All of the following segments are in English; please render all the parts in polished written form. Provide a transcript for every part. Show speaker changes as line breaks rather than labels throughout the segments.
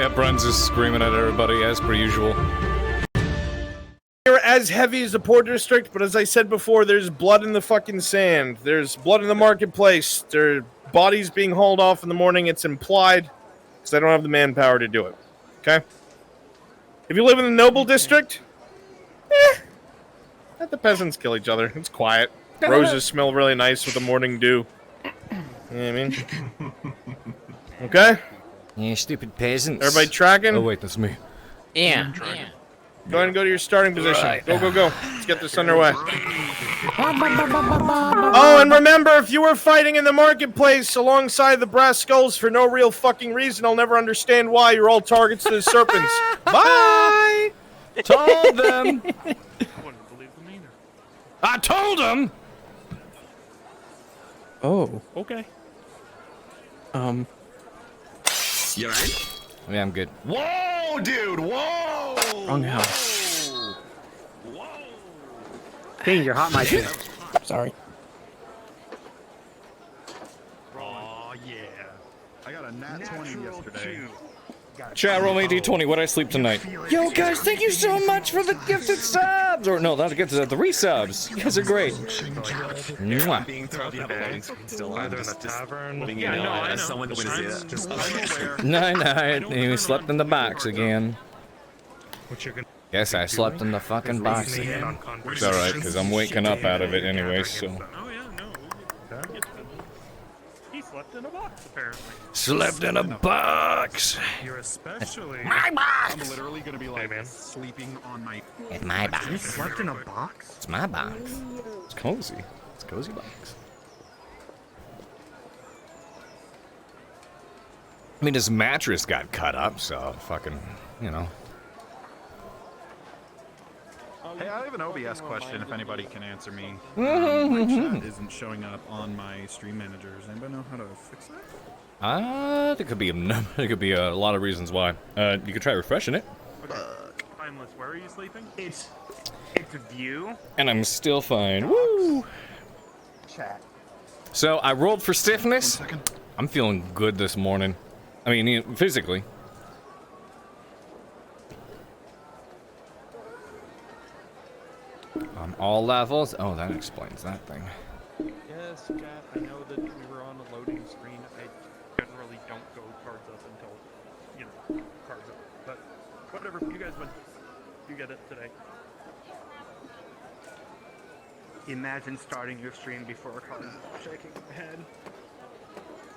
Yeah, Bruns is screaming at everybody as per usual.
They're as heavy as the Port District, but as I said before, there's blood in the fucking sand. There's blood in the marketplace. There are bodies being hauled off in the morning. It's implied because I don't have the manpower to do it. Okay? If you live in the Noble District, let the peasants kill each other. It's quiet. Roses smell really nice with the morning dew. You know what I mean? Okay?
Yeah, stupid peasants.
Everybody tracking?
Oh, wait, that's me.
Yeah.
Go ahead and go to your starting position. Right. Go, go, go. Let's get this underway. Oh, and remember, if you were fighting in the marketplace alongside the brass skulls for no real fucking reason, I'll never understand why you're all targets to the serpents. Bye!
Told them! I told them!
Oh.
Okay.
You alright?
Yeah, I'm good.
Whoa, dude! Whoa!
Wrong house.
Whoa!
Hey, you're hot, my dude.
Sorry.
Oh yeah! I got a nat 20 yesterday.
Chat, roll me D20. What'd I sleep tonight? Yo, guys, thank you so much for the gifted subs! Or, no, not the gifted, the resubs. You guys are great. Mwah.
Being thrown in a still
Either in a tavern.
Yeah, no, I know. Someone to say that. Just
Night, you slept in the box again.
What you're gonna
Yes, I slept in the fucking box again. It's alright, because I'm waking up out of it anyway, so.
Oh yeah, no. He slept in a box apparently.
Slept in a box!
You're especially.
I'm literally gonna be like sleeping on my.
It's my box.
You slept in a box?
It's my box. It's cozy. It's a cozy box. I mean, his mattress got cut up, so fucking, you know.
Hey, I have an OBS question if anybody can answer me. My chat isn't showing up on my stream manager. Does anybody know how to fix that?
There could be a lot of reasons why. You could try refreshing it.
Timeless, where are you sleeping?
It's view.
And I'm still fine. Woo!
Chat.
So I rolled for stiffness.
1 second.
I'm feeling good this morning. I mean, you know, physically. On all levels. Oh, that explains that thing.
Yes, Kat, I know that we were on a loading screen. I generally don't go cards up until, you know, cards up. But whatever, you guys win. You get it today.
Imagine starting your stream before a card. Shaking my head.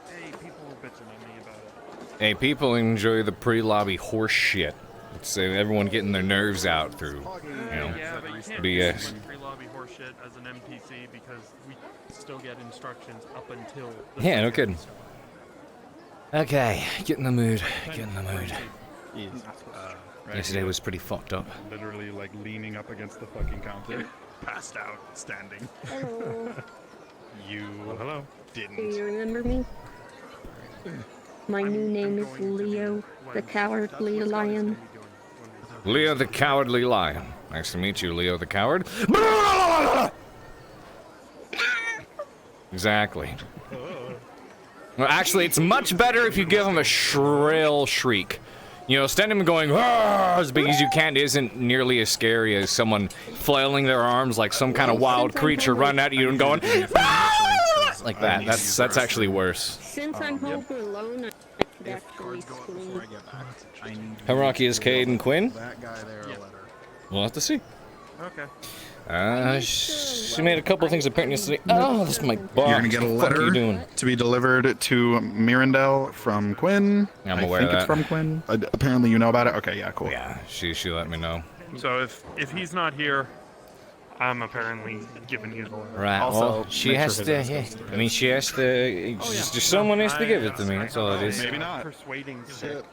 Hey, people were bitching at me about it.
Hey, people enjoy the pre-lobby horse shit. It's everyone getting their nerves out through, you know,
Yeah, but you can't
BS.
do free lobby horseshit as an NPC because we still get instructions up until. The
Yeah, no kidding. Okay, get in the mood. Get in the mood. Yesterday was pretty fucked up.
Literally like leaning up against the fucking counter. Passed out, standing.
Hello.
You
hello.
Do
didn't.
you remember me? My new name is Leo, the Cowardly Lion.
Leo the Cowardly Lion. Nice to meet you, Leo the Coward. Exactly. Well, actually, it's much better if you give him a shrill shriek. You know, standing him going as big as you can isn't nearly as scary as someone flailing their arms like some kind of wild creature running at you and going like that. That's actually worse.
Since I'm home alone, I could actually scream.
How rocky is Cade and Quinn?
That guy there a letter.
We'll have to see.
Okay.
She made a couple things apparent yesterday. Oh, that's my box.
You're gonna get a
What the fuck are you
letter
doing?
to be delivered to Mirandel from Quinn.
I'm
I
aware
think
of
it's
that.
from Quinn. Apparently you know about it. Okay, yeah, cool.
Yeah, she let me know.
So if he's not here, I'm apparently giving you the letter.
Right.
Also,
Well, she
make
has
sure
to.
his
Yeah,
ass goes
I mean, she has to. Just someone has to give it to me. That's all it is.
Maybe not.
Persuading
Shit.
stick.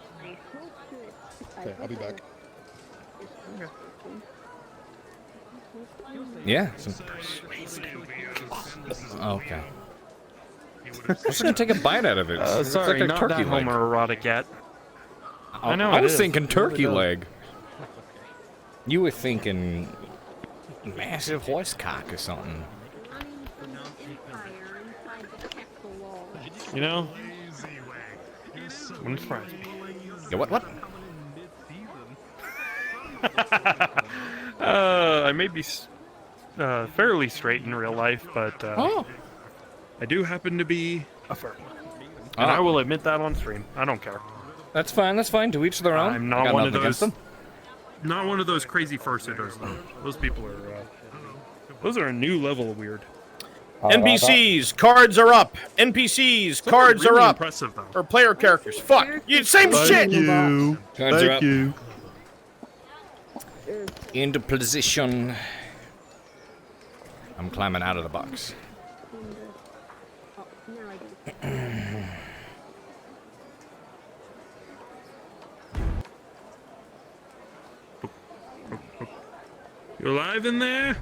Okay, I'll be back.
Yeah. Okay. I'm just gonna take a bite out of it. It's
Sorry,
like a
not
turkey
that
leg.
homoerotic yet. I know
I
it
was
is.
thinking turkey
It really
leg. You were thinking massive horse cock or something.
You know, wouldn't surprise me.
Yeah, what?
I may be fairly straight in real life, but I do happen to be a furry. And I will admit that on stream. I don't care.
That's fine. That's fine. To each their own.
I'm
I
not
got
one of
nothing against
those.
them.
Not one of those crazy fursuiters, though. Those people are. Those are a new level of weird.
NPCs, cards are up. NPCs, cards
really
are up.
Impressive, though.
Or player characters. Fuck. You same shit.
You.
Cards are up.
you.
Into position. I'm climbing out of the box.
Oh, now I do.
You alive in there?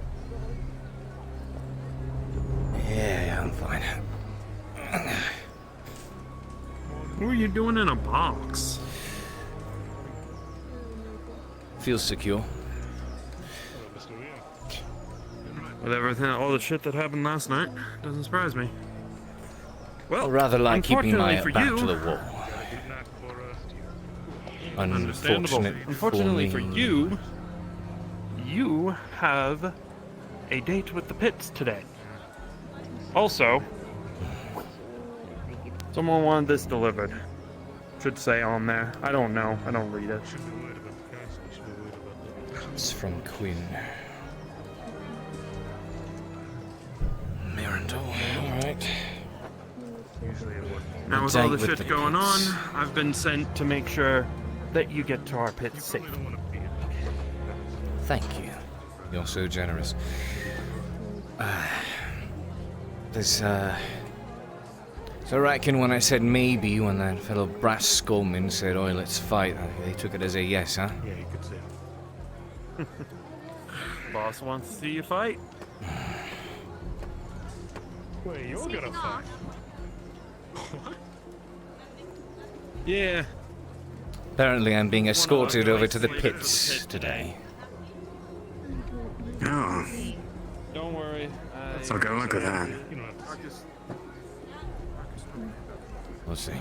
Yeah, I'm fine.
What are you doing in a box?
Feels secure.
With everything, all the shit that happened last night, doesn't surprise me. Well,
I rather like keeping my
unfortunately for
back
you,
to the wall.
understandable. Unfortunately for you, you have a date with the pits today. Also, someone wanted this delivered. Should say on there. I don't know. I don't read it.
It's from Quinn. Mirandol, alright.
Now with
Date
all the
with
shit
the
going on,
pits.
I've been sent to make sure that you get to our pits safely.
Thank you. You're so generous. So I reckon when I said maybe, when that fellow brass skullman said, "Oh, let's fight," they took it as a yes, huh?
Yeah, you could say it.
Boss wants to see you fight.
Wait, you're gonna fight?
Yeah.
Apparently I'm being escorted
guys
over to the
slated for the
pits
pit
today.
Oh,
Don't worry.
it's not gonna look good, huh?
You don't have to.
We'll see.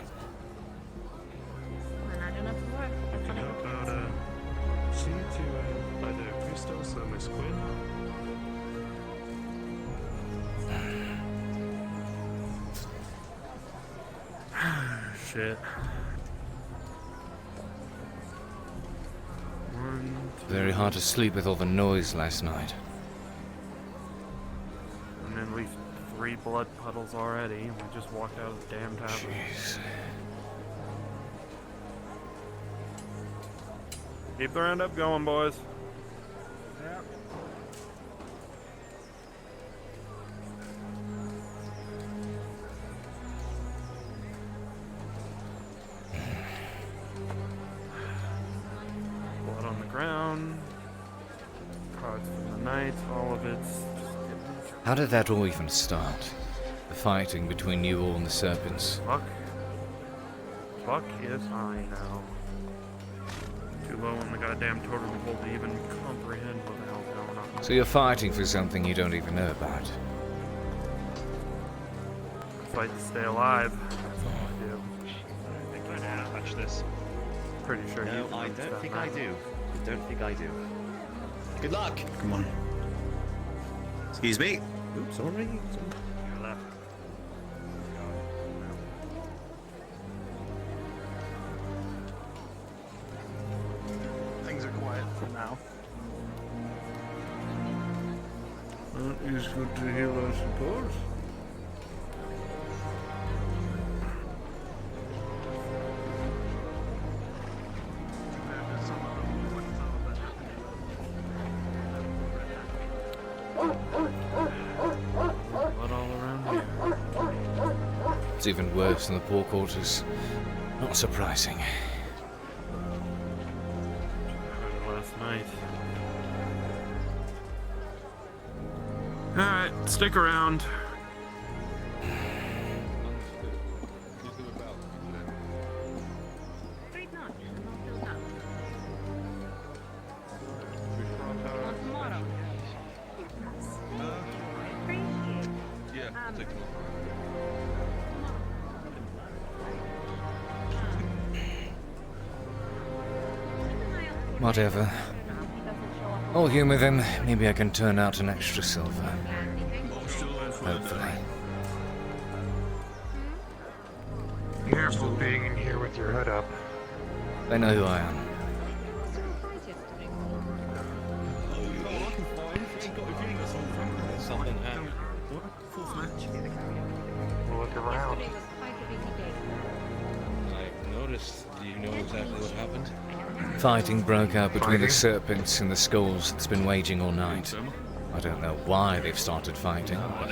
We're not gonna work. That's
Can
what
you help out, see to, by the crystals, Miss Quinn?
Shit. One,
Very hard to sleep with all the noise last night.
and then we've 3 blood puddles already. We just walked out of the damn tavern.
Jeez.
Keep the roundup going, boys. Blood on the ground. Cards from the night. All of it's just
How did that all even start? The fighting between you all and the serpents.
fuck. Fuck if I know. Too low on the goddamn totem pole to even comprehend what the hell's going on.
So you're fighting for something you don't even know about.
Fight to stay alive. That's all I do.
I think I know how to touch this.
Pretty sure
No,
you
I
understand
don't think
that.
I do. I don't think I do. Good luck!
Come on. Excuse me.
Oops, sorry.
Your left.
Things are quiet for now.
That is good to hear, I suppose. Blood all around here.
It's even worse than the poor quarters. Not surprising.
Last night. Alright, stick around.
Great knock. I'm all filled up. Want some water? Appreciate it. Yeah,
Whatever. I'll humour them. Maybe I can turn out an extra silver. Hopefully.
Careful being in here with your hood up.
They know who I am.
Look around.
I noticed. Do you know exactly what happened?
Fighting broke out between the serpents and the skulls that's been waging all night. I don't know why they've started fighting, but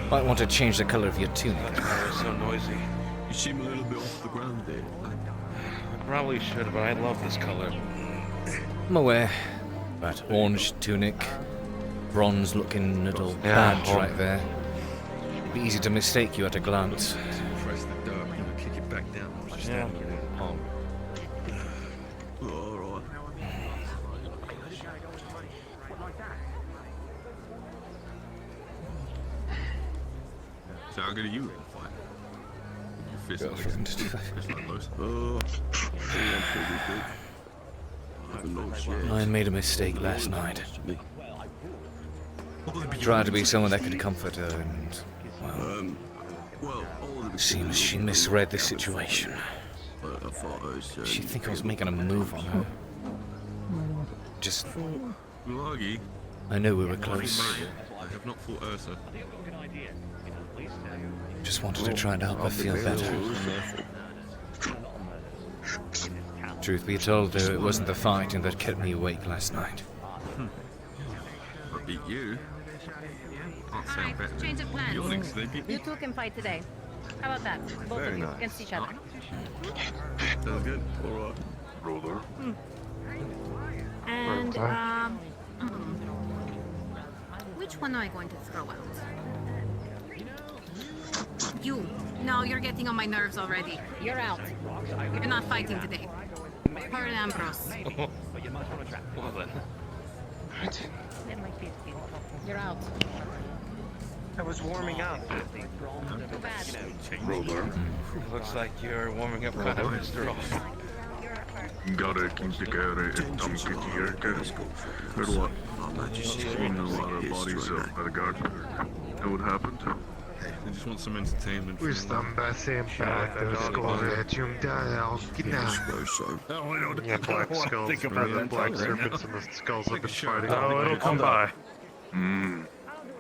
might want to change the color of your tunic.
It's so noisy.
You seem a little bit off the ground there.
I probably should, but I love this color.
I'm aware. That orange tunic, bronze-looking little badge right there. It'd be easy to mistake you at a glance.
Press the dirt, you know, kick it back down. Just stand there in the palm. Alright. So how good are you in fight? Your fist like close. I'm pretty good.
I made a mistake last night. Tried to be someone that could comfort her and, well, seems she misread the situation. She'd think I was making a move on her. Just... I knew we were close.
I have not fought Ursa.
Just wanted to try and help her feel better. Truth be told, though, it wasn't the fighting that kept me awake last night.
I beat you. Can't say I'm better
Change of
than
plans.
you. You're sleepy.
You two can fight today. How about that? Both
Very
of you
nice.
against each other.
Sounds good. Alright. Brother.
And which one am I going to throw out? You. No, you're getting on my nerves already. You're out. You're not fighting today. Her and Ambrose.
Well then.
You're out.
I was warming up.
Too bad.
Brother.
Looks like you're warming up kind of, Mr. Ross.
Gotta keep together if I'm getting here. Heard what? Seen a lot of bodies up by the garden. Know what happened?
I just want some entertainment.
Ustan sempre skåret Yeah, black skulls.
Think
Think
about
about
that.
black serpents and the skulls have been fighting.
Oh, it'll come by.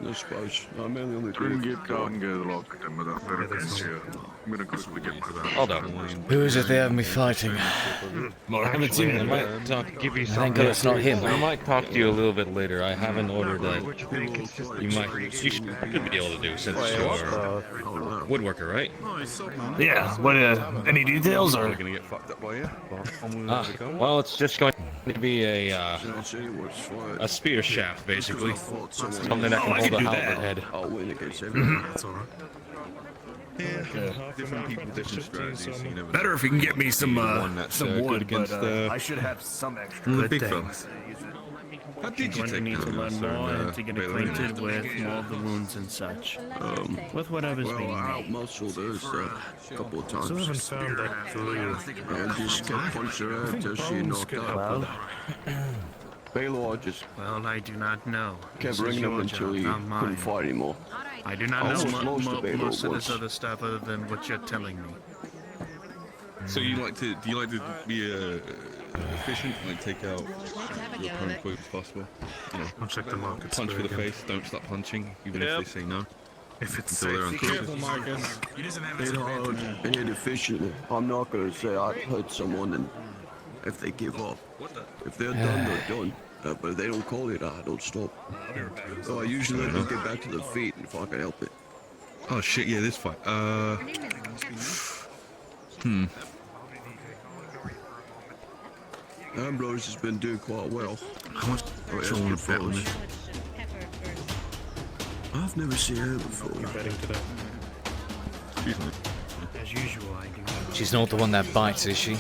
No spice. I'm mainly on the
Trying to get down and get locked in with that therapist here. I'm gonna quickly get my that.
Hold on.
Who is it they have me fighting?
I haven't seen him. I might talk, give you
Thank God it's not him.
I might talk to you a little bit later. I have an order that you should be able to do since you're a woodworker, right?
Yeah, what, any details or?
gonna get fucked up by you.
Well, it's just going to be a
I'll show you what's fight.
spear shaft, basically. Something that can
I
hold
can
a
do
halberd
that.
head.
I'll win against everyone. That's alright. Yeah, different people, different strategies. So you never
Better if you can get me some
good
wood,
against
but I should have some extra
the
good
big
things.
fellas. How did you
Going to
take
need to
down
learn
Ursa
more
and,
and to get
Bailey?
acquainted with all the wounds and such. With whatever's
Well,
being
I
made.
outmuscled Ursa a couple of times.
Still haven't found that clue.
I just kept punching her until she knocked out. Baylor just
Well, I do not know.
kept
This is
bringing him
your
until
job,
he
not
couldn't
mine.
fight anymore.
I do not know
Almost most of it
most of
was.
this other stuff other than what you're telling me.
So you like to? Do you like to be efficient, like take out your opponent as quick as possible? You know,
I'll check the markets.
punch for the face. Don't stop punching, even if they say no.
If it's
Until they're
safe.
unconscious. Hit hard and hit efficiently. I'm not gonna say I hurt someone and if they give up. If they're done, they're done. But if they don't call it, I don't stop. So I usually let them get back to their feet if I can help it. Oh shit! Yeah, this fight. Ambrose has been doing quite well. I've never seen her before.
Betting to that.
Excuse me.
As usual, I do not.
She's not the one that bites, is she?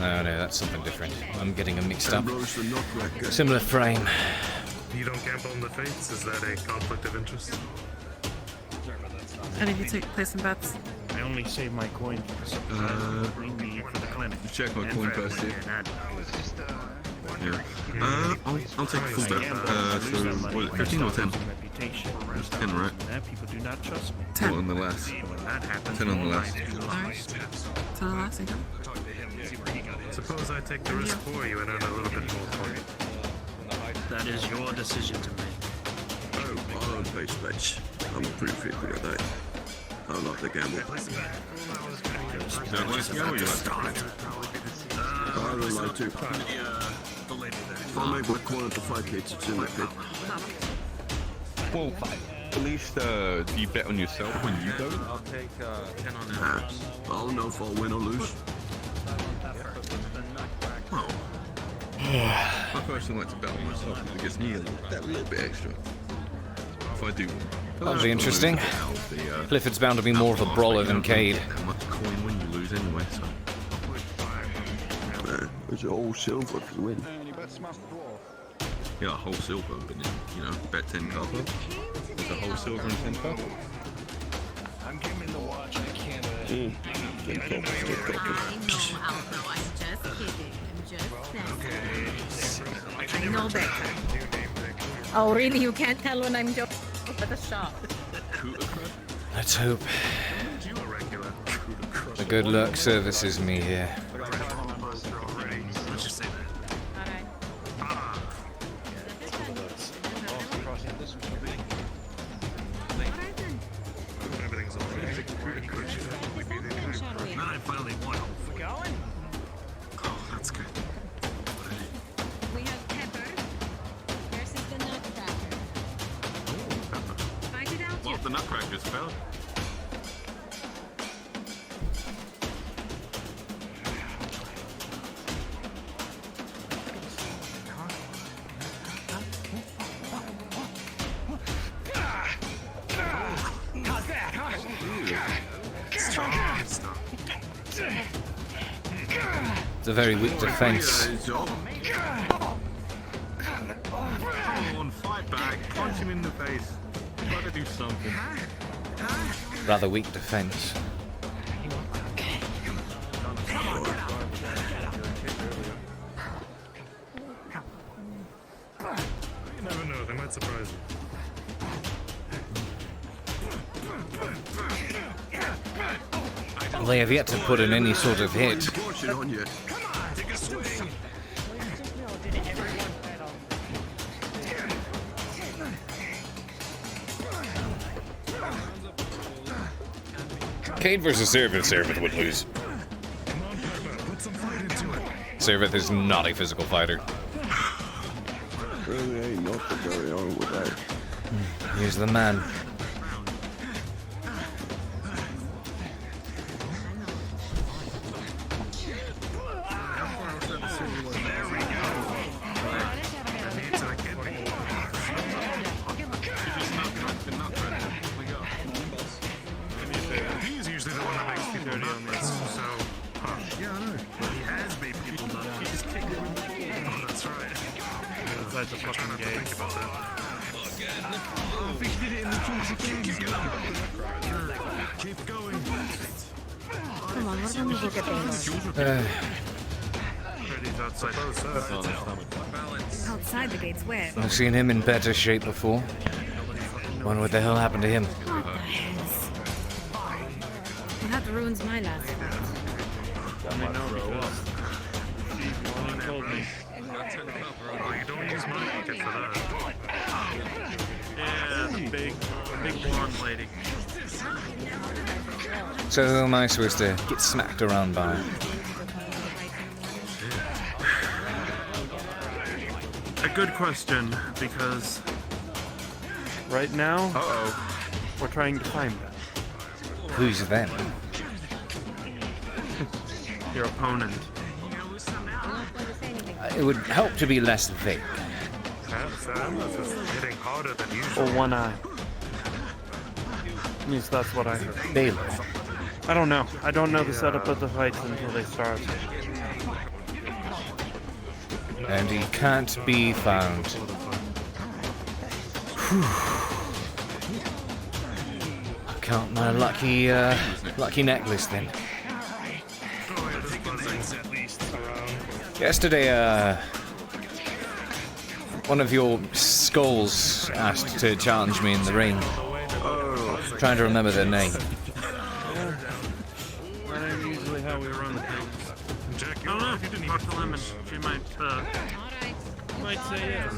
No, that's something different. I'm getting them mixed up.
Ambrose the nutcracker.
Similar frame.
You don't gamble on the fates? Is that a conflict of interest?
And if you play some bets?
I only save my coin for the supplies that bring me for the clinic.
Check my
And
coin
for
purse here.
everyone here.
Yeah. I'll take full bet. So, what, 15 or 10? 10, right?
People do not trust me.
10 on the last. 10 on the last.
Alright. So the last I go.
Suppose I take the risk for you and earn a little bit more for you.
That is your decision to make.
Oh, I don't place bets. I'm pretty fit with that. I like the gamble.
Don't like to go, you like
I don't like to. If I make my corner to 5 hits, it's in my pit.
Well, at least do you bet on yourself when you go?
I'll take 10 on
Nah, I don't know if I'll win or lose.
I personally like to bet on myself because it gives me that little bit extra. If I do.
That'll be interesting. Clifford's bound to be more of a brawler than Cade.
That much coin when you lose anyway, so.
It's all silver if you win.
Yeah, a whole silver, but then, you know, bet 10 copper. It's a whole silver and 10 copper.
I know, Alpha. I'm just kidding. I'm just saying. I know better. Oh, really? You can't tell when I'm joking at the shop.
Let's hope the good luck services me here.
The nutcrackers fell.
It's a very weak defense.
Come on, fight back. Punch him in the face. Try to do something.
Rather weak defense.
You never know, they might surprise you.
They have yet to put in any sort of hit. Cade versus Serveth. Serveth would lose. Serveth is not a physical fighter.
Really ain't nothing going on with that.
He's the man.
He's usually the one that makes people dirty on this, so... Yeah, I know. He has made people nut. He's kicked them. Oh, that's right. Outside the fucking gate. Think about that. Oh, we did it in the juice again. Keep going.
Come on, what about we look at
Freddy's outside.
Outside the gates, where?
I've seen him in better shape before. Wonder what the hell happened to him.
What the hell? Well, that ruins my last fight.
I know because Steve told me. Oh, you don't use my pocket for that. Yeah, the big blonde lady.
So who am I supposed to get smacked around by?
A good question, because right now, we're trying to find them.
Who's them?
Your opponent.
It would help to be less vague.
Sam is just hitting harder than usual.
Or one eye. Yes, that's what I heard.
Baylor.
I don't know. I don't know the setup of the fights until they start.
And he can't be found. Whew. I count my lucky necklace then. Yesterday, one of your skulls asked to challenge me in the ring. Trying to remember their name.
That ain't usually how we run things. Jack, I don't know. Talk to Lemon. She might say yes.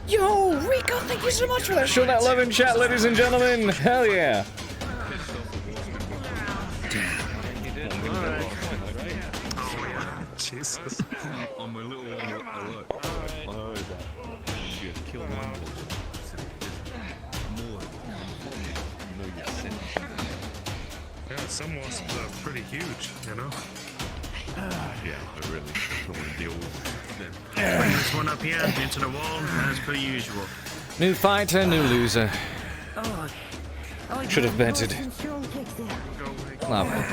Yo, Rico, thank you so much for that. Show that love in chat, ladies and gentlemen. Hell yeah.
Jesus. On my little one, I heard that. Shit, kill one.
Yeah, some wasps are pretty huge, you know?
Yeah, I really don't want to deal with them.
Bring this one up here into the wall as per usual.
New fighter, new loser. Should have betted. Lovely.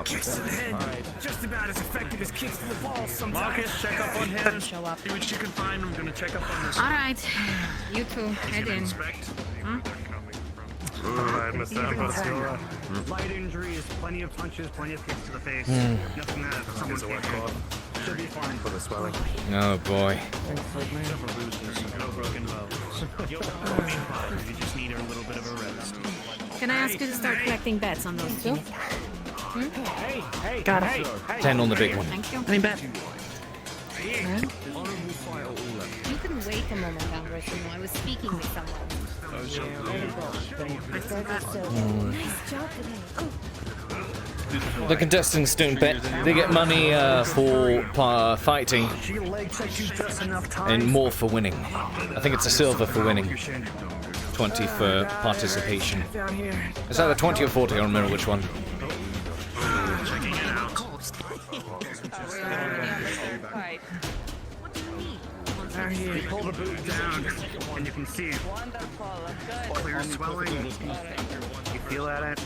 Kicks to the head. Just about as effective as kicks to the balls sometimes. Marcus, check up on him. Show up. See what you can find. I'm gonna check up on this.
Alright. You two, head in.
Alright, Mr. Abbott.
Light injuries, plenty of punches, plenty of kicks to the face. Nothing that someone can't do. Should be fine for the swelling.
Oh boy.
Several bruises, no broken bones. You just need a little bit of a rest.
Can I ask you to start collecting bets on those two?
Hey,
Got it.
hey.
10 on the big one.
Thank you.
I mean, bet.
You can wait a moment, Anderson. I was speaking with someone.
Nice job today.
The contestants don't bet. They get money for fighting and more for winning. I think it's a silver for winning. 20 for participation. It's either 20 or 40, I don't remember which one.
Checking it out.
Pull the boot down, and you can see clear swelling. You feel that?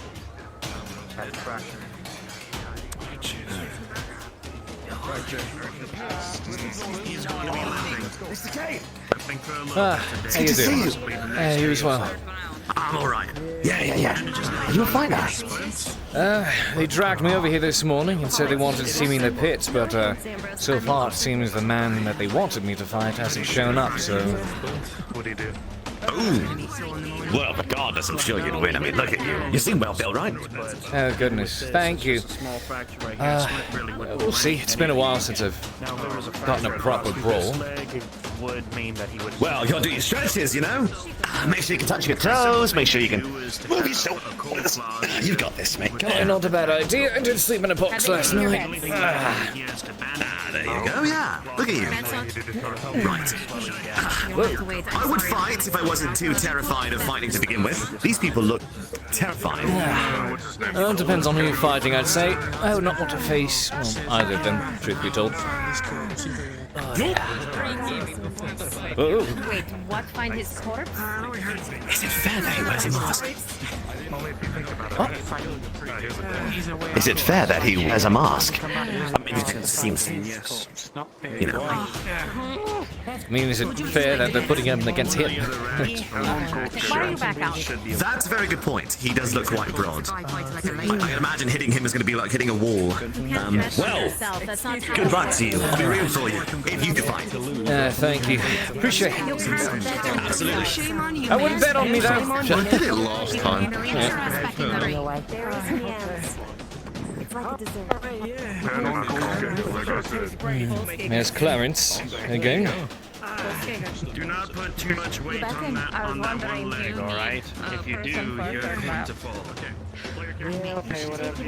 That's pressure.
Mr. Cade!
How you doing? Hey, you as well.
I'm alright. Yeah. Are you a fighter?
They dragged me over here this morning and said they wanted to see me in the pits, but so far it seems the man that they wanted me to fight hasn't shown up, so...
What'd he do?
Ooh. Well, regardless, I'm sure you'd win. I mean, look at you. You seem well built, right?
Oh, goodness. Thank you. We'll see. It's been a while since I've gotten a proper brawl.
Well, you gotta do your stretches, you know? Make sure you can touch your toes, make sure you can move your shoulders. You've got this, mate. Come on.
Not a bad idea. I did sleep in a box last night.
There you go, yeah. Look at you. Right. Look, I would fight if I wasn't too terrified of fighting to begin with. These people look terrifying.
Well, it depends on who you're fighting, I'd say. I would not want to face either of them, truth be told.
Wait, what? Find his corpse?
Is it fair that he wears a mask? What? Is it fair that he wears a mask? I mean, it seems, you know.
I mean, is it fair that they're putting him against him?
Why are you back out?
That's a very good point. He does look quite broad. I can imagine hitting him is going to be like hitting a wall. Well, good luck to you. I'll be rooting for you if you can fight.
Thank you. Appreciate it.
Absolutely.
I wouldn't bet on me, though.
I did it last time.
There's Clarence again.
Do not put too much weight on that one leg, alright? If you do, you're going to fall.
Okay, whatever.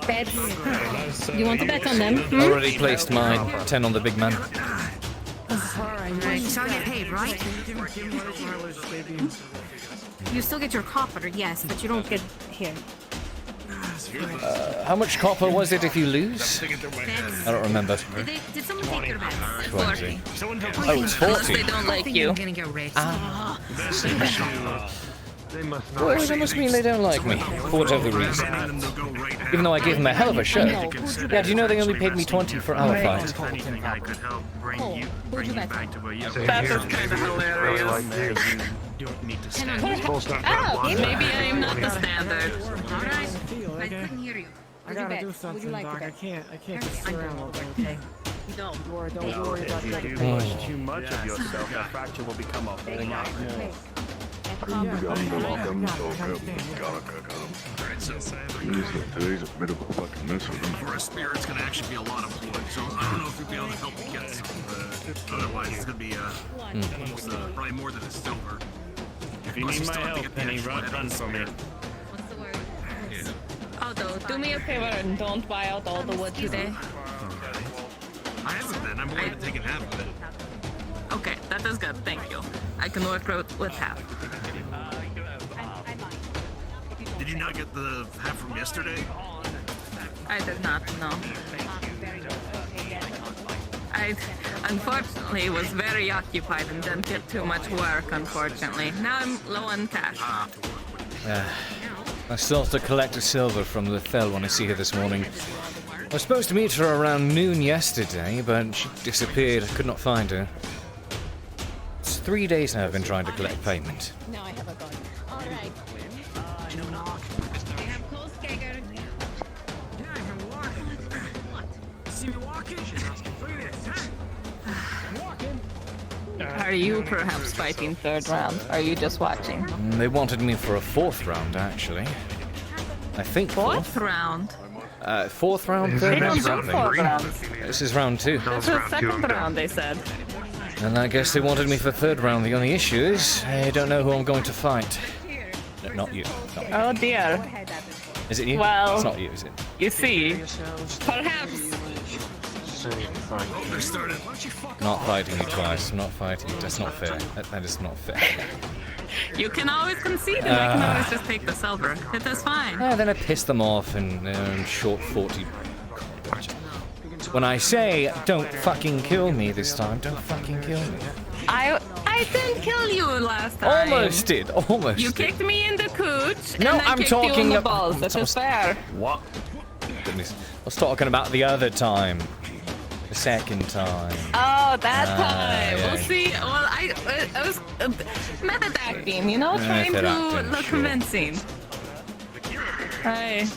Bets. You want to bet on them?
Already placed mine. 10 on the big man.
You still get paid, right? You still get your copper, yes, but you don't get here.
How much copper was it if you lose? I don't remember.
Did someone take your bets?
20. Oh, it's 40.
They don't like you.
Well, that must mean they don't like me, for whatever reason. Even though I gave them a hell of a show. Yeah, do you know they only paid me 20 for our fight?
Who'd you bet on?
That's kind of hilarious.
don't need to
Hang
stand.
on.
Maybe I am not the standard.
Alright. I couldn't hear you.
I gotta do something, Doc. I can't just sit around all day, okay?
No.
Don't worry about that.
If you do push too much of yourself, that fracture will become a whole lot more.
Alright, so today's a bit of a fucking mess with them.
For a spear, it's gonna actually be a lot of wood, so I don't know if you'll be able to help me get some. Otherwise, it's gonna be almost probably more than a silver.
If you need my help, Penny, run for me.
What's the word?
Although, do me a favor and don't buy out all the wood today.
I haven't been. I'm only taking half of it.
Okay, that is good. Thank you. I can work with half.
Did you not get the half from yesterday?
I did not know. I unfortunately was very occupied and didn't get too much work, unfortunately. Now I'm low on cash.
I still have to collect a silver from the Thel when I see her this morning. I was supposed to meet her around noon yesterday, but she disappeared. I could not find her. It's 3 days now I've been trying to collect payment.
Now I have a gun. Alright. They have cold skater.
See me walking? Look at this. I'm walking.
Are you perhaps fighting third round? Or are you just watching?
They wanted me for a 4th round, actually. I think
Fourth round?
4th round, 3rd
They
round,
don't do
something.
4th round.
This is round 2.
This is second round, they said.
And I guess they wanted me for 3rd round. The only issue is, I don't know who I'm going to fight. No, not you. Not you.
Oh dear.
Is it you?
Well,
it's not you, is it?
You see, perhaps.
Not fighting you twice. Not fighting you. That's not fair. That is not fair.
You can always concede and I can always just take the silver. It is fine.
Then I piss them off and short 40. When I say, don't fucking kill me this time, don't fucking kill me.
I didn't kill you last time.
Almost did. Almost
You
did.
kicked me in the cooch
No,
and I
I'm
kicked
talking
you in the
about-
balls. That is fair.
What? Goodness. I was talking about the other time. The second time.
Oh, that time.
yeah.
We'll see. Well, I was method acting, you know, trying
Method
to
acting,
look
sure.
convincing. Hey.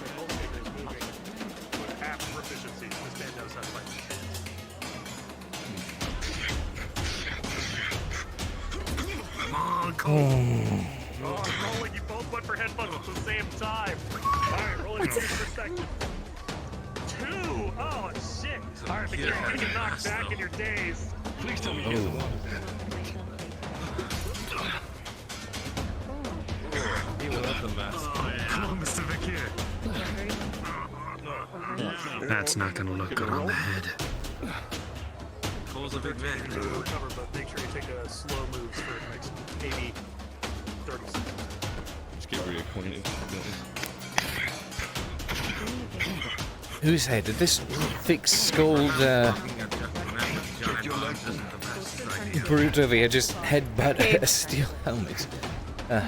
Rolling, you both went for headbutts at the same time. Alright, rolling perspective. 2! Oh, shit! Alright, but you're getting knocked back in your days. Please tell me he's the one.
He was the best.
Come on, Mr. Vicky.
That's not gonna look good on the head.
Pulls a big man.
Recover, but make sure you take a slow moves for the next maybe 30 seconds.
Just get reacquainted.
Whose head? Did this thick skulled brute over here just headbutt a steel helmet?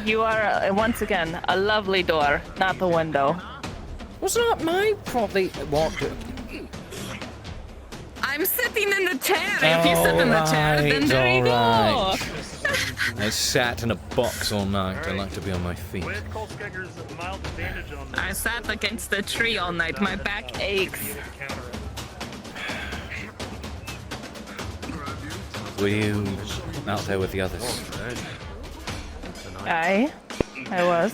You are, once again, a lovely door, not the window.
Was not my probably what?
I'm sitting in the chair. If you sit in the chair, then there you go.
I sat in a box all night. I like to be on my feet.
With Cole Skegger's mild advantage on this.
I sat against the tree all night. My back aches.
Were you out there with the others?
I was.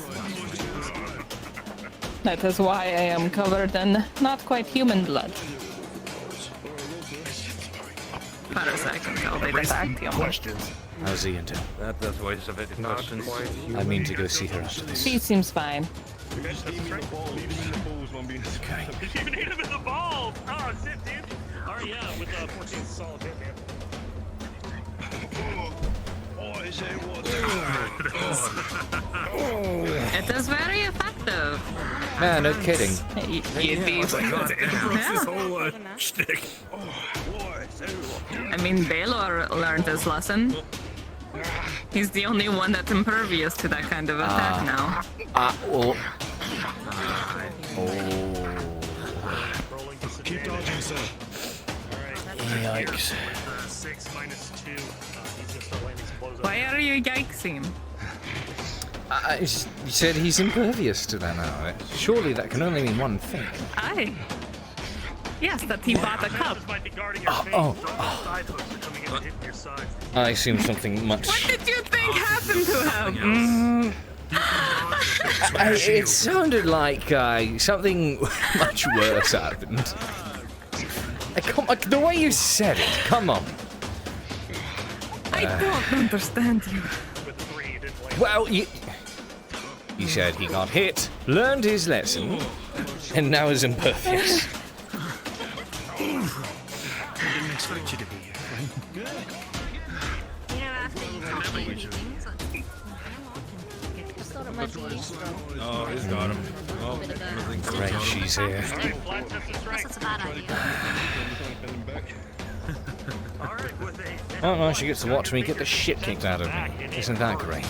That is why I am covered in not quite human blood. Far as I can tell, they attacked you.
Questions.
How's Ian doing?
That's the voice of it. Questions.
I mean to go see her after this.
She seems fine.
You even hit him in the balls! Oh, shit, dude! Alright, yeah, with 14 solid hit, man.
It is very effective.
Man, no kidding.
You'd be.
This whole shtick.
I mean, Baylor learned his lesson. He's the only one that's impervious to that kind of attack now.
Well.
Keep dodging, sir.
Yikes.
6 minus 2. He's gonna start landing some blows.
Why are you yikesing?
You said he's impervious to them now. Surely that can only mean one thing.
Aye. Yes, that he bought a cup.
I assume something much...
What did you think happened to him?
It sounded like something much worse happened. The way you said it, come on.
I don't understand you.
Well, you said he got hit, learned his lesson, and now is impervious.
I didn't expect you to be here, friend.
Oh, he's got him. Oh,
Great, she's here.
That's a bad idea.
Oh no, she gets to watch me get the shit kicked out of me. Isn't that great?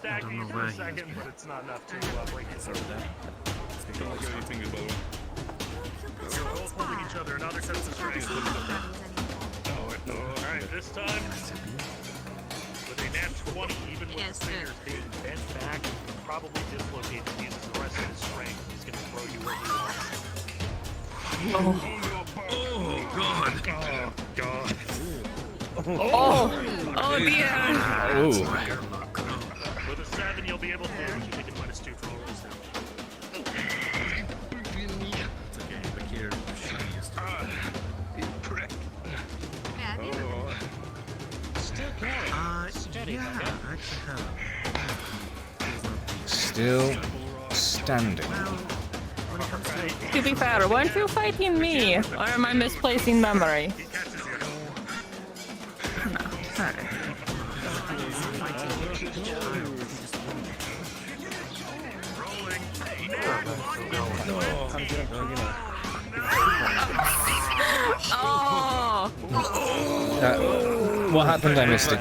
I don't know where he is, but it's not enough to break his heart. You're both holding each other, another sense of strength. Alright, this time, with a nat 20, even with his fingers being bent back, probably dislocated, he uses the rest of his strength. He's going to throw you where he wants.
Oh, God.
Oh, God.
Oh dear.
Ooh.
With a 7, you'll be able to make it -2 for all rolls now.
Still standing.
To be fair, weren't you fighting me? Or am I misplacing memory? No. Alright. Oh!
What happened? I missed it.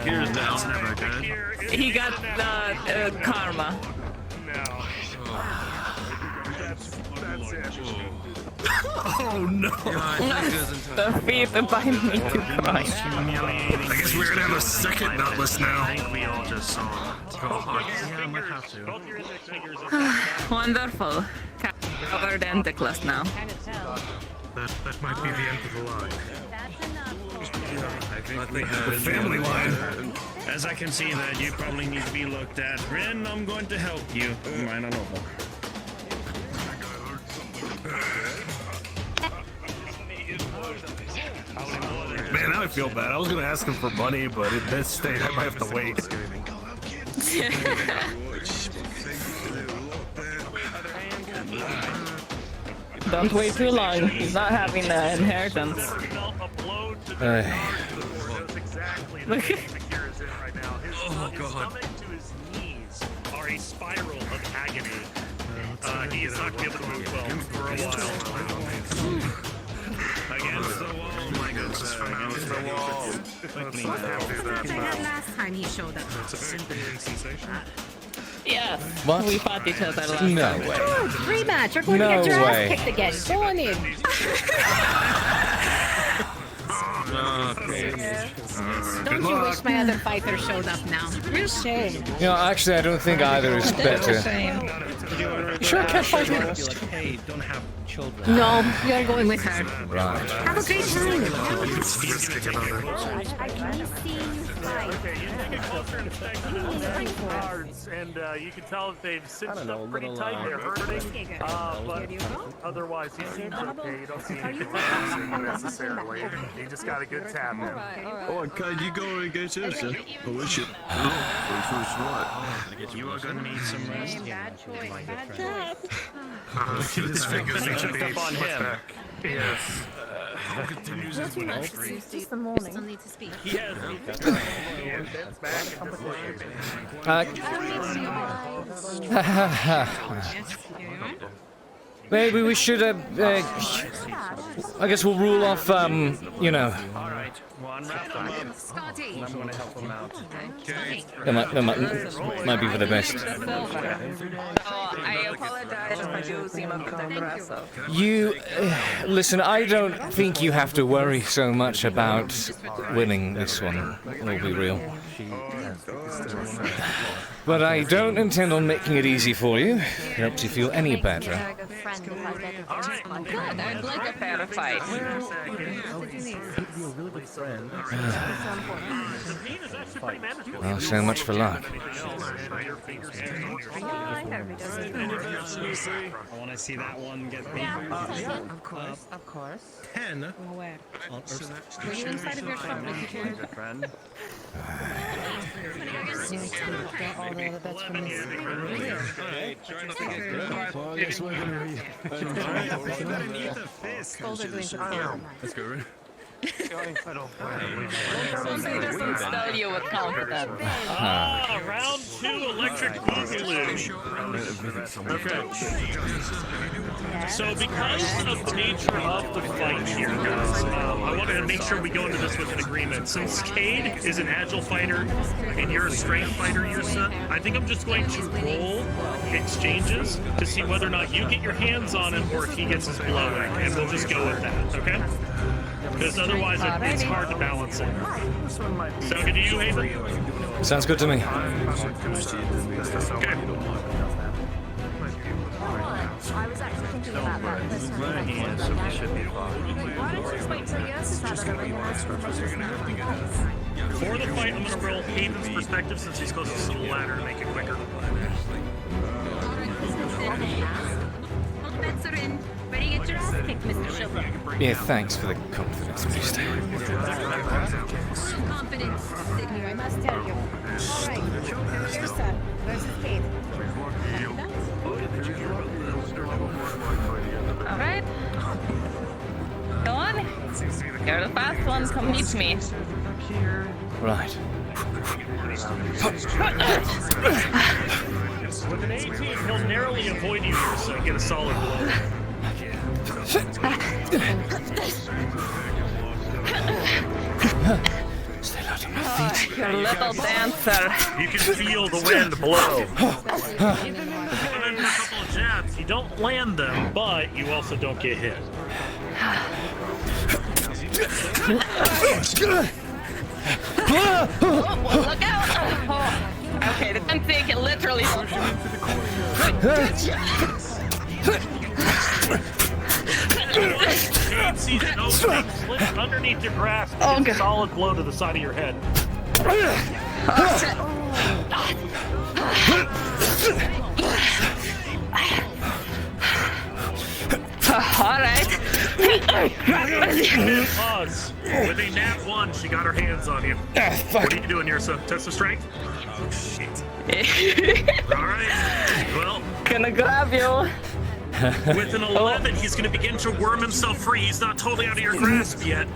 He got karma.
Oh no!
The feet bind me to cry.
I guess we're gonna have a second nutless now.
I think we all just saw it. Yeah, I might have to.
Wonderful. Covered Entaclus now.
That might be the end of the line.
I think
The family line.
As I can see that you probably need to be looked at. Ren, I'm going to help you. Mine on over.
Man, now I feel bad. I was gonna ask him for money, but in this state, I might have to wait.
Don't wait too long. He's not having an inheritance.
Oh, God. To his knees are a spiral of agony. He is not going to be able to move well for a while.
Against the wall, my good sir. Against the wall. Quickly now.
That's what I had last time he showed up.
It's a sympathetic sensation.
Yes.
What?
We fought each other last
No
time.
way.
Good, rematch. You're going
No
to get your
way.
ass kicked again. Go on in.
Don't you wish my other fighter showed up now? Real shame.
You know, actually, I don't think either is better. Sure, can't fight me.
Hey, don't have children.
No, you're going with her.
Right.
Have a great time.
Okay, you take a closer inspection of the cards, and you can tell that they've cinched up pretty tight. They're hurting, but otherwise he seems okay. You don't see anything necessarily. He just got a good tap in.
Oh, can you go and get this? I wish you. First what?
You are going to need some rest.
Bad choice. Bad choice.
His fingers
checked up on him.
Yes.
Not too much. It's just the morning. Still need to speak.
Yes.
Maybe we should, I guess we'll rule off, you know.
One, wrap them up.
Scotty.
I'm gonna help them out.
That might be for the best.
I apologize if I do seem a bit aggressive.
You, listen, I don't think you have to worry so much about winning this one, we'll be real. But I don't intend on making it easy for you. It helps you feel any better.
Good, I'd like a fair fight.
Well, so much for luck.
I want to see that one get beat.
Of course, of course.
10.
Where? Were you inside of your truck, Mr. Chair?
All the other bets from this.
Well, I guess we're gonna be.
Let's go.
Something doesn't spell you with confidence.
Round 2 electric boogaloo. Okay. So because of the nature of the fight here, guys, I wanted to make sure we go into this with an agreement. Since Cade is an agile fighter and you're a strength fighter, Yursa, I think I'm just going to roll exchanges to see whether or not you get your hands on him or if he gets his blowing, and we'll just go with that, okay? Because otherwise it's hard to balance it. Sound good to you, Haven?
Sounds good to me.
Okay.
I was actually thinking about that. Why don't you just wait till yours is out
For the fight, I'm going to roll Haven's perspective since he's closest to the ladder to make it quicker.
All the bets are in. Ready to get your ass kicked, Mr. Shilbrouk.
Yeah, thanks for the confidence boost.
Confidence. Sit here, I must tell you. All right, here's son versus Cade.
All right. Go on. You're the fast one. Come meet me.
Right.
With an 18, he'll narrowly avoid you here, so get a solid blow.
Stay out of my feet.
Your little dancer.
You can feel the wind blow. And then a couple of jabs. You don't land them, but you also don't get hit.
Look out! Okay, didn't take it literally.
See that opening slip underneath your grasp. And a solid blow to the side of your head.
Alright.
Pause. With a nat 1, she got her hands on you. What are you doing, Yursa? Test of strength? Oh, shit. Alright. Well.
Gonna grab you.
With an 11, he's gonna begin to worm himself free. He's not totally out of your grasp yet. You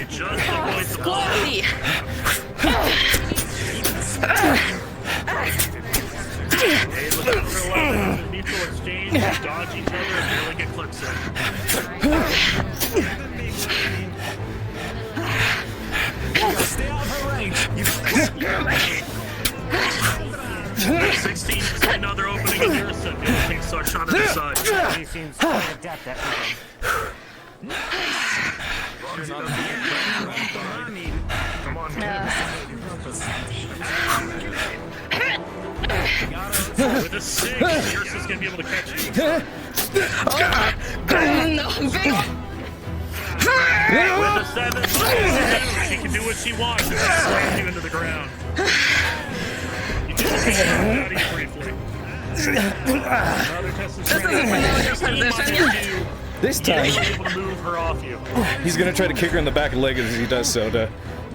just avoid the blow. Hey, look out for 11. Mutual exchange, dodge each other, and really get clips in. 16 is another opening of your set. Takes a shot at the side. He seems quite adept at running. Come on, with a 6, Ursa's gonna be able to catch you. With a 7, she can do what she wants and slam you into the ground. You can take it out of you briefly. Another test of strength.
This time,
you're able to move her off you.
He's gonna try to kick her in the back of the leg as he does so to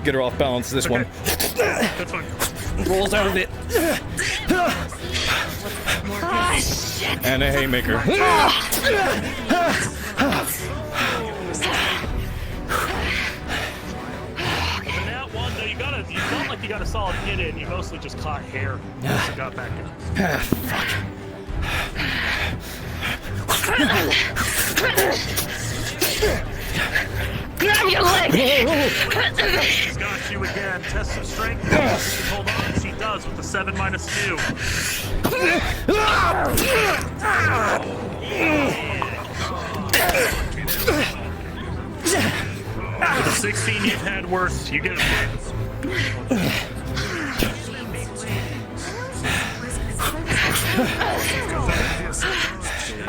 get her off balance. This one.
That's fine.
Rolls out of it.
Oh, shit.
And a haymaker.
That one, though, it's not like you got a solid hit in. You mostly just caught hair. So got back in.
Grab your leg!
She's got you again. Test some strength. Hold on. She does with the 7 minus 2. With the 16, you've had worse. You get it.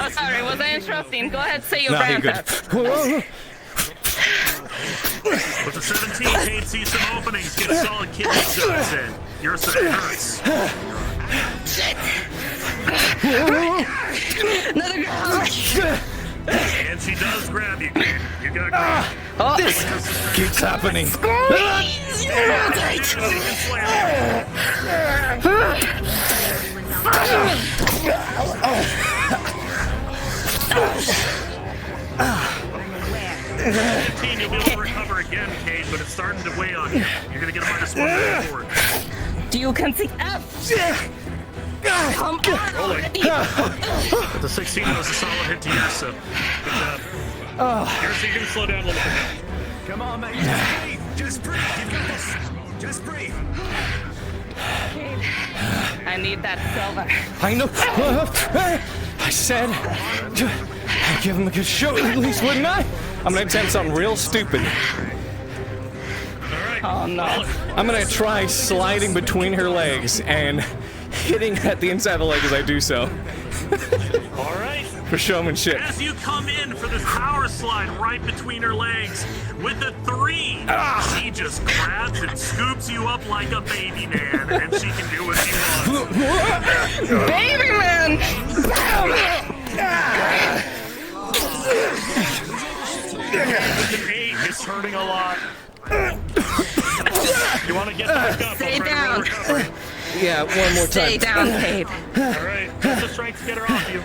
Oh, sorry, was I interrupting? Go ahead, say your
No, you're
brand
good.
test.
With the 17, Cade sees some openings. Get a solid kidney shots in. Yours hurts.
Another girl!
And she does grab you, Cade. You got grab.
This keeps happening.
You'll be able to recover again, Cade, but it's starting to weigh on you. You're gonna get a -1 going forward.
Do you concede? Come on already!
But the 16 was a solid hit to you, so good job. Here's you can slow down a little bit.
Come on, mate. Just breathe. Just breathe. You got this. Just breathe.
I need that silver.
I know. I said I'd give him a good show at least, wouldn't I? I'm gonna attempt something real stupid.
Oh no.
I'm gonna try sliding between her legs and hitting at the inside of the leg as I do so.
All right.
For showmanship.
As you come in for this power slide right between her legs, with the 3, she just grabs and scoops you up like a baby man, and she can do what she wants.
Baby man!
With an 8, it's hurting a lot. You want to get back up?
Stay down.
Yeah, one more time.
Stay down, Cade.
All right, that's the strength to get her off you.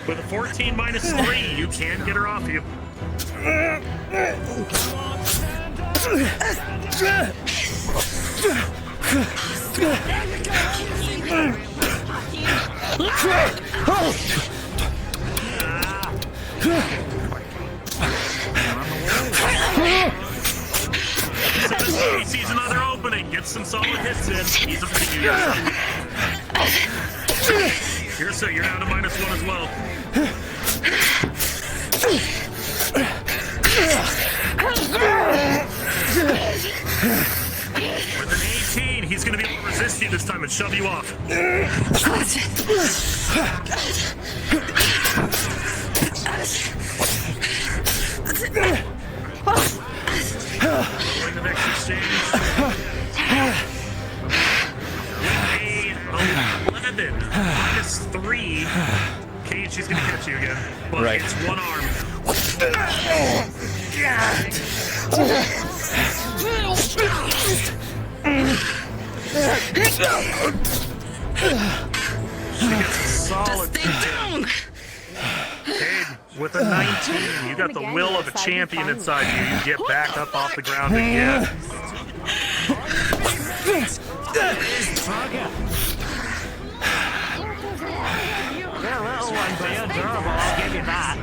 With a 14 minus 3, you can get her off you. He sees another opening, gets some solid hits in. He's a pretty good. You're down to -1 as well. With an 18, he's going to be able to resist you this time and shove you off. Going the next exchange. With a 11 minus 3. Cade, she's going to catch you again. But
right.
It's one arm. She gets a solid.
Just stay down.
Cade, with a 19, you got the will of a champion inside you. You get back up off the ground again.
You're a little one, but you're durable, I'll give you that.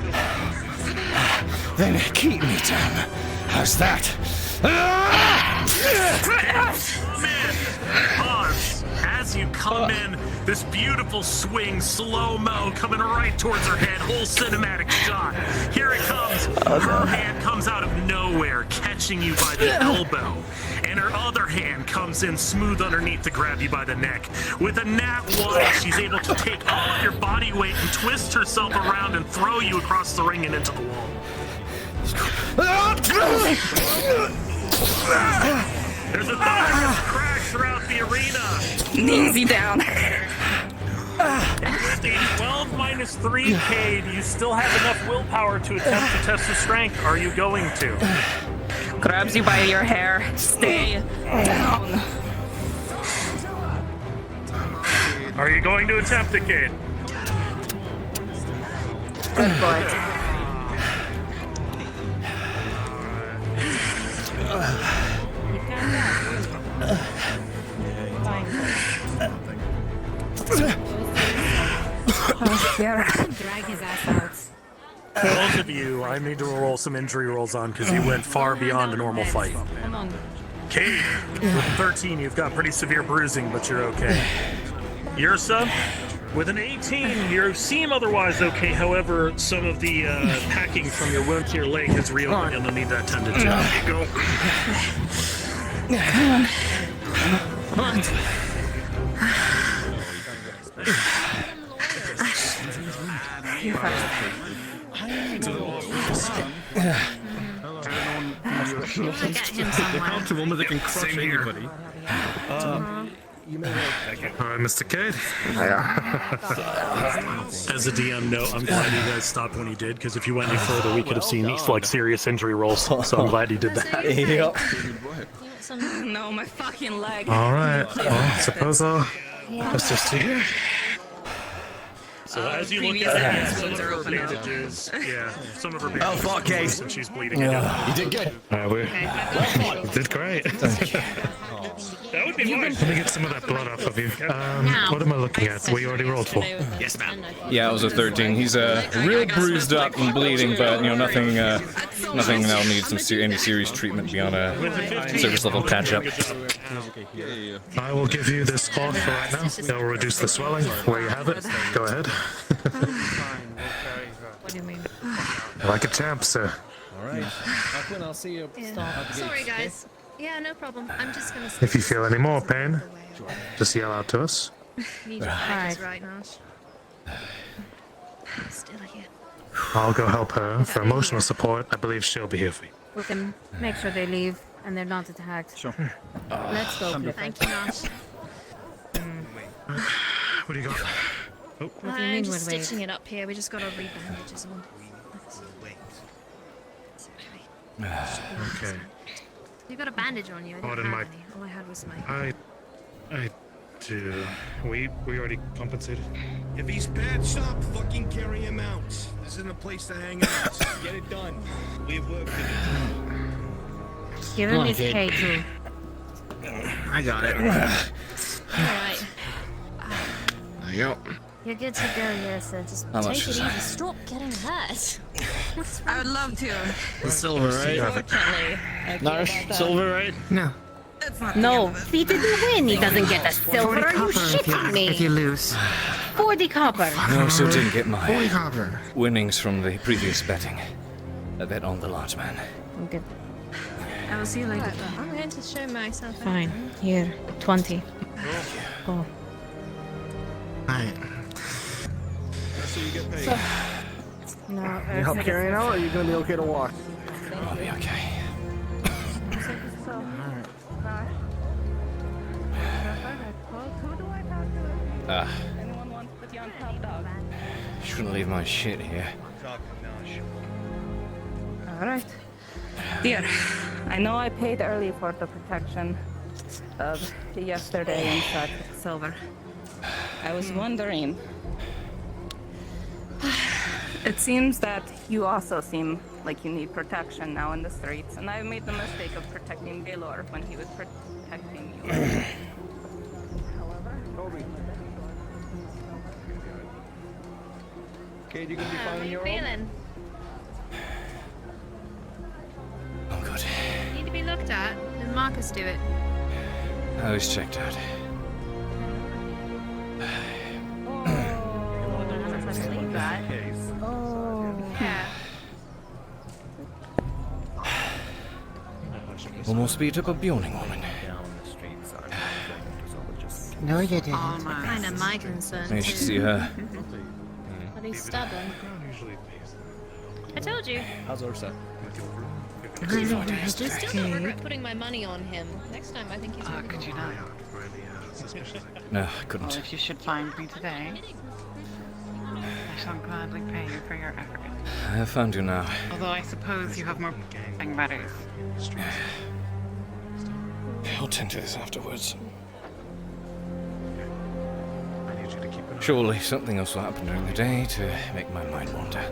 Then keep me down. How's that?
Come in. Pause. As you come in, this beautiful swing, slow-mo, coming right towards her head, whole cinematic shot. Here it comes. Her hand comes out of nowhere, catching you by the elbow. And her other hand comes in smooth underneath to grab you by the neck. With a nat 1, she's able to take all of your body weight and twist herself around and throw you across the ring and into the wall. There's a thunderous crash throughout the arena.
Easy down.
With a 12 minus 3, Cade, you still have enough willpower to attempt to test the strength. Are you going to?
Grabs you by your hair. Stay down.
Are you going to attempt it, Cade?
Good boy.
Drag his ass out.
Both of you, I need to roll some injury rolls on because you went far beyond a normal fight.
Come on.
Cade, with a 13, you've got pretty severe bruising, but you're okay. Ursa, with an 18, you seem otherwise okay. However, some of the packing from your wound to your leg has reopened, and you'll need that tended to. There you go.
Come on. You first.
Get him somewhere.
That can crush anybody. Alright, Mr. Cade.
As a DM, no, I'm glad you guys stopped when you did, because if you went any further, we could have seen like serious injury rolls. So I'm glad you did that.
Yep.
No, my fucking leg.
Alright, well, I suppose I'll assist you here.
So as you look at it, some of her bandages, some of her bandages.
Oh, fuck, Cade.
And she's bleeding again.
You did good.
You did great.
That would be fine.
Let me get some of that blood off of you. What am I looking at? What you already rolled for?
Yes, ma'am.
Yeah, it was a 13. He's real bruised up and bleeding, but nothing that'll need any serious treatment beyond a service level patch up.
I will give you this cloth for right now. That will reduce the swelling. Where you have it, go ahead.
What do you mean?
Like a champ, sir.
Alright. I'll see you.
Sorry, guys. Yeah, no problem. I'm just gonna.
If you feel any more pain, just yell out to us.
Need your badges right now. Still here.
I'll go help her for emotional support. I believe she'll be here for you.
We can make sure they leave and they're not attacked.
Sure.
Let's go, Clifford.
Thank you, Nash.
What do you got?
What do you mean
I'm just
with weight?
stitching it up here. We just got to re-bandages on.
Okay.
You got a bandage on you. I
Pardon
didn't
my-
have any. All I had was my.
I do. We already compensated.
If he's bad, stop fucking carry him out. This isn't a place to hang out. Get it done. We have work to do.
Give him his K too.
I got it.
Alright.
There you go.
You're good to go, Ursa. Just
How much
take it
is
easy.
that?
Stop getting hurt.
I would love to.
The silver, right?
Unfortunately, I feel
Narsh,
about that.
silver, right?
No.
It's not
No, he didn't win. He doesn't get a silver. Are you shitting
If you
me?
lose.
40 copper.
I also didn't get
40
my
copper.
winnings from the previous betting. I bet on the large man.
I'm good.
I will see you later. I'm going to show myself. out.
Fine. Here, 20. Go.
Alright.
So you get paid.
No,
You help carrying out, or are you gonna be okay to walk?
I'll be okay.
Anyone want to put you on top dog?
Shouldn't leave my shit here.
Alright. Dear, I know I paid early for the protection of yesterday and such, Silver. I was wondering. It seems that you also seem like you need protection now in the streets, and I made the mistake of protecting Gaylor when he was protecting you.
Cade, you gonna be
How
fine
are
on
you
your own?
feeling?
I'm good.
Need to be looked at. Did Marcus do it?
I was checked out.
Yeah.
Almost beat up a Bjorning woman.
No, you didn't.
Kind of my concern.
You should
too.
see her.
But he's stubborn. I told you.
How's Ursa?
I still don't regret putting my money on him. Next time, I think he's.
Could you not?
No, I
Well,
couldn't.
if you should find me today, I shall gladly pay you for your effort.
I found you now.
Although I suppose you have more thing buddies.
I'll tend to this afterwards. Surely something else will happen during the day to make my mind wander.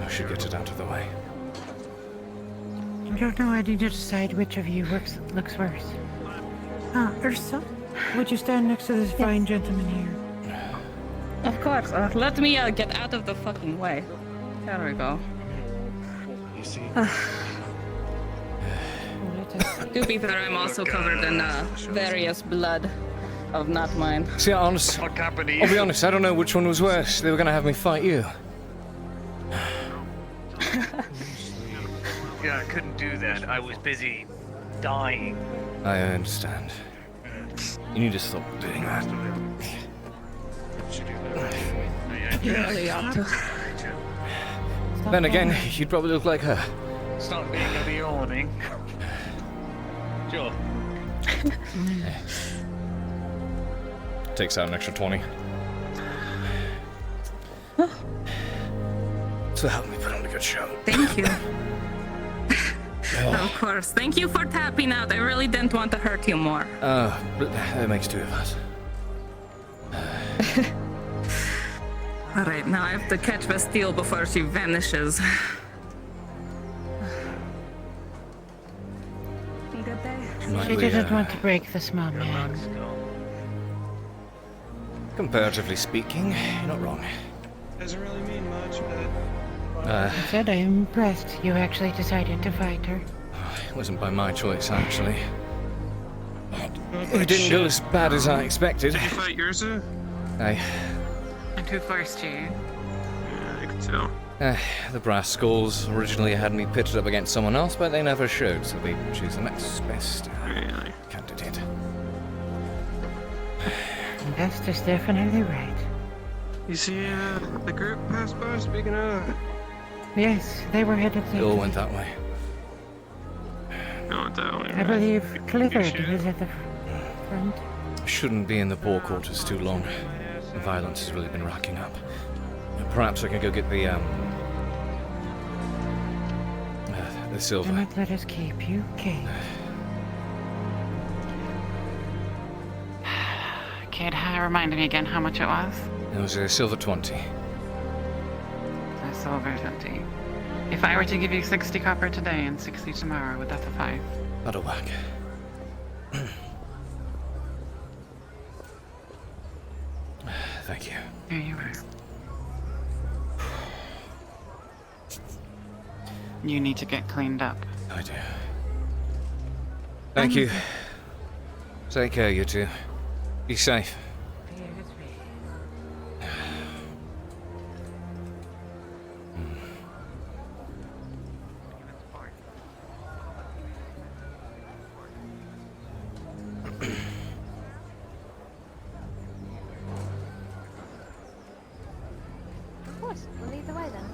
I should get it out of the way.
I don't know. I need to decide which of you looks worse. Ursa, would you stand next to this fine gentleman here?
Of course. Let me get out of the fucking way. There we go.
You see?
To be fair, I'm also covered in various blood of not mine.
See, honest,
What company?
I'll be honest, I don't know which one was worse. They were gonna have me fight you.
Yeah, I couldn't do that. I was busy dying.
I understand. You need to stop doing that.
You really ought to.
Then again, you'd probably look like her.
Stop being of the awning. Sure.
Takes out an extra 20. So help me put on a good show.
Thank you. Of course. Thank you for tapping out. I really didn't want to hurt you more.
But that makes two of us.
Alright, now I have to catch Bastille before she vanishes. Good day.
She didn't want to break the small man.
Comparatively speaking, you're not wrong.
Doesn't really mean much, but...
I said I'm impressed you actually decided to fight her.
It wasn't by my choice, actually. It didn't go as bad as I expected.
Did you fight Urza?
And who forced you?
Yeah, I could tell.
The brass skulls originally had me pitted up against someone else, but they never showed, so we choose the next best candidate.
Best is definitely right.
You see the group pass by, speaking of...
Yes, they were headed there.
It all went that way.
Not that way.
I believe Clifford was at the front.
Shouldn't be in the poor quarters too long. The violence has really been racking up. Perhaps I can go get the silver.
Do not let us keep you, Cade.
Cade, remind me again how much it was?
It was a silver 20.
A silver 20. If I were to give you 60 copper today and 60 tomorrow, would that suffice?
That'll work. Thank you.
Here you are. You need to get cleaned up.
I do. Thank you. Take care, you two. Be safe.
Of course, we'll lead the way then.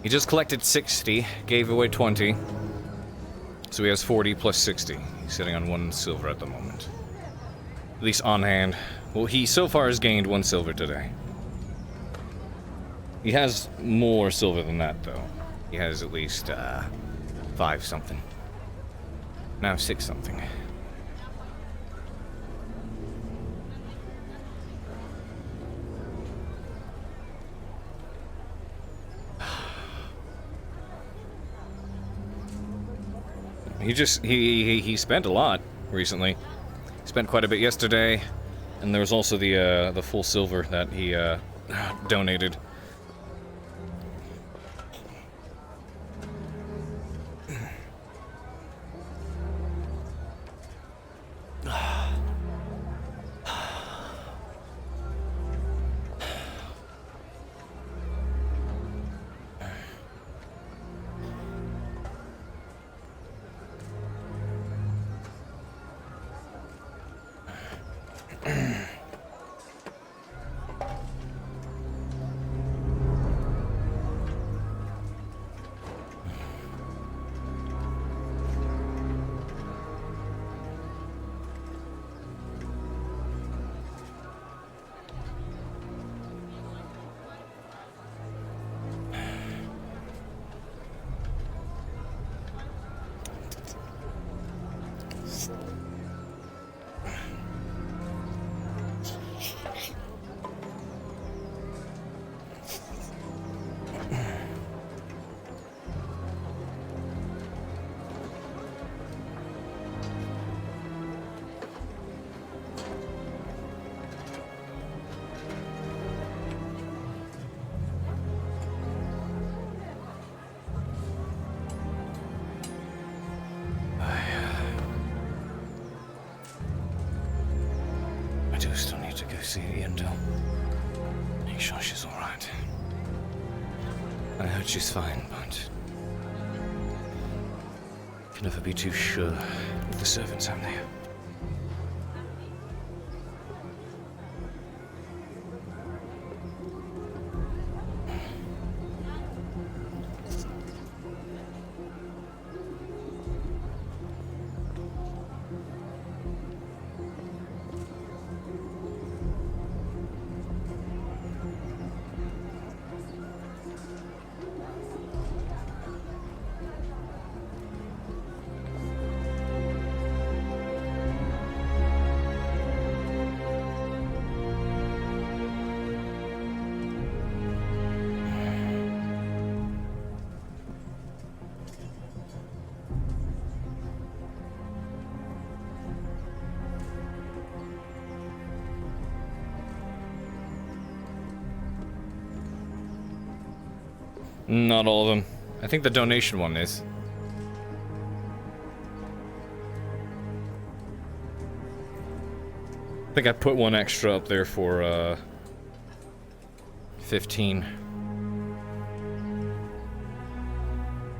He just collected 60, gave away 20. So he has 40 plus 60. He's sitting on 1 silver at the moment. At least on hand. Well, he so far has gained 1 silver today. He has more silver than that, though. He has at least 5 something. Now 6 something. He spent a lot recently. He spent quite a bit yesterday, and there was also the full silver that he donated. do still need to go see Ian though. Make sure she's alright. I heard she's fine, but can never be too sure with the servants out there. Not all of them. I think the donation one is. I think I put one extra up there for 15.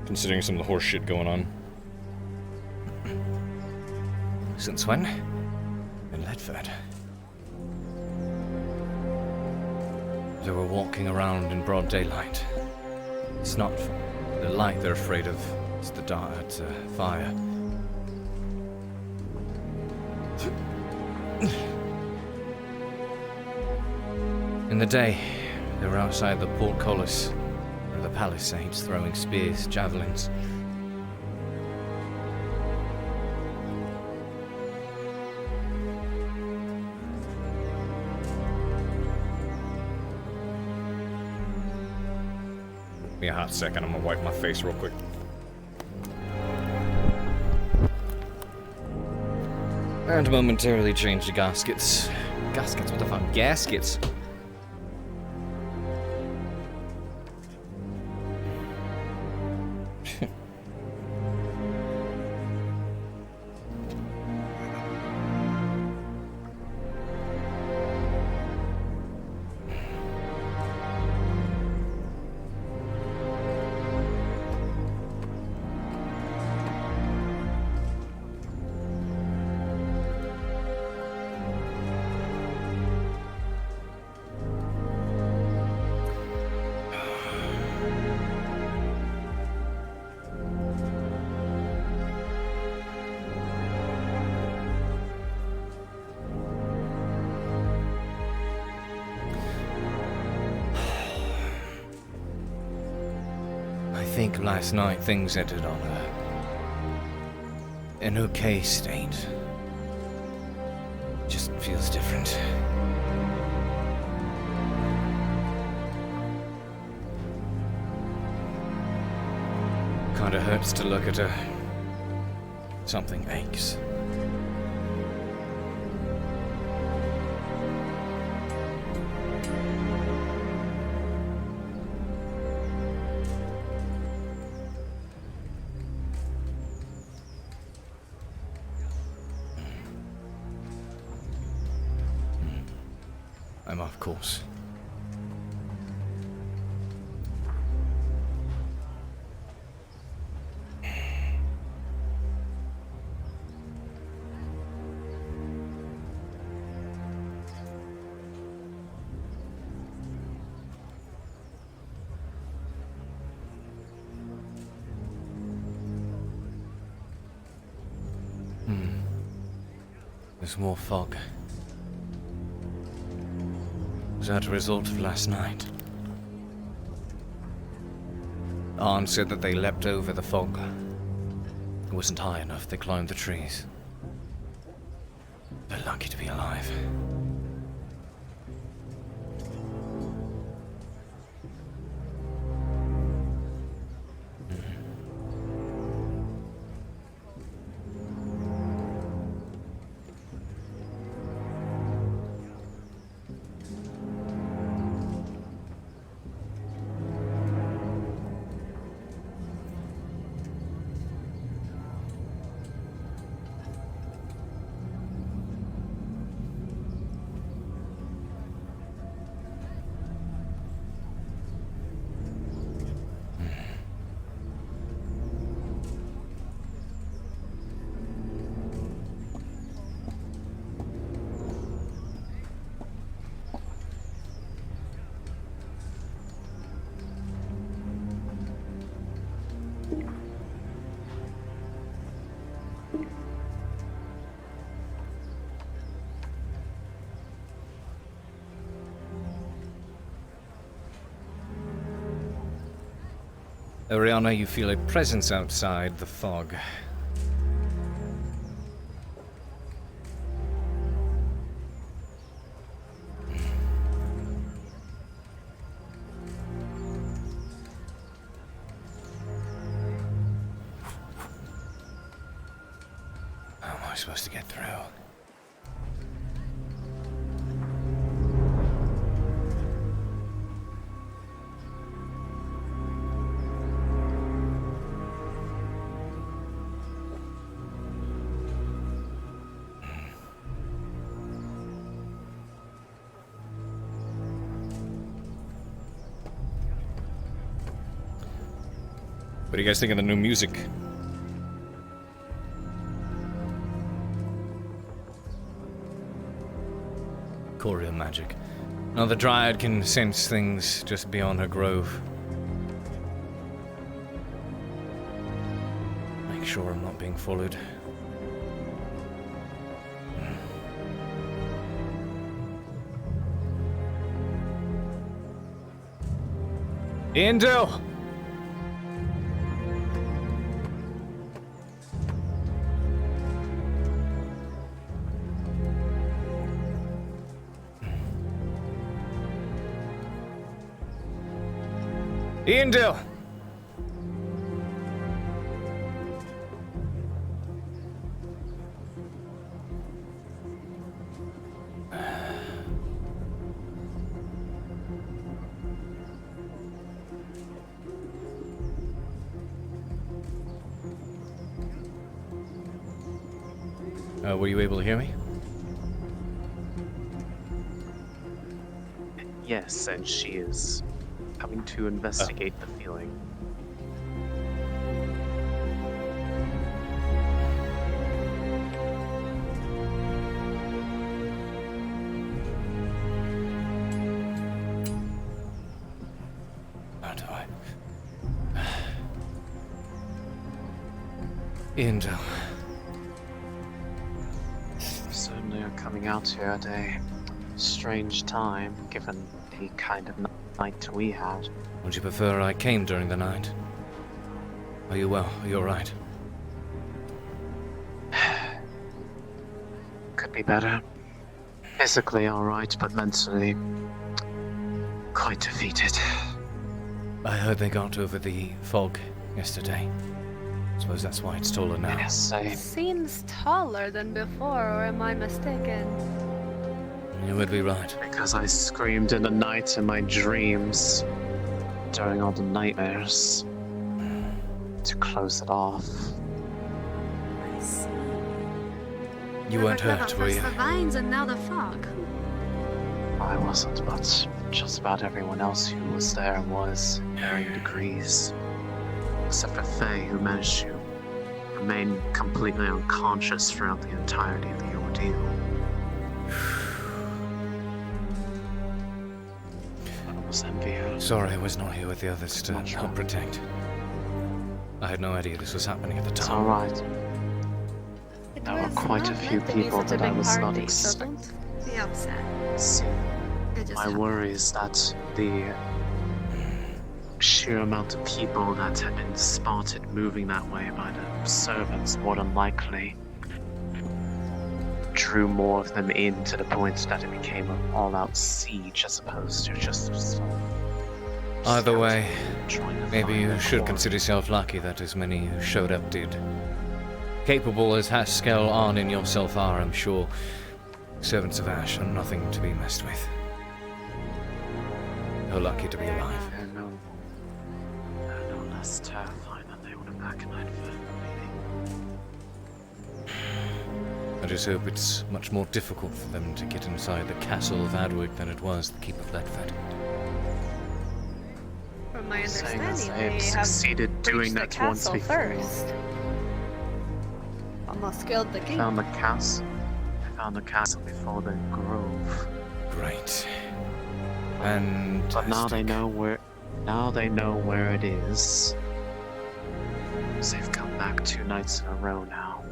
Considering some of the horse shit going on. Since when? In Ledford. They were walking around in broad daylight. It's not the light they're afraid of, it's the dark, it's fire. In the day, they were outside the portcullis of the palisades throwing spears, javelins. Give me a hot second, I'm gonna wipe my face real quick. And momentarily change the gaskets. Gaskets? What the fuck? Gaskets? I think last night things ended on an okay state. Just feels different. Kinda hurts to look at her. Something aches. I'm off course. There's more fog. Was that a result of last night? Arn said that they leapt over the fog. It wasn't high enough, they climbed the trees. They're lucky to be alive. Ariana, you feel a presence outside the fog. How am I supposed to get through? What do you guys think of the new music? Choreo magic. Now the Dryad can sense things just beyond her grove. Make sure I'm not being followed. Intel! Iandel! Were you able to hear me?
Yes, and she is coming to investigate the feeling.
How do I? Intel.
Certainly are coming out here at a strange time, given the kind of night we had.
Would you prefer I came during the night? Are you well? Are you alright?
Could be better. Physically alright, but mentally quite defeated.
I heard they got over the fog yesterday. Suppose that's why it's taller now.
Yes, same.
Seems taller than before, or am I mistaken?
You would be right.
Because I screamed in the night in my dreams during all the nightmares to close it off.
I see.
You weren't hurt, were you?
The vines and now the fog.
I wasn't, but just about everyone else who was there was, varying degrees. Except for Faye, who managed to remain completely unconscious throughout the entirety of the ordeal. I was envious.
Sorry I was not here with the others to help protect. I had no idea this was happening at the time.
It's alright. There were quite a few people that I was not expecting.
Be upset.
My worry is that the sheer amount of people that had been spotted moving that way by the servants more than likely drew more of them in to the point that it became an all-out siege as opposed to just
Either way, maybe you should consider yourself lucky that as many who showed up did. Capable as Haskell, Arn, and yourself are, I'm sure, servants of Ash are nothing to be messed with. You're lucky to be alive.
They're no less terrifying than they would have back in Nightford.
I just hope it's much more difficult for them to get inside the castle of Adwick than it was the Keep of Ledford.
From my
Saying
understanding,
as I
they
have
have
succeeded doing
breached
that
the
once
castle
before.
first. Almost scaled the gate.
Found the castle. I found the castle before the grove.
Great. And
but now they know where. Now they know where it is. They've come back 2 nights in a row now.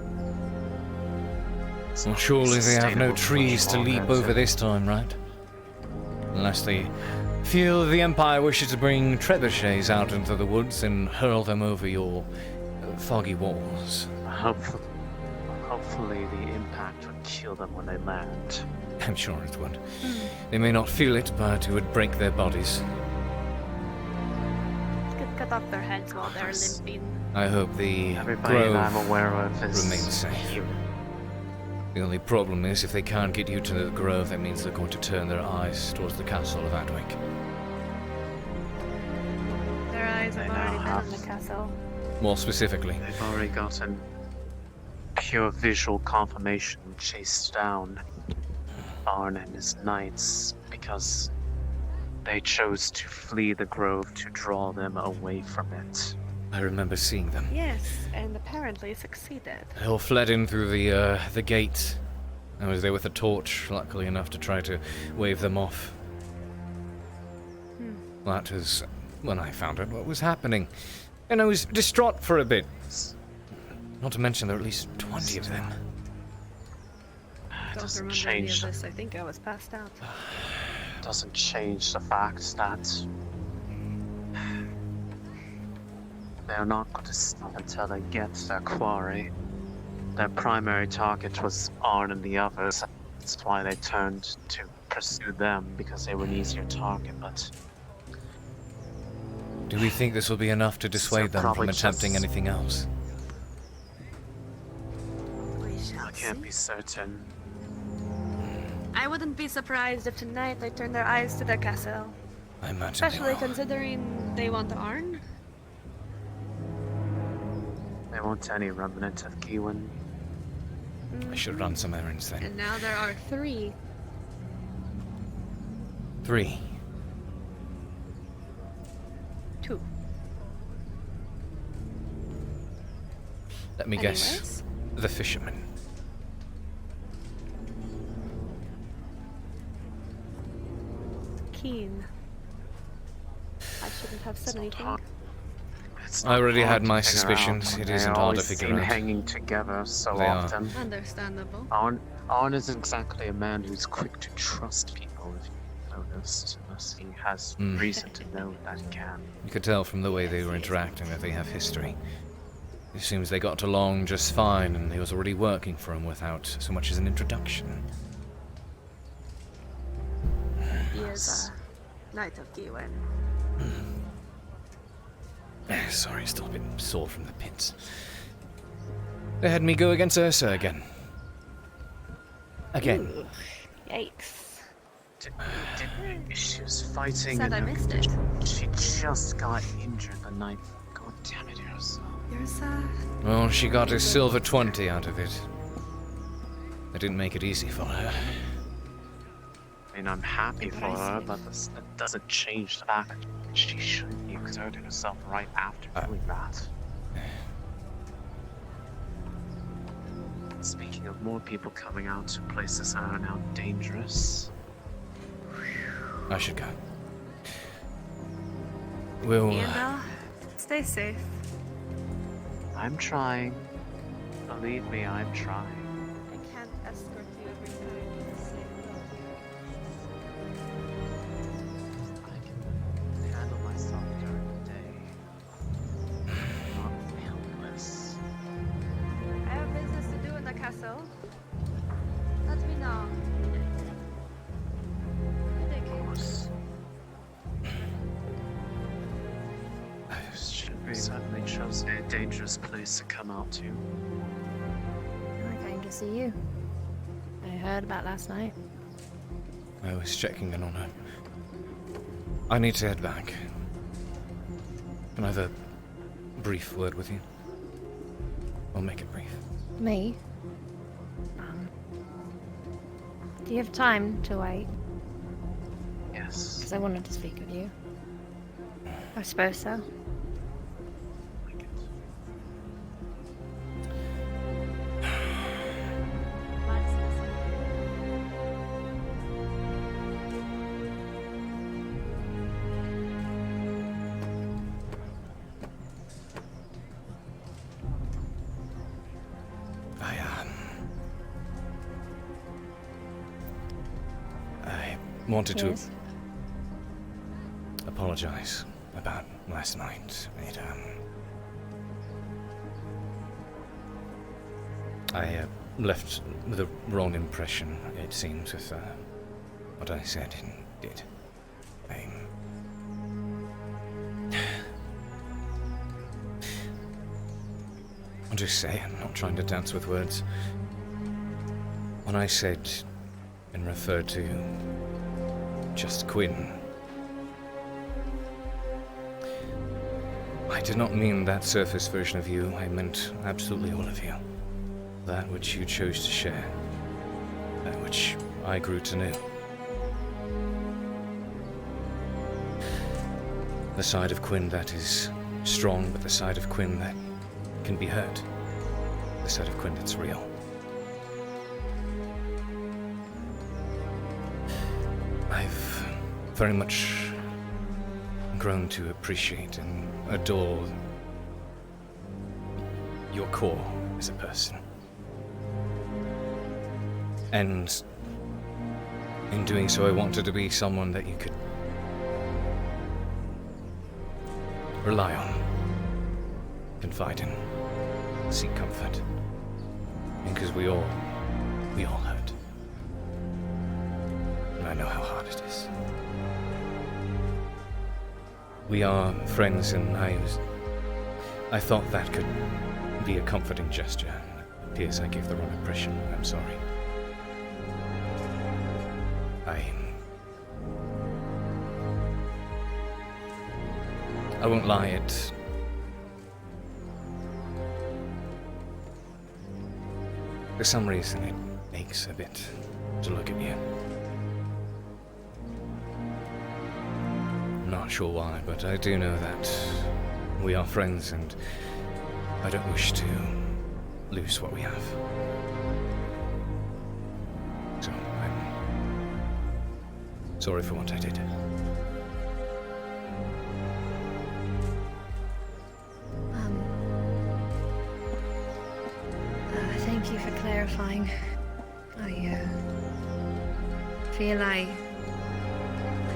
Well, surely they have no
sustainable for
trees
much
to
longer,
leap over this time, right? Unless they feel the Empire wishes to bring trebuchets out into the woods and hurl them over your foggy walls.
Hopefully the impact would kill them when they land.
I'm sure it would. They may not feel it, but it would break their bodies.
Could cut off their heads while they're limping.
I hope the
Everybody
grove
that I'm aware of is
remains safe. The only problem is if they can't get you to the grove, that means they're going to turn their eyes towards the castle of Adwick.
Their eyes have already been on the castle.
More specifically.
They've already gotten pure visual confirmation and chased down Arn and his knights because they chose to flee the grove to draw them away from it.
I remember seeing them.
Yes, and apparently succeeded.
They all fled in through the gate. I was there with a torch, luckily enough to try to wave them off. That was when I found out what was happening. And I was distraught for a bit. Not to mention there are at least 20 of them.
Don't remember any of this. I think I was passed out.
Doesn't change the fact that they're not going to stop until they get their quarry. Their primary target was Arn and the others. That's why they turned to pursue them, because they were an easier target, but
Do we think this will be enough to dissuade them from
probably
attempting
just-
anything else?
I can't be certain.
I wouldn't be surprised if tonight they turn their eyes to their castle.
I imagine
Especially
they will.
considering they want Arn.
They want any remnant of Kiwin.
I should run some errands then.
And now there are 3.
3.
2.
Let me guess.
Anyways.
The fisherman.
Keen. I shouldn't have said anything.
It's
I
not
already
hard
had
to
my
figure
suspicions.
out.
It
They
isn't hard to
always
figure
seem
out.
hanging together so
They are.
often.
Understandable.
Arn isn't exactly a man who's quick to trust people, if you've noticed, unless he has
Mm.
reason to know that he can.
You could tell from the way they were interacting that they have history. It seems they got along just fine, and he was already working for him without so much as an introduction.
He is a Knight of Kiwin.
Sorry, still a bit sore from the pins. They had me go against Ursa again. Again.
Ooh, yikes.
She was fighting
Said
and
I missed it.
she just got injured the night. God damn it, Ursa.
You're sad.
Well, she got a silver 20 out of it. It didn't make it easy for her.
I mean, I'm happy for her, but that doesn't change the fact that she shouldn't be exerting herself right after doing that. Speaking of more people coming out to places that are now dangerous.
I should go. We'll...
And stay safe.
I'm trying. Believe me, I'm trying.
I can't escort you every time. It's safe.
I can handle myself during the day. I'm not helpless.
I have business to do in the castle. Let me know.
We certainly chose a dangerous place to come out to.
I came to see you. I heard about last night.
I was checking in on her. I need to head back. Can I have a brief word with you? I'll make it brief.
Me? Do you have time to wait?
Yes.
Because I wanted to speak with you. I suppose so.
wanted
Yes.
to apologize about last night. I left the wrong impression, it seems, with what I said and did. I'll just say, I'm not trying to dance with words. When I said and referred to just Quinn, I did not mean that surface version of you. I meant absolutely all of you. That which you chose to share. That which I grew to know. The side of Quinn that is strong, but the side of Quinn that can be hurt. The side of Quinn that's real. I've very much grown to appreciate and adore your core as a person. And in doing so, I wanted to be someone that you could rely on, confide in, seek comfort. Because we all hurt. And I know how hard it is. We are friends, and I thought that could be a comforting gesture. It appears I gave the wrong impression. I'm sorry. I won't lie, for some reason it aches a bit to look at you. I'm not sure why, but I do know that we are friends and I don't wish to lose what we have. So I'm sorry for what I did.
Thank you for clarifying. I feel I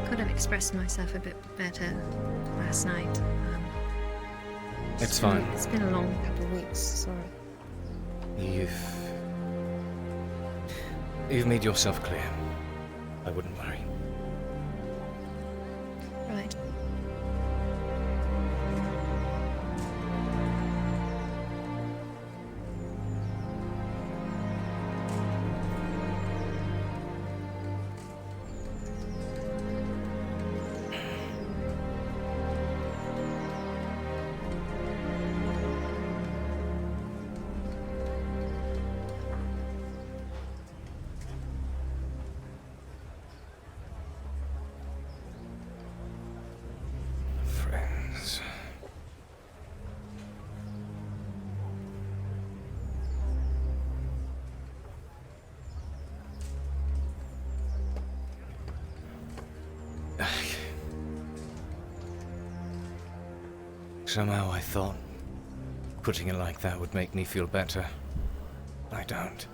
could have expressed myself a bit better last night.
It's fine.
It's been a long couple of weeks, sorry.
You've made yourself clear. I wouldn't worry.
Right.
Friends. Somehow I thought putting it like that would make me feel better. I don't.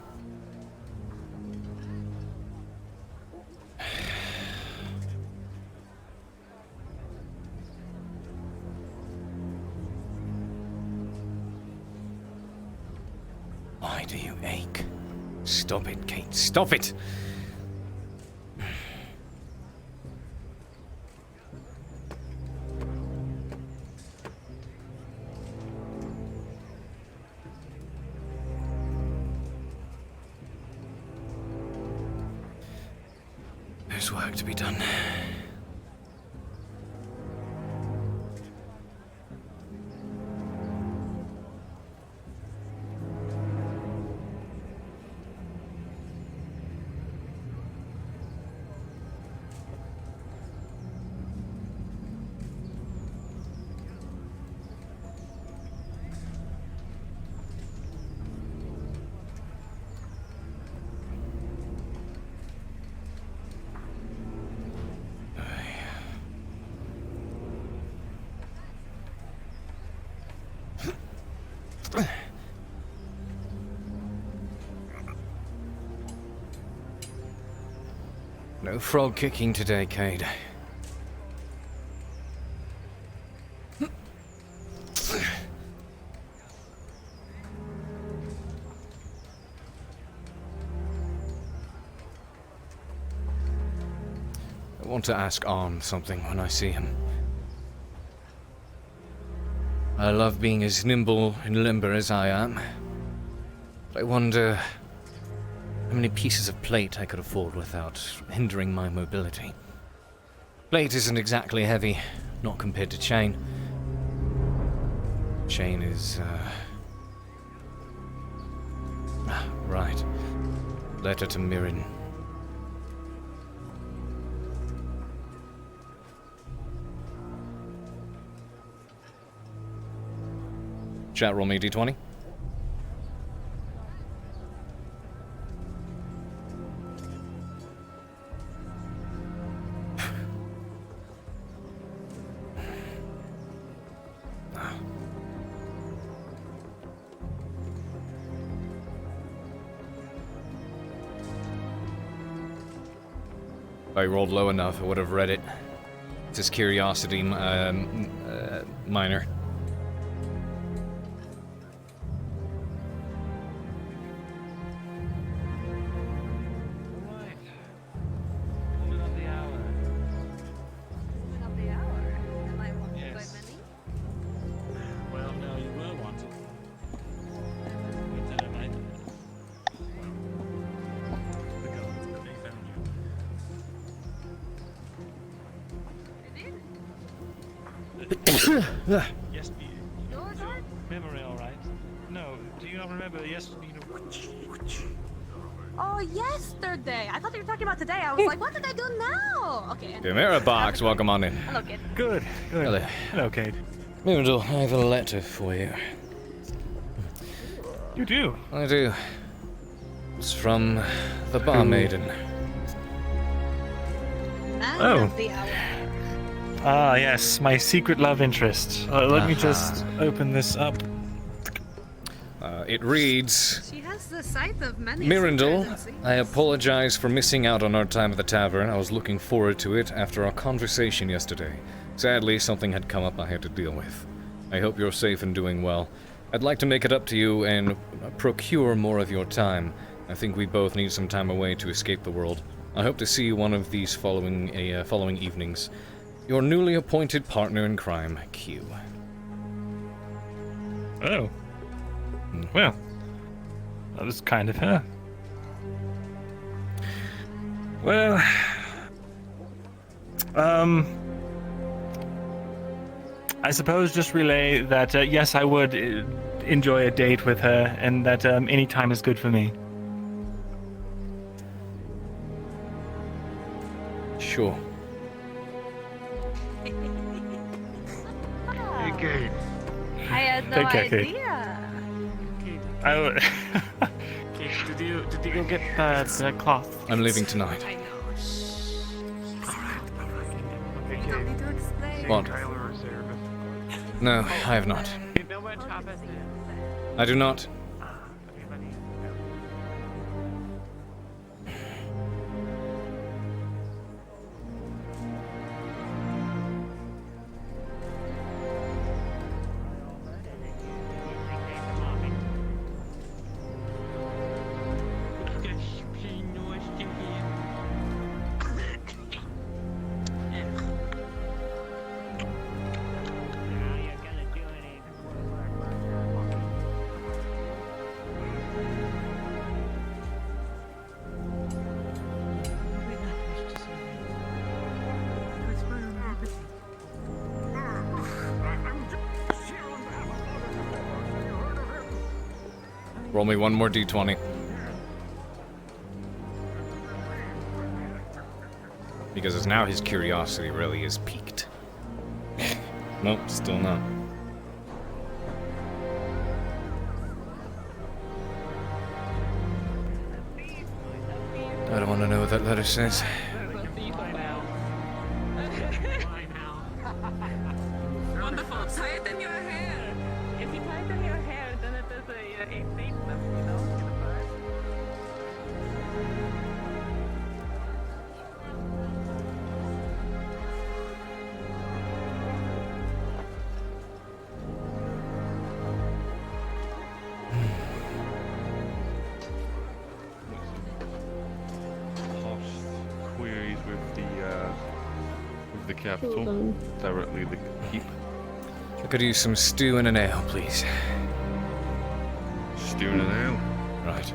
Why do you ache? Stop it, Cade. Stop it! There's work to be done. No frog kicking today, Cade. I want to ask Arm something when I see him. I love being as nimble and limber as I am. But I wonder how many pieces of plate I could afford without hindering my mobility. Plate isn't exactly heavy, not compared to chain. Chain is, right. Letter to Mirren. Chat, roll me d20. If I rolled low enough, I would have read it. It's his curiosity minor.
Yes, memory all right? No, do you not remember? Yes,
Oh, yesterday. I thought you were talking about today. I was like, what did I do now? Okay.
The mirror box, welcome on in.
Hello, kid.
Good.
Hello.
Hello, Cade.
Mirandel, I have a letter for you.
You do?
I do. It's from the barmaiden.
Oh. Ah, yes, my secret love interest. Let me just open this up.
It reads,
She has the sight of many.
Mirandel, I apologize for missing out on our time at the tavern. I was looking forward to it after our conversation yesterday. Sadly, something had come up I had to deal with. I hope you're safe and doing well. I'd like to make it up to you and procure more of your time. I think we both need some time away to escape the world. I hope to see you one of these following evenings. Your newly appointed partner in crime, Q.
Oh. Well, that was kind of her. Well, I suppose just relay that, yes, I would enjoy a date with her, and that any time is good for me.
Sure.
Hey, Cade.
I had no
Take care, Cade.
idea.
Did you go get the cloth?
I'm leaving tonight.
I know. You don't need to explain.
What? No, I have not. I do not. Roll me one more d20. Because now his curiosity really is piqued. Nope, still not. I don't want to know what that letter says.
Wonderful. Tighten your hair. If you tighten your hair, then it is a statement, you know.
the capital, directly the keep.
I could use some stew and an ale, please.
Stew and an ale?
Right.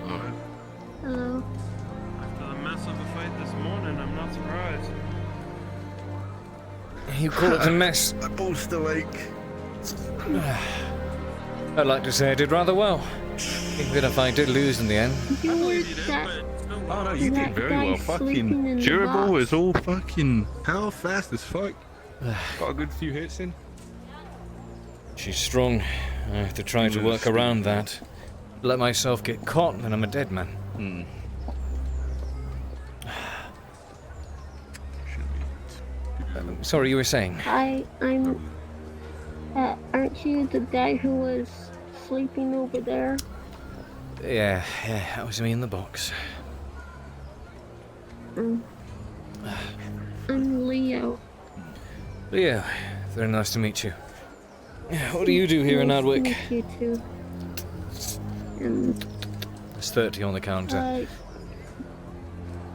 Hello.
After the mess of the fight this morning, I'm not surprised.
You call it a mess?
I boast the lake.
I'd like to say I did rather well. Even if I did lose in the end.
Oh no, you did very well. Fucking durable is all fucking hell fast as fuck. Got a good few hits in.
She's strong. I have to try to work around that. Let myself get caught, and I'm a dead man. Sorry, you were saying?
I'm. Aren't you the guy who was sleeping over there?
Yeah, that was me in the box.
I'm Leo.
Leo, very nice to meet you. What do you do here in Adwick?
Nice to meet you too. And,
There's 30 on the counter.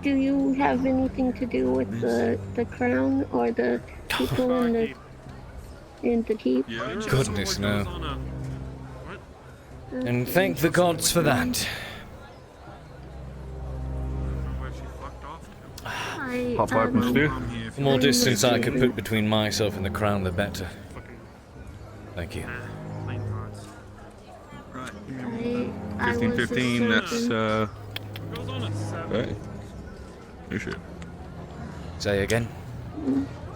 do you have anything to do with the crown or the people in the keep?
Goodness, no. And thank the gods for that.
Pop open stew.
The more distance I could put between myself and the crown, the better. Thank you.
15, that's right. Appreciate it.
Say again.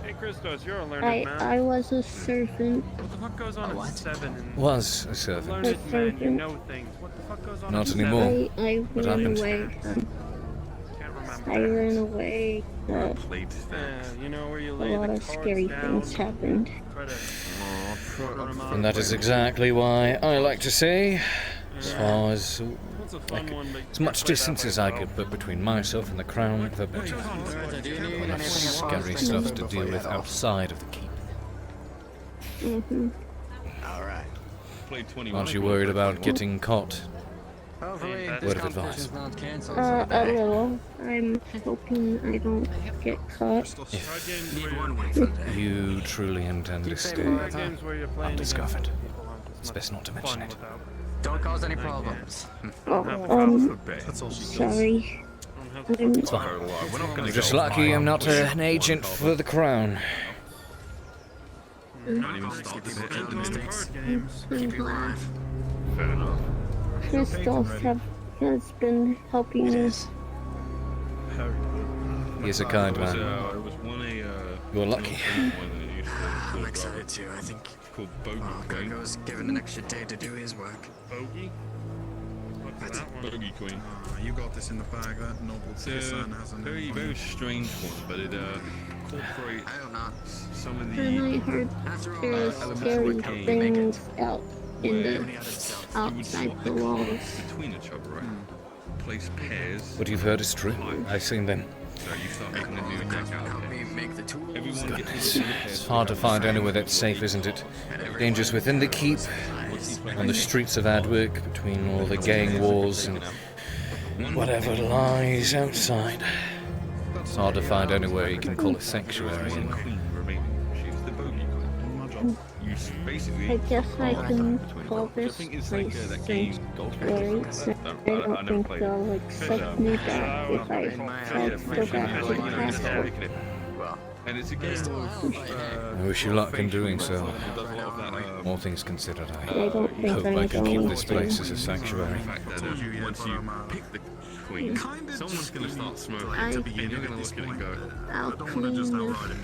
Hey Christos, you're a learned man.
I was a servant.
What the fuck goes on at 7?
Was a servant.
Learned man, you know things. What the fuck goes on
Not
at
anymore.
I
What
ran
happened?
away. I ran away.
You know where you
A
lay
lot
the
of
cards
scary
down,
things happened.
try to run 'em out
And that
of
is
the way.
exactly why I like to say, as far as
That's a fun one, but
as much distance as I could put between myself and the crown, the better. Enough scary stuff to deal with outside of the keep.
Alright. Played 21.
Aren't you worried about getting caught? Word of advice.
A little. I'm hoping I don't get caught.
If you truly intend to stay undiscovered, it's best not to mention it.
Don't cause any problems.
Sorry.
It's fine. I'm just lucky I'm not an agent for the crown.
I'm glad. Christos has been helping me.
He's a kind man. You're lucky.
I'm excited too. I think Gregor's given an extra day to do his work.
Bogey? What's that one?
Bogey Queen.
You got this in the bag. That noble
It's a
son hasn't.
very, very strange one, but it incorporates some of the.
And I heard there's scary things out in the outside the walls.
Between each other, right? Place pairs.
What you've heard is true. I've seen them.
So you start making a new deck out of it.
Make the tools.
Goodness, it's hard to find anywhere that's safe, isn't it? Dangers within the keep, on the streets of Adwick, between all the gang wars and whatever lies outside. It's hard to find anywhere you can call a sanctuary.
I guess I can call this place sanctuary. I don't think they'll accept me back if I still got the passport.
And it's against
I wish you luck in doing so. All things considered, I
don't think
hope
I'm
I can keep
going
this
to.
place as a sanctuary.
Once you pick the queen, someone's gonna start smoking, and you're gonna look at it and go,
I'll clean as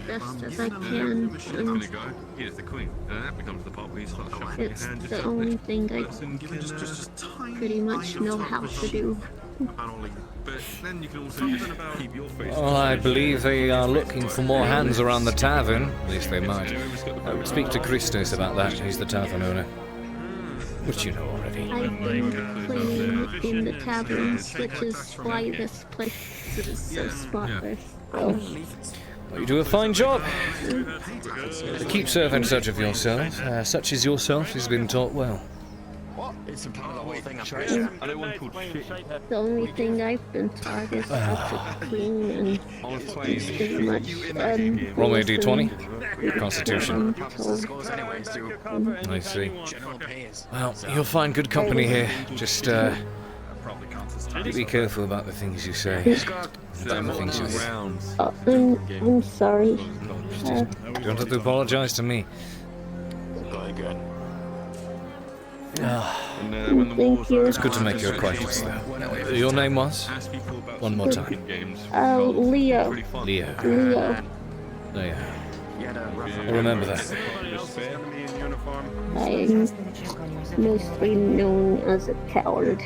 best as I can.
it's gonna go, here's the queen, and that becomes the part where you start shuffling your
It's
hand
the
yourself.
only thing I pretty much know how to do.
But then you can also just keep your face.
Well, I believe they are looking for more hands around the tavern. At least they might. I would speak to Christos about that. He's the tavern owner. Which you know already.
I've been playing in the tavern, which is why this place is so spotless.
Well, you do a fine job. The keep servant such of yourself, such as yourself, has been taught well.
What? It's a part of the whole thing, I'm
Shite.
pretty sure.
I don't want called shit.
The only thing I've been taught is how to clean and
I was playing
as much
Roll me a d20. Constitution.
Scores anyway, so
I see.
general pays.
Well, you'll find good company here. Just
Probably counts as
be careful about the things you say. And the things you do.
I'm sorry.
You don't have to apologize to me.
Good.
Thank you.
It's good to make your acquaintance, though. Your name was? One more time.
Leo.
Leo.
Leo.
Oh, yeah. I remember that.
I'm mostly known as a coward.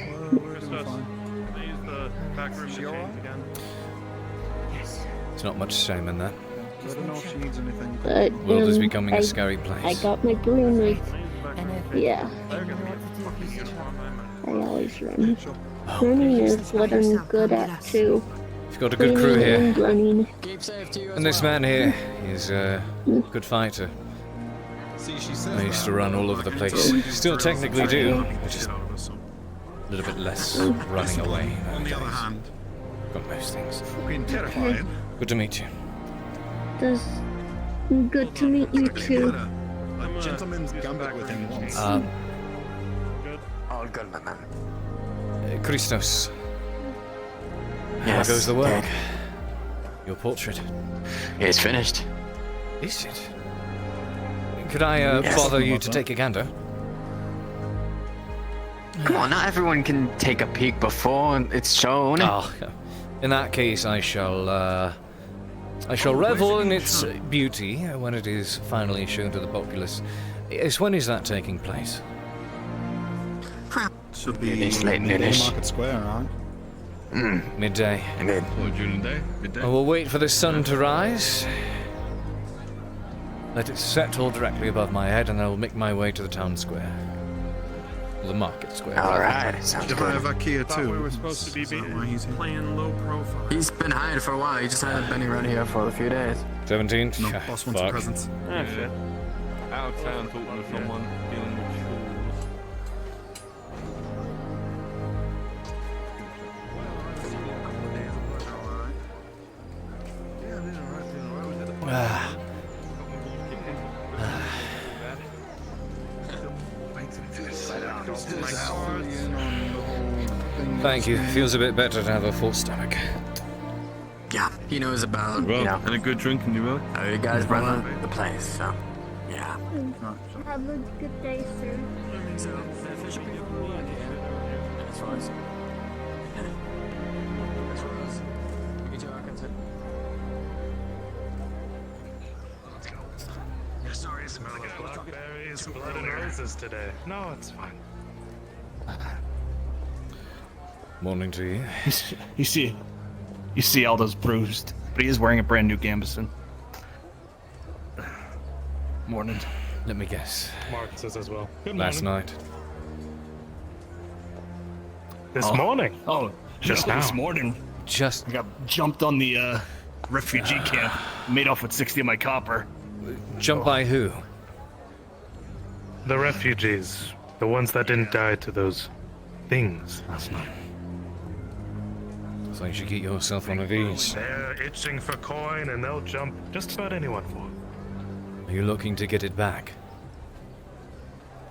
There's not much shame in that.
I don't know if she needs anything.
But,
The world is becoming a scary place.
I got my green with. Yeah. I always run. Running is what I'm good at too.
You've got a good crew here.
And running.
And this man here is a good fighter. I used to run all over the place. Still technically do. Just a little bit less running away.
On the other hand,
got most things.
being terrifying.
Good to meet you.
Good to meet you too.
A gentleman's gambit with him once.
All good, my man.
Christos.
Yes,
How goes the work?
good.
Your portrait.
It's finished.
Is it? Could I
Yes.
bother you to take a gander?
Come on, not everyone can take a peek before it's shown.
Oh, in that case, I shall revel in its beauty when it is finally shown to the populace. Yes, when is that taking place?
Should be
It's late noonish.
Market Square, right?
Midday.
Mid.
Or during the day? Midday?
I will wait for the sun to rise. Let it settle directly above my head, and I will make my way to the town square. The market square.
All right, sounds
Should I have
good.
Ikea
Thought we
too?
were supposed to be
Is that why he's here?
playing low profile.
He's been hired for a while. He just hasn't been around here for a few days.
17th?
No, boss wants a
Fuck.
present.
Ah, shit.
Out of town talking to someone, dealing with chores.
Ah. Thank you. Feels a bit better to have a full stomach.
Yeah, he knows about,
Well,
you know,
and a good drink in you, will?
how you guys run the place, so, yeah.
Have a good day, sir.
Sorry, I smell like blackberries, blood and roses today. No, it's fine.
Morning to you.
You see Aldo's bruised, but he is wearing a brand new gambeson. Morning.
Let me guess.
Mark says as well. Good
Last
morning.
night.
This morning.
Oh,
Just
no,
now.
this morning.
Just
I got jumped on the refugee camp, made off with 60 of my copper.
jump by who?
The refugees. The ones that didn't die to those things last night.
So you should get yourself one of these.
They're itching for coin and they'll jump just about anyone for it.
Are you looking to get it back?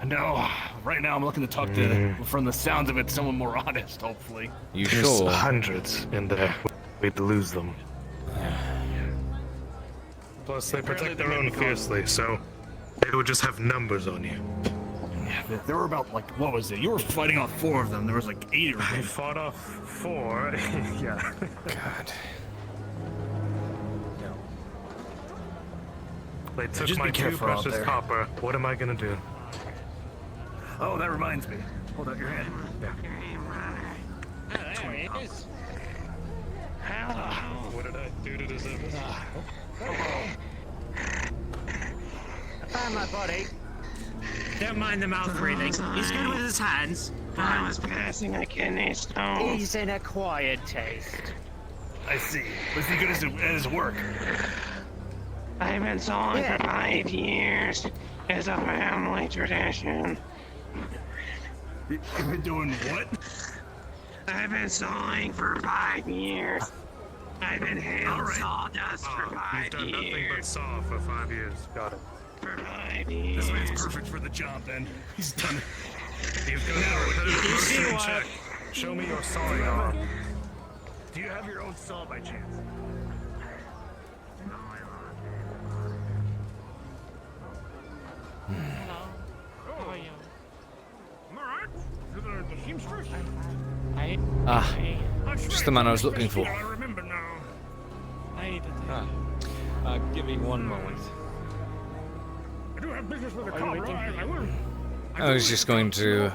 No, right now I'm looking to talk to, from the sounds of it, someone more honest, hopefully.
You
There's
sure?
hundreds in there. We'd lose them. Plus, they protect their own fiercely, so they would just have numbers on you.
Yeah, there were about, like, what was it? You were fighting off 4 of them. There was like 8 or
I
something.
fought off 4. Yeah.
God.
They took
Just
my
be
2
careful out
precious
there.
copper. What am I gonna do?
Oh, that reminds me. Hold out your hand.
Yeah.
There he is.
What did I do to deserve this?
I found my body. Don't mind the mouth breathing. He's good with his hands.
I was passing a kidney stone.
He's in a quiet taste.
I see. Was he good at his work?
I've been sewing for 5 years. It's a family tradition.
You've been doing what?
I've been sawing for 5 years. I've been hand sawdust for 5
You've done
years.
nothing but saw for 5 years. Got it.
For 5 years.
This man's perfect for the job. Then he's done it.
You've got a repetitive check. Show me your sawing arm.
Do you have your own saw by chance?
How are you? I'm alright. You're the seamstress?
Just the man I was looking for.
I remember now.
Give me one moment.
I do have business with a car. I will.
I was just going to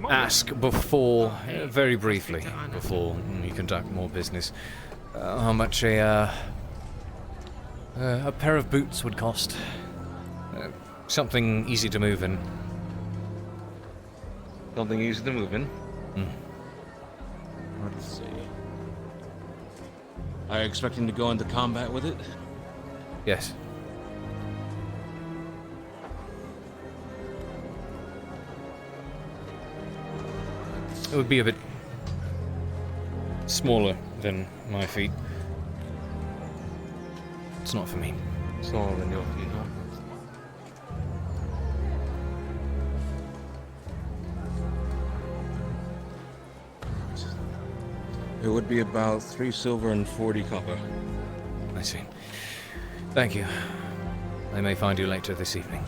ask before, very briefly, before you conduct more business, how much a pair of boots would cost. Something easy to move in.
Something easy to move in.
Let's see. Are you expecting to go into combat with it?
Yes. It would be a bit smaller than my feet. It's not for me.
Smaller than your feet, huh?
It would be about 3 silver and 40 copper.
I see. Thank you. I may find you later this evening.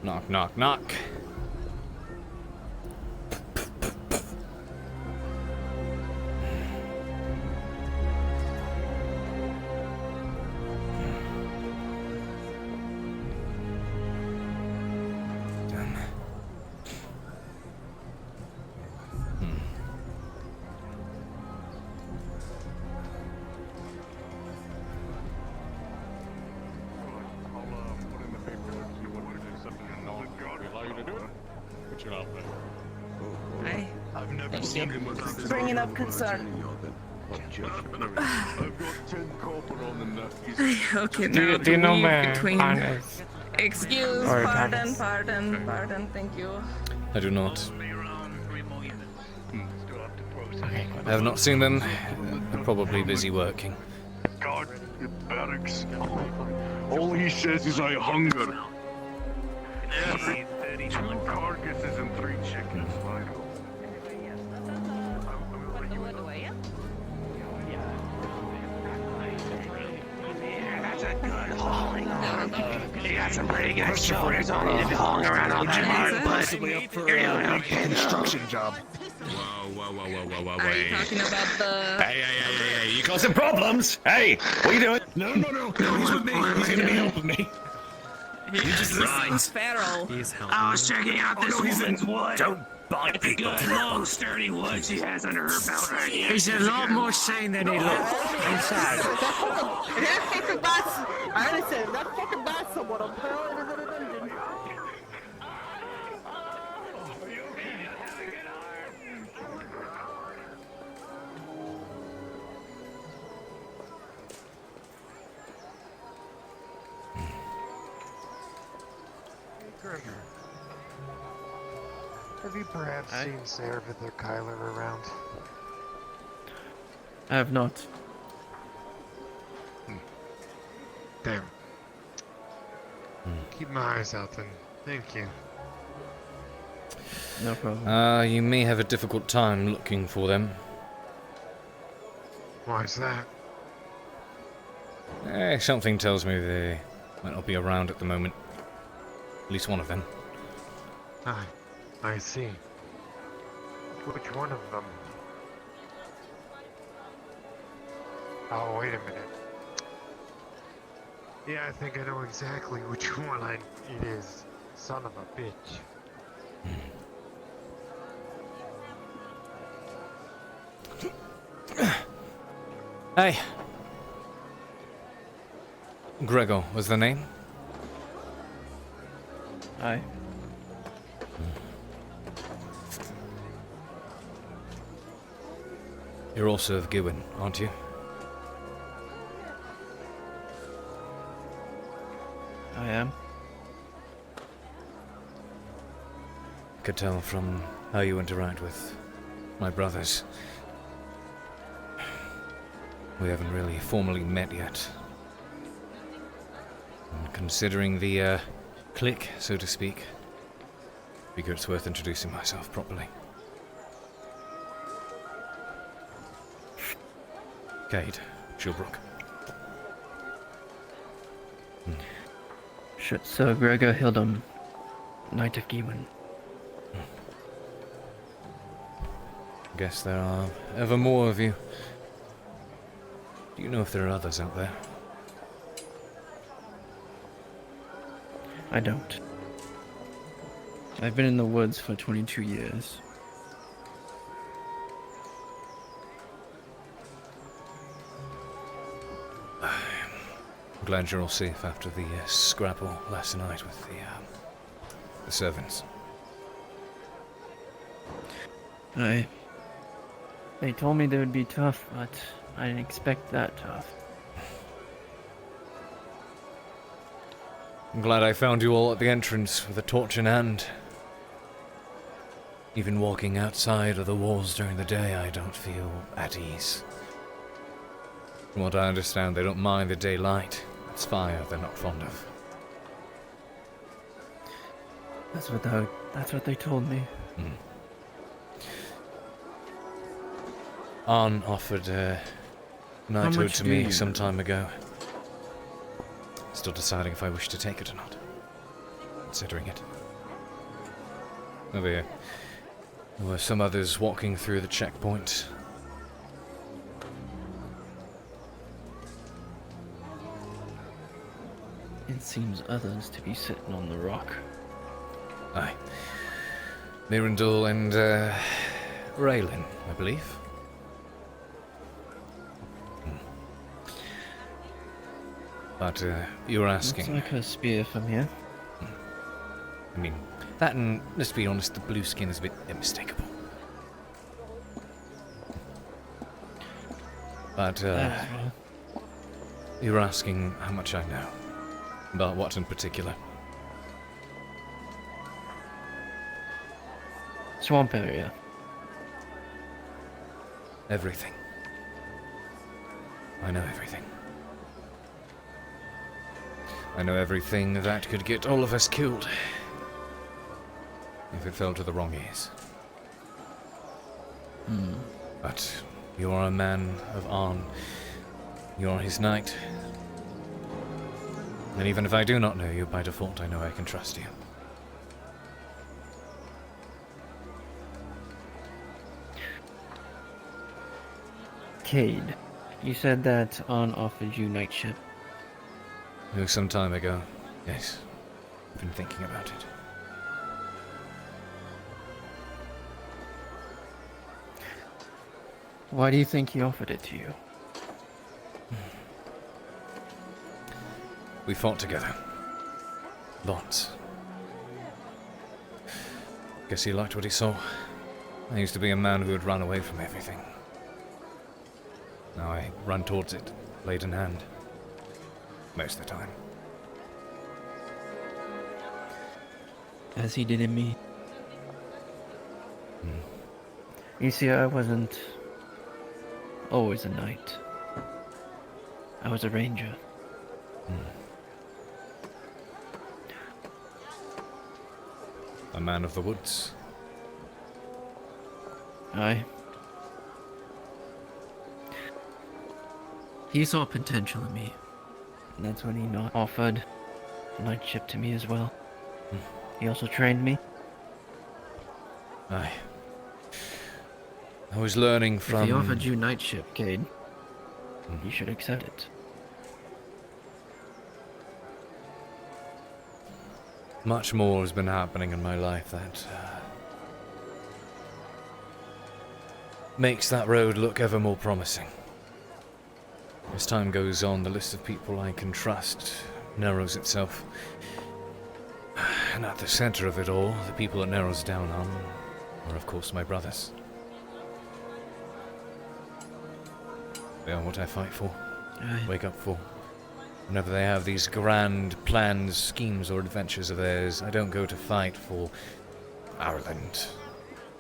Knock, knock, knock.
Bringing up concern. Okay, now
Do you know where
between...
Han is?
Excuse,
Or
pardon,
Thomas?
pardon, thank you.
I do not.
Okay,
I have not seen them. They're probably busy working.
God, you barracks. All he says is I hunger. 2 carcasses and 3 chickens.
That's a good hauling arm. You got some pretty good shoulders. Don't need to be hauling around all that hard, but you're doing okay.
Construction job.
Whoa.
Are you talking about the...
Hey, you causing problems? Hey, what are you doing?
No, he's with me. He's gonna be helping me.
He just seems feral.
I was checking out this woman's wood.
Don't bite people.
Good long, sturdy wood she has under her belt right here. He's a lot more sane than he looks inside.
That fucking boss! I understand. That fucking boss someone on power in the dungeon.
Have you perhaps seen Sarah or Kyler around?
I have not.
Damn. Keep my eyes out then. Thank you.
No problem.
You may have a difficult time looking for them.
Why is that?
Something tells me they might not be around at the moment. At least one of them.
I see. Which one of them? Oh, wait a minute. Yeah, I think I know exactly which one it is. Son of a bitch.
Hey. Gregor was the name?
Aye.
You're also of Gewin, aren't you?
I am.
Could tell from how you interact with my brothers. We haven't really formally met yet. And considering the clique, so to speak, figure it's worth introducing myself properly. Cade Shilbrouk.
Sir Gregor Hildum, Knight of Gewin.
Guess there are ever more of you. Do you know if there are others out there?
I don't. I've been in the woods for 22 years.
I'm glad you're all safe after the scrapple last night with the servants.
They told me they would be tough, but I didn't expect that tough.
I'm glad I found you all at the entrance with a torch in hand. Even walking outside of the walls during the day, I don't feel at ease. From what I understand, they don't mind the daylight. It's fire they're not fond of.
That's what they told me.
Arn offered knighthood to me some time ago. Still deciding if I wish to take it or not. Considering it. There were some others walking through the checkpoint.
It seems others to be sitting on the rock.
Aye. Mirandul and Raylin, I believe. But you were asking.
Looks like a spear from here.
I mean, that and, let's be honest, the blue skin is a bit unmistakable. But, you were asking how much I know. About what in particular?
Swamp area.
Everything. I know everything. I know everything that could get all of us killed. If it fell to the wrong ears. But you are a man of Arn. You are his knight. And even if I do not know you, by default I know I can trust you.
Cade, you said that Arn offered you knightship.
It was some time ago. Yes. I've been thinking about it.
Why do you think he offered it to you?
We fought together. Lots. Guess he liked what he saw. I used to be a man who would run away from everything. Now I run towards it, blade in hand. Most of the time.
As he did in me. You see, I wasn't always a knight. I was a ranger.
A man of the woods.
Aye. He saw potential in me. And that's when he not offered knightship to me as well. He also trained me.
Aye. I was learning from...
If he offered you knightship, Cade, you should accept it.
Much more has been happening in my life that makes that road look ever more promising. As time goes on, the list of people I can trust narrows itself. And at the center of it all, the people it narrows down on are, of course, my brothers. They are what I fight for, wake up for. Whenever they have these grand plans, schemes, or adventures of theirs, I don't go to fight for Ireland.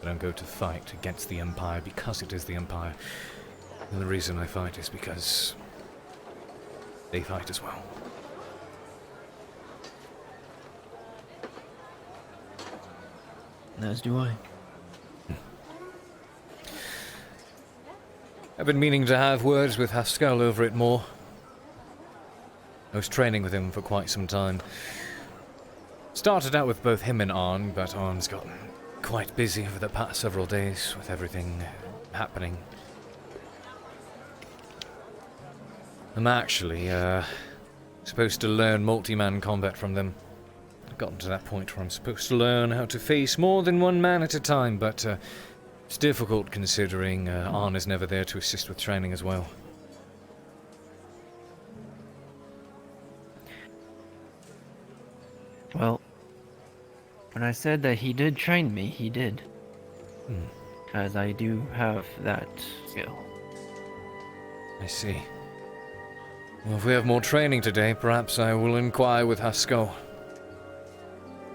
I don't go to fight against the Empire because it is the Empire. And the reason I fight is because they fight as well.
As do I.
I've been meaning to have words with Haskell over it more. I was training with him for quite some time. Started out with both him and Arn, but Arn's gotten quite busy over the past several days with everything happening. I'm actually, supposed to learn multi-man combat from them. I've gotten to that point where I'm supposed to learn how to face more than one man at a time, but it's difficult considering Arn is never there to assist with training as well.
Well, when I said that he did train me, he did. Because I do have that skill.
I see. Well, if we have more training today, perhaps I will inquire with Haskell.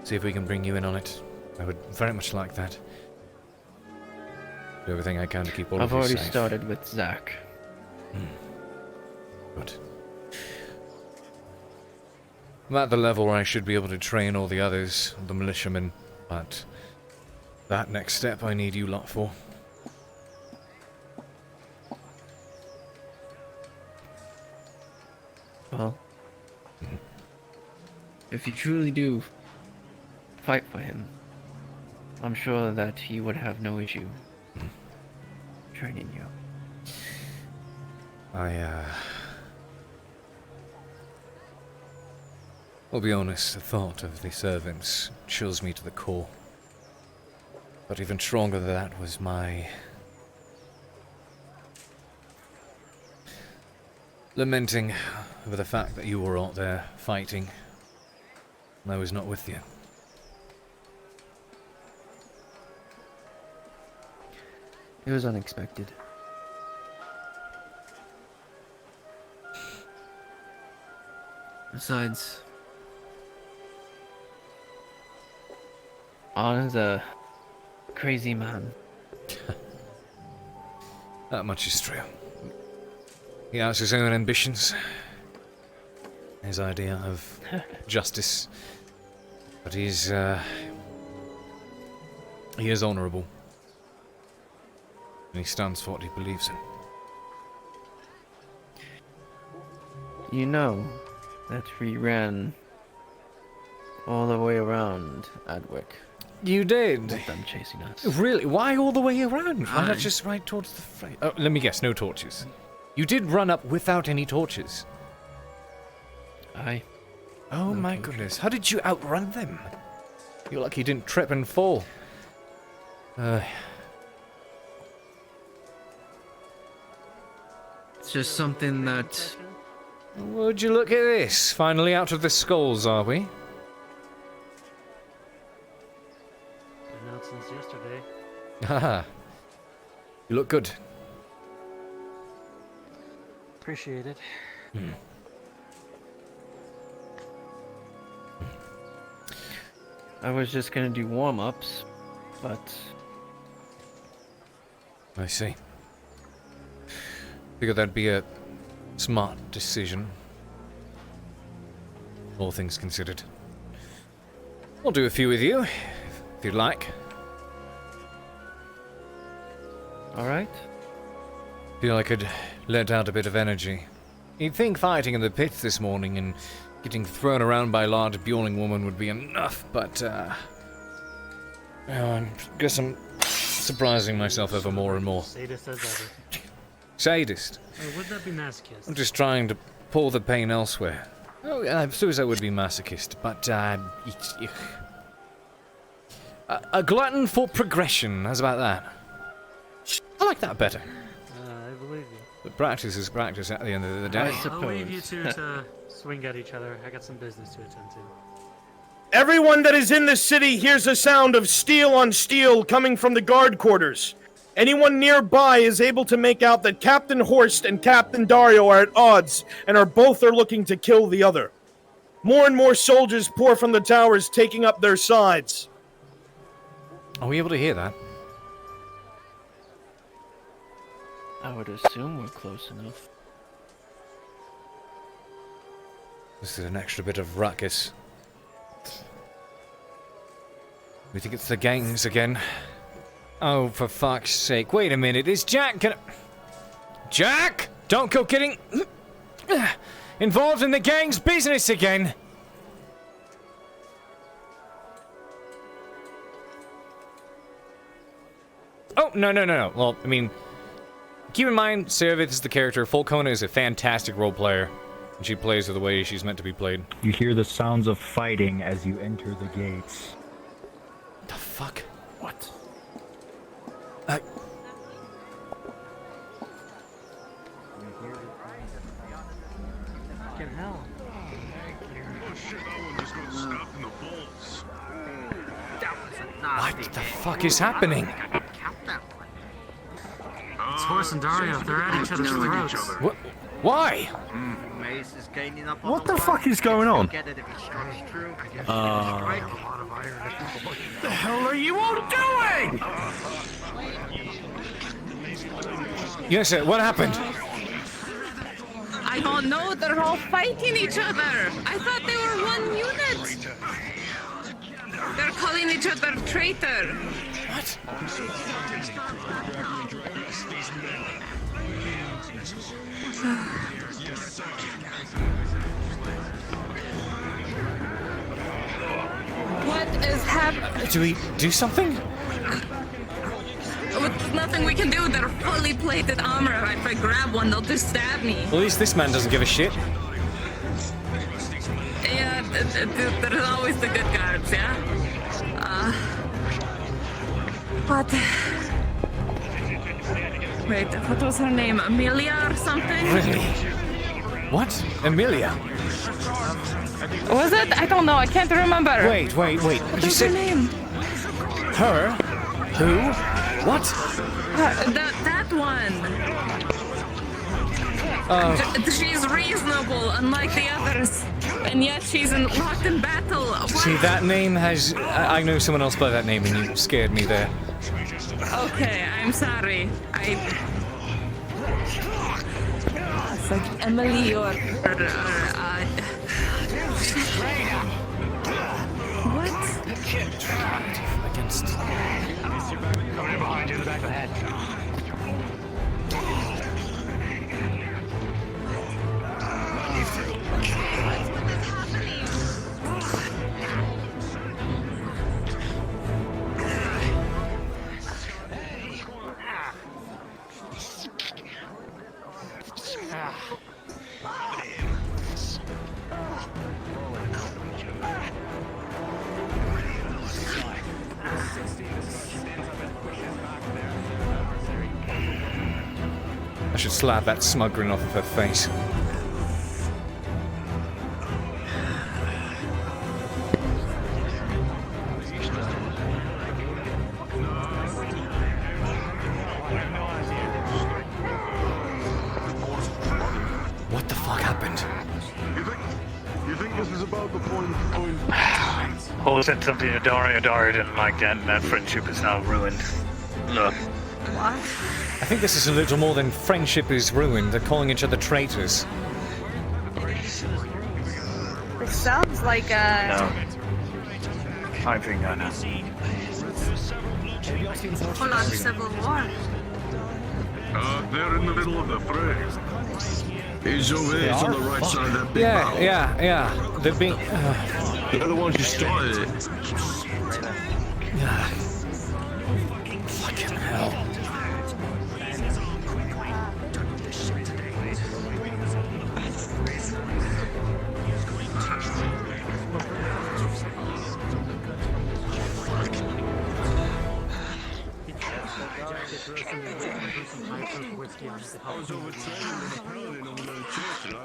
See if we can bring you in on it. I would very much like that. Do everything I can to keep all of you safe.
I've already started with Zach.
Good. I'm at the level where I should be able to train all the others, the militiamen, but that next step I need you lot for.
Well, if you truly do fight for him, I'm sure that he would have no issue training you.
I'll be honest, the thought of the servants chills me to the core. But even stronger than that was my lamenting over the fact that you were out there fighting, and I was not with you.
It was unexpected. Besides, Arn is a crazy man.
That much is true. He has his own ambitions, his idea of justice, but he is honourable, and he stands for what he believes in.
You know that we ran all the way around Adwick.
You did?
With them chasing us.
Really? Why all the way around? Why not just right towards the front? Oh, let me guess, no torches. You did run up without any torches?
Aye.
Oh my goodness, how did you outrun them? You're lucky you didn't trip and fall.
It's just something that...
Would you look at this? Finally out of the skulls, are we?
Been out since yesterday.
Haha. You look good.
Appreciate it.
I was just gonna do warm-ups, but...
I see. Figured that'd be a smart decision. All things considered. I'll do a few with you, if you'd like.
Alright.
Feel I could let out a bit of energy. You'd think fighting in the pits this morning and getting thrown around by a large brawling woman would be enough, but I guess I'm surprising myself ever more and more.
Sadist as ever.
Sadist?
Or would that be masochist?
I'm just trying to pull the pain elsewhere. Oh, yeah, I suppose I would be masochist, but a glutton for progression. How's about that? I like that better.
I believe you.
But practice is practice at the end of the day.
I'll leave you two to swing at each other. I got some business to attend to.
Everyone that is in this city hears a sound of steel on steel coming from the guard quarters. Anyone nearby is able to make out that Captain Horst and Captain Dario are at odds and both are looking to kill the other. More and more soldiers pour from the towers, taking up their sides.
Are we able to hear that?
I would assume we're close enough.
This is an extra bit of ruckus. We think it's the gangs again. Oh, for fuck's sake. Wait a minute, is Jack gonna... Jack! Don't go getting... involved in the gang's business again! Oh, no. Well, I mean... Keep in mind, Savith is the character. Falcona is a fantastic role player. And she plays her the way she's meant to be played.
You hear the sounds of fighting as you enter the gates.
The fuck?
What?
Fucking hell.
What the fuck is happening?
It's Horst and Dario. They're at each other's throats.
What? Why?
What the fuck is going on?
What
the hell are you all doing?
Yes, sir. What happened?
I don't know. They're all fighting each other. I thought they were one unit. They're calling each other traitor.
What?
What is happening?
Do we do something?
With nothing we can do. They're fully plated armor. If I grab one, they'll just stab me.
Well, at least this man doesn't give a shit.
Yeah, there's always the good guards, yeah? But... Wait, what was her name? Amelia or something?
Really? What? Amelia?
Was it? I don't know. I can't remember.
Wait.
What
You
was
said...
her name?
Her? Who? What?
That one. She's reasonable, unlike the others, and yet she's locked in battle. What?
See, that name has... I know someone else by that name, and you scared me there.
Okay, I'm sorry. It's like Emily or what?
Against...
Coming behind you in the back of the head.
I should slap that smug grin off of her face. What the fuck happened?
You think this is about the point?
Hole said something to Dario. Dario didn't like that, and that friendship is now ruined. Look.
What?
I think this is a little more than friendship is ruined. They're calling each other traitors.
It sounds like a...
No. I think I know.
full-on civil war.
They're in the middle of the fray. He's over there, he's on the right side of that big battle.
Yeah. They're being...
They're the ones who started it.
Fucking hell.
put some hyper whiskey on his
I was overtraining with a paladin on the church and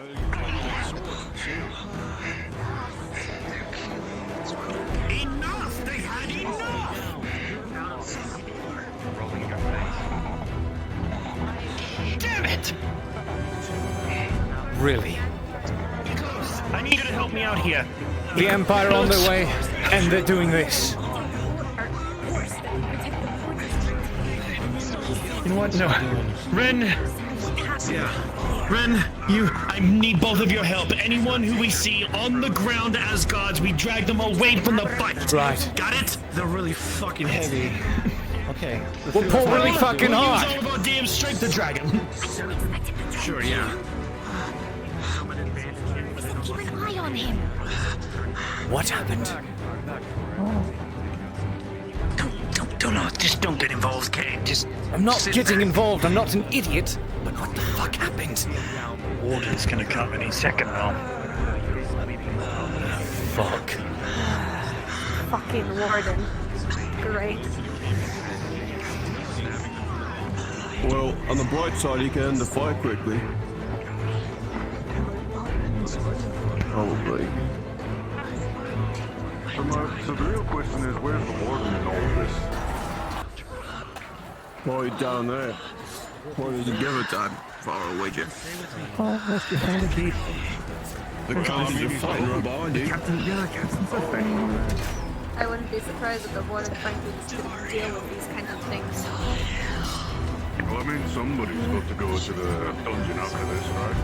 Enough! They had enough! Damn it!
Really?
I need you to help me out here.
The Empire are on their way, and they're doing this.
You know what? No. Ren! Yeah. Ren, I need both of your help. Anyone who we see on the ground as guards, we drag them away from the fight.
Right.
Got it? They're really fucking heavy.
Okay.
We'll pull really fucking
We'll
hard.
use all of our damn strength to drag him. Sure, yeah.
Keep an eye on him.
What happened?
Just don't get involved, Cade. Just
I'm not getting involved. I'm not an idiot. But what the fuck happened?
Warden's gonna come any second now.
Fuck.
Fucking warden. Great.
Well, on the bright side, you can end the fight quickly. Probably.
So the real question is, where's the warden in all of this?
Why down there? Why did you give it that far away, Jim?
Oh, that's behind the gate.
The captain's are fighting right behind you.
Captain's are fighting.
I wouldn't be surprised if the warden frankly just couldn't deal with these kinds of things.
Well, I mean, somebody's got to go to the dungeon after this, right?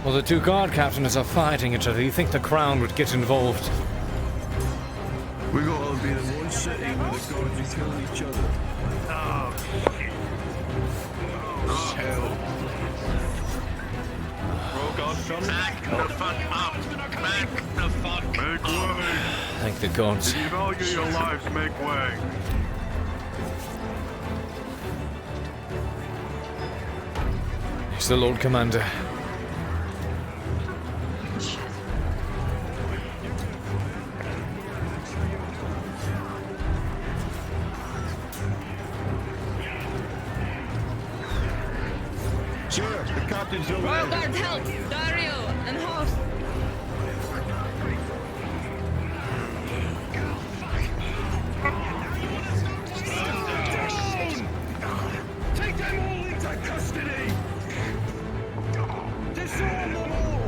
Well, the two guard captains are fighting each other. Do you think the crown would get involved?
We gotta be in one city where the guards are killing each other.
Oh, shit.
Oh, hell.
Back the fuck up. Back the fuck
Make way.
Thank the gods.
If you value your lives, make way.
It's the Lord Commander.
Sure, the captain's over
Royal
there.
Guard, help! Dario and Host!
Take them all into custody! Disarm them all!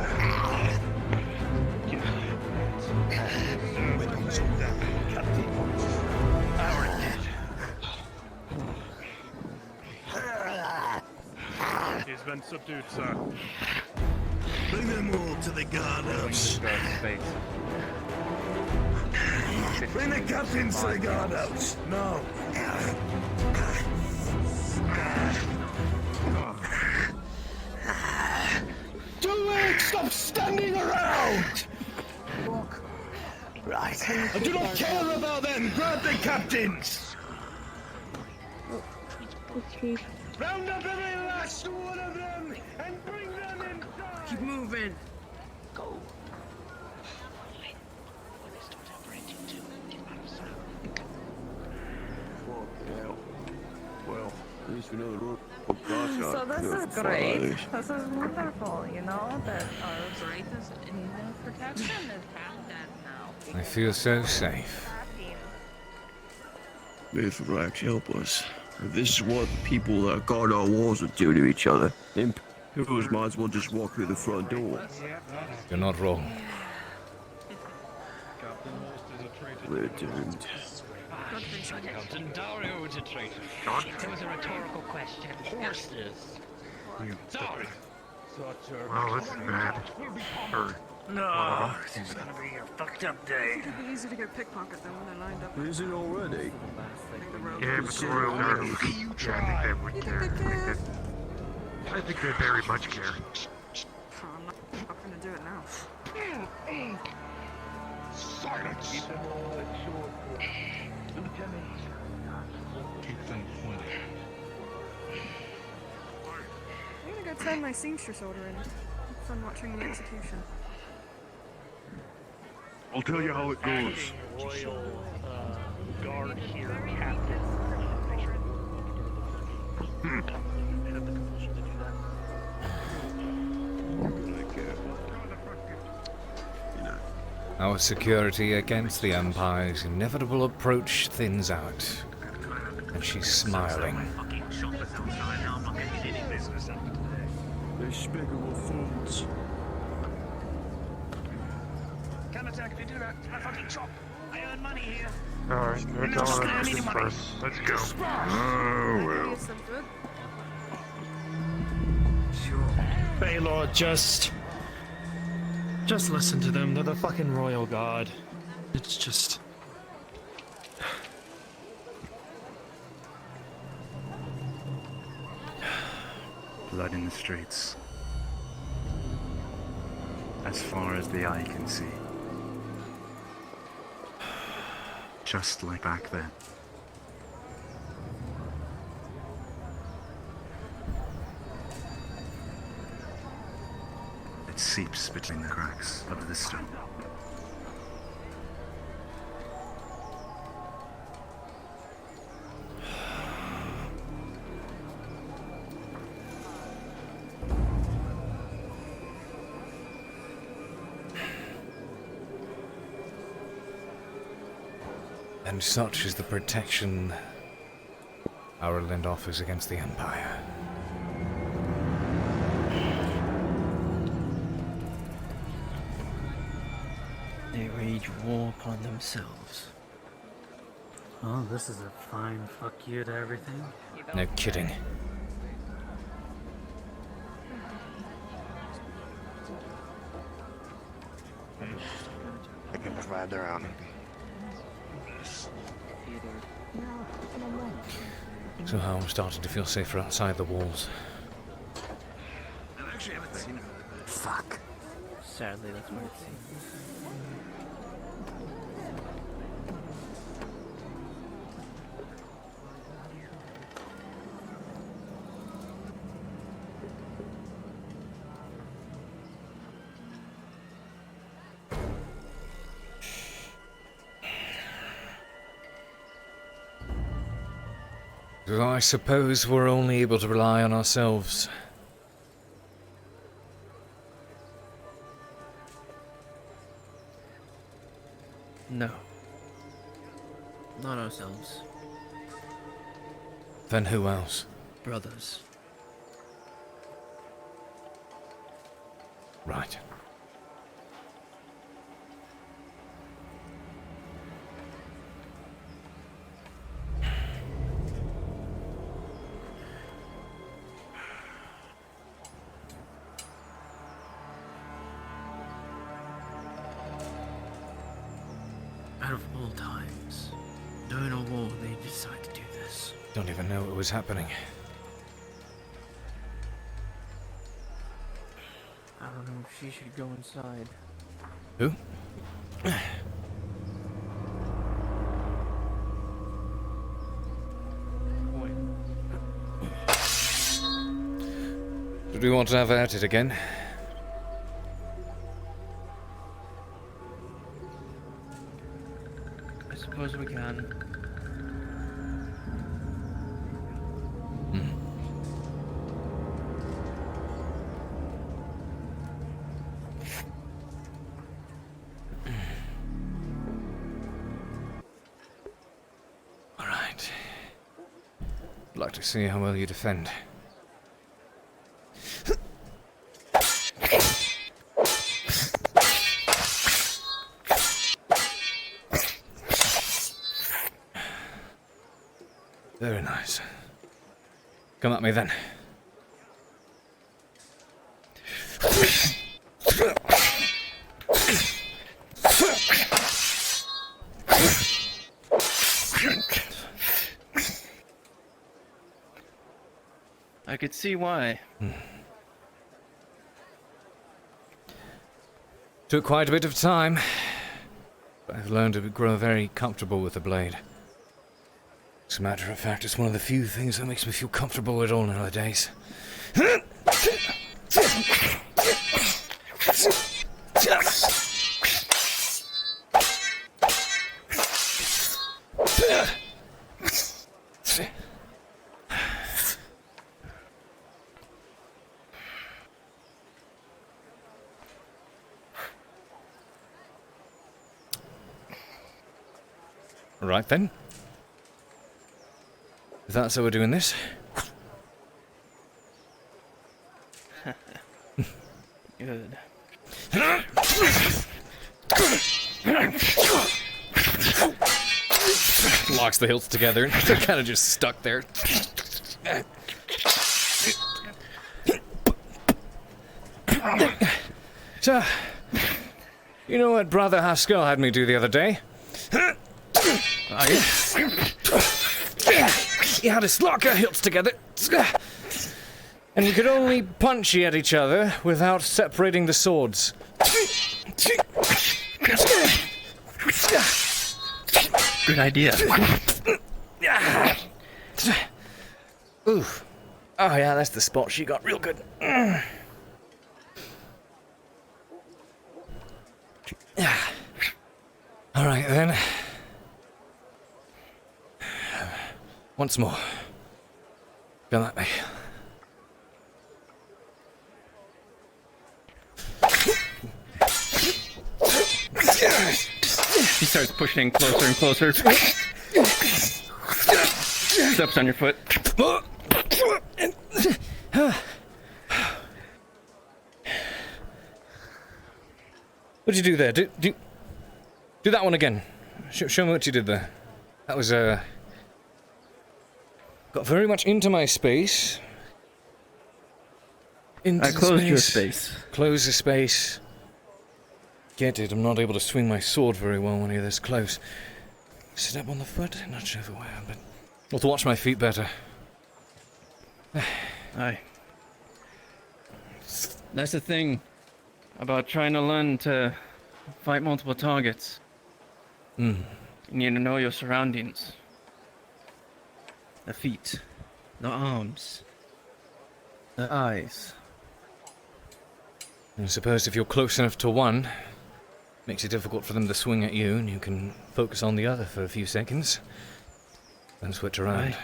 Weapons on them, Captain. Our dead. He's been subdued, sir. Bring them all to the guardhouse. Bring the captains to the guardhouse. No. Do it! Stop standing around! Right. I do not care about them! Grab the captains! Round up every last one of them and bring them inside! Keep moving! Go.
Well, at least we know the rule.
So this is great. This is wonderful, you know, that our greatest in protection is half dead now.
I feel so safe.
This will actually help us. If this is what the people that guard our walls would do to each other, then heroes might as well just walk through the front door.
You're not wrong.
We're doomed.
Captain Dario was a traitor. It was a rhetorical question. Horses. Sorry.
Well, this is bad.
No, this is gonna be a fucked up day.
It'd be easy to get pickpocket them when they're lined up.
Is it already?
Yeah, but the Royal Guard, yeah, I think they would care. I think they very much care.
I'm not gonna do it now.
Silence. Keep them all at shore. Lieutenant. Keep them pointed.
I'm gonna go turn my seamstress order in. Have fun watching the execution.
I'll tell you how it goes.
Royal Guard here, Captain.
Our security against the Empire's inevitable approach thins out. And she's smiling.
Despicable fools.
Can't attack if you do that. I fucking chop. I earn money here.
Alright, we're going to disperse. Let's go.
Oh, well.
Baylor, just listen to them. They're the fucking royal guard. It's just...
Blood in the streets. As far as the eye can see. Just like back then. It seeps between the cracks of the stone.
And such is the protection our land offers against the Empire.
They wage war upon themselves.
Oh, this is a fine fuck you to everything.
No kidding.
I can provide their own.
Somehow I'm starting to feel safer outside the walls.
Fuck.
Sadly, that's what it seems.
So I suppose we're only able to rely on ourselves.
No. Not ourselves.
Then who else?
Brothers.
Right.
Out of all times, during a war, they decide to do this.
Don't even know it was happening.
I don't know if she should go inside.
Who? Did we want to have at it again?
I suppose we can.
All right. I'd like to see how well you defend. Very nice. Come at me then.
I could see why.
Took quite a bit of time, but I've learned to grow very comfortable with the blade. As a matter of fact, it's one of the few things that makes me feel comfortable at all nowadays. Right then. If that's how we're doing this.
Good.
Locks the hilts together and they're kind of just stuck there. So, you know what Brother Haskell had me do the other day? He had us lock our hilts together, and we could only punch at each other without separating the swords.
Good idea.
Oof. Oh yeah, that's the spot she got real good. Alright then. Once more. Go that way.
He starts pushing closer and closer. Steps on your foot.
What'd you do there? Do that one again. Show me what you did there. That was, got very much into my space.
I closed your space.
Close the space. Get it, I'm not able to swing my sword very well when you're this close. Step on the foot? Not sure where, but I'll have to watch my feet better.
Aye. That's the thing about trying to learn to fight multiple targets.
Hmm.
You need to know your surroundings. The feet, the arms, the eyes.
I suppose if you're close enough to one, makes it difficult for them to swing at you, and you can focus on the other for a few seconds. Then switch around.
Aye.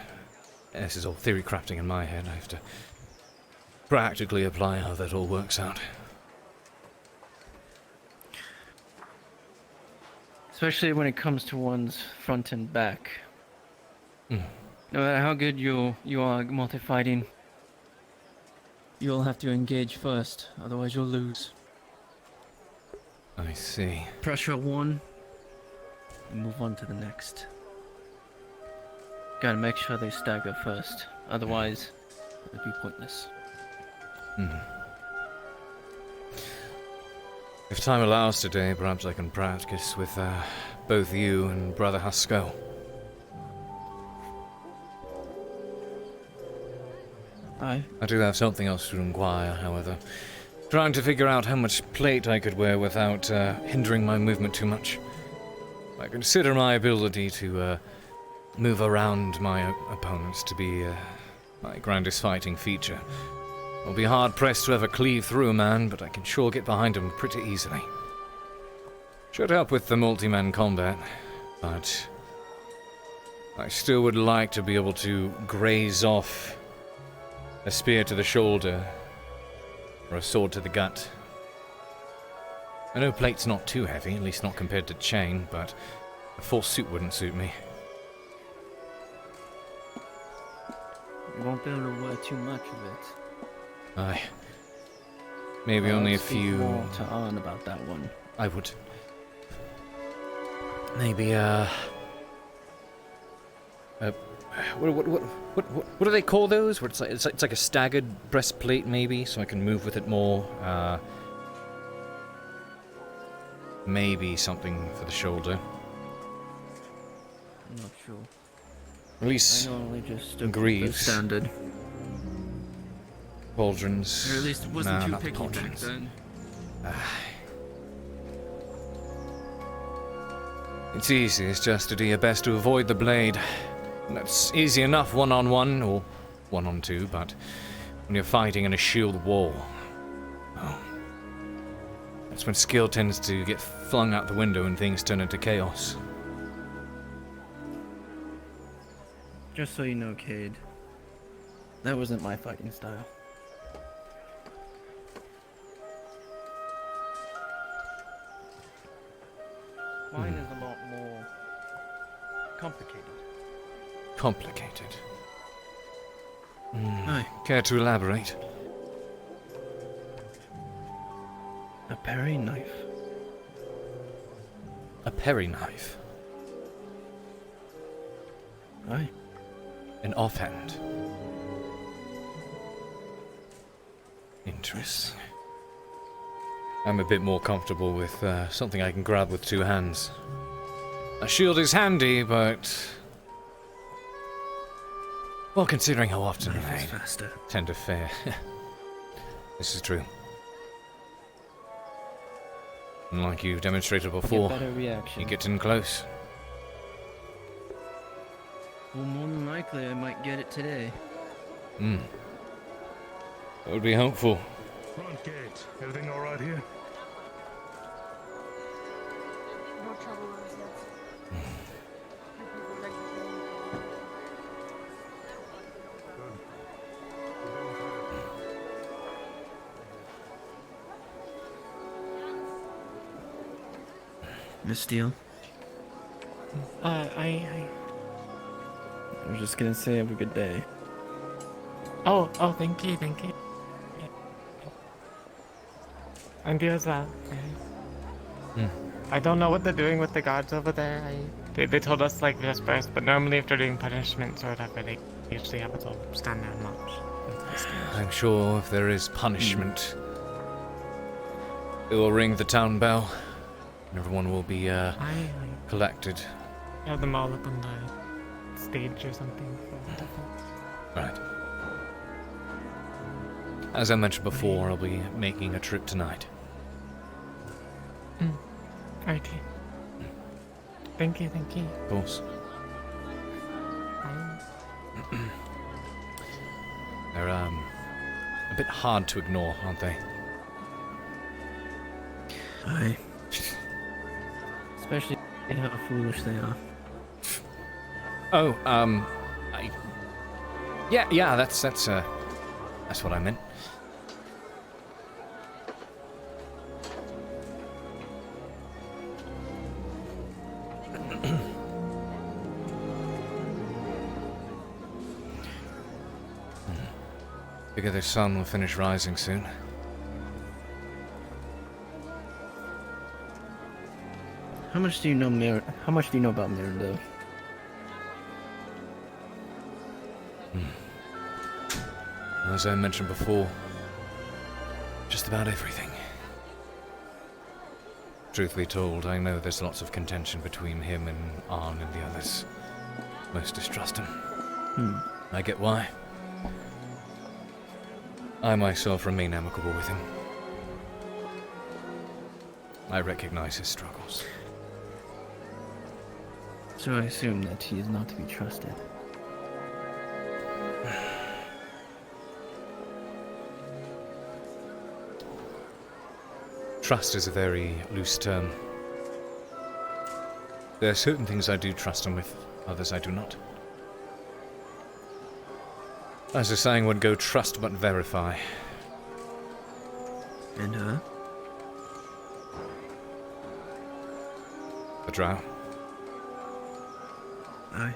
This is all theory crafting in my head. I have to practically apply how that all works out.
Especially when it comes to one's front and back.
Mm.
No matter how good you are at multi-fighting, you'll have to engage first, otherwise you'll lose.
I see.
Pressure one, and move on to the next. Gotta make sure they stagger first, otherwise it'd be pointless.
If time allows today, perhaps I can practice with both you and Brother Haskell.
Aye.
I do have something else to inquire, however. Trying to figure out how much plate I could wear without hindering my movement too much. I consider my ability to move around my opponents to be my grandest fighting feature. I'll be hard-pressed to ever cleave through a man, but I can sure get behind him pretty easily. Should help with the multi-man combat, but I still would like to be able to graze off a spear to the shoulder or a sword to the gut. I know plate's not too heavy, at least not compared to chain, but a full suit wouldn't suit me.
You won't be able to wear too much of it.
Aye. Maybe only a
Speak
few.
more to Arn about that one.
I would. Maybe what do they call those? Where it's like a staggered breastplate, maybe, so I can move with it more. Maybe something for the shoulder.
I'm not sure.
At least
I normally just stick with the
greaves.
standard.
Pauldrons.
Or at least it wasn't
Nah,
too
not the
picky back
pauldrons.
then.
It's easy, it's just to do your best to avoid the blade. That's easy enough one-on-one, or one-on-two, but when you're fighting in a shield wall, oh, that's when skill tends to get flung out the window and things turn into chaos.
Just so you know, Cade, that wasn't my fighting style. Mine is a lot more complicated.
Complicated.
Aye.
Care to elaborate?
A Perry knife.
A Perry knife.
Aye.
An offhand. Interesting. I'm a bit more comfortable with something I can grab with two hands. A shield is handy, but... well, considering how often I tend to fare. This is true. And like you've demonstrated before,
better reaction.
you get in close.
Well, more than likely, I might get it today.
That would be helpful.
Front gate. Everything all right here?
No trouble as yet.
Miss Steele?
I
was just gonna say have a good day.
Oh, thank you. And you as well. I don't know what they're doing with the guards over there. They told us like this first, but normally if they're doing punishments or whatever, they usually have us all stand there and march.
I'm sure if there is punishment, it will ring the town bell, and everyone will be collected.
Have them all up on the stage or something for defense.
Right. As I mentioned before, I'll be making a trip tonight.
Okay. Thank you.
Of course. They're a bit hard to ignore, aren't they?
Aye. Especially how foolish they are.
Oh, yeah, that's what I meant. Figure the sun will finish rising soon.
How much do you know about Mirandel?
As I mentioned before, just about everything. Truth be told, I know there's lots of contention between him and Arn and the others. Most distrust him. I get why. I myself remain amicable with him. I recognize his struggles.
So I assume that he is not to be trusted.
Trust is a very loose term. There are certain things I do trust him with, others I do not. As the saying would go, trust but verify.
And her?
The drow.
Aye.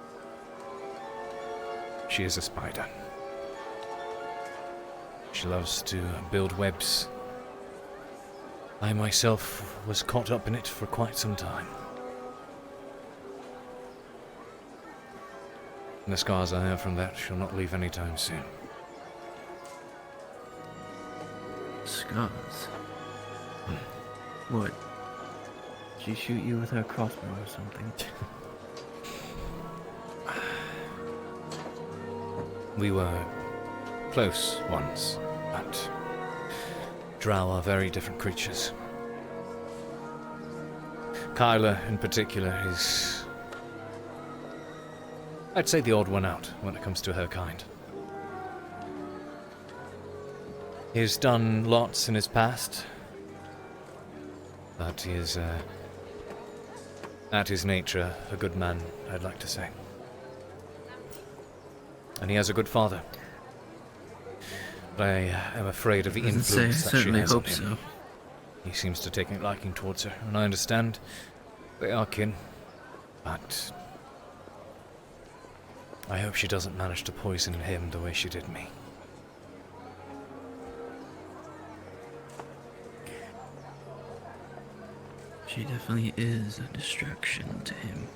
She is a spider. She loves to build webs. I myself was caught up in it for quite some time. And the scars I have from that shall not leave anytime soon.
Scars? What? Did she shoot you with her crossbow or something?
We were close once, but drow are very different creatures. Kyla, in particular, is, I'd say, the odd one out when it comes to her kind. He's done lots in his past, but he is, at his nature, a good man, I'd like to say. And he has a good father. But I am afraid of the influence that she has on him.
So.
He seems to take a liking towards her, and I understand they are kin, but I hope she doesn't manage to poison him the way she did me.
She definitely is a distraction to him.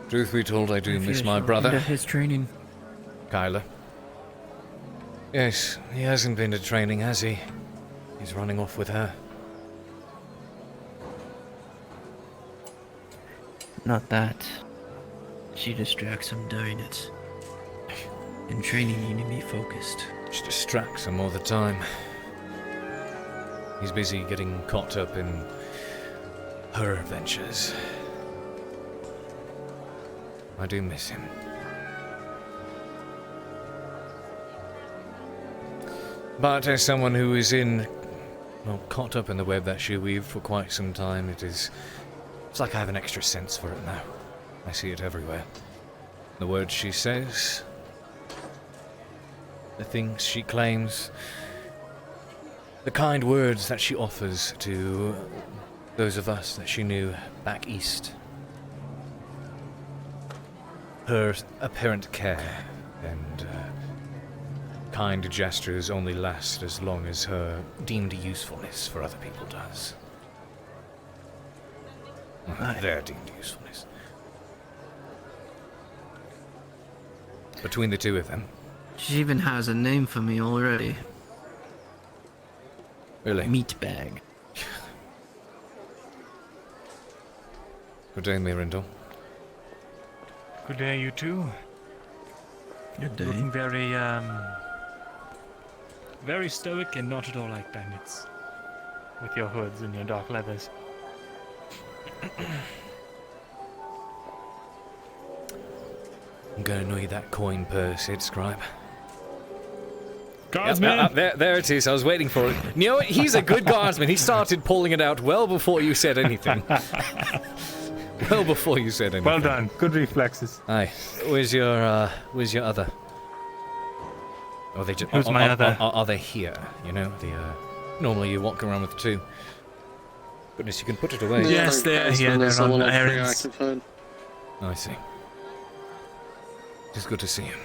Truth be told, I do miss my
End
brother.
of his training.
Kyler. Yes, he hasn't been to training, has he? He's running off with her.
Not that. She distracts him doing it. In training, you need to be focused.
She distracts him all the time. He's busy getting caught up in her adventures. I do miss him. But as someone who is caught up in the web that she weaved for quite some time, it's like I have an extra sense for it now. I see it everywhere. The words she says, the things she claims, the kind words that she offers to those of us that she knew back east. Her apparent care and kind gestures only last as long as her deemed usefulness for other people does. Their deemed usefulness. Between the two of them.
She even has a name for me already.
Really?
Meatbag.
Good day, Mirindle.
Good day, you too.
Good day.
Looking very stoic and not at all like bandits. With your hoods and your dark leathers.
I'm gonna need that coin purse, Ed Scribe.
Guardsman!
There it is, I was waiting for it. You know what, he's a good guardsman. He started pulling it out well before you said anything. Well before you said anything.
Well done. Good reflexes.
Aye. Where's your other? Are they just?
Who's my other?
Are they here? You know, normally you walk around with two. Goodness, you can put it away.
Yes, they're here. They're on errands.
I see. It's good to see you.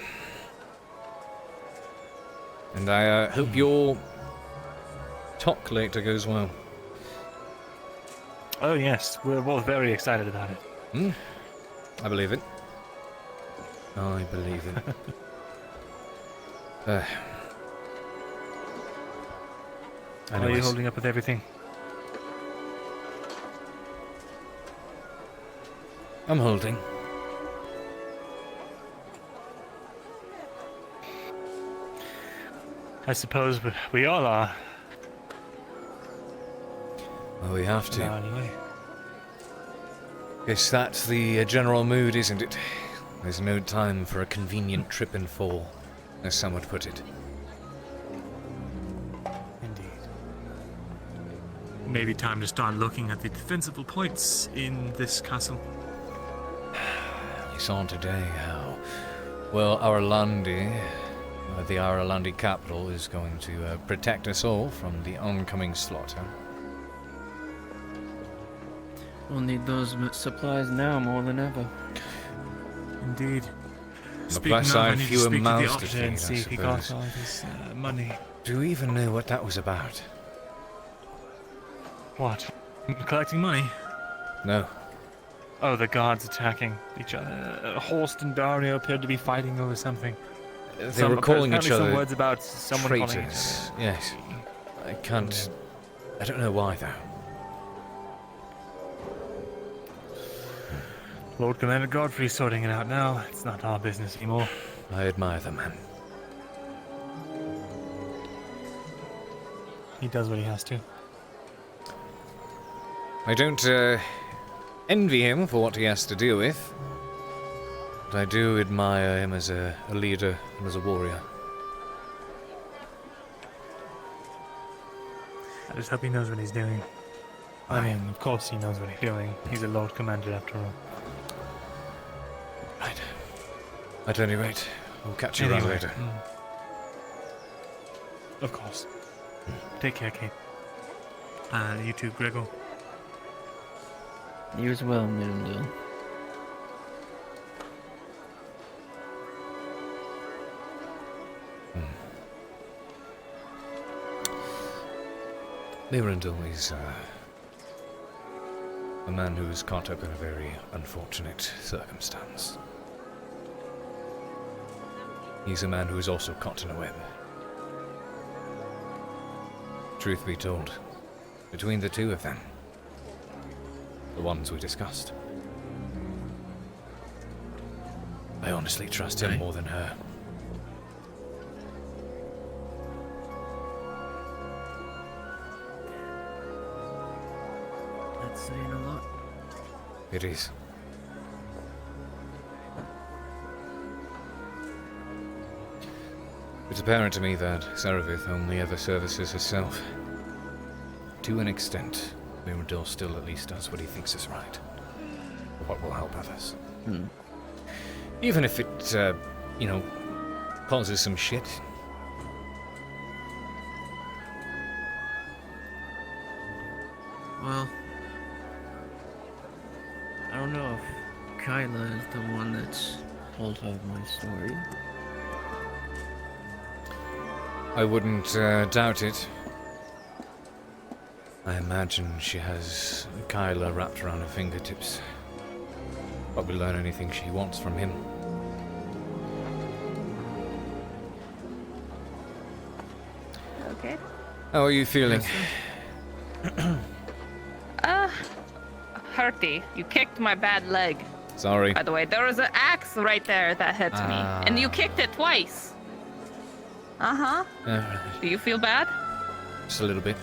And I hope your talk later goes well.
Oh yes, we're both very excited about it.
I believe it. I believe it.
How are you holding up with everything?
I'm holding.
I suppose we all are.
Well, we have to.
No, anyway.
Guess that's the general mood, isn't it? There's no time for a convenient trip and fall, as some would put it.
Indeed. Maybe time to start looking at the defensible points in this castle.
You saw today how well Aralandi, the Aralandi capital, is going to protect us all from the oncoming slaughter.
We'll need those supplies now more than ever.
Indeed.
On the
Speaking
plus
of,
side,
I need to
fewer
speak to the
mouths to
officer
feed,
and see if he got
suppose.
all his money.
Do you even know what that was about?
What? Collecting money?
No.
Oh, the guards attacking each other. Horst and Dario appeared to be fighting over something.
They were calling each other
some words about someone calling each
traitors.
other.
Yes. I don't know why, though.
Lord Commander Godfrey's sorting it out now. It's not our business anymore.
I admire the man.
He does what he has to.
I don't envy him for what he has to deal with, but I do admire him as a leader and as a warrior.
I just hope he knows what he's doing. I mean, of course he knows what he's doing. He's a Lord Commander after all.
Right. At any rate, we'll catch you around later.
Of course. Take care, Cade.
You too, Gregor.
You as well, Mirandil.
Mirandil is a man who is caught up in a very unfortunate circumstance. He's a man who is also caught in a web. Truth be told, between the two of them, the ones we discussed, I honestly trust him more than her.
That's saying a lot.
It is. It's apparent to me that Saravith only ever services herself. To an extent, Mirandil still at least does what he thinks is right. What will help others. Even if it, you know, causes some shit.
Well, I don't know if Kyla is the one that's told her my story.
I wouldn't doubt it. I imagine she has Kyla wrapped around her fingertips. Probably learn anything she wants from him.
Okay.
How are you feeling?
Hurty. You kicked my bad leg.
Sorry.
By the way, there was an axe right there that hit me, and you kicked it twice. Uh-huh. Do you feel bad?
Just a little bit.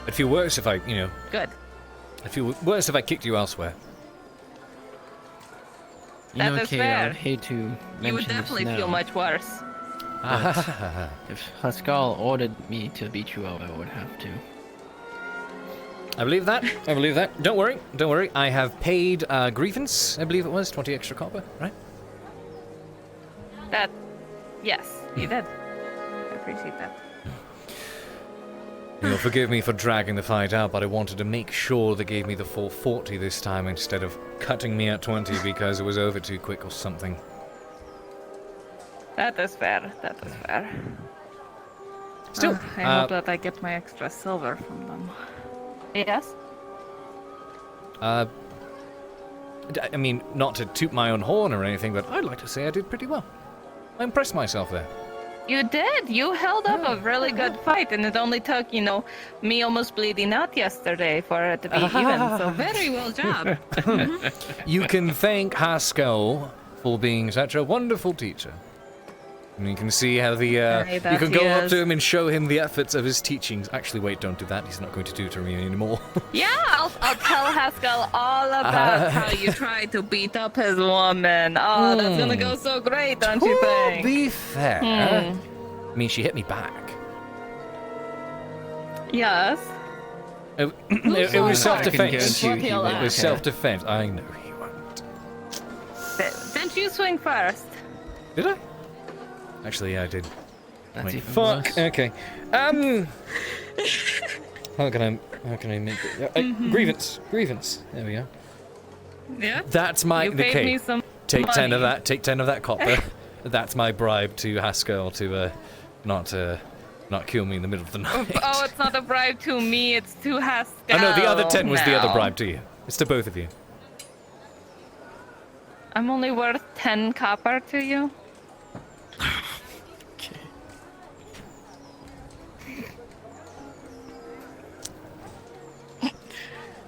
It'd feel worse if I, you know...
Good.
It'd feel worse if I kicked you elsewhere.
You know, Cade, I would hate to mention
You would definitely
this now,
feel much worse.
but if Haskell ordered me to beat you up, I would have to.
I believe that. I believe that. Don't worry. Don't worry. I have paid grievance, I believe it was. 20 extra copper, right?
That... Yes, you did. I appreciate that.
You'll forgive me for dragging the fight out, but I wanted to make sure they gave me the full 40 this time instead of cutting me at 20 because it was over too quick or something.
That is fair. That is fair.
Still,
I hope that I get my extra silver from them. Yes?
I mean, not to toot my own horn or anything, but I'd like to say I did pretty well. I impressed myself there.
You did. You held up a really good fight, and it only took, you know, me almost bleeding out yesterday for it to be even. So very well job.
You can thank Haskell for being such a wonderful teacher. And you can see how the you can go up to him and show him the efforts of his teachings. Actually, wait, don't do that. He's not going to tutor me anymore.
Yeah, I'll tell Haskell all about how you tried to beat up his woman. Oh, that's gonna go so great, don't you think?
To be fair, I mean, she hit me back.
Yes.
It was self-defense.
It
was self-defense. I know he won't.
Didn't you swing first?
Did I? Actually, yeah, I did.
That's
Wait,
even
fuck.
worse.
Okay. How can I make it? Grievance. There we go.
Yeah.
That's my.
You paid me some
Take
money.
10 of that. Take 10 of that copper. That's my bribe to Haskell to not kill me in the middle of the night.
Oh, it's not a bribe to me. It's to Haskell.
Oh no, the other 10 was the other
now.
bribe to you. It's to both of you.
I'm only worth 10 copper to you.
Okay.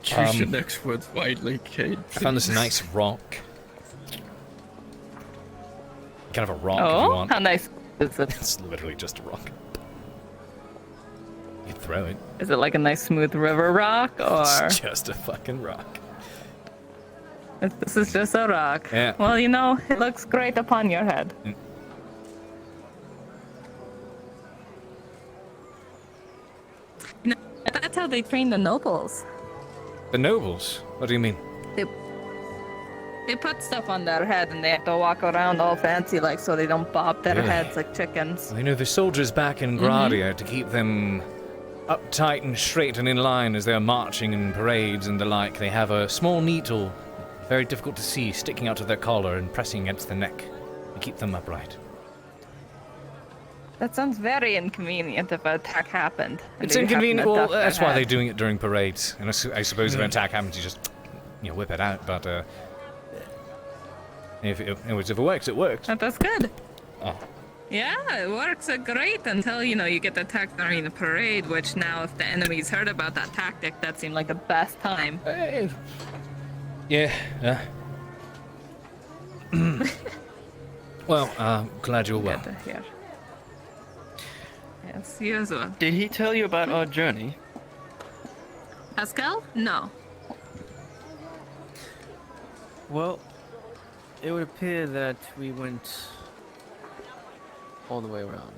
Choose your next words widely, Cade.
I found this nice rock. Kind of a rock if you
Oh,
want.
how nice is it?
It's literally just a rock. You throw it.
Is it like a nice smooth river rock, or
It's just a fucking rock.
this is just a rock?
Yeah.
Well, you know, it looks great upon your head. You know, that's how they train the nobles.
The nobles? What do you mean?
They put stuff on their head and they have to walk around all fancy like so they don't bob their
Really?
heads like chickens.
Well, you know, the soldiers back in Gradia, to keep them uptight and straight and in line as they're marching in parades and the like. They have a small needle, very difficult to see, sticking out of their collar and pressing against the neck to keep them upright.
That sounds very inconvenient if an attack happened.
It's inconvenient. Well, that's why they're doing it during parades. And I suppose if an attack happens, you just, whip it out. But if it works, it works.
That's good.
Oh.
Yeah, it works great until, you get attacked during the parade, which now if the enemies heard about that tactic, that seemed like the best time.
Yeah. Well, glad you're well.
Good to hear. Yes, you as well.
Did he tell you about our journey?
Pascal? No.
Well, it would appear that we went all the way around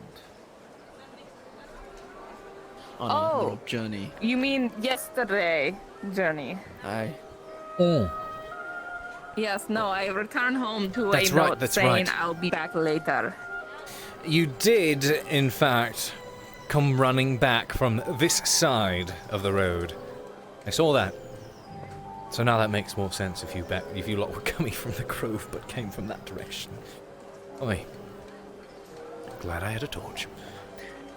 on a little journey.
You mean yesterday journey?
Aye.
Yes, no, I returned home to
That's
a
right,
note
that's
saying
right.
I'll be back later.
You did, in fact, come running back from this side of the road. I saw that. So now that makes more sense if you lot were coming from the Grove but came from that direction. Oi. Glad I had a torch.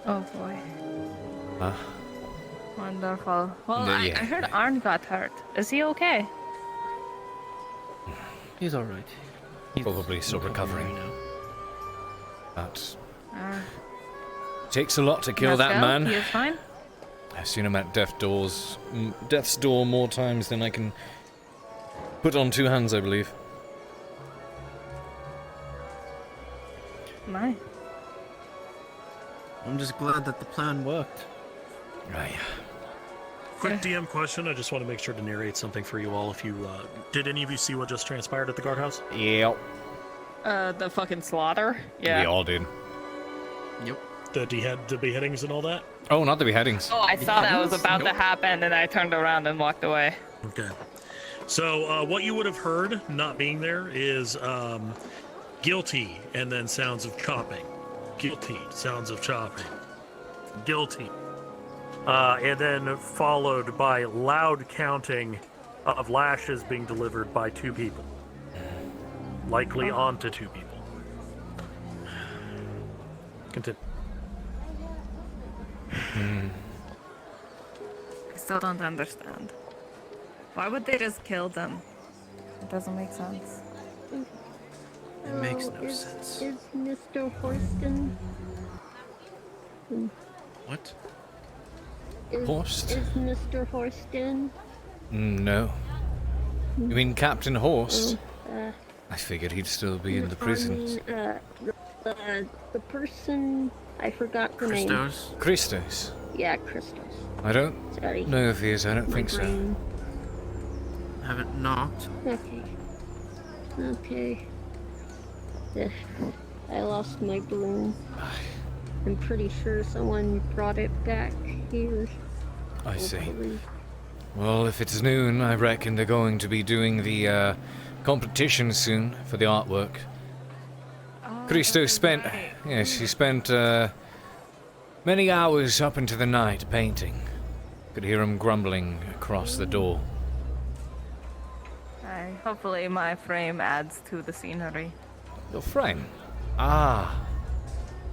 Oh boy.
Huh?
Wonderful. Well,
Yeah.
I heard Arn got hurt. Is he okay?
He's alright.
Probably still recovering
now.
But takes a lot to kill that
Pascal,
man.
He is fine?
I've seen him at death's door more times than I can put on two hands, I believe.
Nice.
I'm just glad that the plan worked.
Right.
Quick DM question. I just want to make sure to narrate something for you all. If you did any of you see what just transpired at the guardhouse?
Yep.
The fucking slaughter? Yeah.
We all did.
Yep.
The beheadings and all that?
Oh, not the beheadings.
Oh, I saw that was about to happen, and I turned around and walked away.
Okay. So what you would have heard, not being there, is guilty, and then sounds of chopping. Guilty, sounds of chopping. Guilty. And then followed by loud counting of lashes being delivered by two people. Likely onto two people. Continue.
I still don't understand. Why would they just kill them? It doesn't make sense.
It makes no sense.
Is Mr. Horston?
What?
Horst?
Is Mr. Horston?
No. You mean Captain Horst?
Uh,
I figured he'd still be in the prisons.
The person, I forgot the name.
Christos?
Yeah, Christos.
I don't
Sorry.
know if he is. I don't
My
think so.
brain.
Haven't knocked.
Okay. I lost my broom. I'm pretty sure someone brought it back here.
I see.
Hopefully.
Well, if it's noon, I reckon they're going to be doing the competition soon for the artwork. Christos spent, yes, he spent many hours up into the night painting. Could hear him grumbling across the door.
Hopefully my frame adds to the scenery.
Your frame? Ah.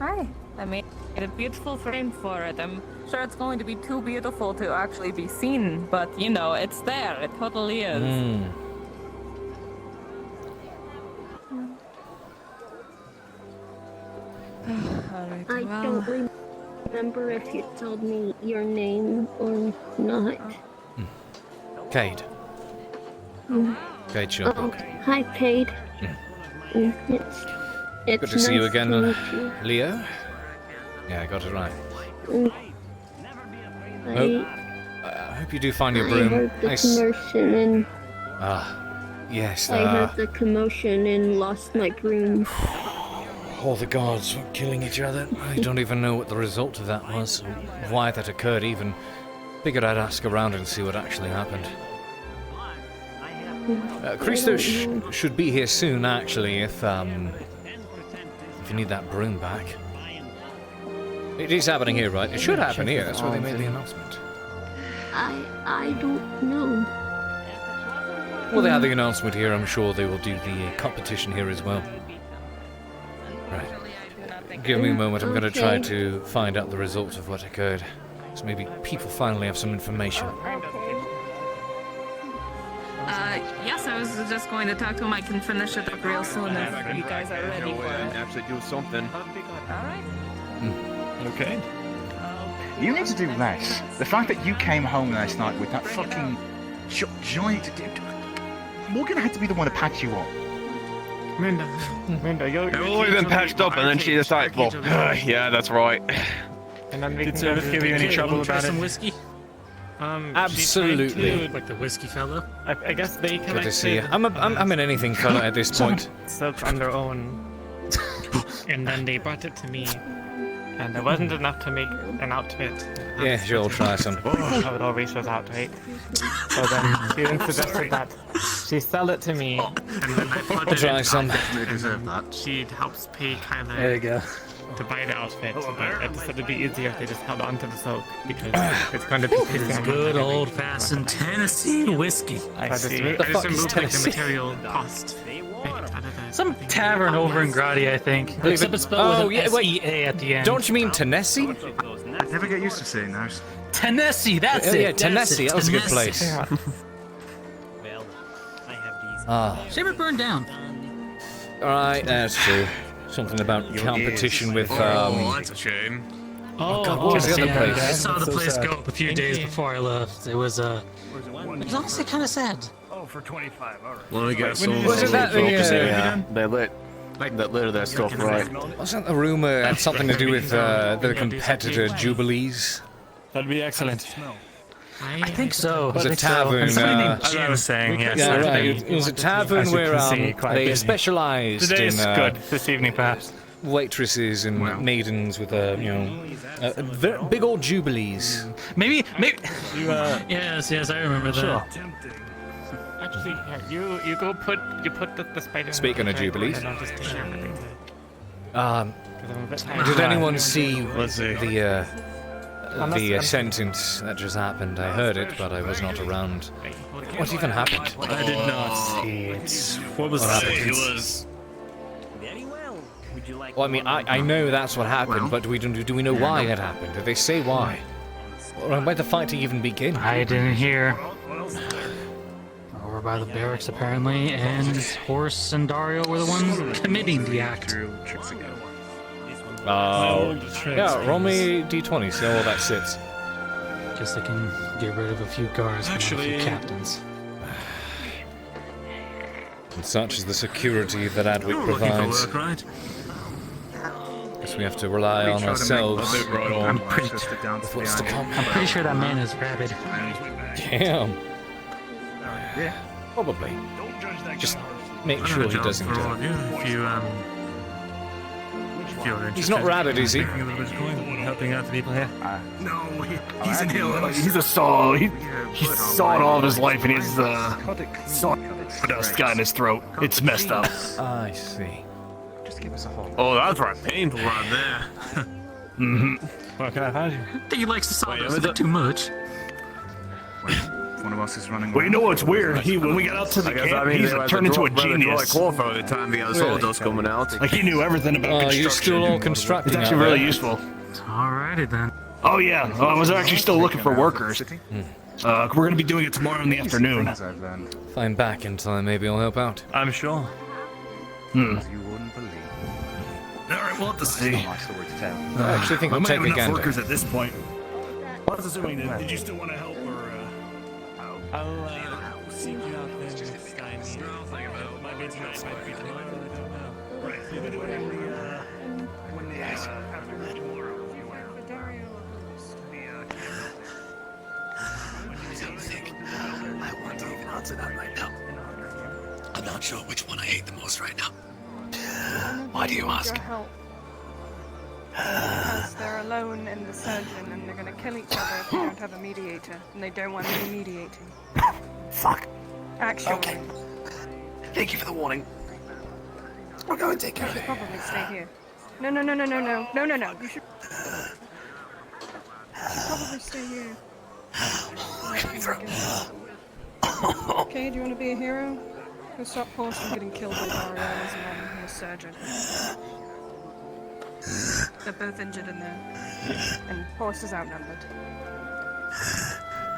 Hi. I made a beautiful frame for it. I'm sure it's going to be too beautiful to actually be seen, but it's there. It totally is. Alright,
I don't remember if you told me your name or not.
Cade. Cade Shilbrouk.
Hi, Cade. It's
Good to see you
nice
again,
to meet you.
Leo. Yeah, I got it right. I hope you do find your broom.
I heard the commotion and
yes.
I heard the commotion and lost my broom.
All the guards were killing each other. I don't even know what the result of that was, or why that occurred even. Figured I'd ask around and see what actually happened. Christos should be here soon, actually, if you need that broom back. It is happening here, right? It should happen here. That's where they made the announcement.
I don't know.
Well, they have the announcement here. I'm sure they will do the competition here as well. Right. Give me a moment. I'm going to try to find out the results of what occurred. So maybe people finally have some information.
Yes, I was just going to talk to him. I can finish it up real soon if you guys are ready for it.
Actually do something.
Alright.
Okay.
You need to do less. The fact that you came home last night with that fucking giant... Morgan had to be the one to patch you up.
Minda, you're
I've always been patched up, and then she decided, well, yeah, that's right.
And then we
Did
can
Service give you any trouble about
some
it?
whiskey?
Absolutely.
Like the whiskey fellow.
I guess they collected...
Good to see you. I'm an anything fella at this point.
Silk on their own. And then they brought it to me. And there wasn't enough to make an outfit.
Yeah, you'll try some.
How it always was out, right? So then she suggested that she sell it to me. And then I put it
Try
in
some.
She helps pay Kyler
There you go.
to buy the outfit. But I decided it'd be easier if they just held on to the silk because it's going to be
It's good old-fashioned Tennessee whiskey.
I see.
I just removed like the material cost.
Some tavern over in Grady, I think. Except it's spelled with an S-E-A at the end.
Don't you mean Tennessee?
I never get used to saying those.
Tennessee, that's it.
Yeah, Tennessee. That was a good place.
She ever burned down?
Alright, that's true. Something about competition with,
Oh, that's a shame.
God, what was the other place?
I saw the place go up a few days before I left. It was
It was honestly kind of sad.
Oh, for 25. All right.
Let me get some.
Wasn't that the,
Yeah, they lit their stuff right.
Wasn't the rumor had something to do with the competitor Jubilees?
That'd be excellent.
I think so.
It was a tavern.
As I was saying, yes.
Yeah, right. It was a tavern where they specialized in
Today's good. This evening, perhaps.
waitresses and maidens with big old Jubilees.
Maybe.
Yes, I remember that.
Sure.
Actually, here, you put the spider.
Speaking of Jubilees.
And I'll just take care of everything.
'Cause I'm a bit tired. Did anyone see the sentence that just happened? I heard it, but I was not around. What even happened?
I did not see it. What was that? It was.
Well, I mean, I know that's what happened, but do we know why it happened? Did they say why? Or where the fighting even begin?
I didn't hear. Over by the barracks, apparently, and Horse and Dario were the ones committing the act.
Yeah, roll me d20, see how well that sits.
Guess I can get rid of a few guards and a few captains.
And such is the security that Adwick provides. Guess we have to rely on ourselves.
I'm pretty sure that man is rabid.
Damn.
Yeah.
Probably. Just make sure he doesn't. He's not rabid, is he?
Helping out the people here.
No, he's in here.
He's a saw. He's sawed all of his life, and he's put a guy in his throat. It's messed up.
I see.
Just give us a hold.
Oh, that's right. Painful right there.
Mm-hmm. What can I find you?
I think he likes the sawdust a bit too much.
One of us is running.
Well, you know what's weird? When we got out to the camp, he's turned into a genius.
The time the sawdust coming out.
Like he knew everything about construction.
You're still all constructing.
It's actually really useful.
Alrighty then.
Oh yeah, I was actually still looking for workers. We're gonna be doing it tomorrow in the afternoon.
If I'm back in time, maybe I'll help out.
I'm sure.
You wouldn't believe.
All right, we'll have to see.
I actually think we'll
might
take
have
a
enough
gander.
workers at this point. What's assuming then? Did you still want to help or?
I'll seek you out then, Stein. My bid's not might be tomorrow. I don't know.
Right. When the after tomorrow, if you want
I want to even answer that right now. I'm not sure which one I hate the most right now. Why do you ask?
Because they're alone in the surgeon and they're going to kill each other if they don't have a mediator. And they don't want me mediating.
Fuck.
Actually.
Okay. Thank you for the warning. We'll go and take care
You
of
should
it.
probably stay here. No. You should... stay here. Okay, do you want to be a hero? Go stop Horst from getting killed by Dario and his mom and his surgeon. They're both injured in there. And Horst is outnumbered.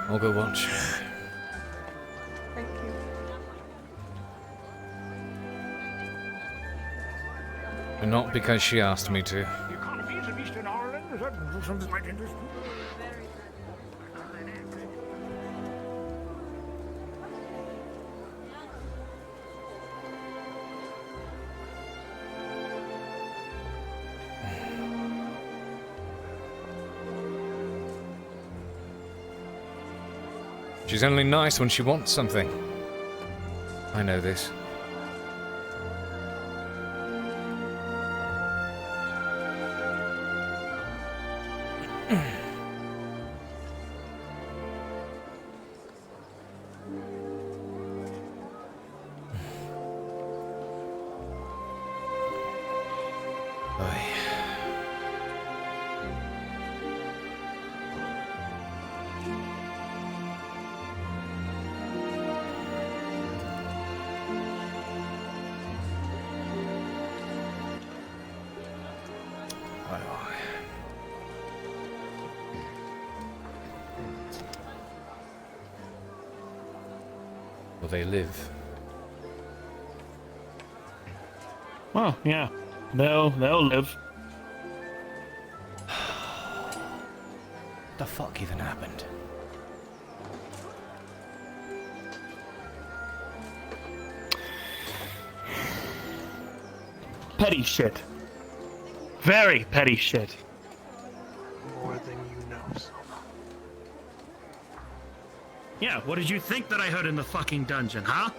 I'll go watch.
Thank you.
And not because she asked me to.
The economies of Eastern Ireland is something like interest.
She's only nice when she wants something. I know this. Will they live?
Well, yeah. They'll live.
The fuck even happened?
Petty shit. Very petty shit.
More than you know, Silva.
Yeah, what did you think that I heard in the fucking dungeon, huh?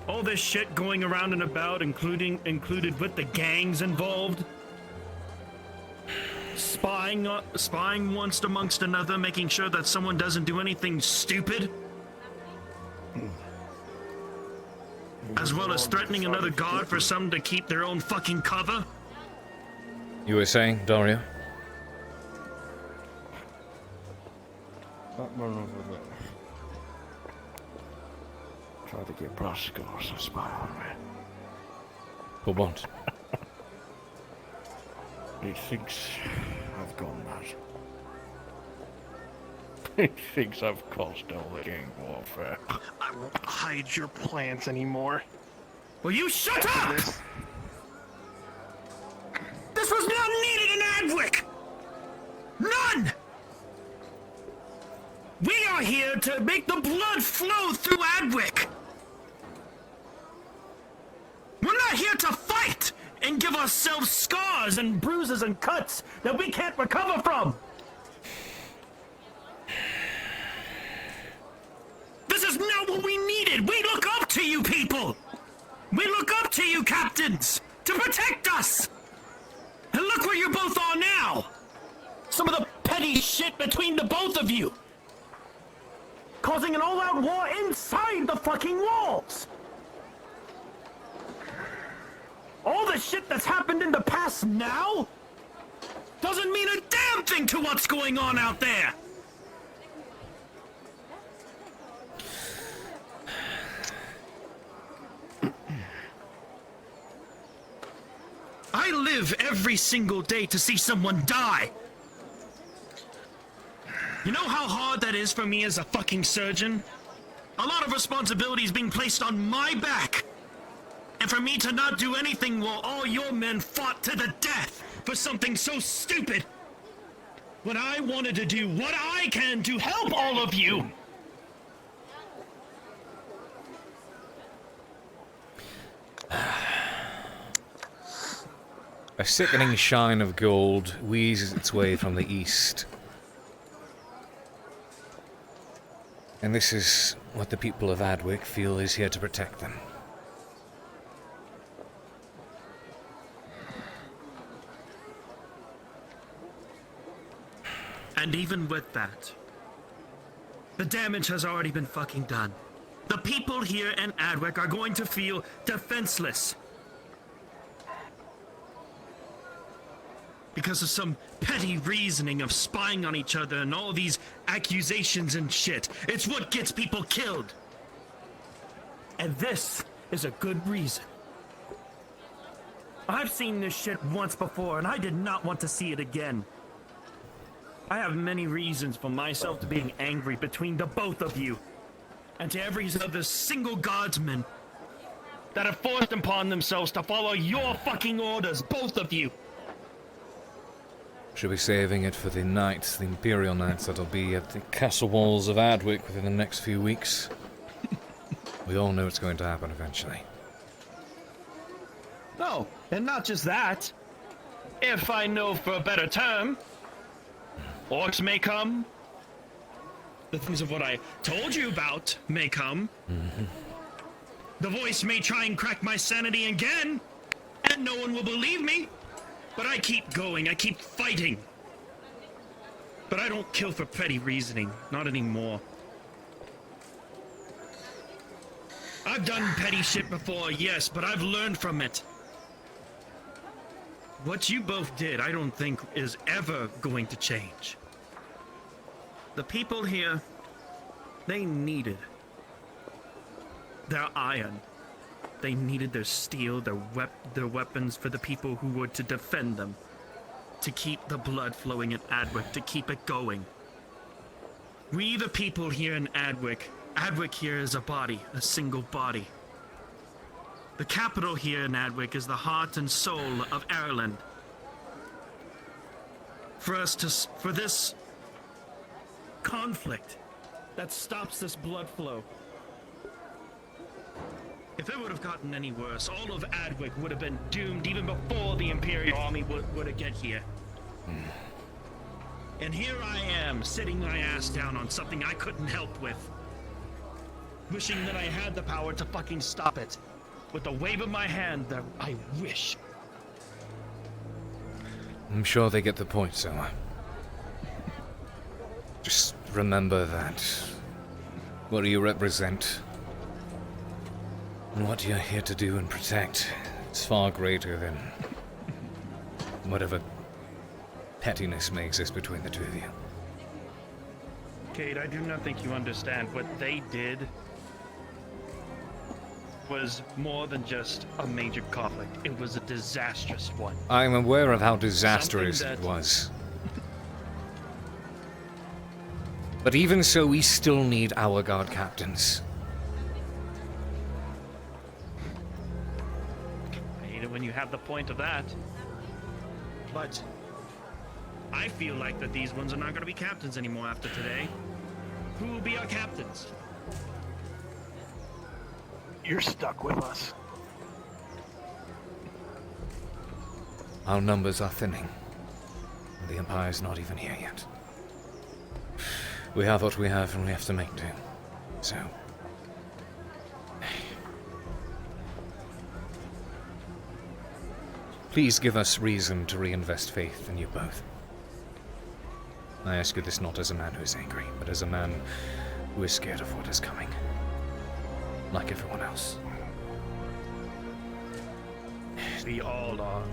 All this shit going around and about, included with the gangs involved. Spying once amongst another, making sure that someone doesn't do anything stupid. As well as threatening another guard for some to keep their own fucking cover.
You were saying, Dario?
That man over there tried to get Brasco to spy on me.
For what?
He thinks I've gone mad. He thinks I've caused all the gang warfare.
I won't hide your plans anymore. Will you shut up? This was not needed in Adwick! None! We are here to make the blood flow through Adwick! We're not here to fight and give ourselves scars and bruises and cuts that we can't recover from! This is not what we needed! We look up to you people! We look up to you captains to protect us! And look where you both are now! Some of the petty shit between the both of you! Causing an all-out war inside the fucking walls! All the shit that's happened in the past now doesn't mean a damn thing to what's going on out there! I live every single day to see someone die. You know how hard that is for me as a fucking surgeon? A lot of responsibility is being placed on my back. And for me to not do anything while all your men fought to the death for something so stupid. When I wanted to do what I can to help all of you.
A sickening shine of gold wheezes its way from the east. And this is what the people of Adwick feel is here to protect them.
And even with that, the damage has already been fucking done. The people here in Adwick are going to feel defenseless. because of some petty reasoning of spying on each other and all these accusations and shit. It's what gets people killed. And this is a good reason. I've seen this shit once before, and I did not want to see it again. I have many reasons for myself to being angry between the both of you, and to every other single guardsman that have forced upon themselves to follow your fucking orders, both of you.
Should be saving it for the knights, the Imperial Knights that'll be at the castle walls of Adwick within the next few weeks. We all know it's going to happen eventually.
No, and not just that. If I know for a better term, orcs may come. The things of what I told you about may come. The voice may try and crack my sanity again, and no one will believe me. But I keep going, I keep fighting. But I don't kill for petty reasoning, not anymore. I've done petty shit before, yes, but I've learned from it. What you both did, I don't think is ever going to change. The people here, they needed their iron. They needed their steel, their weapons for the people who were to defend them. To keep the blood flowing in Adwick, to keep it going. We the people here in Adwick here is a body, a single body. The capital here in Adwick is the heart and soul of Ireland. For this conflict that stops this blood flow. If it would have gotten any worse, all of Adwick would have been doomed even before the Imperial Army would have get here. And here I am, sitting my ass down on something I couldn't help with. Wishing that I had the power to fucking stop it. With a wave of my hand, I wish.
I'm sure they get the point, Zoa. Just remember that what you represent and what you're here to do and protect is far greater than whatever pettiness may exist between the two of you.
Cade, I do not think you understand. What they did was more than just a major conflict. It was a disastrous one.
I'm aware of how disastrous it was. But even so, we still need our guard captains.
I hate it when you have the point of that. But I feel like that these ones are not going to be captains anymore after today. Who will be our captains?
You're stuck with us.
Our numbers are thinning. The Empire's not even here yet. We have what we have, and we have to make do. So... please give us reason to reinvest faith in you both. I ask you this not as a man who is angry, but as a man who is scared of what is coming. Like everyone else.
We all are.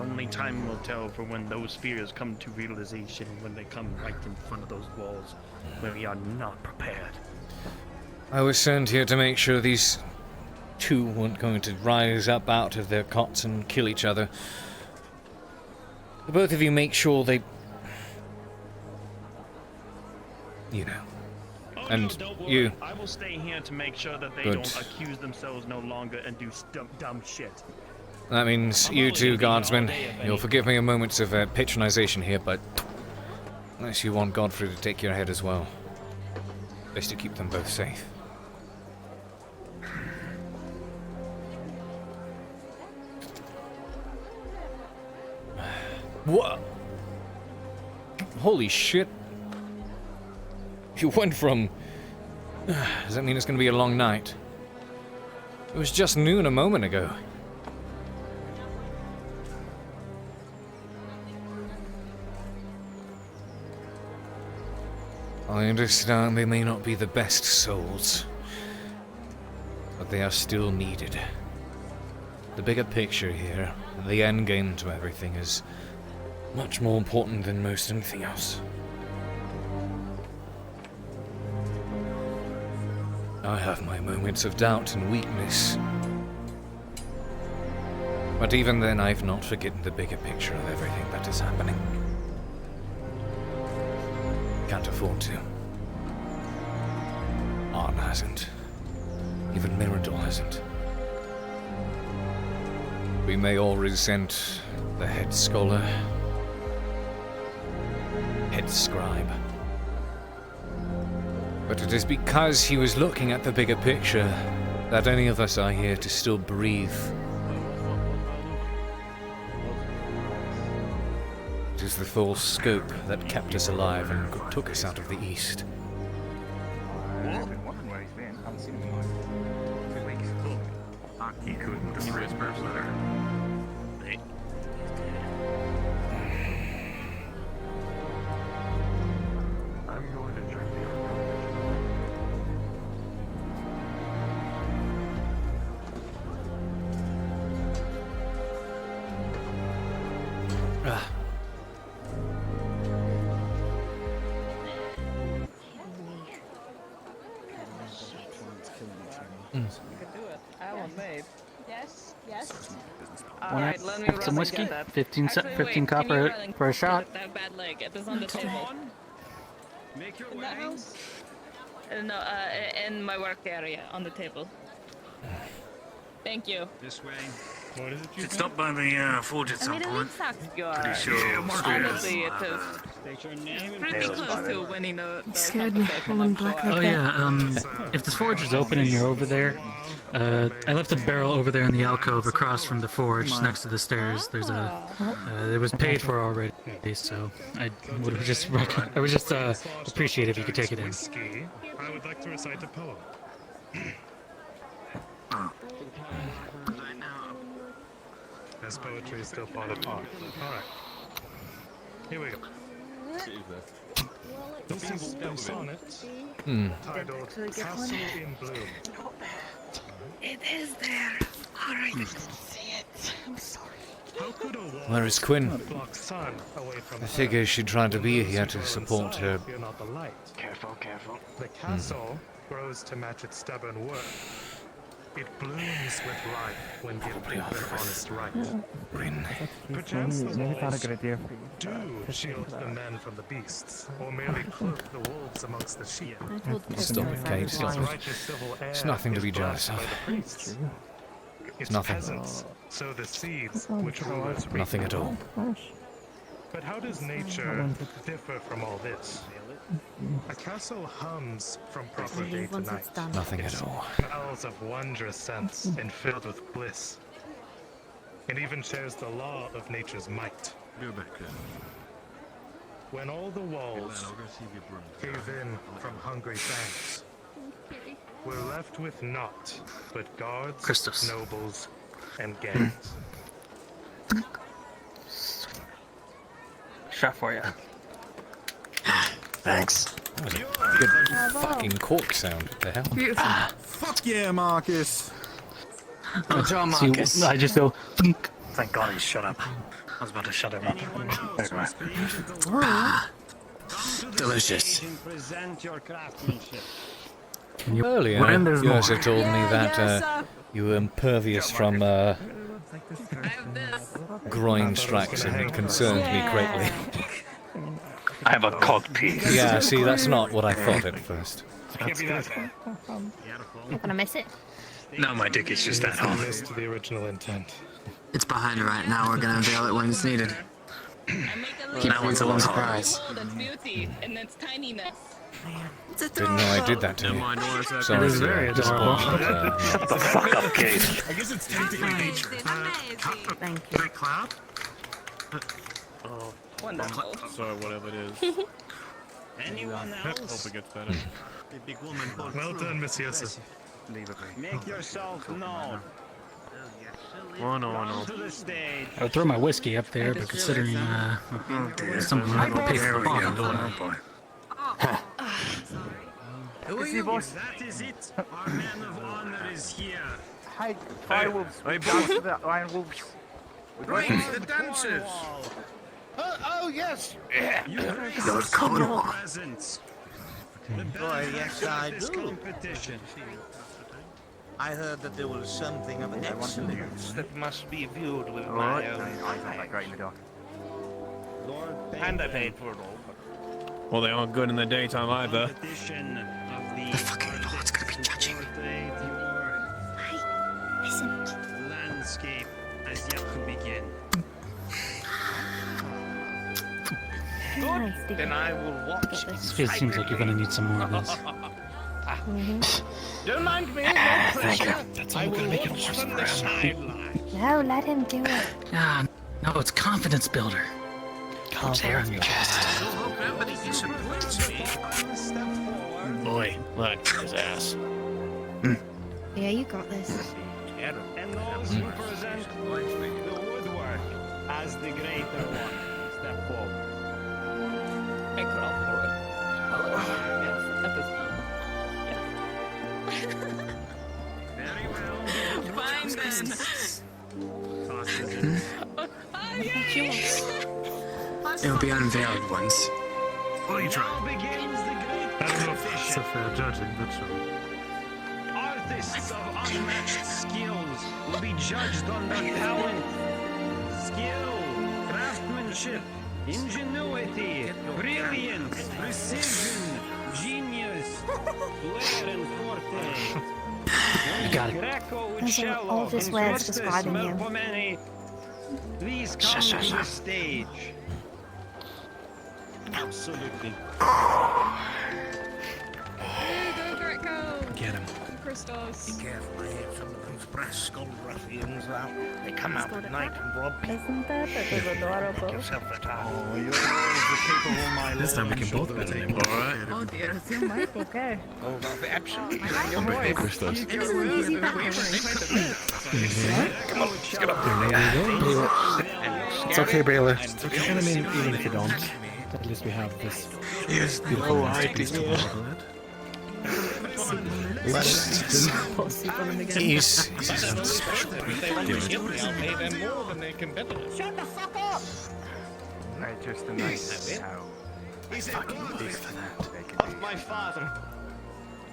Only time will tell for when those fears come to realization, when they come right in front of those walls, when we are not prepared.
I was sent here to make sure these two weren't going to rise up out of their cots and kill each other. Both of you make sure they... you know.
Oh,
and
no, don't worry.
you...
I will stay here to make sure that they
Good.
don't accuse themselves no longer and do dumb shit.
That means you two, guardsmen. You'll forgive me a moment of patronization here, but... unless you want Godfrey to take your head as well. Best to keep them both safe. What? Holy shit. You went from... does that mean it's going to be a long night? It was just noon a moment ago. I understand they may not be the best souls, but they are still needed. The bigger picture here, the end game to everything, is Much more important than most anything else. I have my moments of doubt and weakness. But even then, I've not forgotten the bigger picture of everything that is happening. Can't afford to. Arn hasn't. Even Mirador hasn't. We may all resent the head scholar, head scribe. But it is because he was looking at the bigger picture that any of us are here to still breathe. It is the full scope that kept us alive and took us out of the East.
I've been wondering where he's been. I haven't seen him in like 2 weeks.
He couldn't destroy his person there. I'm going to drink the
Ah.
You could do it. I won't babe. Yes, yes.
Alright, let me
some whiskey.
15 copper for a shot.
That bad leg. It is on the table.
Make your
In that house? No, in my work area, on the table. Thank you.
This way.
What is it you
Should stop by the forge at some point.
You are.
Pretty sure.
Honestly, it is pretty close to winning the
Scared me. Woman black like
Oh yeah, if the forge is open and you're over there, I left a barrel over there in the alcove across from the forge next to the stairs. There's a, it was paid for already, so I would just appreciate if you could take it in.
Whiskey, I would like to recite a poem. As poetry is still part of art. Alright. Here we go. This is a sonnet titled Castle in Bloom.
It is there. Alright, I didn't see it. I'm sorry.
How could a wall
Where is Quinn?
block sun away from
I figure she tried to be here to support her.
You're not the light.
Careful, careful.
The castle grows to match its stubborn work. It blooms with life when given an honest right. Perchance the walls do shield the men from the beasts, or merely cloak the wolves amongst the sheep.
Stop it, Cade. Stop it. It's nothing to be jealous of.
Its
Nothing.
peasants sow the seeds which rulers reap.
Nothing at all.
But how does nature differ from all this? A castle hums from proper day to night.
Nothing at all.
Smells of wondrous scents and filled with bliss. It even shares the law of nature's might. When all the walls cave in from hungry fangs, we're left with naught but guards,
Christos.
nobles, and gangs.
Shot for you.
Thanks.
That was a good fucking cork sound. What the hell?
Beautiful.
Fuck yeah, Marcus.
Good job,
See,
Marcus.
I just go.
Thank God he shut up. I was about to shut him up. Anyway. Delicious.
Present your craftsmanship.
Earlier, you also told me that you were impervious from groin strikes, and it concerned me greatly.
I have a cog piece.
Yeah, see, that's not what I thought at first.
That's good.
Not gonna miss it.
No, my dick is just that hard.
To the original intent.
It's behind her right now. We're gonna unveil it when it's needed.
That one's a little surprise.
Its beauty and its tininess.
Didn't know I did that to you. Sorry,
It is very adorable.
Shut the fuck up, Cade.
I guess it's technically nature.
Thank you.
Cloud?
Oh, wonderful.
So whatever it is.
Anyone
Hope
else?
it gets better.
The big woman called
Well
Prue.
done, Miss Yosef.
Make yourself known.
Oh no,
Come to the stage.
I would throw my whiskey up there, but considering someone might go pay for the bottle.
Who are you? That is it. Our man of honor is here.
Hey, Firewolves.
Hey,
Down to the Iron Wolves.
Bring
the dancers.
Oh yes.
Lord Cornwall.
Presents. Boy, yes, I do. Competition. I heard that there was something of an excellence that must be viewed with my own eyes. And I paid for it all.
Well, they aren't good in the daytime either.
The fucking Lord's gonna be judging.
Listen.
Landscape has yet to begin.
Good. Then I will watch.
It seems like you're gonna need some more of this.
Don't mind me, no pressure. I will watch from the sideline.
No, let him do it.
Ah, no, it's confidence builder. Comes hair on your chest.
Nobody disappoints me.
Boy, look, his ass.
Yeah, you got this.
And those who present the woodwork as the greater one, step forward.
I crawl forward.
Very well.
Fine then.
It'll be unveiled once.
Well, you try.
I don't know if that's a fair judging, but sure.
Artists of unmatched skills will be judged on their talent, skill, craftsmanship, ingenuity, brilliance, precision, genius, flair and forte.
You got it.
Greco with
Those are
cello
all just
and
words
justice
describing you.
Melpomene. Please come to the stage. Absolutely.
Go,
Get him.
Christos.
Be careful, I hear some of those brass skull ruffians out. They come out at night and rob people.
Isn't that adorable?
Make yourself at home.
Oh, you're always the capable, my lord.
This time we can both be named. All right.
Oh dear, you might be okay.
Oh, absolutely.
Your voice.
Christos.
It isn't easy that
Come on, let's get up there. There you go.
It's okay, Brayla. It's okay. I mean, even if you don't, at least we have this.
Yes,
beautiful
idea.
He's
Special. They want to kill me, I'll pay them more than their competitors.
Shut the fuck up!
Just a nice how
Is it
fucking
blood
big for that they can
of my father?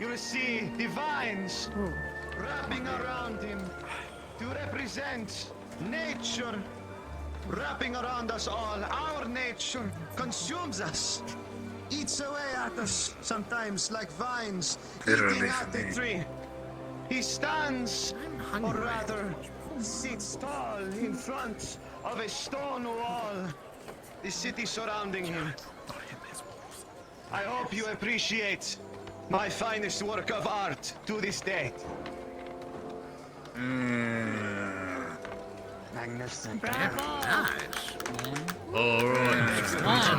You see the vines wrapping around him to represent nature, wrapping around us all. Our nature consumes us, eats away at us, sometimes like vines eating at the tree. He stands, or rather, sits tall in front of a stone wall, the city surrounding him. I hope you appreciate my finest work of art to this date. Magnificent.
What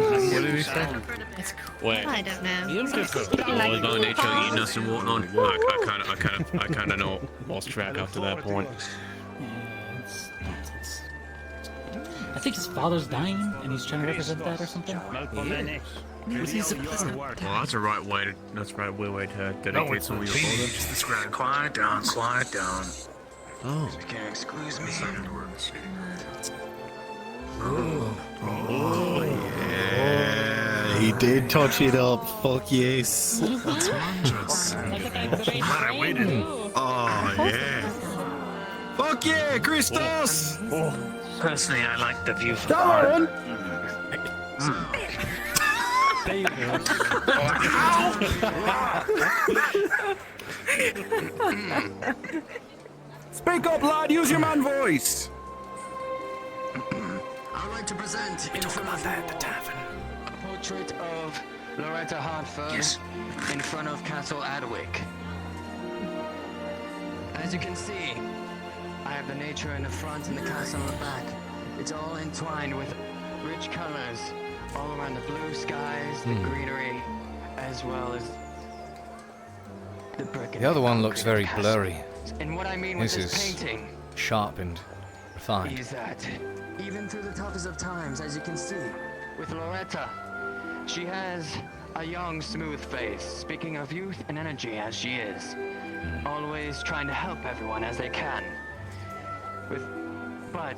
did he say? Wait.
I don't know.
Oh, it's not nature eating us and whatnot. I kind of know. Lost track after that point.
I think his father's dying, and he's trying to represent that or something.
Well, that's a right way to. That's a right way to dedicate some of your father.
Just describe. Quiet down, quiet down.
Oh.
You can't excuse me.
Oh, yeah. He did touch it up. Fuck yes. That's wondrous.
I waited.
Oh, yeah. Fuck yeah, Christos!
Personally, I like the view from
Darren!
There you go.
Speak up, lad. Use your man voice.
I'd like to present in front of you a portrait of Loretta Hartford in front of Castle Adwick. As you can see, I have the nature in the front and the castle in the back. It's all entwined with rich colors all around the blue skies, the greenery, as well as the brick.
The other one looks very blurry.
And what I mean with
This
this
is
painting
sharp and refined.
is that even through the toughest of times, as you can see, with Loretta, she has a young, smooth face, speaking of youth and energy as she is, always trying to help everyone as they can. But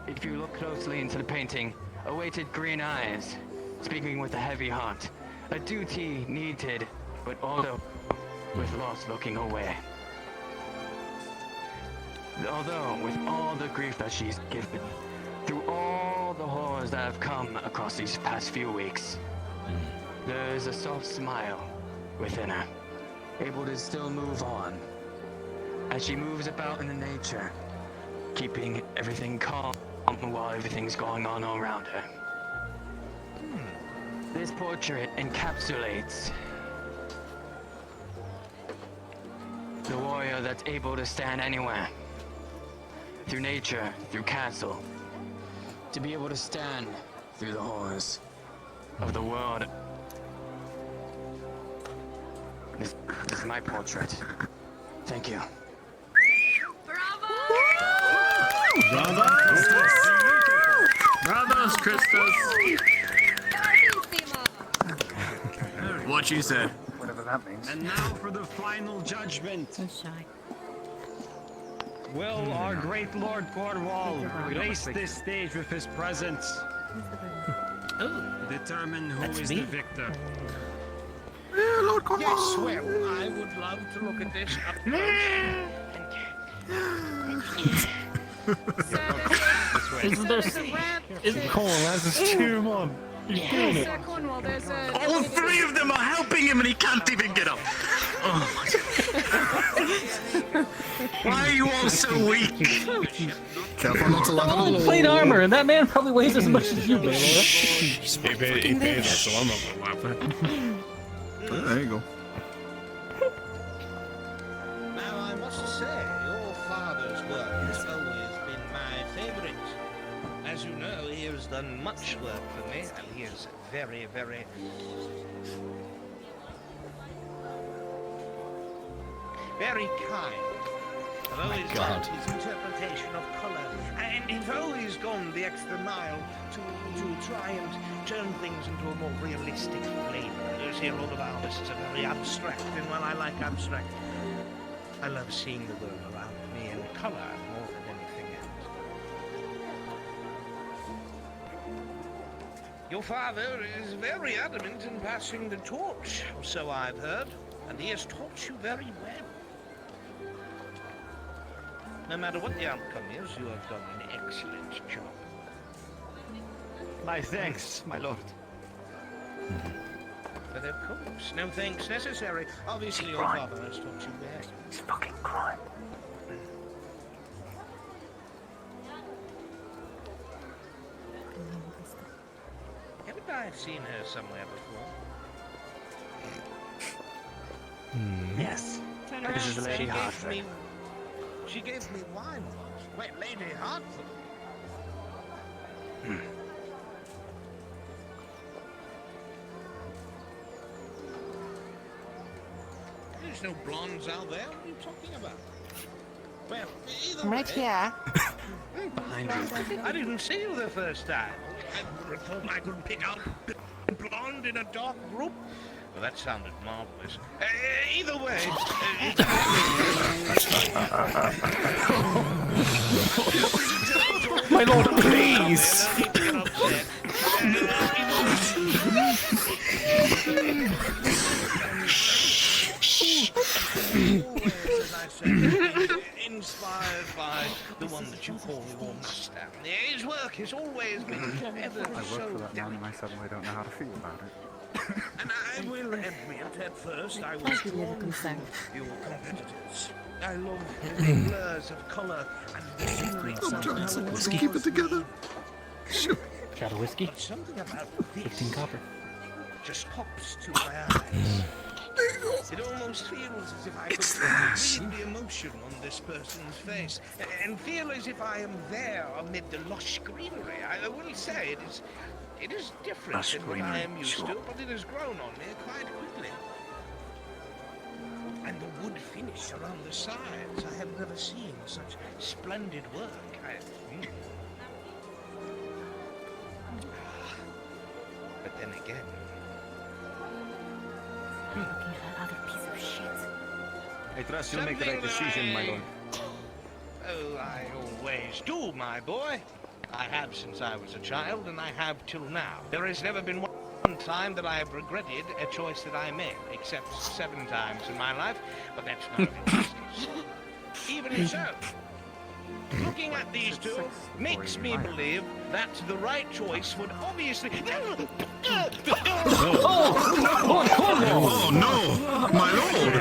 if you look closely into the painting,
awaited green eyes, speaking with a heavy heart, a duty needed, but also with loss looking away. Although, with all the grief that she's given, through all the horrors that have come across these past few weeks, there is a soft smile within her, able to still move on, as she moves about in the nature, keeping everything calm while everything's going on all around her. This portrait encapsulates the warrior that's able to stand anywhere, through nature, through castle, to be able to stand through the horrors of the world. This is my portrait. Thank you.
Bravos, Christos! What she said.
Whatever that means.
And now for the final judgment. Will our great Lord Cornwall grace this stage with his presence? Determine who is the victor.
Lord Cornwall!
Yes, well, I would love to look at this up
Isn't there... Isn't Cornwall has his tomb on? He's doing it.
Sir Cornwall, there's a...
All three of them are helping him and he can't even get up. Oh my God. Why are you all so weak?
Careful not to land
Oh, plate armor, and that man probably weighs as much as you do,
He paid us, so I'm not gonna laugh at. There you go.
Now, I must say, your father's work has always been my favorite. As you know, he has done much work for me, and he is very, very... very kind. I've always loved his interpretation of color, and he's always gone the extra mile to try and turn things into a more realistic flavor. You see, a lot of artists are very abstract, and while I like abstract, I love seeing the world around me in color more than anything else. Your father is very adamant in passing the torch, so I've heard, and he has taught you very well. No matter what the outcome is, you have done an excellent job.
My thanks, my lord.
But of course, no thanks necessary. Obviously, your father has taught you well.
It's fucking crime.
Haven't I seen her somewhere before?
Yes. This is Lady Hartford.
She gave me wine once. Wait, Lady Hartford? There's no blondes out there. What are you talking about? Well, either
I'm right
way,
here.
I didn't see you the first time. I would have thought I could pick out blonde in a dark group. Well, that sounded marvelous. Either way,
My lord, please!
Inspired by the one that you call your master. His work has always been ever so
man and I suddenly don't know how to feel about it.
And I will admit, at first I was drawn to your competitors. I love the blurs of colour and the scenery.
Let's keep it together. Sure.
Shot of whiskey?
But something about
15 copper.
just pops to my eyes. It almost feels as if I could read the emotion on this person's face and feel as if I am there amid the lush greenery. I will say it is different
Lush
than what I
greenery,
am used
sure.
to, but it has grown on me quite quickly. And the wood finish around the sides, I have never seen such splendid work. But then again,
I trust you'll make the right decision, my lord.
Oh, I always do, my boy. I have since I was a child, and I have till now. There has never been one time that I have regretted a choice that I made, except 7 times in my life, but that's none of your business. Even so, looking at these two makes me believe that the right choice would obviously...
Oh no, my lord!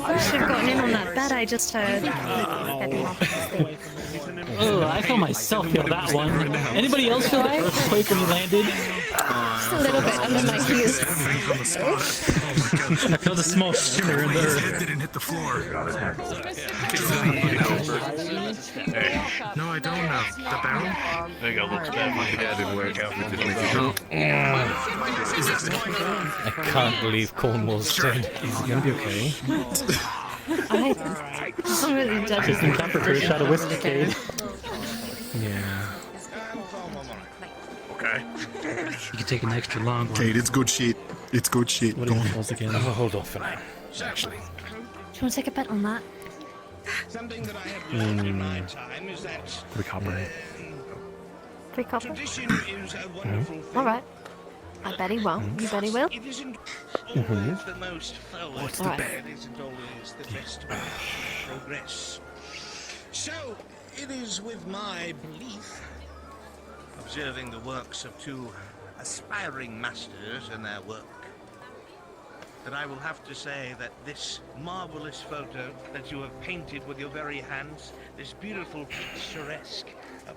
I should have gotten in on that bet I just heard.
Oh, I felt myself feel that one. Anybody else feel that quake when you landed?
Just a little bit under my heels.
I felt a small shimmer in
His
there.
head didn't hit the floor.
No, I don't know. The barrel?
I think I looked at my head and work out if it
I can't believe Cornwall's dead.
He's gonna be okay.
I don't really judge
Just in time for a shot of whiskey, Cade.
Yeah.
Okay.
You can take an extra long one.
Cade, it's good shit. It's good shit.
What
Go
are
on.
your calls again?
Oh, hold on for now. Actually.
Do you want to take a bet on that?
Something that I have learned in my time is that
3 copper.
3 copper?
tradition is a wonderful thing.
Alright. I bet he won't. You bet he will?
It isn't always the most forward.
What's the bet?
It isn't always the best way to progress. So, it is with my belief, observing the works of 2 aspiring masters and their work, that I will have to say that this marvelous photo that you have painted with your very hands, this beautiful picturesque,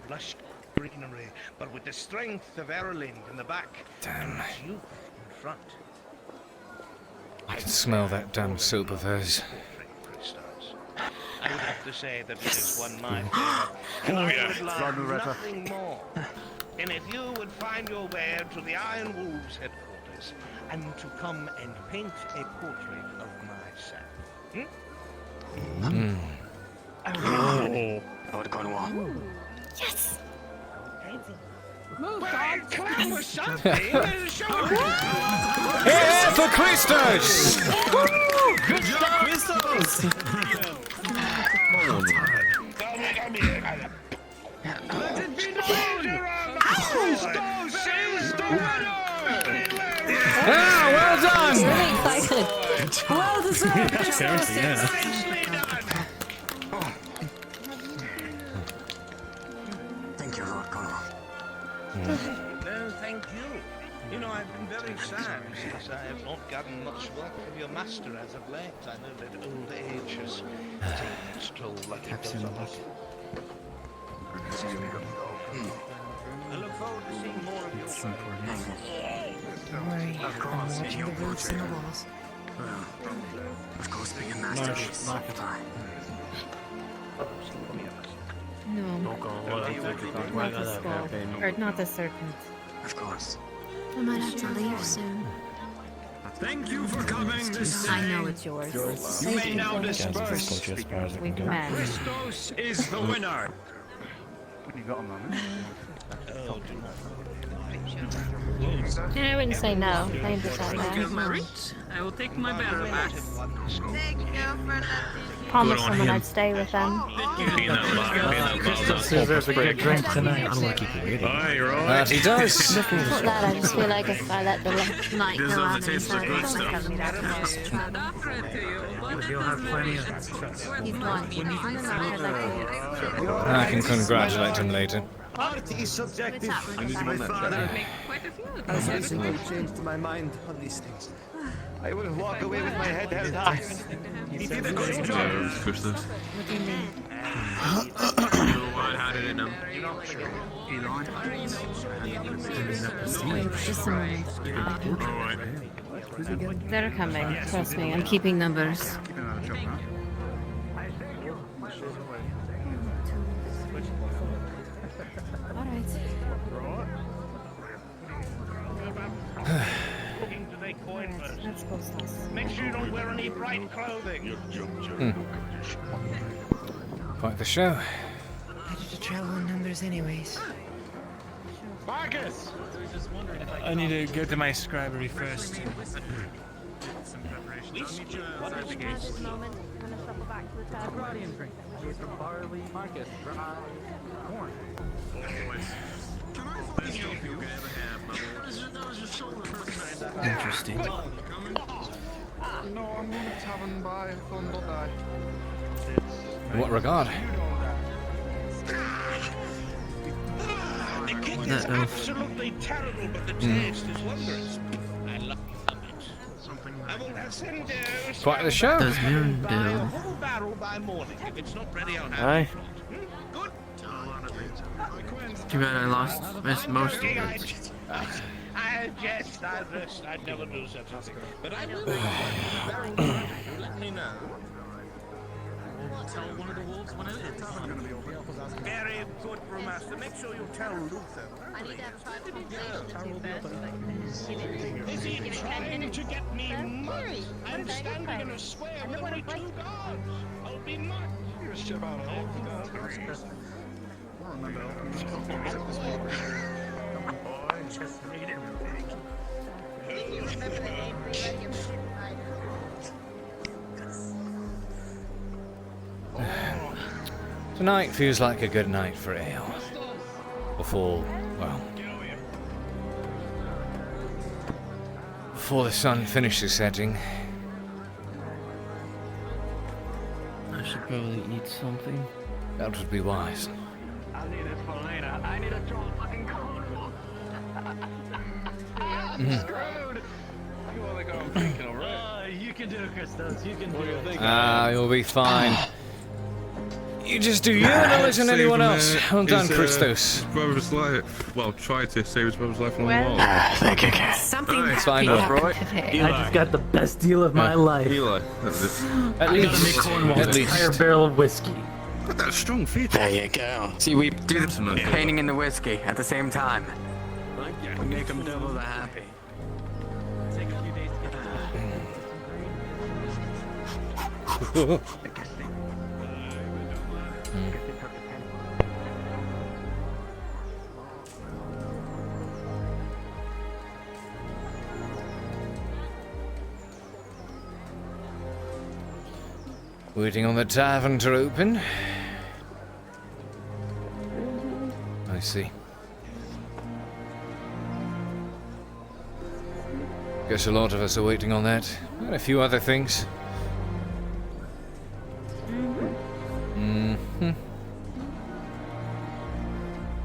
lush greenery, but with the strength of Erlind in the back, and youth in front.
I can smell that damn soup of hers.
I would have to say that it is one my favorite. And I would love nothing more than if you would find your way to the Iron Wolves headquarters and to come and paint a portrait of myself.
I would go to war.
Yes!
Move, God! Clap or something!
Here for Christos!
Good job, Christos! Let it be known, Christos is the winner!
Ah, well done!
Really excited.
Well deserved,
Transparency, yeah.
Thank you, Lord Cornwall.
No, thank you. You know, I've been very sad since I have not gotten much work of your master as of late. I know that old age has taken its toll like it does on us. I look forward to seeing more of your work.
Don't worry, I'm watching the roofs and the walls.
Of course, being a masterpiece.
No. Not the skull. Or not the serpent.
Of course.
I might have to leave soon.
Thank you for coming this
I know it's yours.
You may now disperse.
We've met.
Christos is the winner.
You got a moment?
I wouldn't say no. I understand that.
I will take my battle axe.
Promised someone I'd stay with them.
Christos deserves a good drink tonight.
I don't want to keep you waiting.
That he does.
Not that, I just feel like if I let the light go out
the taste of
inside,
good
it's
stuff.
gonna be that
You'll have plenty of
He's won. I'd like to
I can congratulate him later.
Art is subjective.
What's
My father
Quite a few.
has recently changed my mind on these things. I will walk away with my head held high. He did a good job.
Christos.
What do you mean?
How did it know?
Just a moment. They're coming. Trust me, I'm keeping numbers. Let's go, Stas.
Make sure you don't wear any bright clothing.
Quite the show.
Better to travel in numbers anyways.
I need to get to my scribery first. Some preparation.
Interesting.
No, I'm in a tavern by Thornbot.
In what regard?
The kit is absolutely terrible, but the taste is wondrous. I love it. I will send
Quite the show.
Does moon
buy a
do?
whole barrel by morning. If it's not ready, I'll have
Aye.
it. Good.
Too bad I missed most of it.
I jest, I rest. I'd never do such a thing. But I will very much. Let me know. Tell one of the wolves when it is. Very good, Brewmaster. Make sure you tell Luther.
I need to have a private conversation.
Is he trying to get me mugged? I'm standing in a square with only 2 guards. I'll be mugged. You're a ship out
Just read it.
Tonight feels like a good night for ale. Before the sun finishes setting.
I should probably eat something.
That would be wise.
I need it for later. I need a draw fucking cold.
Screwed! You want to go on thinking already?
You can do it, Christos. You can do it.
You'll be fine. You just do you and don't listen to anyone else. Well done, Christos.
His brother's life. Well, tried to save his brother's life along
Well,
the way.
thank you, Kat. Something
It's fine,
today.
I just got the best deal of my life.
Eli.
At
I got to make Cornwall an entire barrel of whiskey.
Got that strong feature.
There you go.
See, we do the painting and the whiskey at the same time. We make them double the happy.
Take a few days to get
Waiting on the tavern to open. I see. Guess a lot of us are waiting on that. And a few other things. Mm-hmm.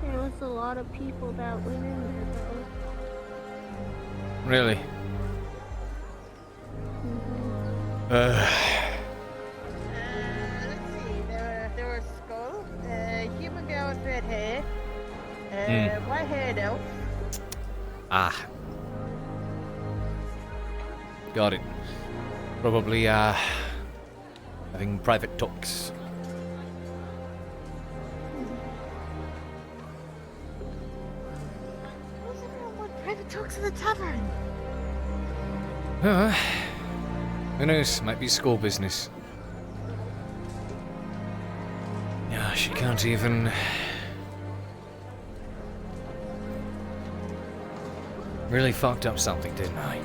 There was a lot of people that went in there, though.
Really?
There were Skull, human girl with red hair, white-haired elf.
Ah. Got it. Probably, having private talks.
Private talks in the tavern.
Who knows? Might be school business. Yeah, she can't even... Really fucked up something, didn't I?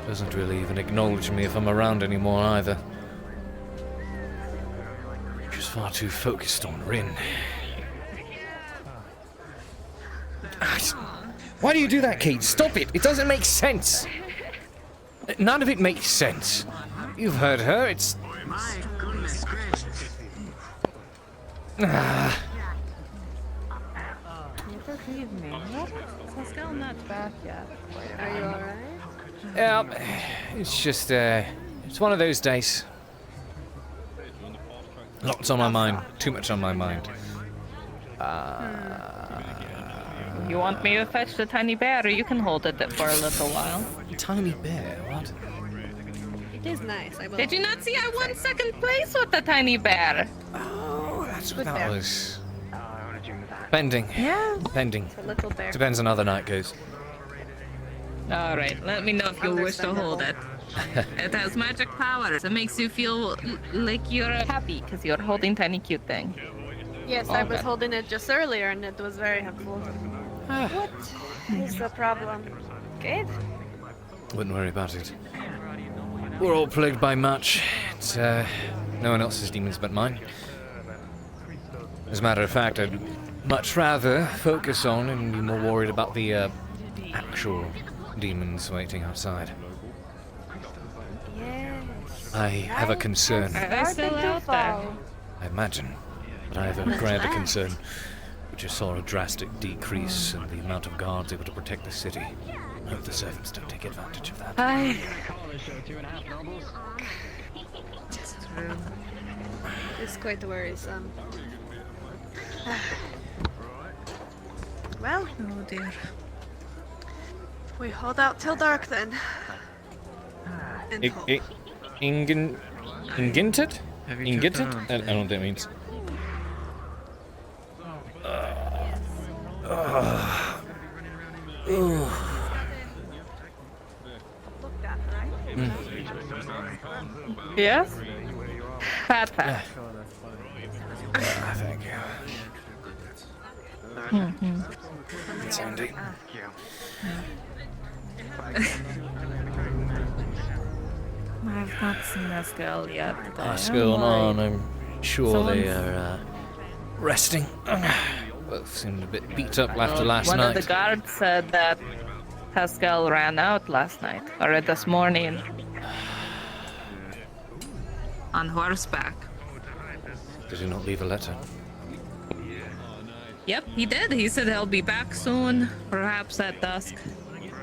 Doesn't really even acknowledge me if I'm around anymore either. She's far too focused on Rin. Why do you do that, Cade? Stop it! It doesn't make sense! None of it makes sense. You've heard her, it's...
My goodness gracious.
Ah.
Forgive me. What? Still not back yet.
Are you alright?
Yeah, it's just, it's one of those days. Lots on my mind. Too much on my mind.
You want me to fetch the tiny bear? You can hold it for a little while.
Tiny bear? What?
It is nice. I will.
Did you not see I won second place with the tiny bear?
Oh, that's what
Good
that
bear.
was. Pending.
Yeah.
Pending.
It's a little bear.
Depends on how the night goes.
All right, let me know if you wish to hold it. It has magic powers. It makes you feel like you're happy because you're holding tiny cute thing.
Yes, I was holding it just earlier and it was very helpful. What is the problem? Cade?
Wouldn't worry about it. We're all plagued by much. It's no one else's demons but mine. As a matter of fact, I'd much rather focus on and be more worried about the actual demons waiting outside. I have a concern.
Are they still out there?
I imagine, but I have a grander concern, which I saw a drastic decrease in the amount of guards able to protect the city. I hope the servants don't take advantage of that.
It's true. It's quite worrisome. Well, oh dear. We hold out till dark then. And hope.
Inginted? Inginted? I don't know what that means.
Yes? Fat.
Thank you. It's handy.
I've not seen Haskell yet.
What's going on? I'm sure they are resting. Both seemed a bit beat up after last night.
One of the guards said that Haskell ran out last night, or this morning. On horseback.
Did he not leave a letter?
Yep, he did. He said he'll be back soon, perhaps at dusk.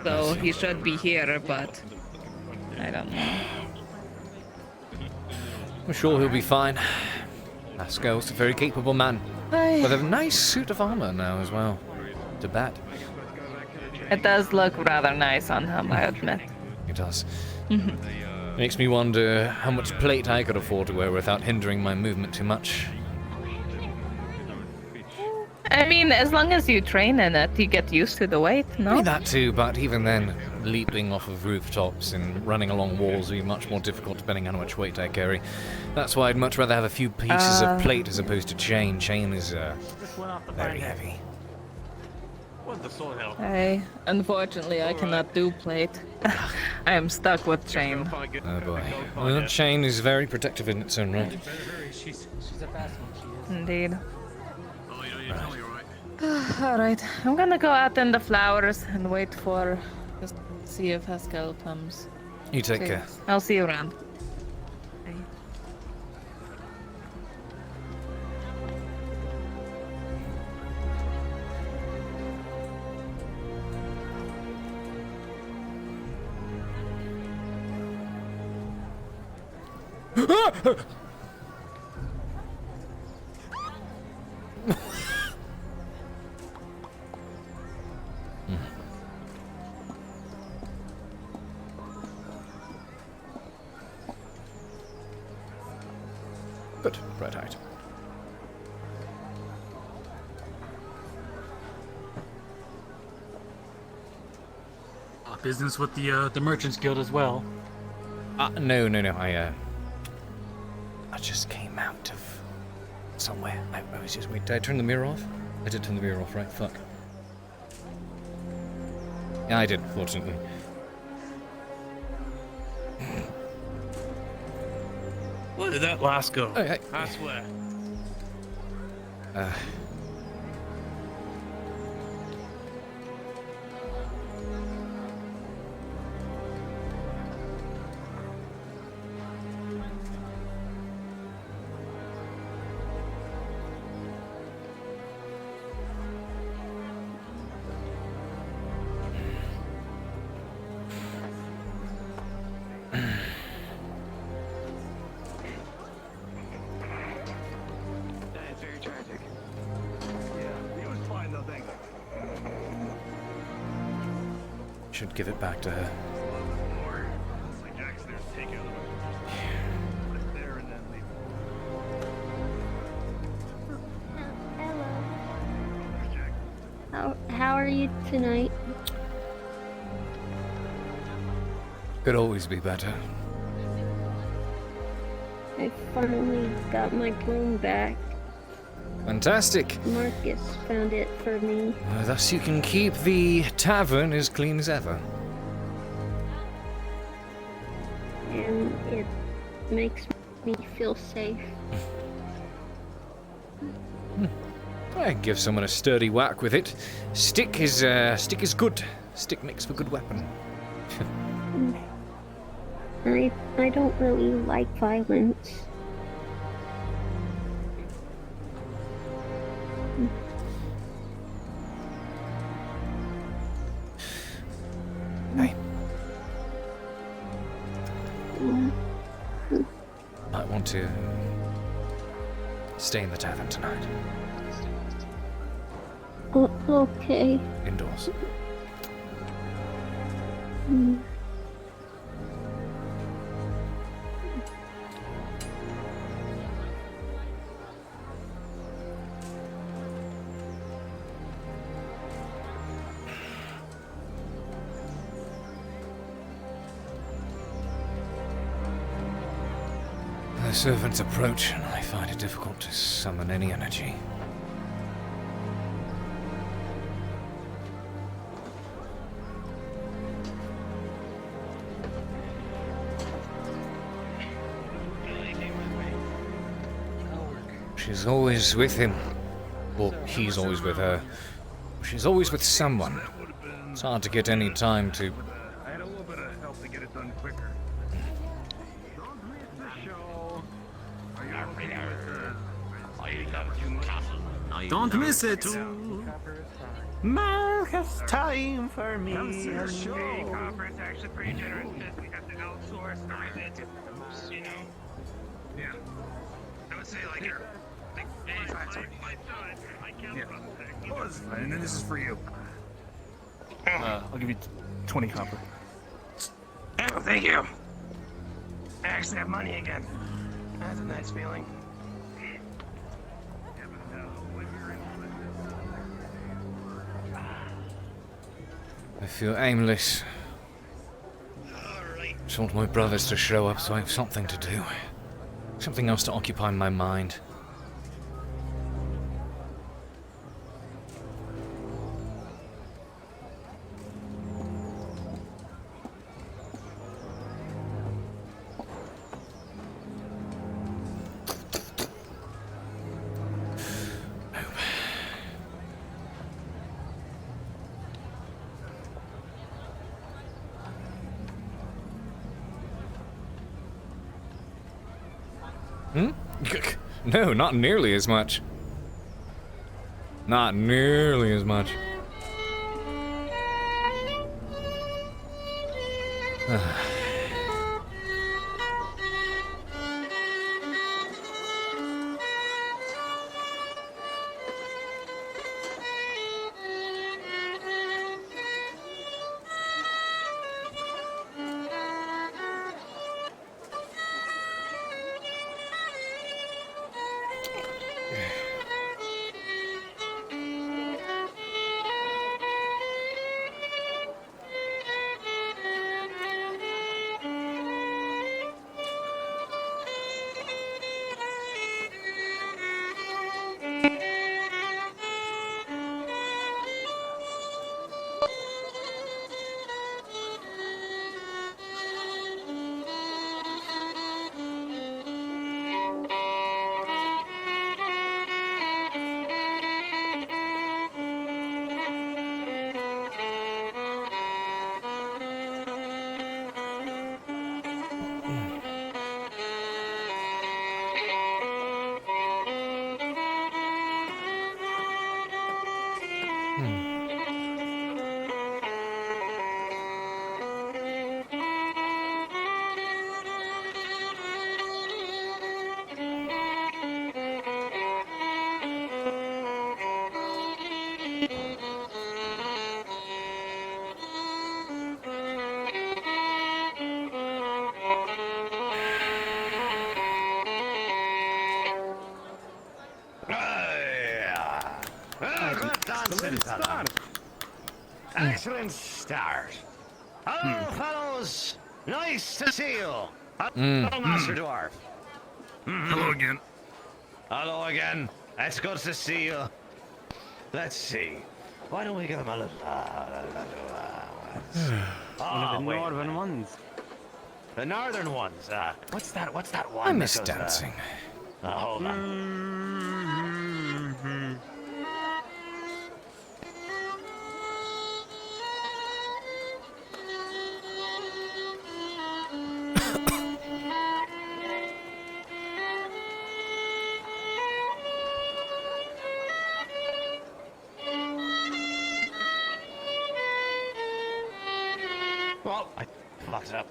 So he should be here, but I don't know.
I'm sure he'll be fine. Haskell's a very capable man. With a nice suit of armor now as well. To bat.
It does look rather nice on him, I admit.
It does. Makes me wonder how much plate I could afford to wear without hindering my movement too much.
I mean, as long as you train in it, you get used to the weight, no?
That too, but even then, leaping off of rooftops and running along walls would be much more difficult depending on how much weight I carry. That's why I'd much rather have a few pieces of plate as opposed to chain. Chain is very heavy.
Unfortunately, I cannot do plate. I am stuck with chain.
Oh boy. Well, chain is very protective in its own right.
Indeed. Alright, I'm gonna go out in the flowers and wait for... just see if Haskell comes.
You take care.
I'll see you around.
Good, bright-eyed.
Business with the Merchants Guild as well.
No. I just came out of somewhere. I was just wait. Did I turn the mirror off? I did turn the mirror off, right? Fuck. Yeah, I did, fortunately.
Where did that last go?
Hey.
I swear.
Should give it back to her.
How are you tonight?
Could always be better.
I finally got my broom back.
Fantastic.
Marcus found it for me.
Thus you can keep the tavern as clean as ever.
And makes me feel safe.
I can give someone a sturdy whack with it. Stick is good. Stick makes for good weapon.
I don't really like violence.
Hey. Might want to stay in the tavern tonight.
Okay.
Indoors. The servants approach, and I find it difficult to summon any energy. She's always with him. Or he's always with her. She's always with someone. It's hard to get any time to...
I had a little bit of help to get it done quicker. Don't miss the show. Are you okay with
Don't miss it.
Marcus, time for me.
Come see your show.
Hey,
Copper, it's actually pretty generous because we have to outsource the bit, you know. Yeah. I would say like you're like 85, sorry. Yeah. Oh, it's fine. And then this is for you.
I'll give you 20 copper.
Oh, thank you. I actually have money again. That's a nice feeling.
I feel aimless. Just want my brothers to show up so I have something to do. Something else to occupy my mind. No, not nearly as much. Not nearly as much.
Excellent start. Hello, fellows. Nice to see you. Hello, Master Dwarf.
Hello again.
Hello again. It's good to see you. Let's see. Why don't we give him a little...
One of the northern ones.
The northern ones. What's that one?
I
that
miss
goes,
dancing.
Hold on. Well, I fucked it up.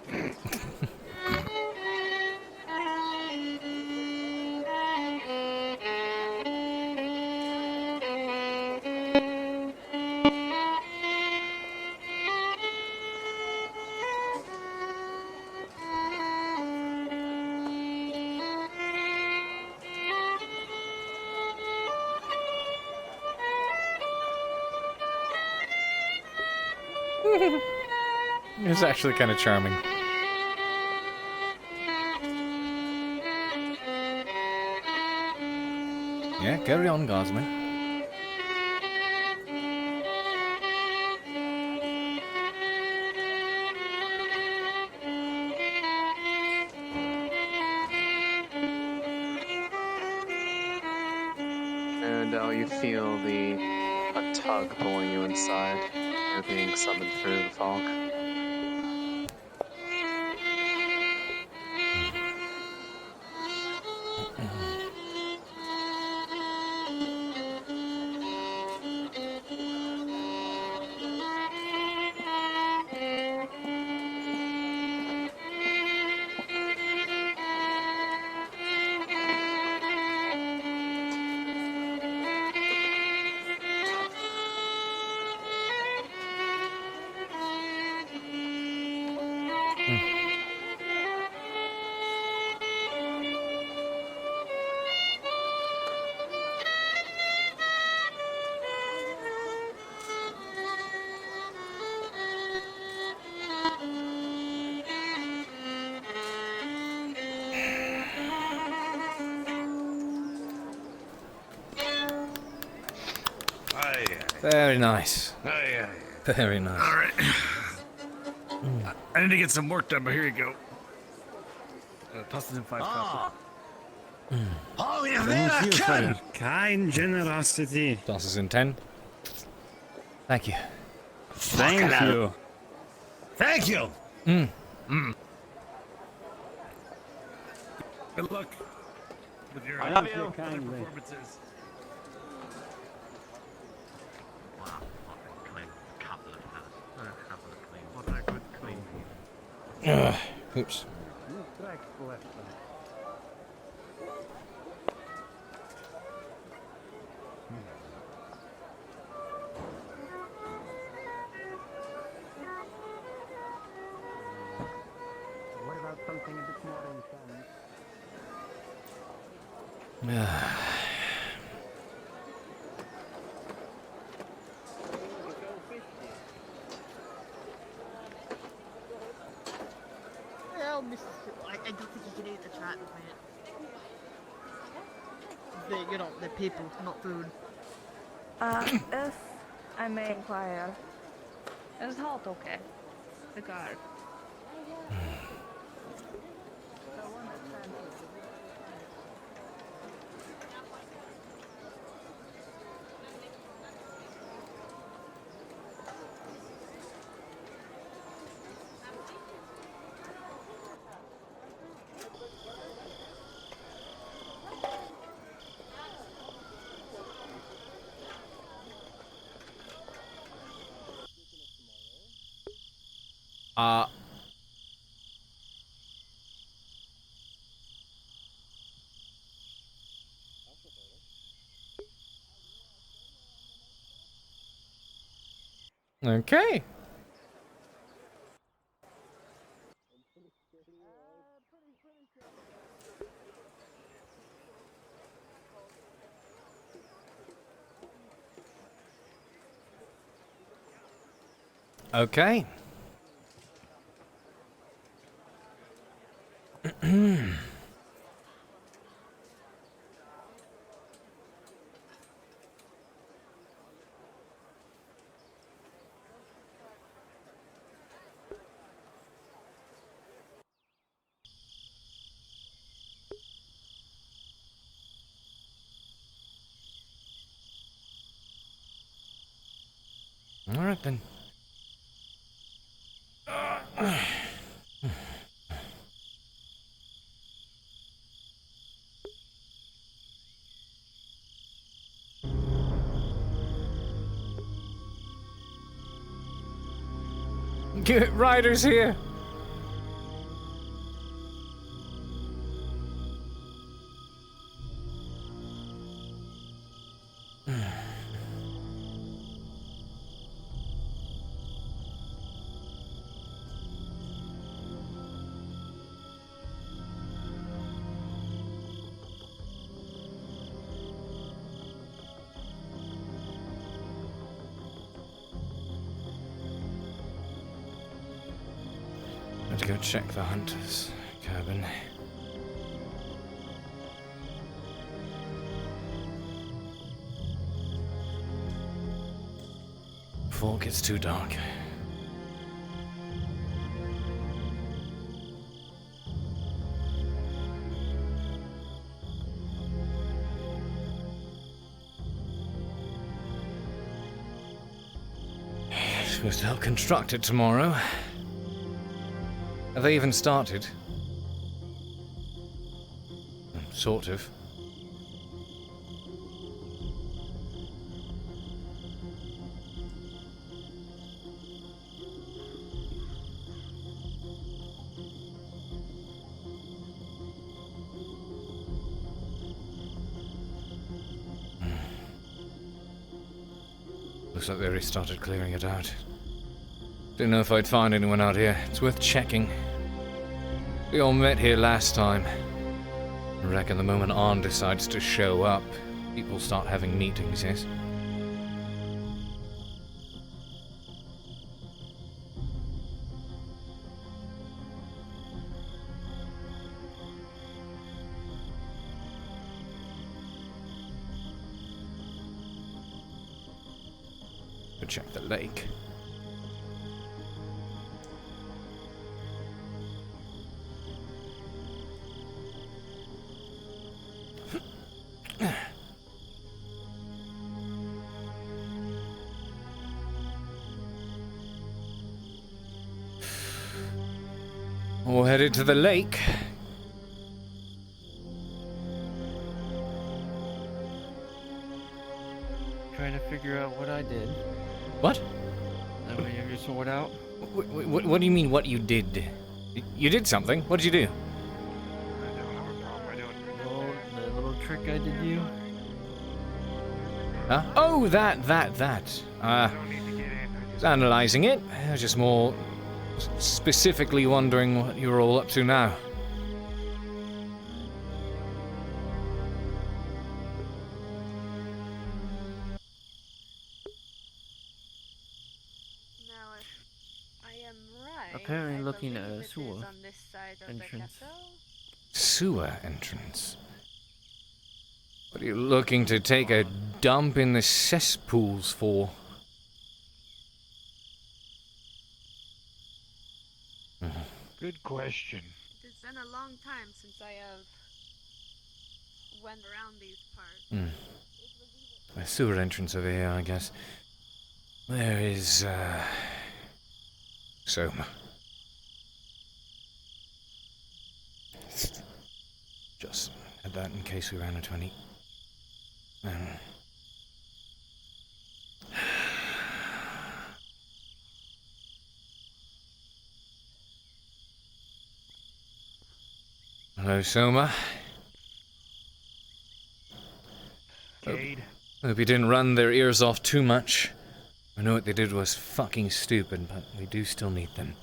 It's actually kind of charming. Yeah, carry on, Gosman.
And you feel a tug pulling you inside. You're being summoned through the fog. Very nice. Very nice.
All right. I need to get some work done, but here you go. Toss it in 5 copper.
Oh,
Thank you for your kind generosity.
Tosses in 10. Thank you.
Thank you.
Thank you.
Good luck with your
I love you.
other performances.
Oops.
What about something a bit more intense?
Well, I don't think you can eat the trap plant. The people, not food.
If I may inquire, is Halt okay? The guard.
Okay. Okay. Alright then. Get riders here. Let's go check the hunter's cabin. Before it gets too dark. Supposed to help construct it tomorrow. Have they even started? Sort of. Looks like they already started clearing it out. Didn't know if I'd find anyone out here. It's worth checking. We all met here last time. I reckon the moment Arn decides to show up, people start having meetings, yes? Go check the lake. All headed to the lake.
Trying to figure out what I did.
What?
That way you have your sword out.
What do you mean, what you did? You did something? What did you do?
Well, the little trick I did you.
Huh? Oh, that. Was analysing it. I was just more specifically wondering what you're all up to now.
Now, if I am right,
Apparently looking at a
believe it
sewer
is on this side of the
entrance.
castle.
Sewer entrance? What are you looking to take a dump in the cesspools for?
Good question.
It's been a long time since I have went around these parts.
A sewer entrance over here, I guess. There is, Soma. Just had that in case we ran into any. Hello, Soma.
Cade.
Hope you didn't run their ears off too much. I know what they did was fucking stupid, but we do still need them.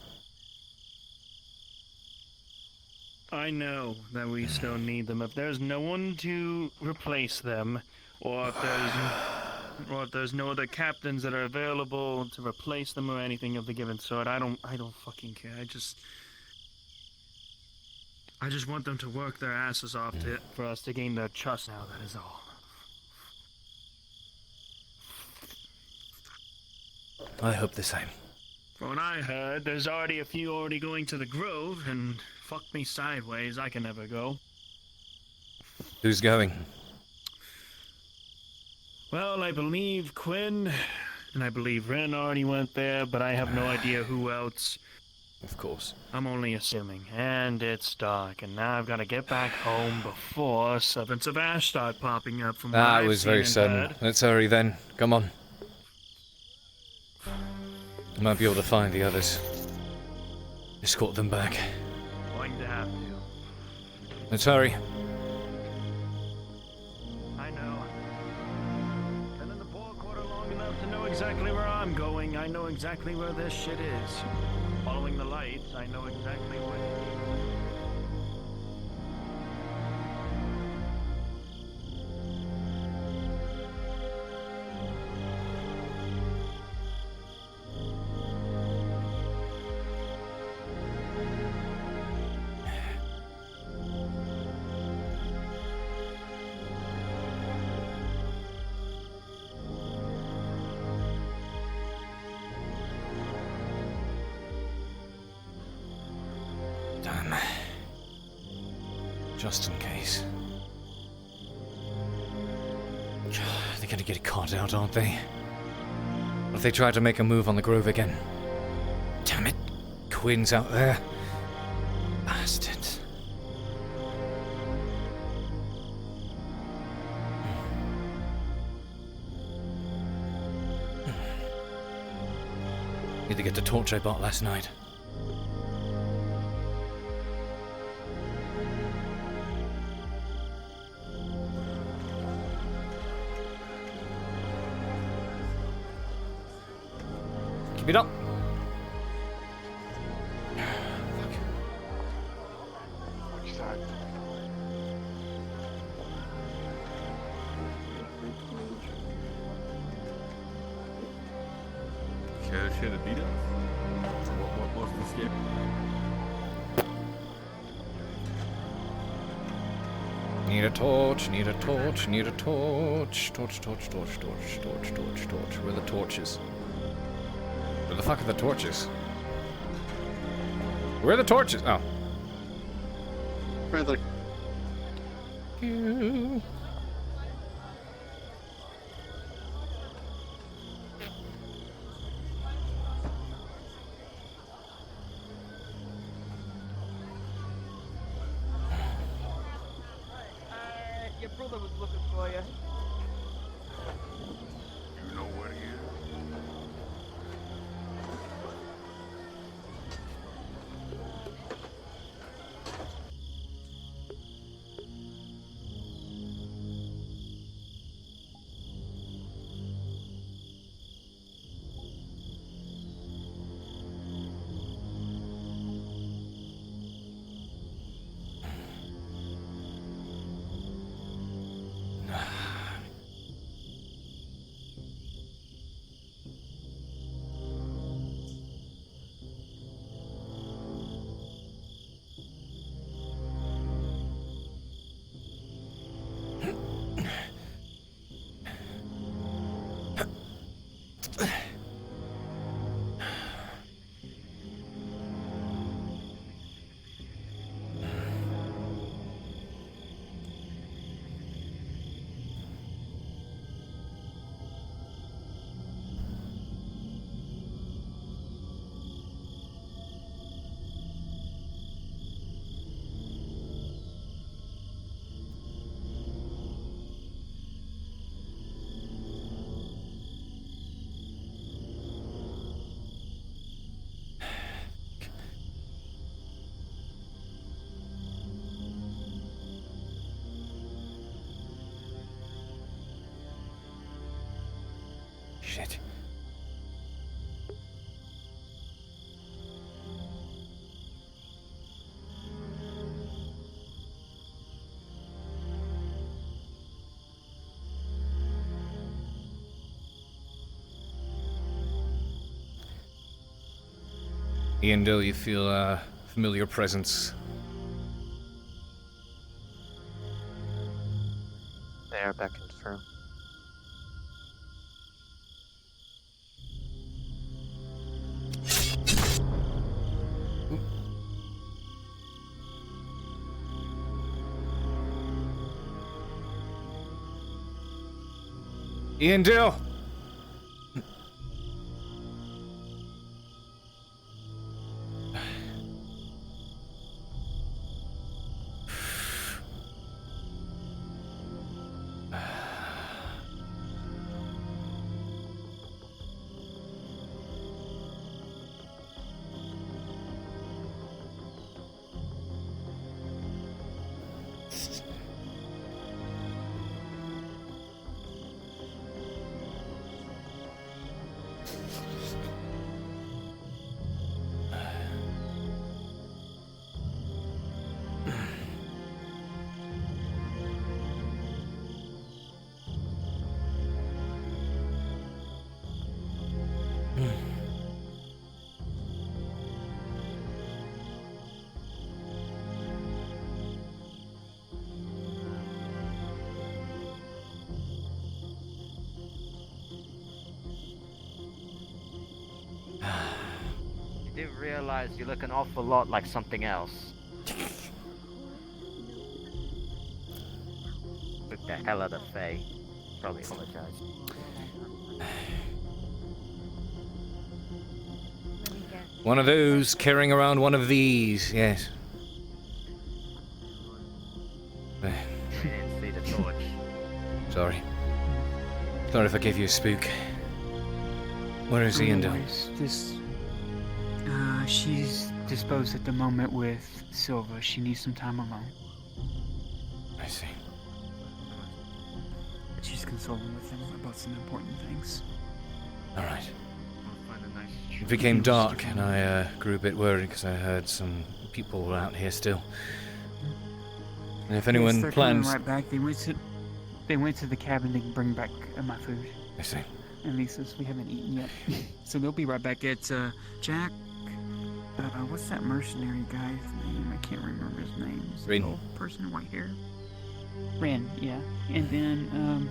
I know that we still need them. If there's no one to replace them, or if there's no other captains that are available to replace them or anything of the given sort, I don't fucking care. I just want them to work their asses off for us to gain their trust now, that is all.
I hope the same.
From what I heard, there's already a few already going to the Grove, and fuck me sideways, I can never go.
Who's going?
Well, I believe Quinn, and I believe Ren already went there, but I have no idea who else.
Of course.
I'm only assuming. And it's dark, and now I've got to get back home before servants of Ash start popping up from what
Ah, it
I've
was
seen
very
and
sudden.
heard.
Let's hurry then. Come on. I might be able to find the others. Escort them back.
Going to have to.
Let's hurry.
I know. Been in the Poor Quarter long enough to know exactly where I'm going. I know exactly where this shit is. Following the lights, I know exactly what.
Damn. Just in case. They're gonna get caught out, aren't they? What if they try to make a move on the Grove again? Damn it. Quinn's out there. Bastards. Need to get the torch I bought last night. Keep it up.
Care to share the details? What's the scare?
Need a torch, need a torch, need a torch. Torch, torch, torch, torch, torch, torch, torch. Where are the torches? Where the fuck are the torches? Where are the torches? Oh.
Where the...
Your brother was looking for you.
You know where he is?
Shit. Ian Dill, you feel a familiar presence.
They are beckoned through.
Ian Dill!
do realize you look an awful lot like something else. Look the hell out of Faye. Probably apologize.
One of those, carrying around one of these, yes.
We didn't see the torch.
Sorry. Sorry if I gave you a spook. Where is Ian doing?
This, she's disposed at the moment with Silva. She needs some time alone.
I see.
She's consoling with him about some important things.
Alright. It became dark and I grew a bit worried because I heard some people were out here still. And if anyone
Yes, they're
plans...
coming right back. They went to the cabin to bring back my food.
I see.
And Lisa's, we haven't eaten yet. So they'll be right back. It's Jack. What's that mercenary guy's name? I can't remember his name. Is it
Rin.
the old person in white hair? Rin, yeah. And then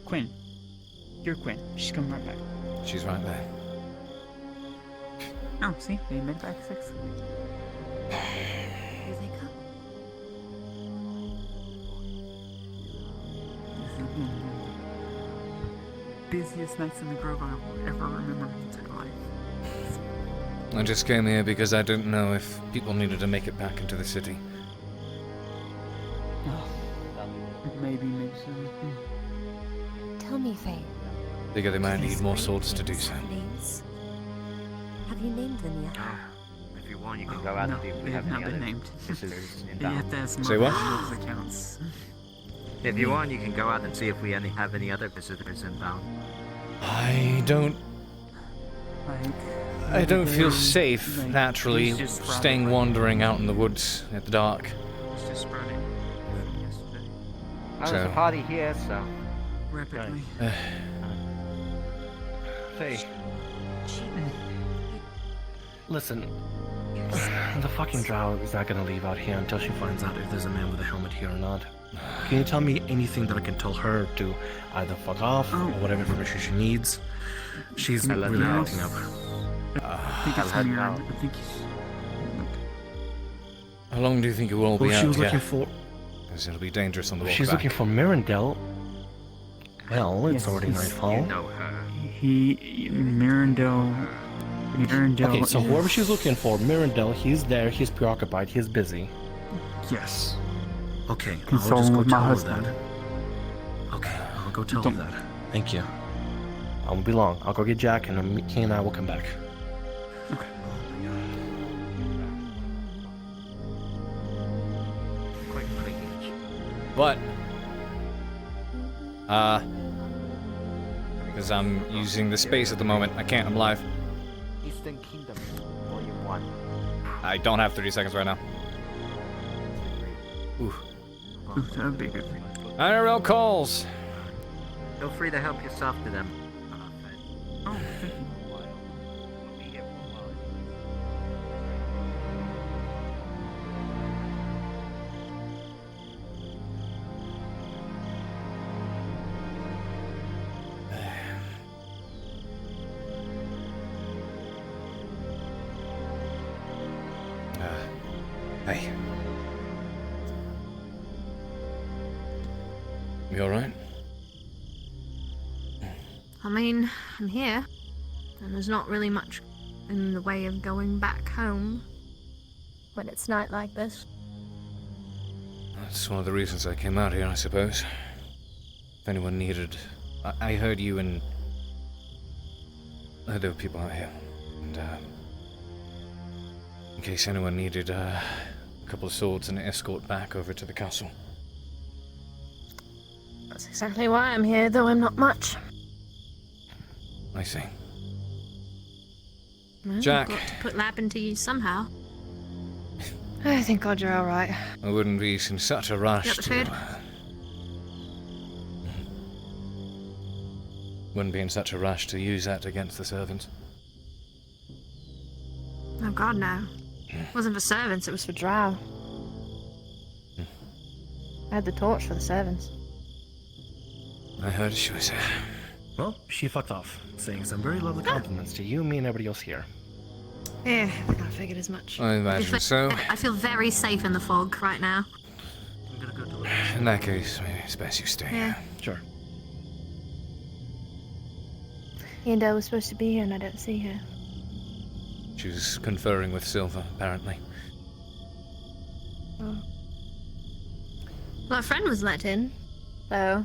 Quinn. You're Quinn. She's coming right back.
She's right there.
Oh, see, they made it back successfully.
Here they come.
This has been one of the busiest nights in the Grove I will ever remember in my life.
I just came here because I didn't know if people needed to make it back into the city.
Maybe so.
Tell me, Faye.
Figure they might need more swords to do so.
Names? Have you named them yet?
If you want, you can go out
No,
and see if we
they
have
have
any
not been
other
named.
visitors in
You have to
town.
ask
Say what?
Mark those accounts.
If you want, you can go out and see if we have any other visitors in town.
I don't feel safe, naturally, staying wandering out in the woods at the dark.
It's just spreading.
There's a party here, so.
Rapidly.
Faye. Listen, the fucking drow is not gonna leave out here until she finds out if there's a man with a helmet here or not. Can you tell me anything that I can tell her to either fuck off or whatever information she needs? She's really acting up.
I think it's Mirren. I think he's...
How long do you think it will be
Well,
out
she was
here?
looking for...
Because it'll be dangerous on the walk
She's
back.
looking for Mirandel. Well, it's already nightfall.
You know her.
Mirandel.
Okay, so
is-
whoever she's looking for, Mirandel, he's there, he's preoccupied, he's busy.
Yes.
Okay, I'll
Consoling
just go
with my
tell her
husband.
that. Okay, I'll go tell her that. Thank you. I won't be long. I'll go get Jack and then he and I will come back.
Okay.
But, because I'm using the space at the moment, I can't, I'm live.
Eastern Kingdom, Volume 1.
I don't have 30 seconds right now. Ooh.
Ooh, that would be good.
IRL calls.
Feel free to help yourself to them.
Oh, thank you.
Hey. You alright?
I mean, I'm here, and there's not really much in the way of going back home when it's night like this.
That's one of the reasons I came out here, I suppose. If anyone needed... I heard you and... I heard there were people out here. And, in case anyone needed a couple of swords and an escort back over to the castle.
That's exactly why I'm here, though I'm not much.
I see.
Well,
Jack.
I've got to put Lab into you somehow. I think God you're alright.
I wouldn't be in such a rush
You got the
to...
food?
Wouldn't be in such a rush to use that against the servants.
Oh God, no. It wasn't for servants, it was for drow. I had the torch for the servants.
I heard she was
Well, she fucked off, saying some very lovely compliments to you, me, and everybody else here.
Yeah, I kind of figured as much.
I imagine so.
I feel very safe in the fog right now.
In that case, maybe it's best you stay.
Yeah.
Sure.
Indo was supposed to be here and I don't see her.
She was conferring with Silva, apparently.
Oh.
Well, our friend was let in, so.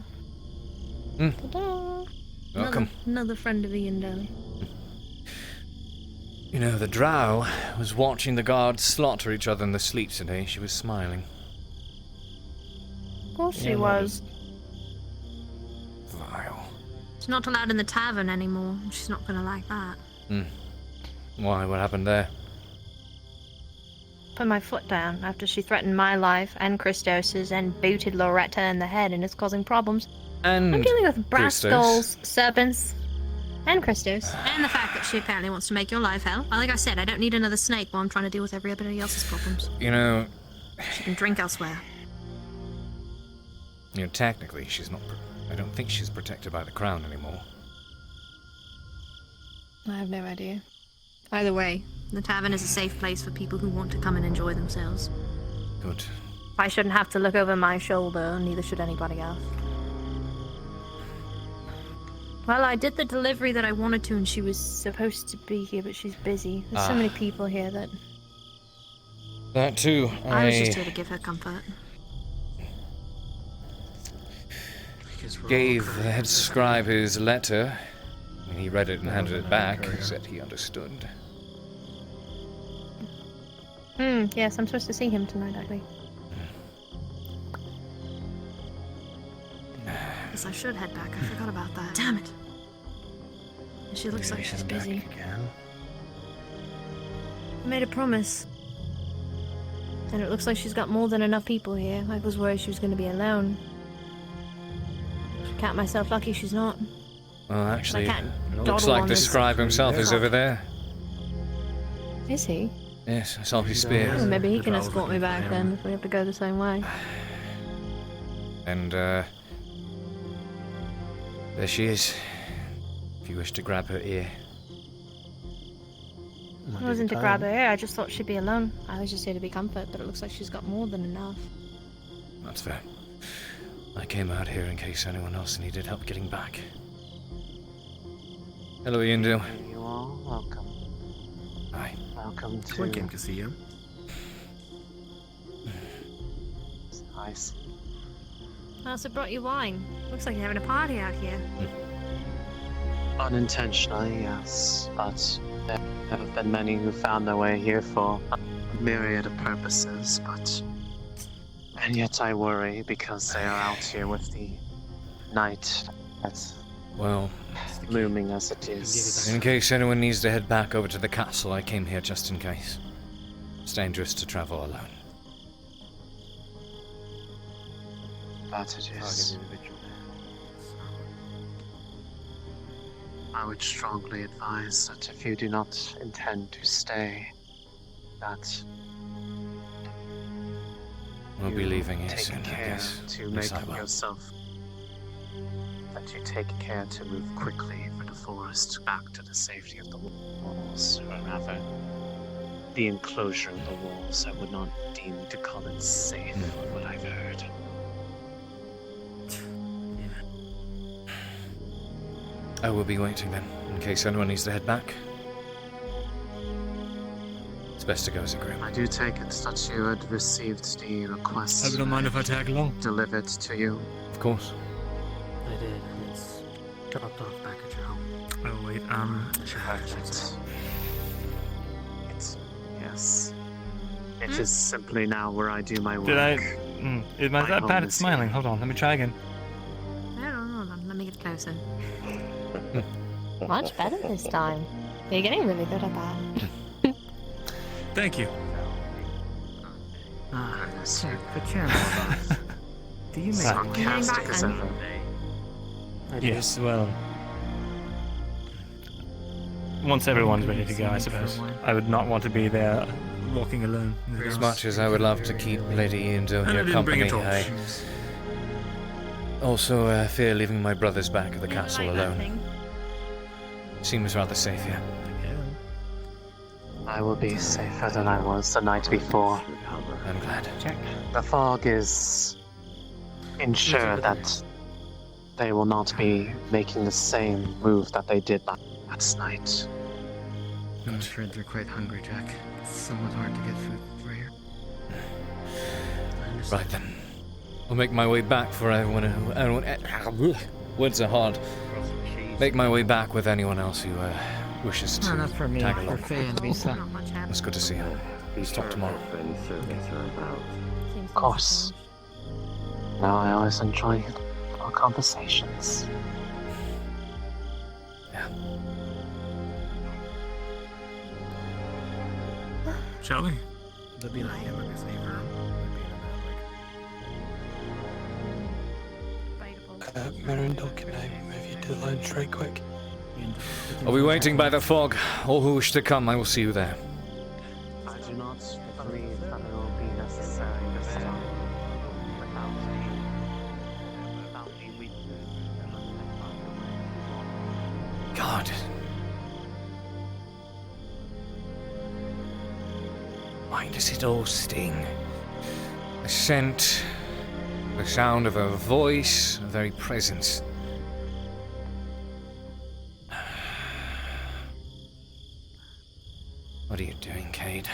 Ta-da!
Welcome.
Another friend of Indo.
You know, the drow was watching the guards slaughter each other in their sleep today. She was smiling.
Of course she was.
Vile.
She's not allowed in the tavern anymore. She's not gonna like that.
Why? What happened there?
Put my foot down after she threatened my life and Christos's and booted Loretta in the head and is causing problems.
And
I'm dealing with brass
Christos.
skulls, serpents, and Christos.
And the fact that she apparently wants to make your life hell. Like I said, I don't need another snake while I'm trying to deal with everybody else's problems.
You know,
She can drink elsewhere.
technically she's not. I don't think she's protected by the crown anymore.
I have no idea.
Either way, the tavern is a safe place for people who want to come and enjoy themselves.
Good.
I shouldn't have to look over my shoulder, neither should anybody else. Well, I did the delivery that I wanted to, and she was supposed to be here, but she's busy. There's so many people here that...
That too.
I was just here to give her comfort.
Gave the head scribe his letter. When he read it and handed it back, he said he understood.
Yes, I'm supposed to see him tonight, actually.
Guess I should head back. I forgot about that. Damn it. She looks like she's busy. I made a promise. And it looks like she's got more than enough people here. I was worried she was going to be alone. I count myself lucky she's not.
Well, actually,
can't
looks
dawdle
like
on
the
this.
scribe himself is over there.
Is he?
Yes, I saw his spear.
Oh, maybe he can escort me back then if we have to go the same way.
And, there she is. If you wish to grab her ear.
I wasn't to grab her here, I just thought she'd be alone. I was just here to be comfort, but it looks like she's got more than enough.
That's fair. I came out here in case anyone else needed help getting back. Hello, Indo.
You all welcome.
Hi.
Welcome to...
One came to see you.
It's nice.
I also brought you wine. Looks like you're having a party out here.
Unintentionally, yes, but there have been many who found their way here for a myriad of purposes, but... And yet I worry because they are out here with the night that's...
Well,
looming as it is.
in case anyone needs to head back over to the castle, I came here just in case. It's dangerous to travel alone.
That it is. I would strongly advise that if you do not intend to stay, that
We'll be leaving here
take
soon, I
care
guess.
to
Yes,
make
I will.
yourself. That you take care to move quickly for the forest back to the safety of the walls, or rather, the enclosure of the walls. I would not deem to call it safe, from what I've heard.
I will be waiting then, in case anyone needs to head back. It's best to go as a group.
I do take it that you had received the request.
I don't mind if I tag along.
Delivered to you.
Of course.
I did, and it's dropped off back at your home.
Oh wait,
Perfect. Yes. It is simply now where I do my work.
Did I? Is my
My
that
home
bad at
is
smiling? Hold on, let me try again.
Hold on, let me get closer.
Much better this time. You're getting really good at that.
Thank you.
Check the channel. Do you make
Sarcastic as ever.
Yes, well. Once everyone's ready to go, I suppose. I would not want to be there walking alone.
As much as I would love to keep Lady Indo in
And I
your
didn't bring
company,
a torch.
I also fear leaving my brothers back at the castle alone. Seems rather safe here.
I will be safer than I was the night before.
I'm glad.
Check.
The fog is ensure that they will not be making the same move that they did last night.
I'm afraid they're quite hungry, Jack. It's somewhat hard to get food for here.
Right then. I'll make my way back for everyone words are hard. Make my way back with anyone else who wishes to
No, not for me.
tag
For
along.
Faye and Lisa.
It's good to see you. Let's talk tomorrow.
Of course. Now I always enjoy our conversations.
Shall we?
There'll be like him in his neighbor room.
Mirror and Dog, can I move you to the lounge right quick?
I'll be waiting by the fog. All who wish to come, I will see you there.
I do not believe that it will be necessary this time. Without me weakness,
God. Why does it all sting? The scent, the sound of her voice, her very presence. What are you doing, Cade?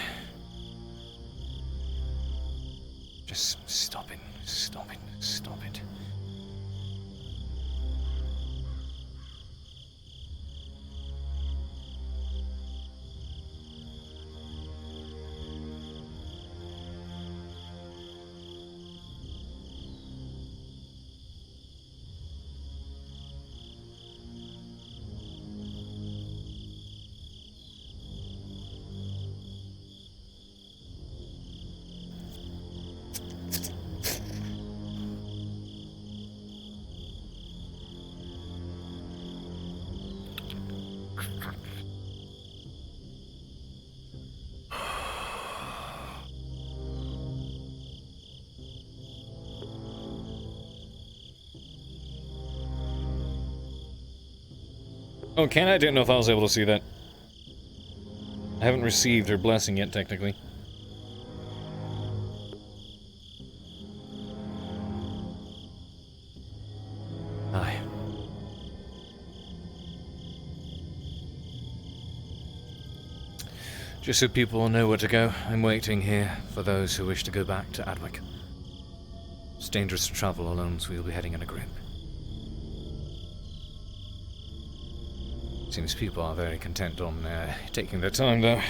Just stop it, stop it, stop it. Oh, Ken, I didn't know if I was able to see that. I haven't received her blessing yet, technically. Aye. Just so people will know where to go, I'm waiting here for those who wish to go back to Adwick. It's dangerous to travel alone, so we'll be heading in a group. Seems people are very content on taking their time, though.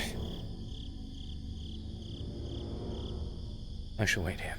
I shall wait here.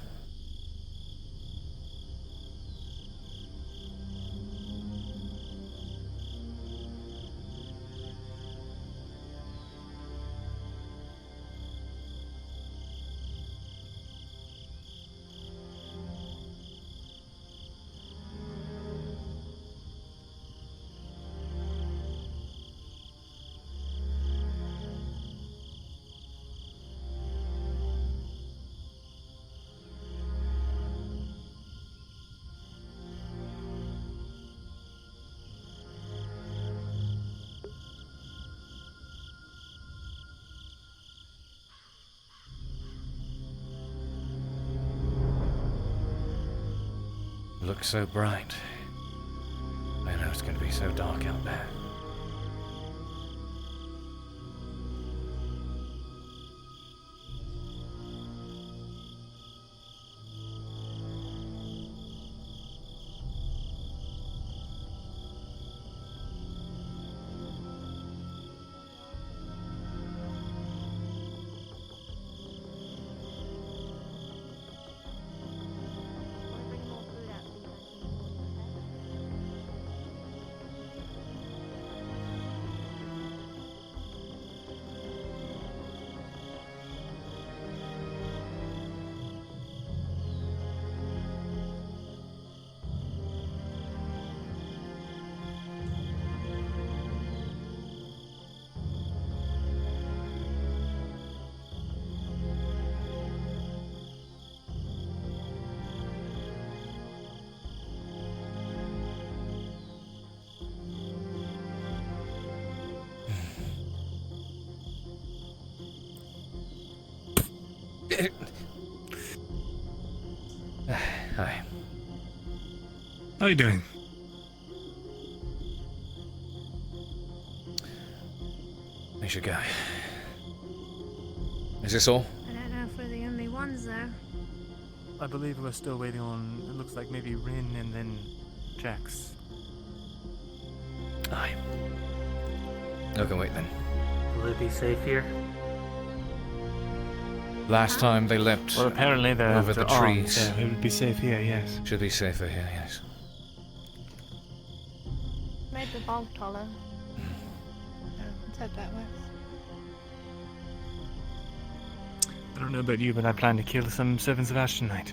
Looks so bright. I know it's going to be so dark out there. Hi.
How you doing?
I should go. Is this all?
I don't know if we're the only ones, though.
I believe we're still waiting on, it looks like maybe Rin and then Jax.
Aye. Okay, wait then.
Will it be safe here?
Last time they leapt
Well, apparently they're
over the
armed,
trees.
so it would be safe here, yes.
Should be safer here, yes.
Made the bog taller. Let's hope that works.
I don't know about you, but I plan to kill some servants of Ash tonight.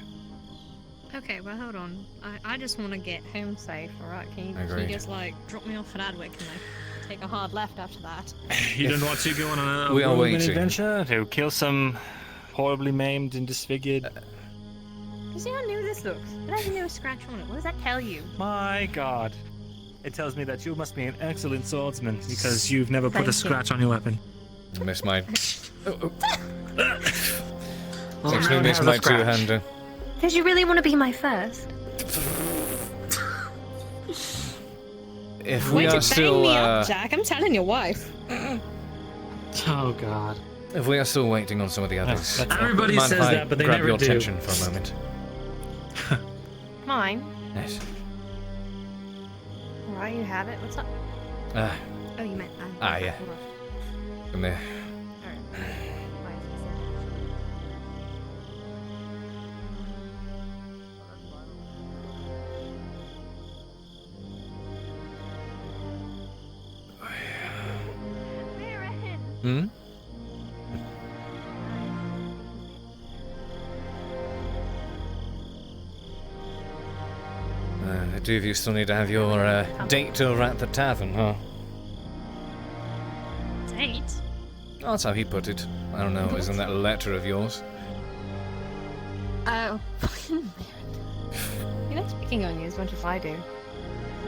Okay, well, hold on. I just want to get home safe, alright? Can you
Agreed.
just, like, drop me off at Adwick and, like, take a hard left after that?
You don't want to go on a
We are
whirlwind
waiting.
adventure to kill some horribly maimed and disfigured?
You see how new this looks? It has a new scratch on it. What does that tell you?
My god. It tells me that you must be an excellent swordsman because you've never put
Thank
a
you.
scratch on your weapon.
I missed my...
Well,
Actually
now it
missed
has a
my
scratch.
two-hander.
Because you really want to be my first?
If
Way
we
to
are still,
bang me up, Jack. I'm telling your wife.
Oh god.
if we are still waiting on some of the others,
Everybody
mind
says
if I
that, but they
grab
never
your
do.
attention for a moment?
Mine?
Yes.
Alright, you have it. What's up?
Ah,
Oh, you meant that.
ah, yeah. Come here. Hmm? The two of you still need to have your date over at the tavern, huh?
Date?
Oh, that's how he put it. I don't know, it was in that letter of yours.
Oh. You're not speaking on you as much as I do.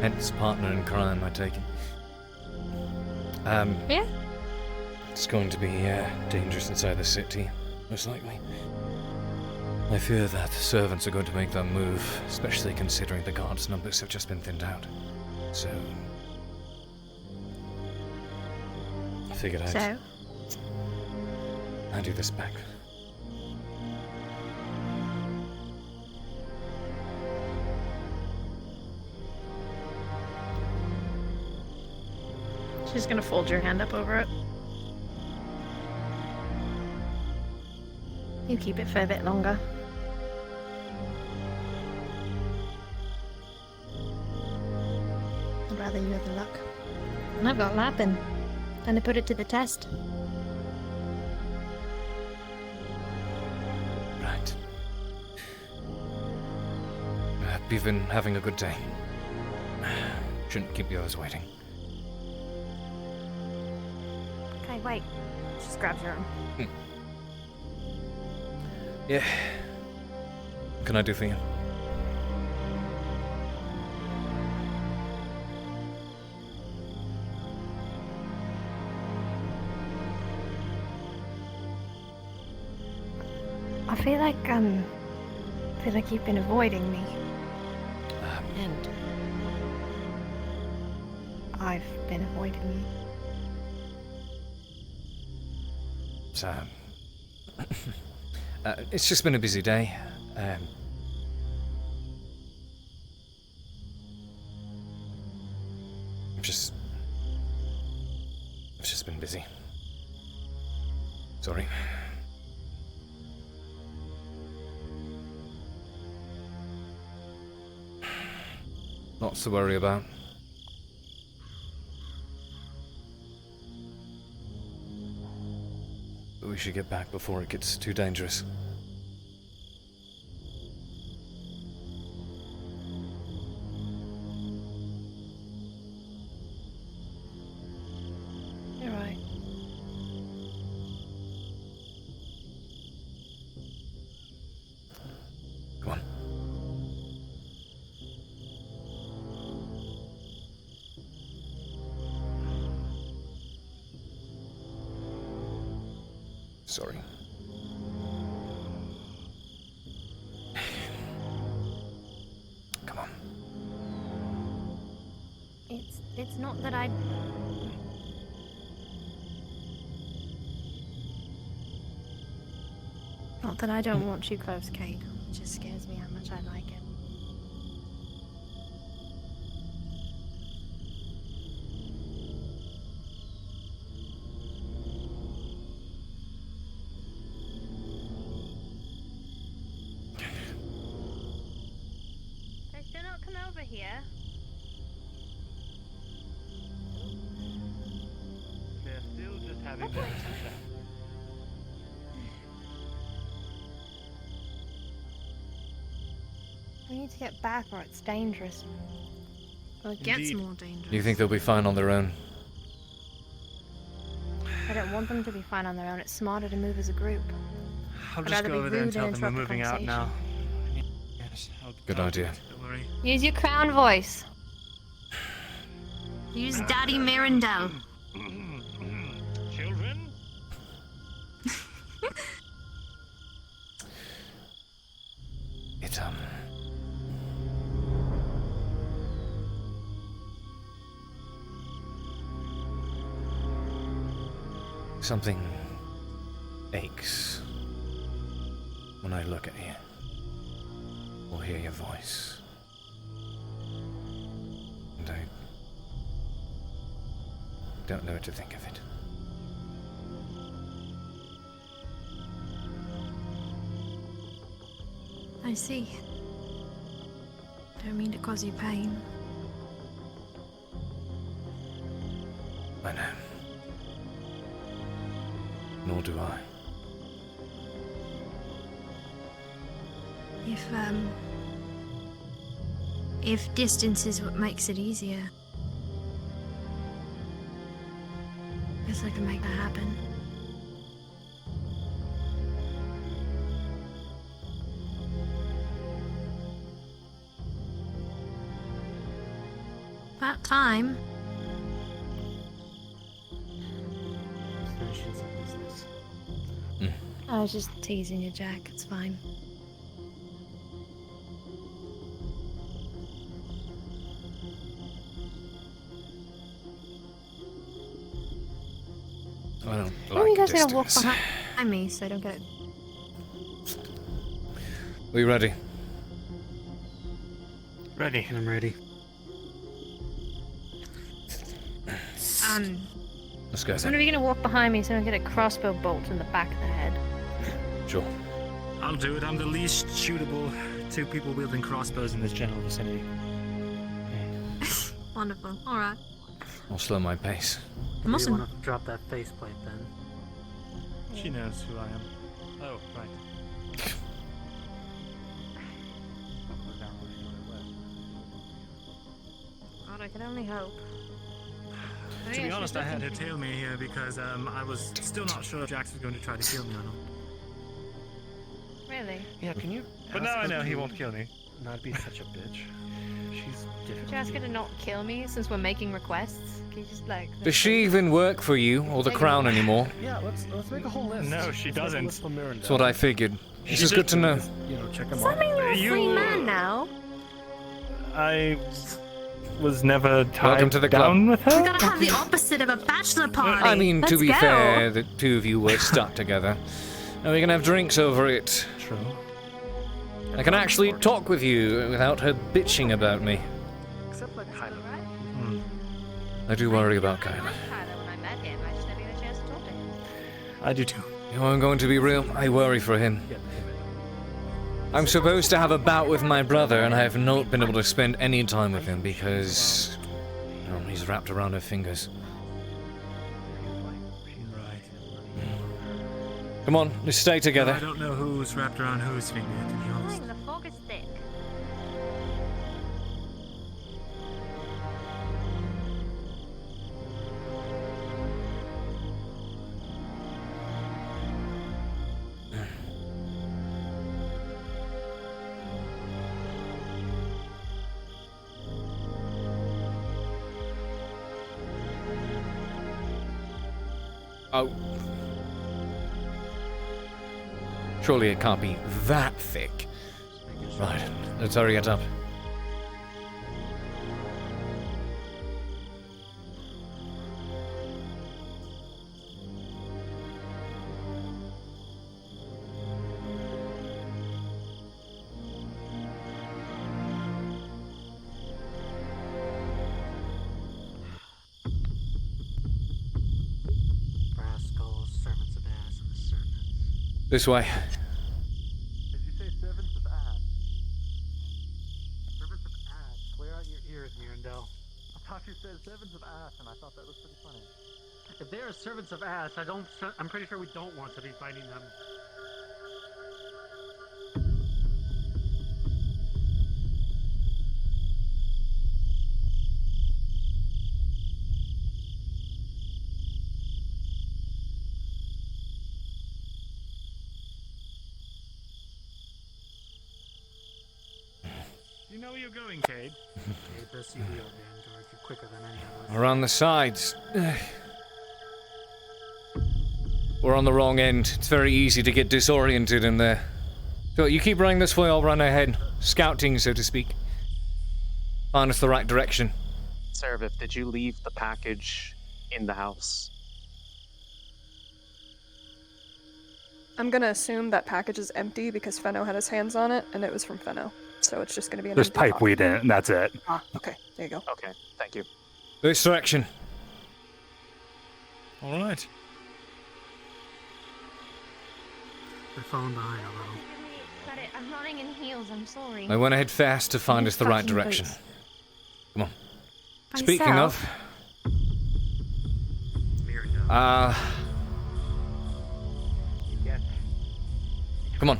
Hence, partner in crime, I take it.
Yeah?
It's going to be dangerous inside the city, most likely. I fear that the servants are going to make that move, especially considering the guards' numbers have just been thinned out. So... I figured I'd
So?
hand you this back.
She's gonna fold your hand up over it. You keep it for a bit longer. I'd rather you have the luck. And I've got Lappin. Time to put it to the test.
Right. You've been having a good day. Shouldn't keep the others waiting.
Okay, wait. She just grabs your arm.
Yeah. What can I do for you?
I feel like you've been avoiding me. And I've been avoiding you.
So, it's just been a busy day. I've just been busy. Sorry. Lots to worry about. But we should get back before it gets too dangerous.
You're right.
Come on. Sorry.
It's not that I... Not that I don't want you close, Cade. It just scares me how much I like it. They still not come over here.
They're still just having their chat.
We need to get back or it's dangerous.
Well, it gets more dangerous.
Do you think they'll be fine on their own?
I don't want them to be fine on their own. It's smarter to move as a group.
I'll
I'd
just
rather
go
be
over there and
rude
tell
and
them we're
interrupt the
moving out now.
Yes,
Good idea.
Don't worry.
Use your crown voice.
Use Daddy Mirandel.
Children?
It's something aches when I look at you or hear your voice. And I don't know what to think of it.
I see. Don't mean to cause you pain.
I know. Nor do I.
If distance is what makes it easier, guess I can make that happen. About time.
I was just teasing you, Jack. It's fine.
I don't
Maybe
like
you guys are gonna walk
distance.
behind me so I don't get it.
Are you ready?
Ready. I'm ready.
Let's go
When
then.
are you gonna walk behind me so I don't get a crossbow bolt in the back of the head?
Sure.
I'll do it. I'm the least shootable two people wielding crossbows in this general vicinity.
Wonderful. All right.
I'll slow my pace.
You
Mustn't.
want to drop that faceplate then?
She knows who I am. Oh, right.
God, I can only hope.
To be honest, I had her tail me here because I was still not sure if Jax was going to try to kill me or not.
Really?
Yeah, can you?
But now I know he won't kill me.
Not be such a bitch. She's different.
Did you ask her to not kill me since we're making requests? Can you just like...
Does she even work for you or the crown anymore?
Yeah, let's make a whole list.
No, she doesn't.
That's what I figured. This is good to know.
You know, check them
Does that mean you're a
You-
free man now?
I was never tied
Welcome to the
down
club.
with
We
her.
gotta have the opposite of a bachelor party.
I mean, to
Let's
be
go.
fair, the two of you were stuck together. And we can have drinks over it.
True.
I can actually talk with you without her bitching about me.
Except like Kylo.
I do worry about Kyla.
Tyler, when I met him, I just never got a chance to talk to him.
I do too.
You know, I'm going to be real. I worry for him. I'm supposed to have a bout with my brother, and I have not been able to spend any time with him because he's wrapped around her fingers. Come on, let's stay
I
together.
don't know who's wrapped around whose finger, to be honest.
The fog is thick.
Oh. Surely it can't be that thick. Right, let's hurry it up. This way.
Did you say servants of ass? Servants of ass. Clear out your ears, Mirandel. I thought you said servants of ass, and I thought that was pretty funny. If they are servants of ass, I'm pretty sure we don't want to be fighting them.
You know where you're going, Cade?
Cade, best you will, Vanguard. You're quicker than any of us.
Around the sides. We're on the wrong end. It's very easy to get disoriented in there. So you keep running this way, I'll run ahead. Scouting, so to speak. Find us the right direction.
Servif, did you leave the package in the house?
I'm gonna assume that package is empty because Fenno had his hands on it, and it was from Fenno. So it's just gonna be an
There's
empty
pipe
box.
weed in it, and that's it.
Ah, okay. There you go.
Okay, thank you.
This direction.
Alright.
They're falling behind a little.
Got it. I'm running in heels. I'm sorry.
I went ahead fast to find us the right direction. Come on.
By
Speaking
yourself?
of... Come on.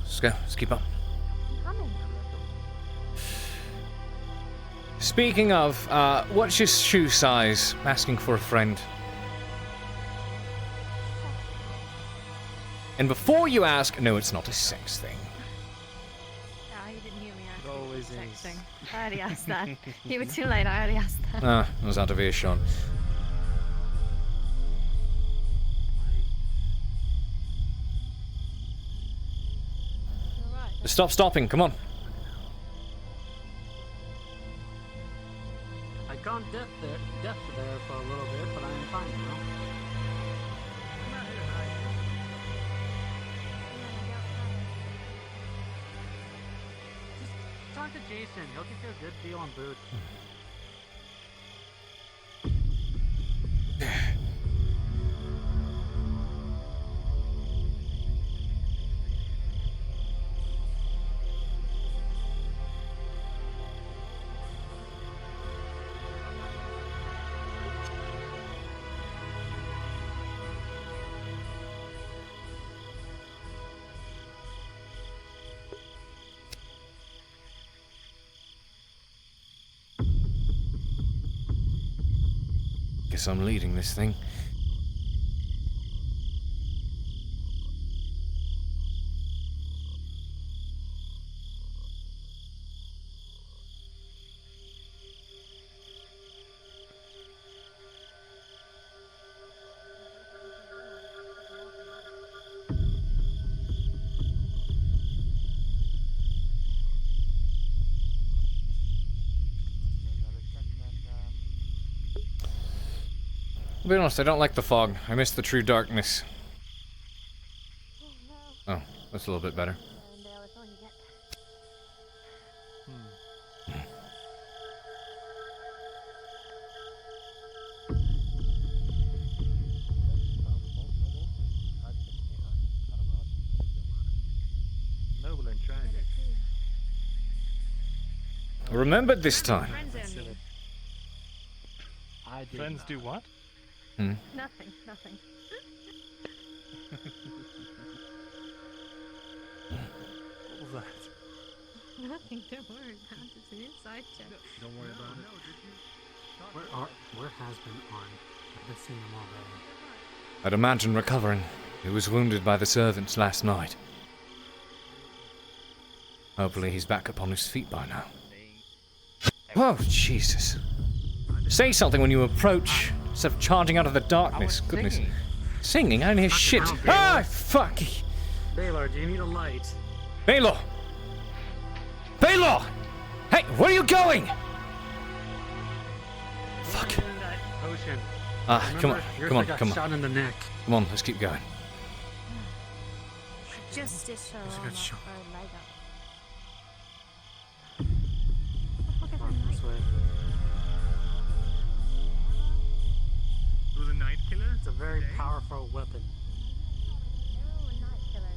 Let's go. Let's keep up. Speaking of, what's your shoe size? I'm asking for a friend. And before you ask, no, it's not a sex thing.
Ah, you didn't hear me
It
asking.
always is.
Texting. I already asked that. You were too late. I already asked that.
Ah, I was out of earshot. Stop stopping, come on.
I'd gone deaf there for a little bit, but I am fine now. Just talk to Jason. He'll get you a good deal on boots.
Guess I'm leading this thing. To be honest, I don't like the fog. I miss the true darkness. Oh, that's a little bit better.
Noble and tragic.
Remembered this time.
Friends do what?
Hmm.
Nothing. Nothing.
What was that?
Nothing. Don't worry about it. It's an inside joke.
Don't worry about it. Where has been on? I've been seeing them all day.
I'd imagine recovering. He was wounded by the servants last night. Hopefully he's back up on his feet by now. Oh, Jesus. Say something when you approach, instead of charging out of the darkness. Goodness. Singing? I didn't hear shit. Ah, fuck!
Baylor, do you need a light?
Baylor! Baylor! Hey, where are you going? Fuck.
Potion.
Ah, come on,
Yours
come on,
got
come on.
shot in the neck.
Come on, let's keep going.
Just stitch her
There's a
arm
good
up,
shot.
her leg up.
This way.
It was a night killer?
It's a very powerful weapon.
Oh, a night killer.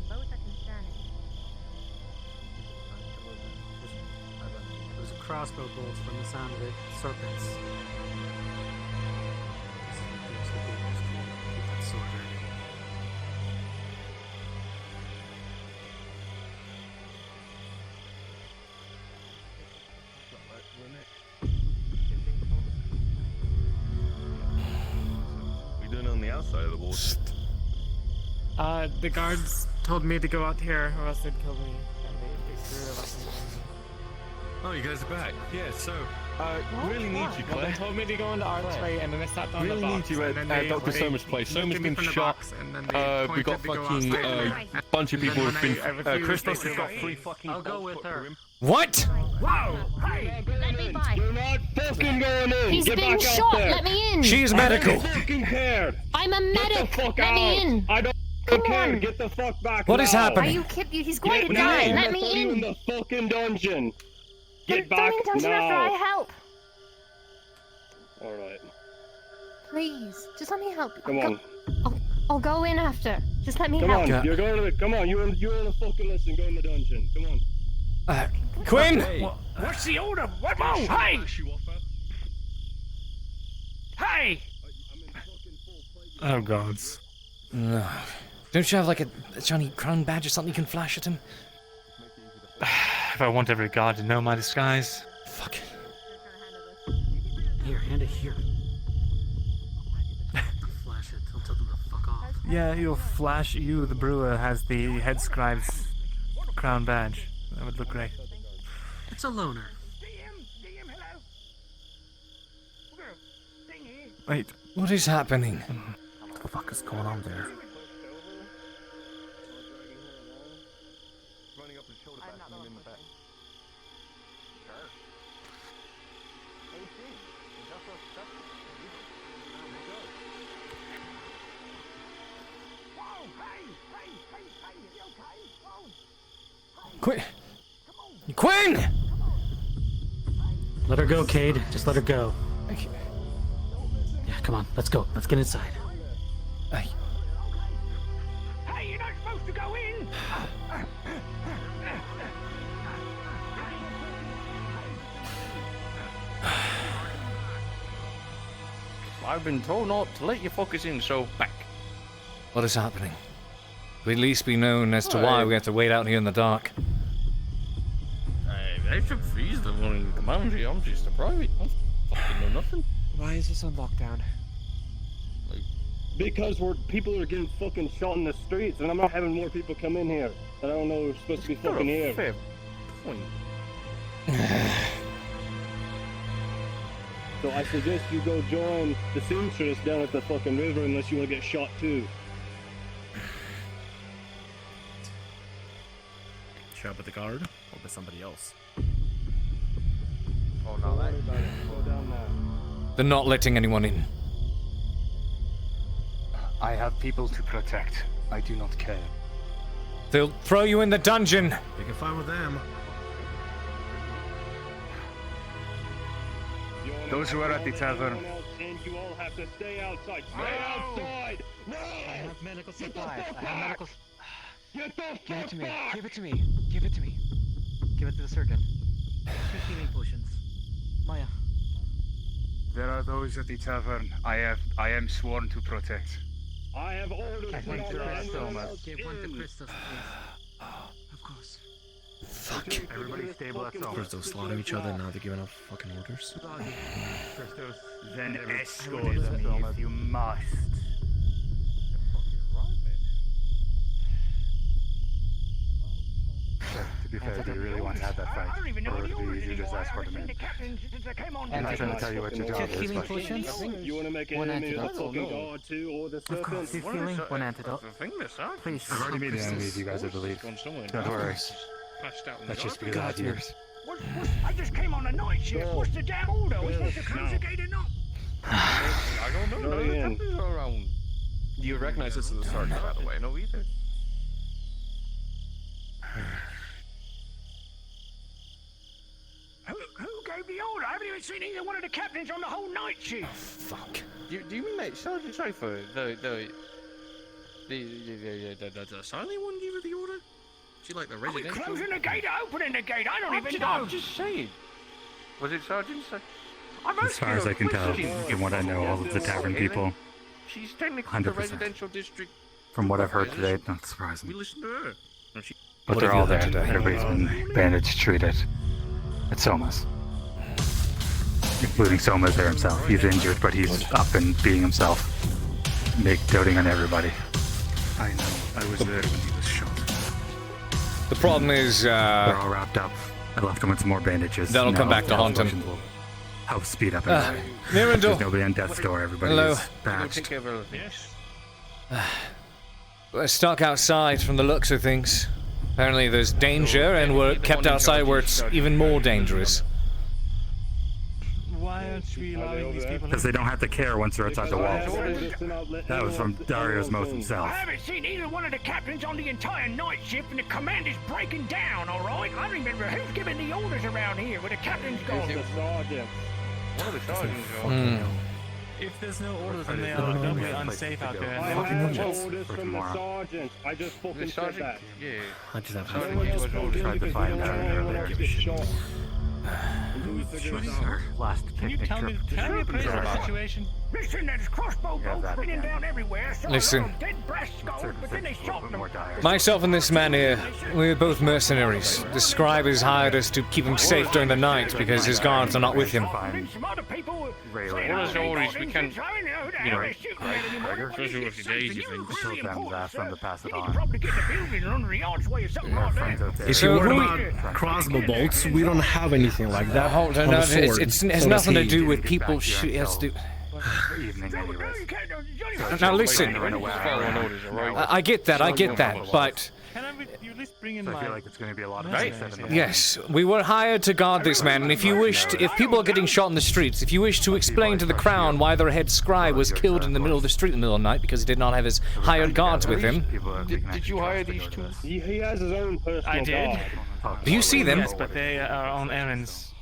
crossbow bolts from the sound of it. Serpents. Keep that sword ready.
We doing it on the outside of the walls.
The guards told me to go out here or else they'd kill me. And they threw a weapon.
Oh, you guys are back. Yeah, so, really need you,
Well,
Claire.
they told me to go into archway and then they sat down
Really
the box.
need you
and then
at
they-
Dr.
they
Soma's place.
lifted
Soma's
me
been
from the
shot.
box, and then they
We got
pointed to go
fucking,
outside.
bunch of
And
people
then
have
when
been,
I refused,
Christos
they
has got
said,
3 fucking
I'll go
bolts
with
put
her.
through him.
What?
Whoa! Hey! Let me by.
You're not fucking going in!
He's
Get
being
back
shot.
out there!
Let me in.
She's medical.
I don't fucking care!
I'm a
Get
medic.
the fuck
Let
out!
me in.
I don't
Come
care!
on.
Get the fuck back
What
now!
is happening?
Are you kidding? He's going
Get
to
me
die.
in.
Let
I'll
me
put you
in.
in the fucking dungeon!
Then
Get back
don't even after I
now!
help.
Alright,
Please, just let me help.
come on.
I'll go in after. Just let me
Come
help.
on, you're going to the... Come on, you're on the fucking list and go in the dungeon. Come on.
Quinn!
What's the order? What? Whoa! Hey! Hey!
Oh gods.
No. Don't you have like a Johnny Crown badge or something you can flash at him?
If I want every god to know my disguise.
Fuck.
Here, hand it here. Flash it. Don't tell them to fuck off.
Yeah, you'll flash you. The brewer has the head scribe's crown badge. That would look great.
It's a loner.
Wait,
What is happening?
what the fuck is going on there?
Quinn! Quinn!
Let her go, Cade. Just let her go. Yeah, come on. Let's go. Let's get inside.
Hey. Hey, you're not supposed to go in!
I've been told not to let you focus in, so back.
What is happening? We at least be known as to why we have to wait out here in the dark.
I should freeze the one in the commandery. I'm just a private. I fucking know nothing.
Why is this on lockdown?
Because people are getting fucking shot in the streets, and I'm not having more people come in here that I don't know are supposed to be fucking here.
Fair point.
So I suggest you go join the seamstress down at the fucking river unless you want to get shot too.
Shot with the guard or with somebody else?
Oh no, that.
Go down there.
They're not letting anyone in.
I have people to protect. I do not care.
They'll throw you in the dungeon.
You can fight with them.
Those who are at the tavern.
And you all have to stay outside. Stay outside! No!
I have medical supplies. I have medical.
Get the fuck
Give it to me.
back!
Give it to me. Give it to me. Give it to the surgeon. 2 healing potions. Maya.
There are those at the tavern. I am sworn to protect.
I have orders
I
to
think
not
there
let
are
anyone
so
else
Give one to
in.
Christos, please. Of course.
Fuck.
Everybody stable at home.
First they'll slaughter each other, now they're giving out fucking orders.
Christos, then escort them if you must. To be fair, do you really want to have that fight? Or do you just escort them in? I'm not trying to tell you what your job is,
healing
but...
potions.
You want to make
One
enemies of
antidote.
fucking God too, or the
Of course.
serpent?
2 healing. 1 antidote. Please.
I've already made the enemies you guys are believe. Don't worry. That's just because I have yours.
I just came on a night shift. What's the damn order? We're supposed to close the gate or not?
I don't know.
Go
No, the
in.
templars are around. You recognize this as a sergeant, by the way. No, either.
Who gave the order? I haven't even seen either one of the captains on the whole night shift.
Fuck.
Do you mean that Sergeant Cypher, the silent one gave her the order? She like the
Are we
residential?
closing the gate or opening the gate? I don't even know.
I'm just saying. Was it Sergeant?
As far as I can tell, from what I know, all of the tavern people,
She's technically the
100%.
residential district.
from what I've heard today, not surprising.
We listen to her. No, she...
But they're all there. Everybody's been bandaged, treated. At Soma's. Including Soma's there himself. He's injured, but he's up and being himself. Doting on everybody.
I know. I was there when he was shot.
The problem is,
they're all wrapped up. I left him with some more bandages.
That'll come back to haunt him.
Will help speed up everything.
Mirandel.
There's nobody on death's door. Everybody is patched.
We're stuck outside from the looks of things. Apparently there's danger, and we're kept outside where it's even more dangerous.
Why aren't we allowing these people?
Because they don't have to care once they're outside the walls. That was from Dario's Most himself.
I haven't seen either one of the captains on the entire night shift, and the command is breaking down, alright? I remember who's giving the orders around here where the captain's gone.
The sergeant.
One of the sergeants.
If there's no orders, then they are doubly unsafe out there.
I have orders from the sergeant. I just fucking said that.
Yeah.
I just have tried to find out earlier. Last
Can you tell me the situation?
Listen, there's crossbow bolts spinning down everywhere. So
Listen.
dead brass skulls, but then they shot them.
Myself and this man here, we're both mercenaries. The scribe has hired us to keep him safe during the night because his guards are not with him.
One of the orders we can, you know, especially with today's event.
Ask them to pass it on.
If you worry about crossbow bolts, we don't have anything like that.
Hold on, no, it has nothing to do with people shooting. It has to do. Now listen, I get that, but
Can you at least bring in
I feel like it's going to be a lot of
yes, we were hired to guard this man, and if people are getting shot in the streets, if you wish to explain to the crown why their head scribe was killed in the middle of the street in the middle of the night because he did not have his hired guards with him.
Did you hire these two?
He has his own personal
I did.
guard.
Do you see them?
Yes, but they are on errands.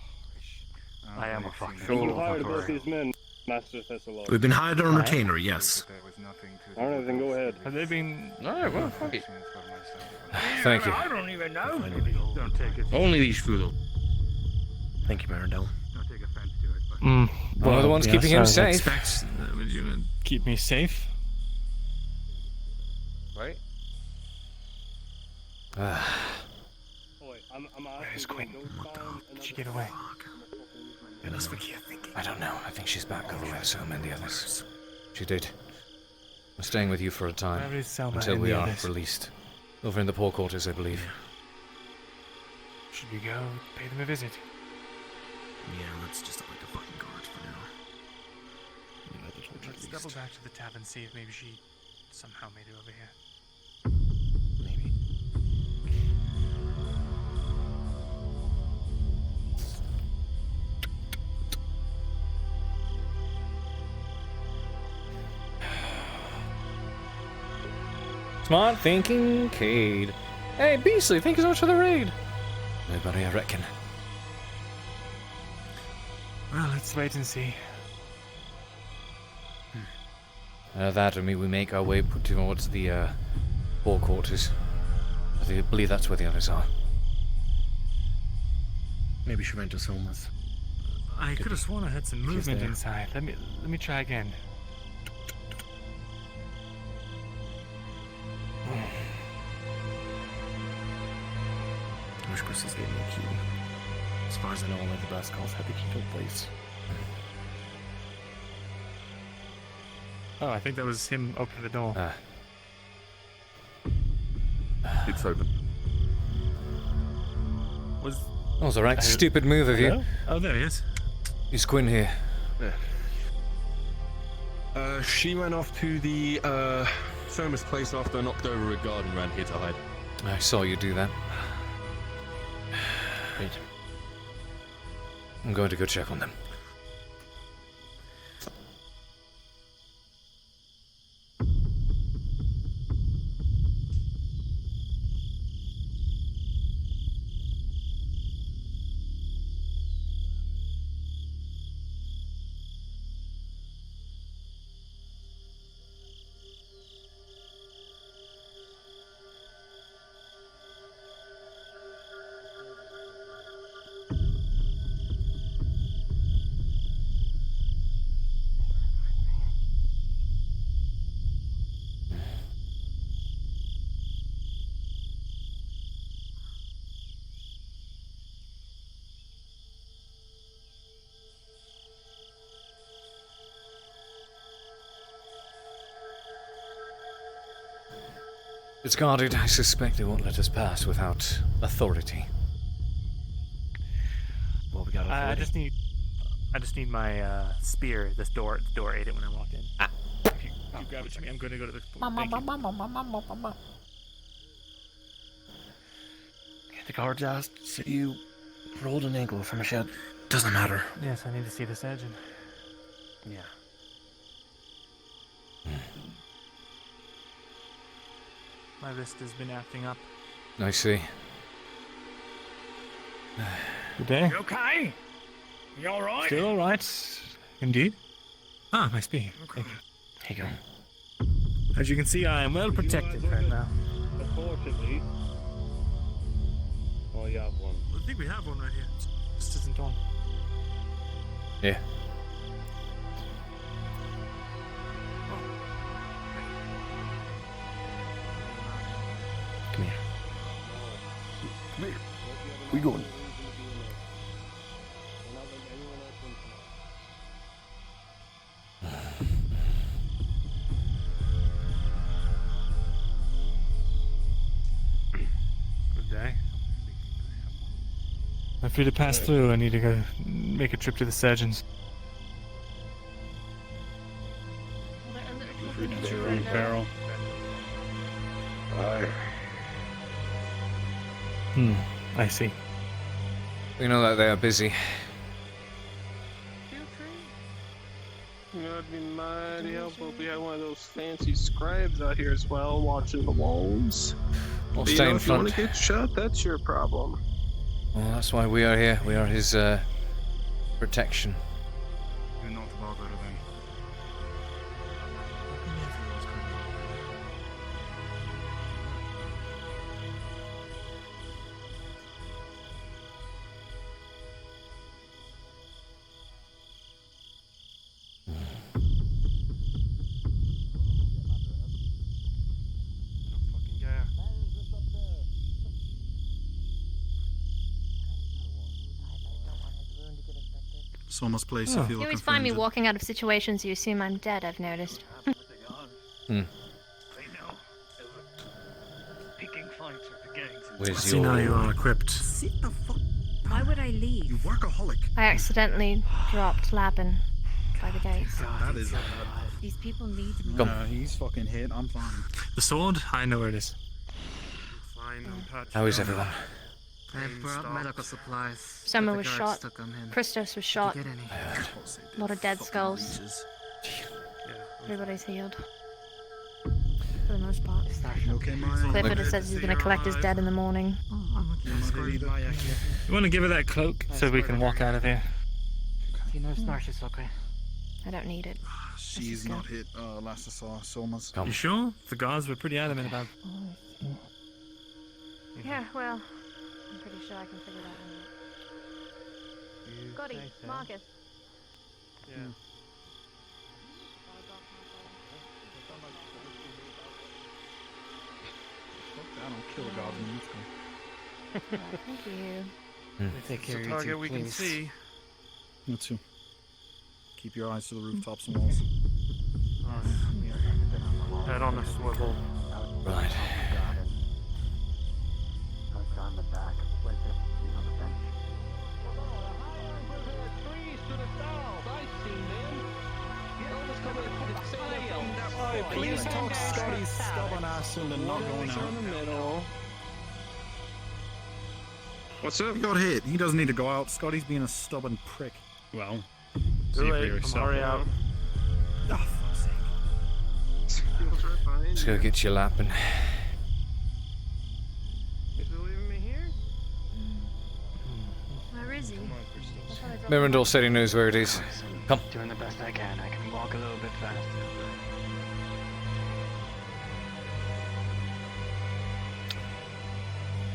I am a fucking
You hired both these men, Master Thessalon.
We've been hired on retainer, yes.
Alright, then go ahead.
Have they been...
No, well, fuck it.
Thank you.
I don't even know.
Don't take it.
Only these two, though.
Thank you, Marindel.
Don't take offense to it. But
One of the ones keeping him safe.
Would you keep me safe?
Right?
Where's Quinn? Did she get away?
I don't know. I think she's back over with Selma and the others. She did. I'm staying with you for a time
Where is Selma
until
and
we
the
are
others?
released. Over in the poor quarters, I believe.
Should we go pay them a visit?
Yeah, let's just avoid the fucking guards for now.
Let's double back to the tavern, see if maybe she somehow made it over here.
Smart thinking, Cade. Hey, Beastly, thank you so much for the raid. Nobody, I reckon.
Well, let's wait and see.
That or me, we make our way towards the poor quarters. I believe that's where the others are.
Maybe she went to Soma's.
I could have sworn I heard some movement
there.
inside. Let me try again.
I wish Crystal's gave me a key. As far as I know, only the brass calls had the key to the place.
Oh, I think that was him opening the door.
It's open.
Was
That was alright. Stupid move of you.
Hello? Oh, there he is.
Is Quinn here?
She ran off to the Soma's place after I knocked over a guard and ran here to hide.
I saw you do that.
Great.
I'm going to go check on them. It's guarded. I suspect they won't let us pass without authority.
Well, we got
I just need my spear. The door ate it when I walked in. If you grab it to me, I'm going to go to the. Thank you.
The guards asked, so you rolled an ankle from a shed. Doesn't matter.
Yes, I need to see the surgeon.
Yeah.
My wrist has been acting up.
I see.
Good day.
You okay? You alright?
Still alright. Indeed. Ah, my spear. Thank you.
Here you go.
As you can see, I am well protected right now.
Unfortunately. Oh, you have one.
I think we have one right here. Just isn't on.
Yeah.
Come here. Come here. We going.
Good day. I'm free to pass through. I need to go make a trip to the surgeons.
Barrel.
I see.
We know that they are busy.
You know, it'd be mighty helpful if we had one of those fancy scribes out here as well, watching the walls.
We'll
But,
stay in
if you want
front.
to get shot, that's your problem.
Well, that's why we are here. We are his protection.
Do not bother them. Soma's place if you're
You
looking
always
for
find me
injured.
walking out of situations you assume I'm dead, I've noticed.
Picking fights with the gangs.
Where's
See now you are equipped.
Sit the fuck. Why would I leave?
You workaholic.
I accidentally dropped Laban by the gates.
That is
These people need me.
he's fucking hit. I'm fine.
The sword? I know where it is.
Fine, untouched.
How is everyone?
I brought medical
supplies.
Someone was shot. Christos was shot.
Get any?
A lot of dead skulls. Everybody's healed. For the most part.
Okay, Maya?
Clifford says he's going to collect his dead in the morning.
You want to give her that cloak so we can walk out of here?
You know, Snarsh is okay.
I don't need it.
She's not hit. Last I saw Soma's.
You sure? The guards were pretty adamant about.
Yeah, well, I'm pretty sure I can figure that out. Scotty, Marcus.
Yeah.
I don't kill a goblin. Let's go.
Thank you.
Take care
It's
of
a
you
target
two,
we can
please.
see.
You too. Keep your eyes to the rooftops and walls.
Head on a swivel.
Right.
On the back, right there, on the bench.
Please talk Scotty's stubborn ass into not going out.
What's up?
He got hit. He doesn't need to go out. Scotty's being a stubborn prick.
Well,
Too late. I'm already out.
Ah, fuck's sake.
Let's go get you lapping.
Where is he?
Mirandol said he knows where it is. Come.
Doing the best I can. I can walk a little bit faster.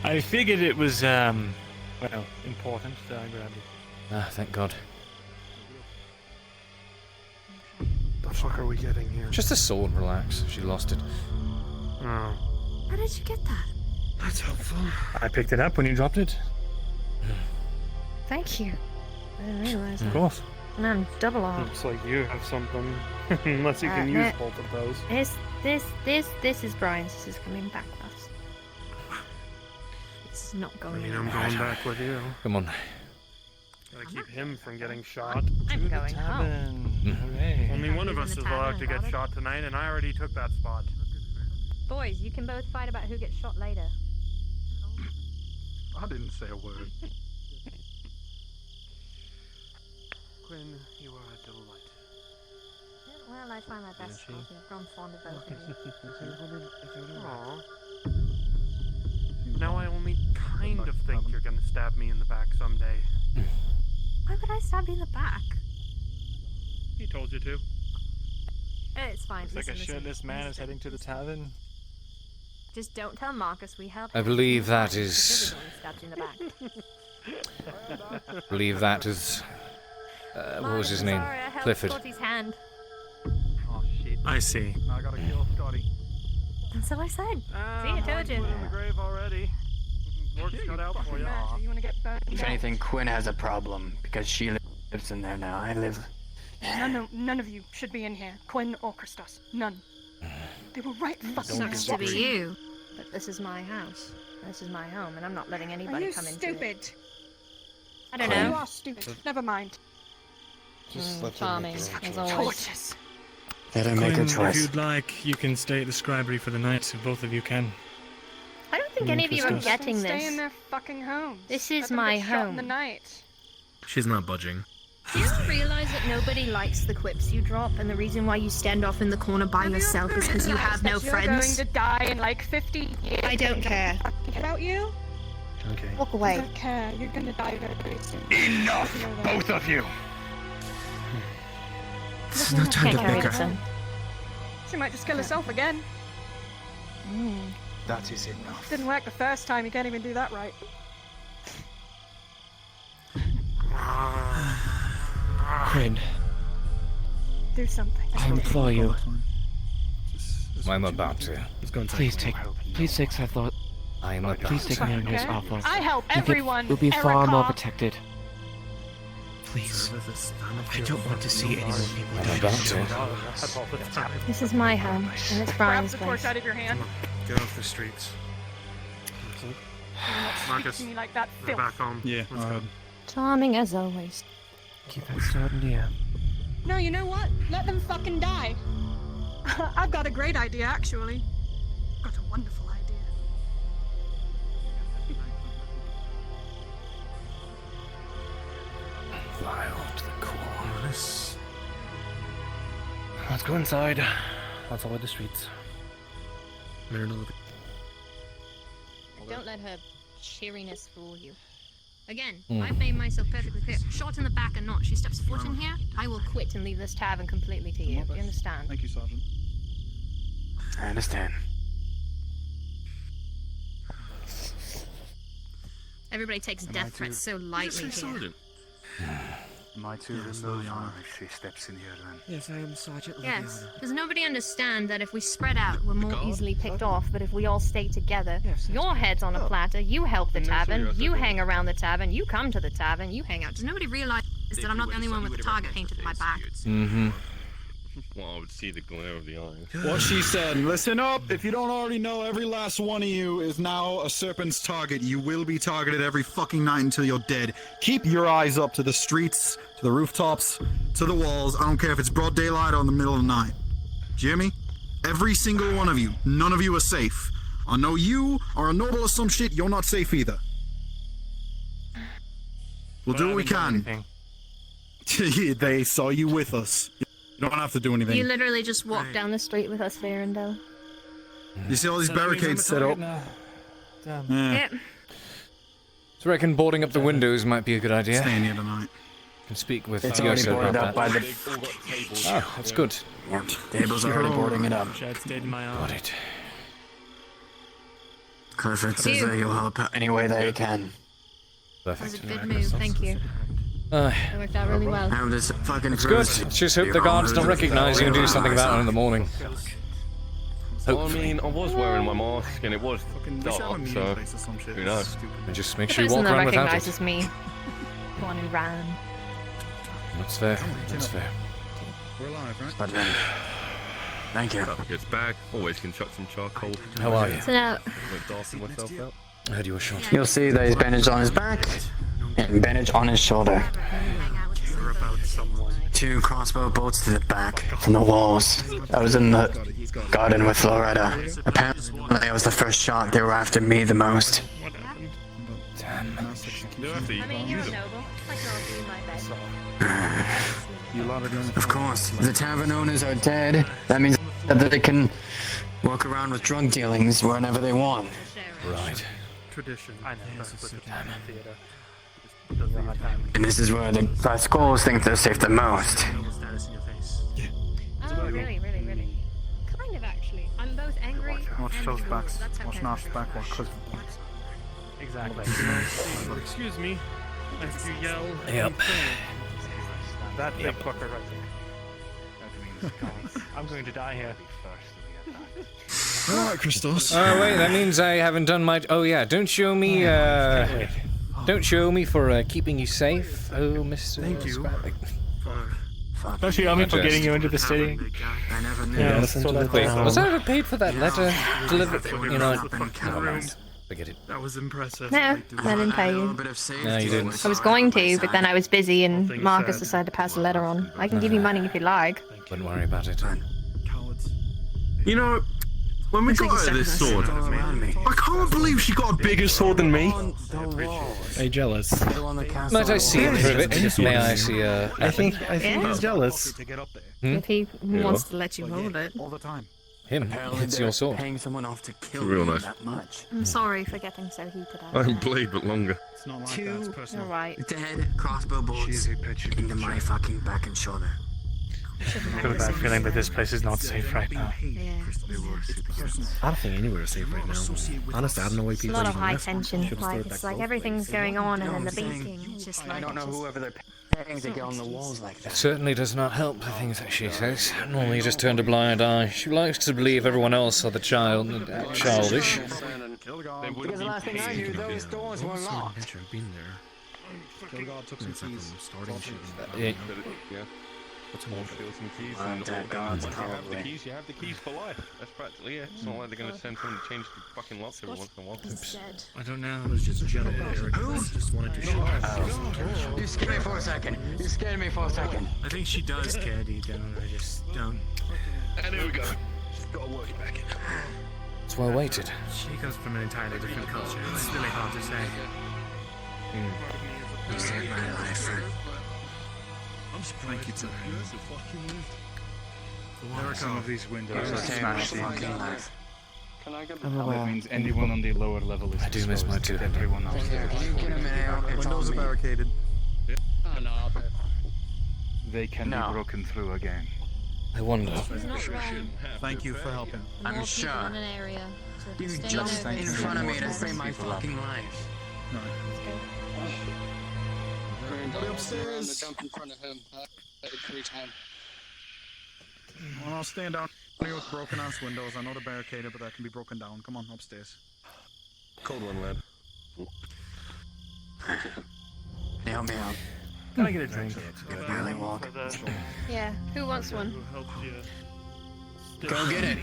I figured it was, well, important, so I grabbed it.
Ah, thank God.
the fuck are we getting here?
Just a sword, relax. She lost it.
Oh.
How did you get that?
That's helpful.
I picked it up when you dropped it.
Thank you. I didn't realize
Of
that.
course.
And I'm double armed.
Looks like you have something. Unless you can use both of those.
This is Brian's. This is coming back though. He's not going
I'm
anywhere.
going back with you.
Come on.
Gotta keep him from getting shot.
I'm going home.
Only one of us is allowed to get shot tonight, and I already took that spot.
Boys, you can both fight about who gets shot later.
I didn't say a word.
Quinn, you are a delight.
Well, I try my best. I've grown fond of both of you.
Aww. Now I only kind of think you're gonna stab me in the back someday.
Why would I stab you in the back?
He told you to.
It's fine.
Looks like a shirtless man is heading to the tavern.
Just don't tell Marcus we helped.
I believe that is.
Stabbed you in the back.
I believe that is. What was his name?
Sorry, I held
Clifford.
Scotty's hand.
Oh shit.
I see.
Now I gotta kill Scotty.
That's what I said. See, I told you.
In the grave already. Work's cut out for you.
You wanna get burned?
If anything, Quinn has a problem because she lives in there now. I live.
None of you should be in here. Quinn or Christos. None. They were right fucking
Sucks to be you, but this is my house. This is my home, and I'm not letting anybody come into it.
stupid?
I don't
You
know.
are stupid. Never mind.
Just let them
Charming,
make their
as
own
always.
Torches.
Let her make her
Quinn, if
choice.
you'd like, you can stay at the scribery for the night, if both of you can.
I don't think any of you are getting
Stay in
this.
their fucking homes.
This is
Let them
my
get shot in the
home.
night.
She's not budging.
Do you realize that nobody likes the quips you drop, and the reason why you stand off in the corner by yourself is because you have no
You're
friends?
going to die in like 50 years.
I don't care.
About you?
Okay.
Walk
I
away.
don't care. You're gonna die very soon.
Enough,
You know that.
both of you.
It's no time to
Can't carry
bicker.
this in.
She might just kill herself again.
That is enough.
Didn't work the first time. You can't even do that right.
Quinn,
Do something.
I implore you.
I'm about to.
Please take that thought.
I am about
Please take me on this
Okay.
offer.
I help everyone.
We'll be far more
Erica.
protected. Please. I don't want to see any more people
I'm
die.
about to.
This is my home, and it's
Grab
Brian's
the
place.
torch out of your hand.
Get off the streets. Marcus,
Speak to me like that,
we're
filth.
back home.
Yeah,
Let's go.
Charming as always.
Keep that starting here.
No, you know what? Let them fucking die. I've got a great idea, actually. Got a wonderful idea.
Vile to the core.
Let's go inside. Let's avoid the streets.
Don't let her cheeriness fool you. Again,
Hmm.
I've made myself perfectly clear. Shot in the back or not, she steps foot in here, I will quit and leave this tavern completely to you. Do you understand?
Thank you, Sergeant.
I understand.
Everybody takes death threats so lightly here.
Am I too Liliana if she steps in here then?
Yes, I am Sergeant
Yes. Does nobody understand that if we spread out, we're more easily picked off, but if we all stay together, your head's on a platter, you help the tavern, you hang around the tavern, you come to the tavern, you hang out. Does nobody realize that I'm not the only one with the target painted to my back?
Mm-hmm.
Well, I would see the glare of the eye.
What she said. Listen up. If you don't already know, every last one of you is now a serpent's target. You will be targeted every fucking night until you're dead. Keep your eyes up to the streets, to the rooftops, to the walls. I don't care if it's broad daylight or in the middle of the night. Jimmy? Every single one of you. None of you are safe. I know you are a noble or some shit. You're not safe either. We'll do what we can. They saw you with us. You don't have to do anything.
You literally just walk down the street with us, Verendel.
You see all these barricades set up?
Damn.
Yeah.
So I reckon boarding up the windows might be a good idea.
Staying here tonight.
Can speak with
It's already
Yoso
boarded
about
up
that.
by the.
Oh, that's good.
Yeah, Table's already boarding it up.
Chad stayed in my arm.
Got it.
Clifford says that you'll help out any way that you can.
That was
Perfect.
a good move, thank you. That worked out really well.
How this fucking
It's good. Let's just hope the guards don't recognize you and do something about it in the morning.
Well, I mean, I was wearing my mask and it was dark, so who knows?
And just make
The
sure you
person
walk
that
around without it.
recognizes me. The one who ran.
That's fair. That's fair.
We're alive, right?
But then, thank you.
It's back. Always can chuck some charcoal.
How are you?
So now,
Like darking myself out.
How do you shoulder?
You'll see that he's bandaged on his back and bandaged on his shoulder.
Care about someone.
2 crossbow bolts to the back from the walls. I was in the garden with Loretta. Apparently, that was the first shot. They were after me the most.
Damn.
I mean, you're a noble. Like I'll do my best.
Of course, the tavern owners are dead. That means that they can walk around with drug dealings whenever they want.
Right.
Tradition. I know. That's what the theater. Does the hard time.
And this is where the schools think they're safe the most.
Status in your face.
Oh, really, really, really. Kind of, actually. I'm both angry
Watch
and
those
cool.
backs.
That's
Watch
okay.
Nash's back while cousin.
Exactly.
Excuse me. As you yell.
Yep.
That big fucker right there. I'm going to die here.
Alright, Christos.
Oh wait, that means I haven't done my. Oh yeah, don't show me. Don't show me for keeping you safe. Oh, Mr.
Thank you.
Don't you owe me for getting you into the city?
I never knew.
Yeah,
listen to the
Wait,
ground.
was I ever paid for that letter delivered? You know, never mind. Forget it.
That was impressive.
No, I didn't pay you.
No, you didn't.
I was going to, but then I was busy and Marcus decided to pass a letter on. I can give you money if you like.
Wouldn't worry about it.
Cowards.
You know, when we got her this sword, I can't believe she got a bigger sword than me.
Are you jealous?
Might I see a privet? May I see a?
I think
Yeah.
he's jealous.
If he wants to let you hold it.
All the time.
Him. It's your sword.
Paying someone off to kill
Real
me
nice.
that much.
I'm sorry for getting so heated up.
I can blade, but longer.
It's not like that. It's
Two
personal.
You're right.
dead crossbow bolts into my fucking back and shoulder.
I have a bad feeling that this place is not safe right now.
Yeah.
I don't think anywhere is safe right now. Honestly, I don't know why
It's a
people
lot of
even
high
left.
tension.
Should've
Like
stored
it's
back
like
both
everything's
ways.
going on and then the
I'm saying,
beating. It's just
I
like
don't know
it's just-
whoever they're paying to get on the walls like that.
Certainly does not help the things that she says. Normally just turned a blind eye. She likes to believe everyone else are the childish.
Because the last thing I knew, those doors were locked.
I've been there.
Kilgod took some keys.
Starting shit.
Yeah.
What's more?
Steal some keys
Well,
and
dead
if
gods,
you have the
probably.
keys, you have the keys for life. That's practically it. It's not like they're going to send someone to change the fucking locks every once in a while.
Dead.
I don't know. I was just general arrogance. Just wanted to show.
You scared me for a second. You scared me for a second.
I think she does care deep down. I just don't.
And here we go. Just got to work it back in.
It's well weighted.
She comes from an entirely different culture. It's really hard to say.
You saved my life, friend.
I'm surprised it's a
There are some of these windows
You
are
saved my
smashed in.
fucking life.
That means anyone on the lower level is
I do miss my
exposed.
two-hander.
Everyone upstairs.
Can you get him out? It's
Windows
on
are
me.
barricaded.
They can
No.
be broken through again.
I wonder.
He's not wrong.
Thank you for helping.
I'm
More
sure.
people in an area to
You
stay
just
over.
in front of me to save my fucking life.
Upstairs.
Jump in front of him. 3 times.
Well, I'll stand down here with broken ass windows. I know they're barricaded, but that can be broken down. Come on, upstairs.
cold one, lad.
Help me out.
Can I get a drink?
Barely walk.
Yeah. Who wants one?
Go get it.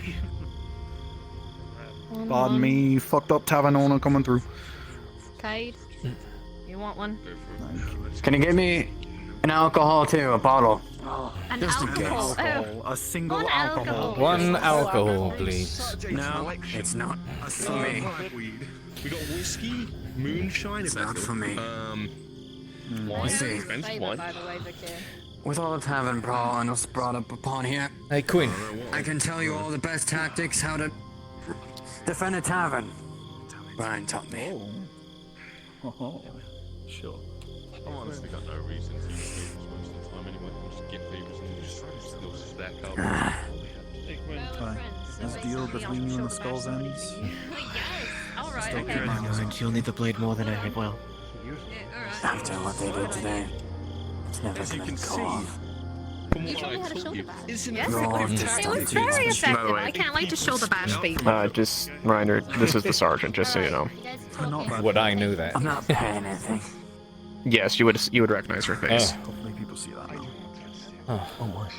Pardon me, fucked up tavern owner coming through.
Cade, you want one?
Can you give me an alcohol too? A bottle.
An
Just in
alcohol.
case.
Oh,
A single
one alcohol.
One alcohol, please.
No, it's not for me.
We got whiskey, moonshine.
It's not for me.
Wine.
see.
Expensive
Favour,
wine.
by the way, Victor.
With all the tavern brawl and us brought up upon here,
Hey, Quinn.
I can tell you all the best tactics how to defend a tavern. Brian taught me.
Sure.
I've honestly got no reason to use favors most of the time anyway. I'll just get favors and just still stack up.
This deal between you and the Skull's Ends.
Yes. All right.
Still
Okay.
keep my eyes on.
You'll need the blade more than I will.
After what they did today, it's never
As you
gonna
can
go
see,
off.
from
You
what
told me
I
how to
told
shoulder
you,
bash.
isn't
Yes,
it?
Go on, just
it
don't
was
do
very
that.
effective.
way-
I can't wait to shoulder bash people.
Just reminder, this is the sergeant, just so you know.
Not bad.
Would I knew that?
I'm not paying anything.
Yes, you would recognize her face.
Hopefully people see that now.
Oh my.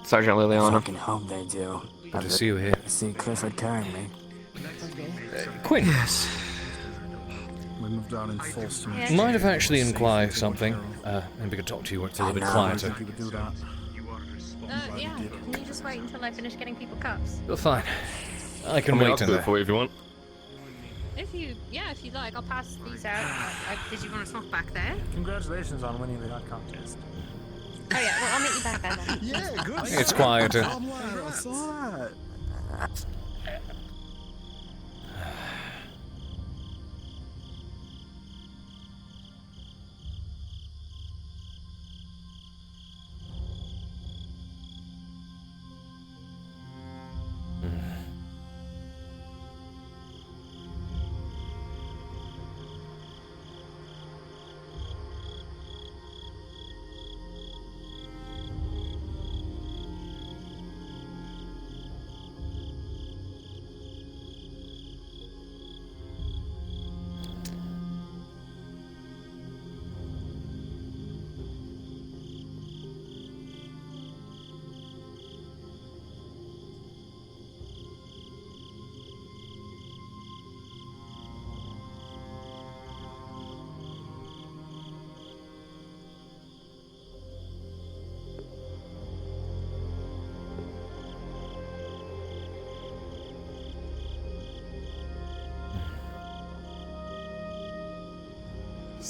Sergeant
I
Liliana.
fucking hope they do.
Good to see you here.
See Clifford carrying me.
Quinn.
Yes.
moved down in full steam.
Yeah.
Might have actually inquired something. Maybe I could talk to you when it's a little bit quieter.
You would do that.
Yeah. Can you just wait until I finish getting people cups?
You're fine. I can
I mean,
wait
I'll
in
do it for you if you want.
If you like, I'll pass these out. Did you want to talk back there?
Congratulations on winning the art contest.
Oh yeah, well I'll meet you back there then.
Yeah, good.
It's quieter.
I saw that.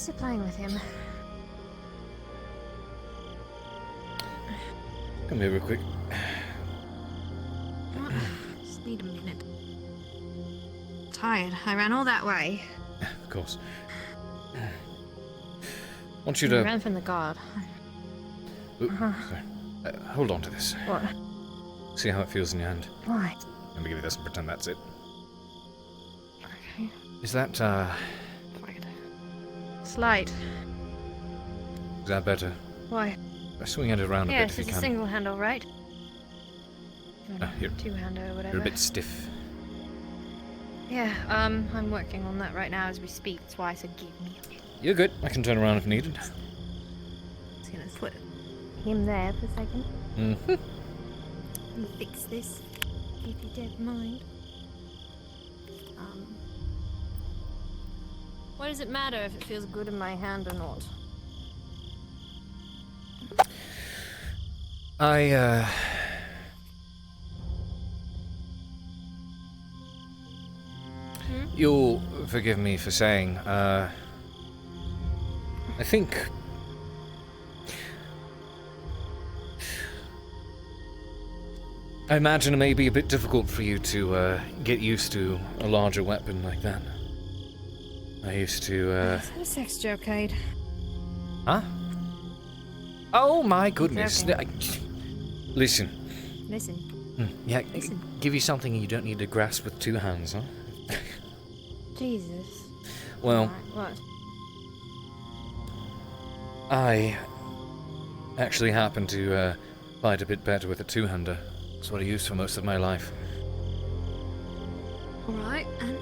Just playing with him.
Come here real quick.
Just need a minute. Tired. I ran all that way.
Of course. Want you
I
to...
ran from the guard.
Ooh, sorry. Hold on to this.
What?
See how it feels in your hand.
Why?
Let me give you this and pretend that's it.
Okay.
Is that,
Slight.
Is that better?
Why?
Swing it around a bit
Yes,
if you
it's a
can.
single handle, right?
You're,
Two-hander or whatever.
you're a bit stiff.
Yeah, I'm working on that right now as we speak. That's why I said give me a bit.
You're good. I can turn around if needed.
Just gonna put him there for a second.
Mm-hmm.
And fix this, if you don't mind. Why does it matter if it feels good in my hand or not?
You'll forgive me for saying, I think... I imagine it may be a bit difficult for you to, get used to a larger weapon like that. I used to,
Is that a sex joke, Cade?
Huh? Oh my goodness.
Joking.
Listen.
Listen.
Yeah, give you something you don't need to grasp with two hands, huh?
Jesus.
Well,
What?
I actually happen to fight a bit better with a two-hander. That's what I used for most of my life.
Alright, and?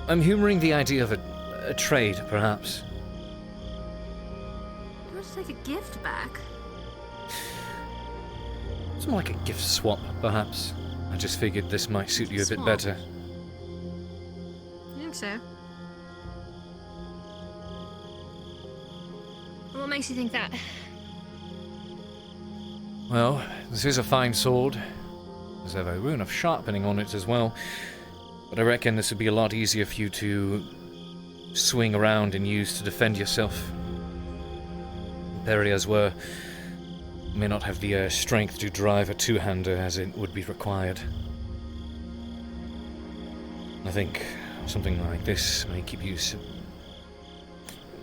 I'm humoring the idea of a trade, perhaps.
You want to take a gift back?
It's more like a gift swap, perhaps. I just figured this might suit you a bit
Swap?
better.
I think so. What makes you think that?
Well, this is a fine sword. There's a rune of sharpening on it as well. But I reckon this would be a lot easier for you to swing around and use to defend yourself. Areas where you may not have the strength to drive a two-hander as it would be required. I think something like this may keep you...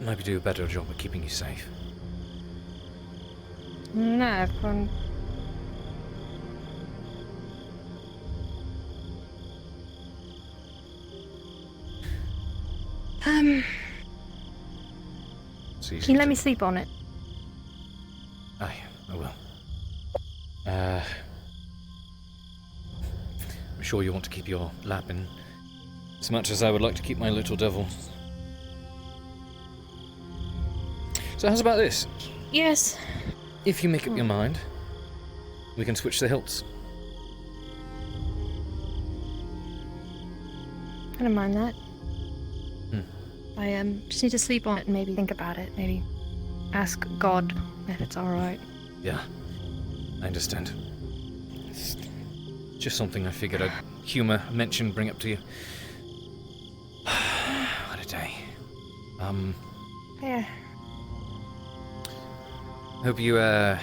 might do a better job of keeping you safe.
No, I've gone...
Can
you let me sleep on it?
Aye, I will. I'm sure you want to keep your lap in as much as I would like to keep my little devil. So how's about this?
Yes.
If you make up your mind, we can switch the hilts.
I don't mind that.
Hmm.
I just need to sleep on it and maybe think about it. Maybe ask God if it's alright.
Yeah, I understand. It's just something I figured I'd humor, mention, bring up to you. What a day.
Yeah.
Hope you, did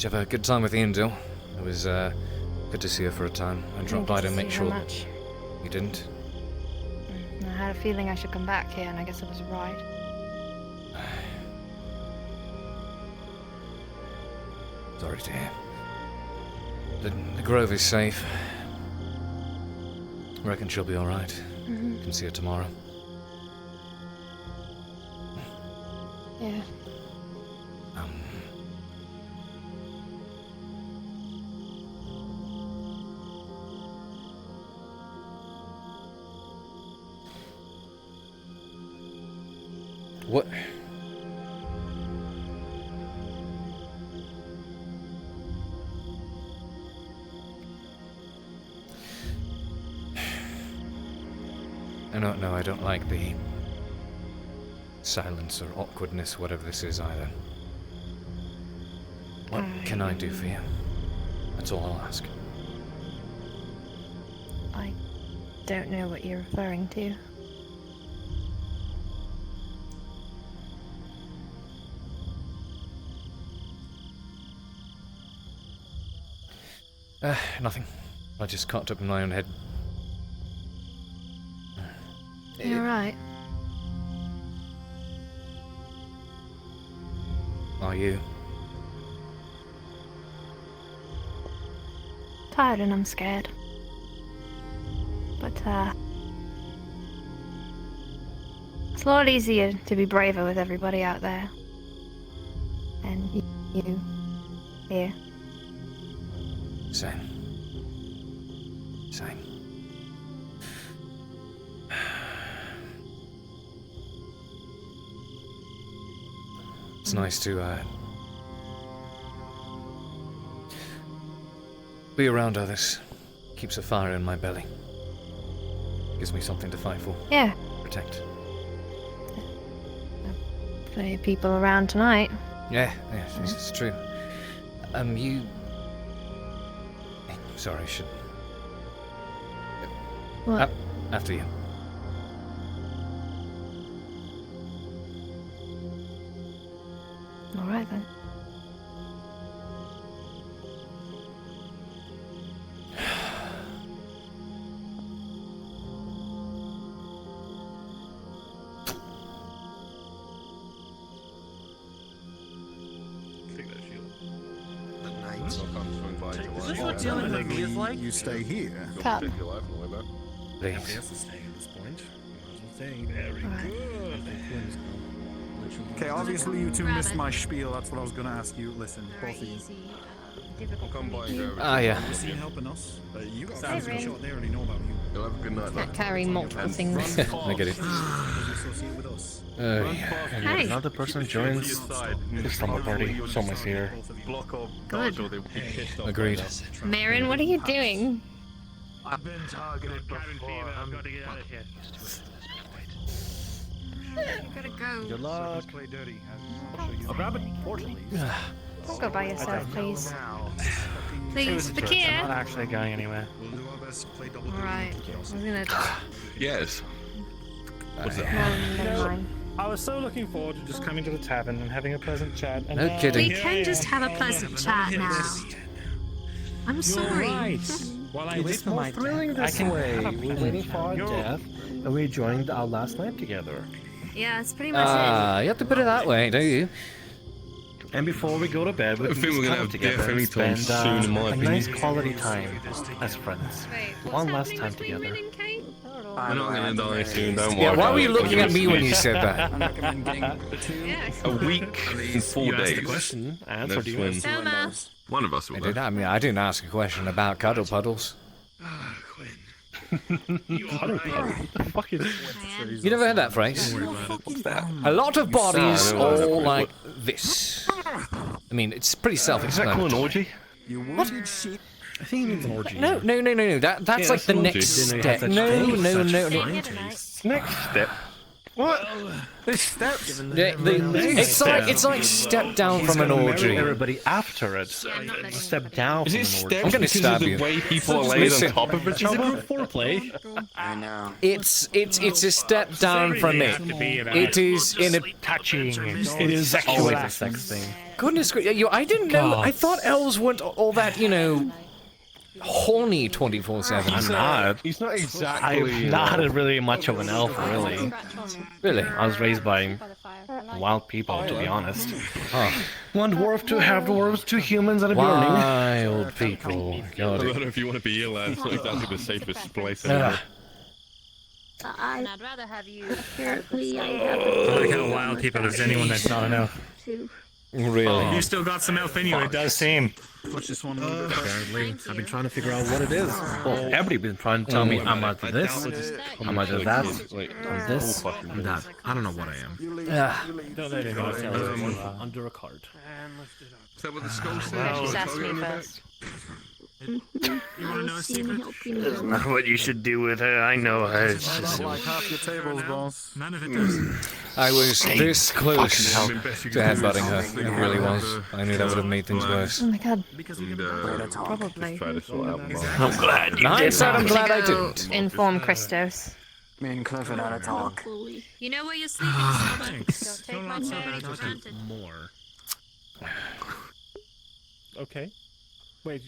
you have a good time with Ian, Dill? It was, good to see her for a time. I dropped by to make sure that you didn't.
I had a feeling I should come back here, and I guess it was right.
Sorry to hear. The Grove is safe. I reckon she'll be alright.
Mhm.
Can see her tomorrow.
Yeah.
What? I don't like the silence or awkwardness, whatever this is either. What can I do for you? That's all I'll ask.
I don't know what you're referring to.
Nothing. I just caught up in my own head.
You're right.
Are you?
Tired and I'm scared. But, it's a lot easier to be braver with everybody out there. And you here.
Same. Same. It's nice to, be around others. Keeps a fire in my belly. Gives me something to fight for.
Yeah.
Protect.
Plenty of people around tonight.
Yeah, it's true. You... Sorry, I should...
What?
After you.
Alright then.
Is this what dealing with me is like? You stay here.
Cup.
Please.
Yes, to stay at this point. Very good.
Okay, obviously you two missed my spiel. That's what I was going to ask you. Listen, both of you.
Come by and go.
Yeah.
You seen helping us? You got
Hey,
things
Rin.
shot. They already know about you.
You'll have a good night.
Can't carry multiple things.
I get it.
Associate with us.
Hey.
Another person joins the slumber party. Someone's here.
Good.
Agreed.
Marin, what are you doing?
I've been targeted before.
I've got to get out of here.
You gotta go.
Good luck.
Play dirty.
I'll grab it. Portal.
Don't go by yourself, please.
Now.
Please,
I'm not
Fakir.
actually going anywhere.
We'll do our best to play double duty.
Alright. I was gonna...
Yes. What's that?
No, never mind.
I was so looking forward to just coming to the tavern and having a pleasant chat. And
No
now-
kidding.
We can just have a pleasant chat now. I'm sorry.
While I
It's
wait for
more
my
thrilling
turn, I
this
can
way.
have a
We're
plan.
waiting for our death, and we joined our last night together.
Yeah, that's pretty much it.
You have to put it that way, don't you?
And before we go to bed, we
I
can
think
just
we're gonna
come
have
together
death
and
anytime
spend
soon, in my
a
opinion.
nice quality time as friends.
Wait, what's
One last
happening
time
between
together.
Rin and Kate?
We're not gonna die soon, don't worry.
Yeah, why were you
about it.
looking at me when you said that?
I'm recommending
A week and 4
You asked the
days.
question, answered
That's
you.
when
Selma.
one of us will die.
I didn't ask a question about cuddle puddles.
What the fuck is
You never heard that phrase? A lot of bodies all like this. I mean, it's pretty
Is that called an
self-explanatory.
orgy?
You wounded shit.
I think he means an orgy.
No. That's like the next step. No.
Next step. What?
There's steps.
It's like step down from an orgy.
Everybody after it. Step down from an orgy.
I'm gonna stab you.
The way people are laid on top of each other.
Foreplay.
I know.
It's a step down from it. It is in a
touching.
It is always a sex thing.
Goodness gracious! I didn't know. I thought elves weren't all that horny 24/7.
I'm not.
He's not exactly.
I'm not really much of an elf, really.
Really?
I was raised by wild people, to be honest.
Huh.
One dwarf, two half-dwarves, two humans, and a burning.
Wild people.
I
God.
don't know if you want to be here, lad. It's not exactly the safest place ever.
And I'd rather have you.
Apparently, I
I like how wild people is anyone that's not an elf.
Really?
You still got some elf in you, it does seem.
What's this one?
Apparently, I've been trying to figure out what it is. Well, everybody's been trying to tell me I'm either this, I'm either that, I'm this, I'm that. I don't know what I am.
Don't let anyone tell you.
Under a card.
Is that what the skull says?
Just ask me first.
You want to know a secret?
That's not what you should do with her. I know her. It's just
Like half your tables, boss.
None of it does.
I was this close to headbutting her. It really was. I knew that would have made things worse.
Oh my god.
Probably. Try to sort out more.
I'm glad you
I
did.
said I'm glad I
Go
didn't.
inform Christos.
Me and Clifford had a talk.
You know where you're sleeping, Silver. Don't take my charity for granted.
More.
Okay. Wait,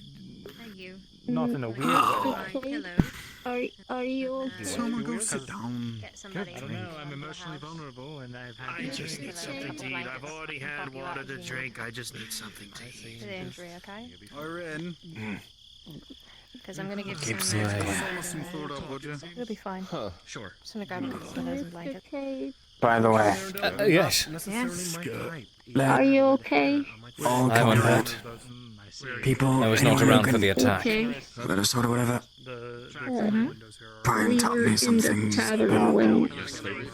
Thank you.
not in a weird way.
Are you okay?
Someone go sit down.
Get somebody.
I don't know, I'm emotionally vulnerable and I've had.
I just need something to eat. I've already had water to drink. I just need something to eat.
To the injury, okay?
We're in.
Because I'm gonna give
Keep
you some.
Some food up, would you?
It'll be fine.
Sure.
Just gonna grab some pillows and blankets.
Okay.
By the way,
Yes.
Yes.
Are you okay?
all
I'm
combat
unhurt.
people.
I was not
anyone
around
who
for the
can
attack.
Okay.
Let us sort of whatever. Brian
We
taught
were
me
in
some
the
things
tavern
about
when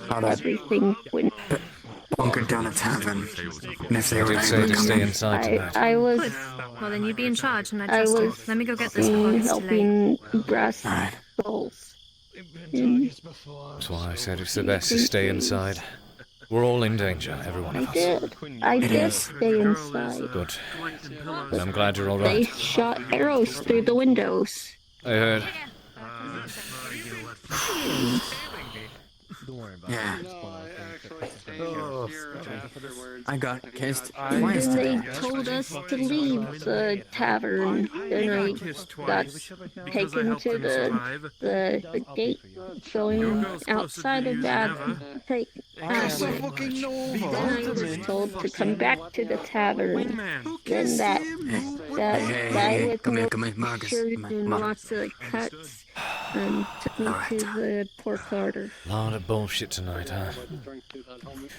how that
everything went.
bunkered down a tavern. And if they
I
were
did say
able
to
to come
stay
in,
inside tonight.
I was
Well, then you'd be in charge, and I
I
trust you.
was
Let me go get this before it's too late.
helping brass
Alright.
souls.
That's why I said it's the best to stay inside. We're all in danger, every one
I
of us.
did. I did stay inside.
Good. And I'm glad you're all
They
right.
shot arrows through the windows.
I heard.
yeah,
Oh,
I got kissed
And
twice
then they
today.
told us to leave the tavern. Then I got taken to the gate going outside of that. Take then I was told to come back to the tavern. Then that guy with
Come here,
no
Marcus.
shirt
Come
and
here, Marcus.
lots of cuts and took me to the pork larder.
Lot of bullshit tonight, huh?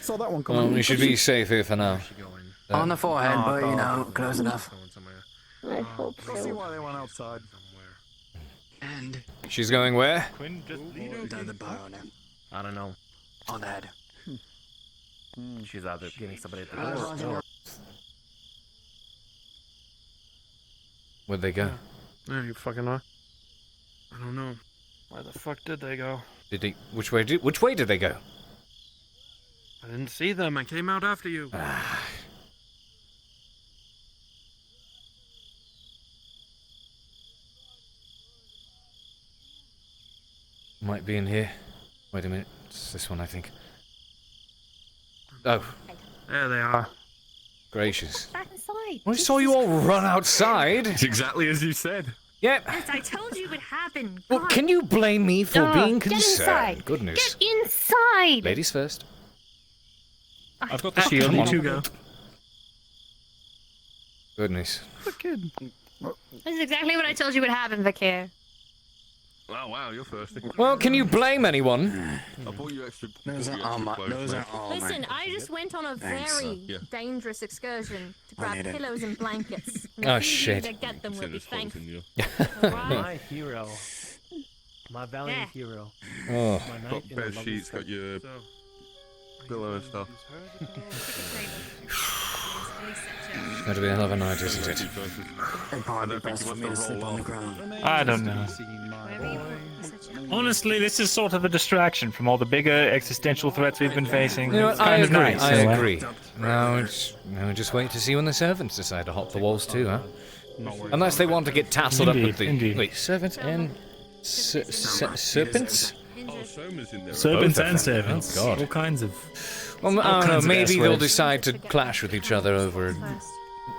saw that one
Well,
coming.
we should be safe here for now.
On the forehead, but you know, close enough.
I hope
I see
so.
why they went outside.
And
She's going where?
down the bar on him.
I don't know.
On the head.
She's either getting somebody at the door or...
Where'd they go?
Yeah, you fucking know. I don't know. Where the fuck did they go?
Which way did they go?
I didn't see them. I came out after you.
Might be in here. Wait a minute. It's this one, I think. Oh,
There they are.
gracious.
Back inside.
I saw you all run outside.
It's exactly as you said.
Yep.
Yes, I told you it would happen.
Well,
God.
can you blame me for being
Get
concerned?
inside.
Goodness.
Get inside.
Ladies first.
I've got the shield. You two go.
Goodness.
This is exactly what I told you would happen, Vakir.
Oh wow, you're thirsty.
Well, can you blame anyone?
I bought you extra.
Those are all my. Those are all
Listen,
my.
I just went on a
Thanks.
very
Yeah.
dangerous excursion to grab
need it.
pillows and blankets. And
Oh,
the few of
shit.
you that get them will be thankful.
My
Alright?
hero. My valiant
Yeah.
hero.
Oh.
My knight
Got
in a
bed
lovely
sheets, got
state.
your pillow and stuff.
It's going to be a hell of a night, isn't it?
I don't know. Honestly, this is sort of a distraction from all the bigger existential threats we've been facing.
You know
It's
what, I
kind of
agree.
nice,
I
in a way.
agree. Now just wait to see when the servants decide to hop the walls too, huh? Unless they want to get tasseled up with the wait, servants and serpents.
Serpents and servants.
Oh, God.
All kinds of.
Well, I
all
don't know.
kinds of
Maybe they'll
S-words.
decide to clash with each other over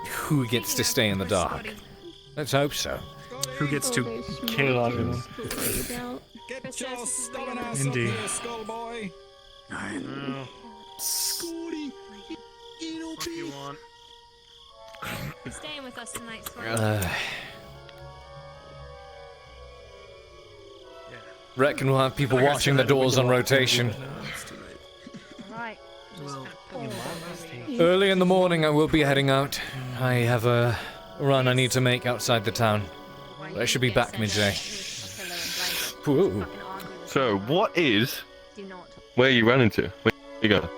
who gets to stay in the dark. Let's hope so.
Who gets to kill everyone?
Get your stubborn ass
Indeed.
up here, skull boy. Scooty.
What do you want?
You're staying with us tonight, Squirrel.
Reckon we'll have people watching the doors on rotation.
Right.
Early in the morning, I will be heading out. I have a run I need to make outside the town. I should be back midday.
Whoa. So, what is... Where are you running to? Where you going?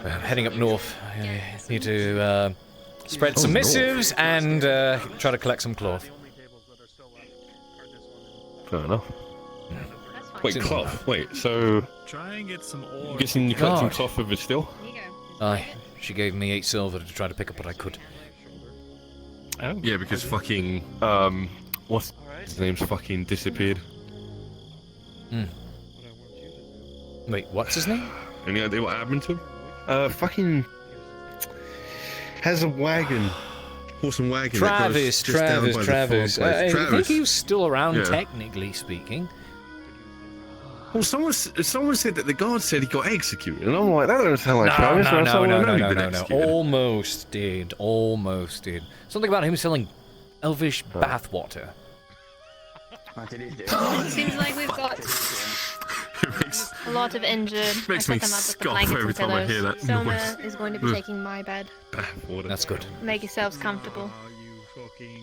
I'm heading up north. I need to spread some missives and try to collect some cloth.
Fair enough. Wait,
Seems
cloth? Wait, so...
Try and get some ore.
I'm guessing you collect some
God.
cloth with it still?
Aye, she gave me 8 silver to try to pick up what I could.
Oh. Yeah, because fucking, what's his name's fucking disappeared.
Wait, what's his name?
Any idea what happened to him? Fucking... Has a wagon. Horse and wagon. that goes just down by the
Travis.
fireplace.
I
Travis.
think he was still around,
Yeah.
technically speaking.
Well, someone said that the guard said he got executed, and I'm like, that doesn't sound like Travis. That's someone I know he'd been executed.
Almost did. Something about him selling elvish bathwater.
It seems like we've got a lot of injured.
Makes
I
me
set them up with the
scoff
blankets
every
and
time I
pillows.
hear that
Soma
noise.
is going to be taking my bed.
That's good.
Make yourselves comfortable.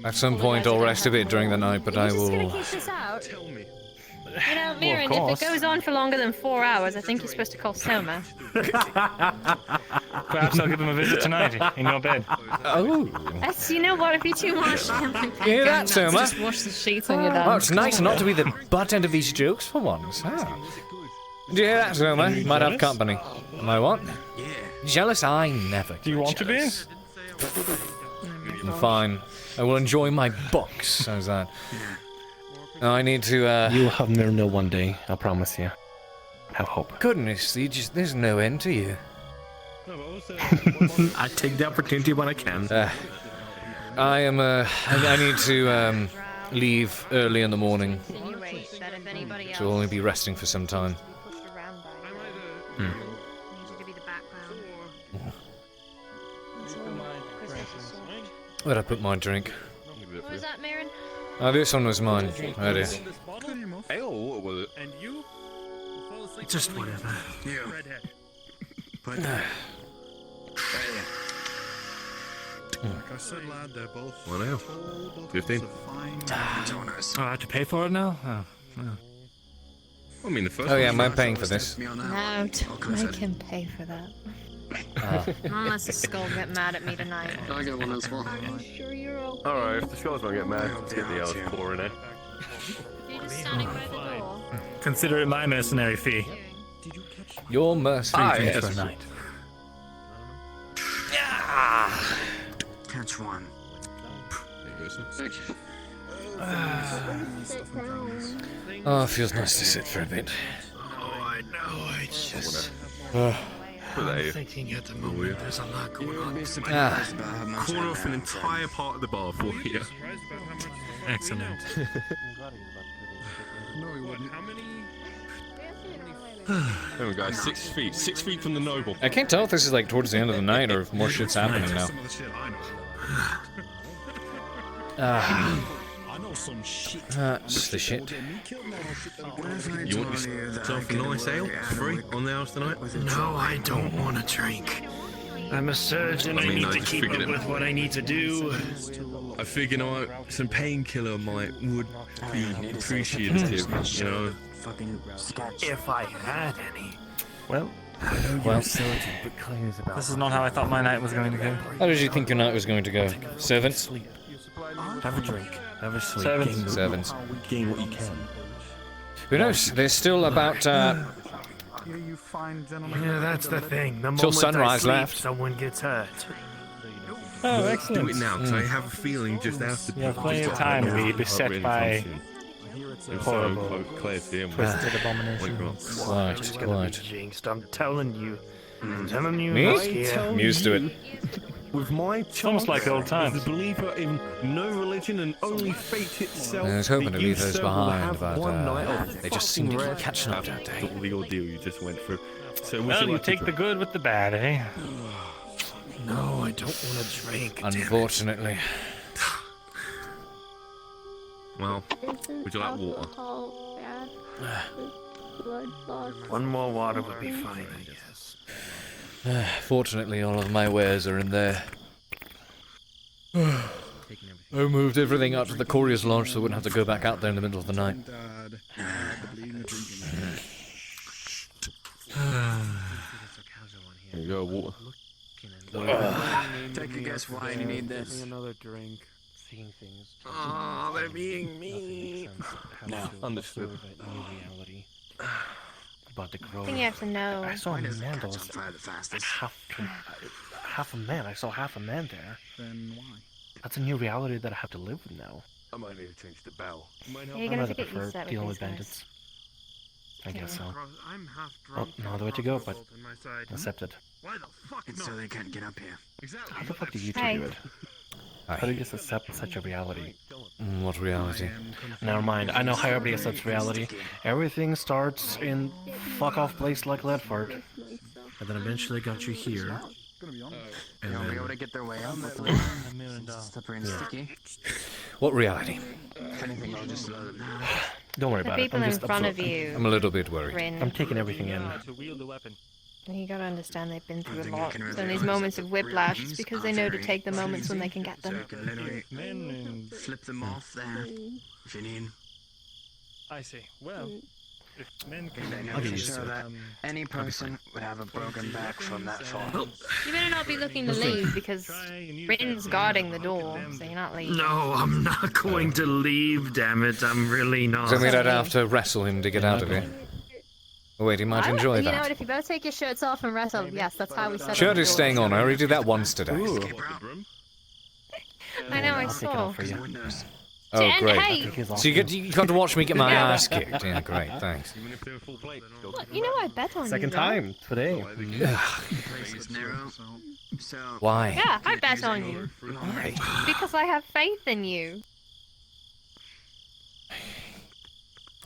At some point, I'll rest a bit during the night, but I
Just gonna
will.
keep this out.
Tell me.
You know, Mirren, if it goes on for longer than 4 hours, I think you're supposed to call Soma.
Perhaps I'll give him a visit tonight in your bed.
Oh.
That's, you know what, it'd be too much.
Hear that, Soma?
Just wash the sheets when you're done.
Oh, it's nice not to be the butt end of these jokes for once. Ah. Do you hear that, Soma? Might have company. Am I what? Jealous? I never.
Do you want to be?
Fine. I will enjoy my books. How's that? I need to,
You'll have Mirno one day, I promise you. Have hope.
Goodness, there's no end to you.
I take the opportunity when I can.
I am, I need to, leave early in the morning.
Insinuate that if anybody else
So I'll only be resting for some time.
pushed around by you, need you to be the background.
Where'd I put my drink?
What was that, Mirren?
Oh, this one was mine. There it is.
Ale, what was it?
And you?
Just whatever.
Redhead.
But like I said, lad, they're both.
What now? 15.
Oh, I have to pay for it now? Oh.
I mean, the first
Oh yeah,
one.
am I paying for this?
No, don't make him pay for that. Unless the skull get mad at me tonight.
I get one as well.
I'm sure you're okay.
Alright, if the skulls won't get mad, let's get the elves pouring in.
You're just standing by the door.
Consider it my mercenary fee.
Your mercenary fee
yes.
for a night.
Catch one.
There you go, sir.
Oh, it feels nice to sit for a bit.
Oh, I know. It's just.
Put that here.
Thinking at the moment, there's a lot going on.
Corner off an entire part of the bar for you.
Excellent.
No, he wouldn't.
How many?
There we go, 6 feet. 6 feet from the noble.
I can't tell if this is like towards the end of the night or if more shit's happening now.
Some of the shit I know. I know some shit.
That's the shit.
You want yourself a nice ale? Free on the house tonight?
No, I don't want to drink.
I'm a surgeon. I
I mean,
need
I
to
just
keep up
figured it-
with what I need to do.
I figure some painkiller would be appreciative, you know?
Fucking sketch.
If I had any. Well,
Well,
This is not how I thought my night was going to go.
how did you think your night was going to go? Servants?
Have a drink. Have a sleep.
Servants.
Gain what you can.
Who knows? There's still about,
Here you find, gentlemen.
Yeah, that's the thing. The
Till
moment
sunrise
I sleep,
left.
someone gets hurt.
Oh,
Do
excellent.
it now, because I have a feeling just after.
You have plenty of time to be beset by horrible, twisted abominations.
Quite.
Jinxed, I'm telling you. I'm telling you.
Me?
right here.
I'm used to it.
With my
It's almost like old times.
as a believer in no religion and only fate itself.
I was hoping to
that
leave
you,
those
sir, will
behind,
have
but
one night of
they just seem to
fucking
keep
rest
catching up, don't they?
after the ordeal you just went through. So would
Well,
you
you
like to
take the
drink?
good with the bad, eh?
No, I don't want to drink.
Unfortunately.
Well,
Isn't
would you like water?
alcohol bad? Blood loss.
One more water would be fine, I guess.
Fortunately, all of my wares are in there. I moved everything out to the courier's lodge so I wouldn't have to go back out there in the middle of the night.
Here you go, water.
Take a guess why you need this.
Another drink. Seeing things.
Oh, they're being mean.
No, understood.
About the crow.
I think you have to know.
I saw a man that was
Fire the fastest.
half a man. I saw half a man there.
Then why?
That's a new reality that I have to live with now.
I might need to change the bell.
You're
I'd
gonna
rather
have to get
prefer
used to that
dealing
with
with
these
bandits.
guys.
I guess so.
I'm half
Oh,
drunk.
no other way to go, but
in my side.
accepted.
Why the fuck
It's
not?
so they can't get up here.
Exactly.
How the fuck do you two
Hey.
do it? How do you just accept such a reality?
What reality?
Never mind. I know how everybody accepts reality. Everything starts in fuck-off place like Ledford. And then eventually got you here. And
They'll be able to
then...
get their way up with the slippery and sticky.
What reality?
If anything, I'll just let it know.
Don't worry
The
about it.
people
I'm
in
just
front of
absorbing.
you.
I'm a little bit worried.
Rin.
I'm taking everything in.
To wield a weapon.
You gotta understand they've been through a
think I
lot.
can really
So in these
honestly
moments of whiplash, it's because they know to take the moments when they can get
So you
them.
can literally flip them off there if you need.
I see. Well, if men
They
can
know for sure that any person would have a broken back from that fall.
You better not be looking to leave because Rin's guarding the door, so you're not leaving.
No, I'm not going to leave, damn it. I'm really not.
So we'd have to wrestle him to get out of here. Oh, wait, he might enjoy
You know what?
that.
If you both take your shirts off and wrestle, yes, that's how we set
Shirt
up the
is
door.
staying on. I already did that once today.
I know, I
I'll take it
saw.
off for you.
Oh,
And
great.
hey,
So you got to watch me get my ass kicked. Yeah, great, thanks.
look, you know I bet on
Second
you, right?
time today.
The place is narrow, so
Why?
Yeah, I bet on you.
Why?
Because I have faith in you.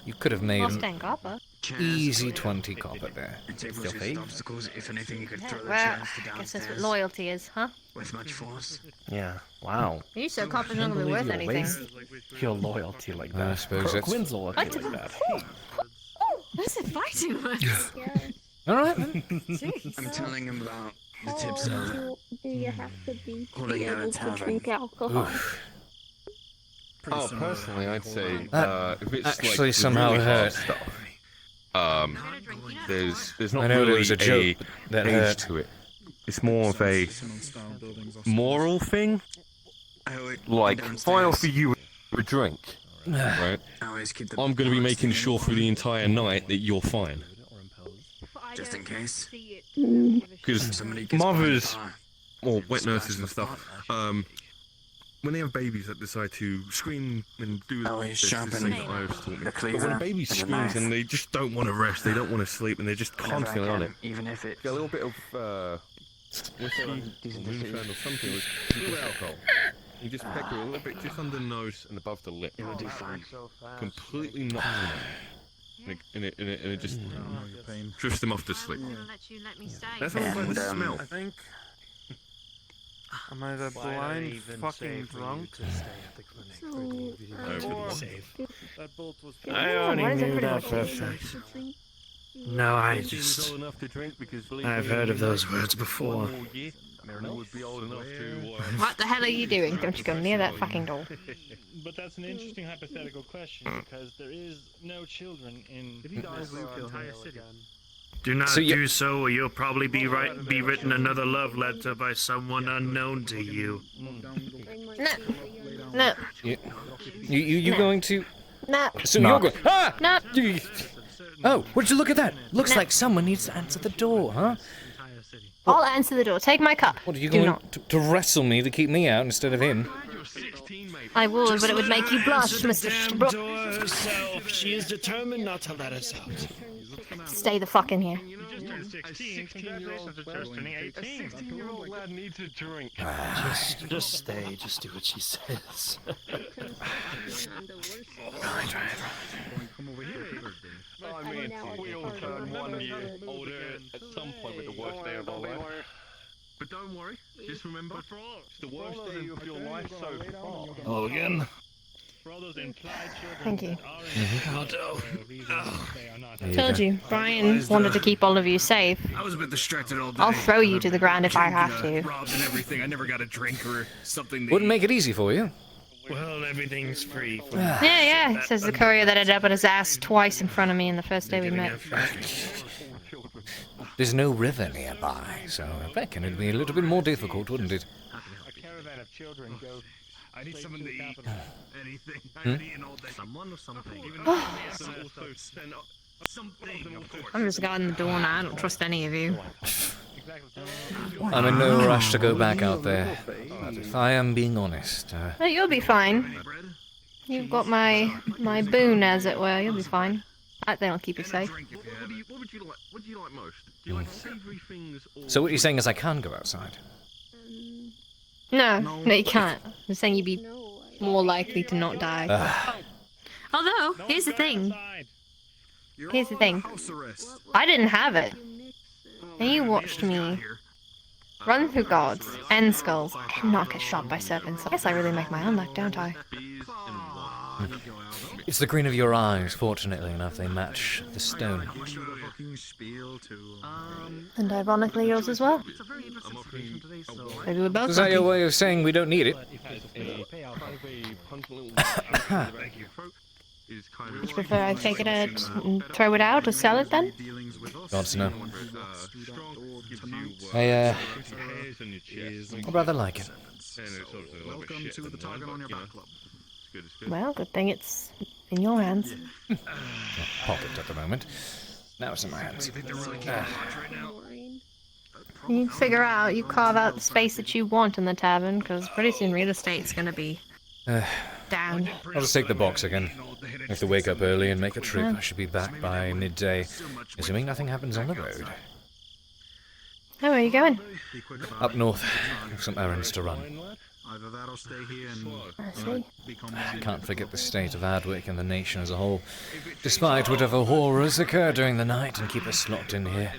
You could have made
Lost
an
and copper.
easy 20 copper there.
take
Still
resist
fake?
obstacles. If anything, you could throw the
Well,
chance to
I guess that's what
downstairs
loyalty is, huh?
with much force.
Yeah. Wow.
You said copper's not gonna be
Can't
worth
believe
anything.
you'll waste your loyalty like that.
I suppose
Kirk
that's-
Wynn's loyalty
What?
like that.
Oh, that's a fighting words.
All right, then.
I'm telling him about the
How
tips of
do you have to be
Holding out a
able to
tavern.
drink alcohol?
Oh, personally, I'd say if it's
actually
like
somehow
really hard
hurt.
stuff, there's not
I know
really
there was a joke that
age
hurt.
to it. It's more of a moral thing. Like, if I offer you a drink, right?
Always keep the
I'm going to be making sure through the entire night that you're fine.
just in case.
Because
Somebody gets
mothers,
behind
or wet nurses and stuff, when they have babies that decide to scream and do
Always
this
sharpen
thing that Iris taught me.
the
But when
cleaver
a baby
and the
screams
knife.
and they just don't want to rest, they don't want to sleep, and they're just
Whenever I
constantly on
can,
it.
even if it
Get a little bit of whiskey, or moonshine or something with a little alcohol. You just peck her a little bit just under the nose and above the lip.
It'll do fine.
Completely knocks them out. And it just drifts them off to sleep. That's what I'm
And,
the smell.
I think I'm either blind, fucking drunk.
I already
Why does
knew
everybody
that
look at
first
you?
time. No, I
Still
just.
enough to drink because
I've heard of those words before.
would be old enough to.
What the hell are you doing? Don't you go near that fucking door.
But that's an interesting hypothetical question because there is no children in this entire city.
Do not
So you-
do so, or you'll probably be written another love letter by someone unknown to you.
No.
You
No.
going to?
No.
So
No.
you're going? Ah!
No.
Oh, would you look at that? Looks
No.
like someone needs to answer the door, huh?
I'll answer the door. Take my cup.
What are you
Do
going
not.
to wrestle me to keep me out instead of him?
I would, but it would make you blush, Mr. Shilbrouk.
Door herself. She is determined not to let us out.
Stay the fuck in here.
A 16-year-old lad needs a drink.
Just stay. Just do what she says.
Right.
I mean, we all turn 1 year older at some point with the worst day of our life.
But don't worry, just remember, it's the worst
day of your life so far.
Hello again.
Thank you.
Told
you, Brian wanted to keep all of you safe.
I was a bit distracted all day.
I'll throw you to the ground if I have to.
Robbed and everything. I never got a drink or something.
Wouldn't make it easy for you.
Well, everything's free.
Yeah, says the courier that ended up at his ass twice in front of me in the first day we met.
There's no river nearby, so I reckon it'd be a little bit more difficult, wouldn't it?
A caravan of children go.
I need something to eat. Anything. I
Hmm?
haven't eaten all day. Someone or something. Even though also spend something, of course.
I'm just guarding the door now. I don't trust any of you.
I'm in no rush to go back out there. But if I am being honest,
No, you'll be fine. You've got my boon, as it were. You'll be fine. I think I'll keep you safe.
What would you like? What do you like most? Do you like savoury things or...
so what you're saying is I can go outside?
No, you can't. I'm saying you'd be more likely to not die. Although, here's the thing. Here's the thing. I didn't have it. And you watched me run through guards and skulls and not get shot by serpents. I guess I really make my own luck, don't I?
It's the green of your eyes, fortunately enough, they match the stone.
And ironically, yours as well. Maybe we're both
Is that your
lucky.
way of saying we don't need it?
Would you prefer I take it and throw it out or sell it then?
Gods no. I'd rather like it.
Welcome to the target on your back club.
Well, good thing it's in your hands.
Pocket at the moment. Now it's in my hands.
You figure out, you carve out the space that you want in the tavern, because pretty soon real estate's gonna be down.
I'll just take the box again. I have to wake up early and make a trip. I should be back by midday, assuming nothing happens on the road.
Oh, where are you going?
Up north, I have some errands to run.
Either that or stay here and
I see.
I can't forget the state of Ardwick and the nation as a whole, despite whatever horrors occur during the night and keep us locked in here.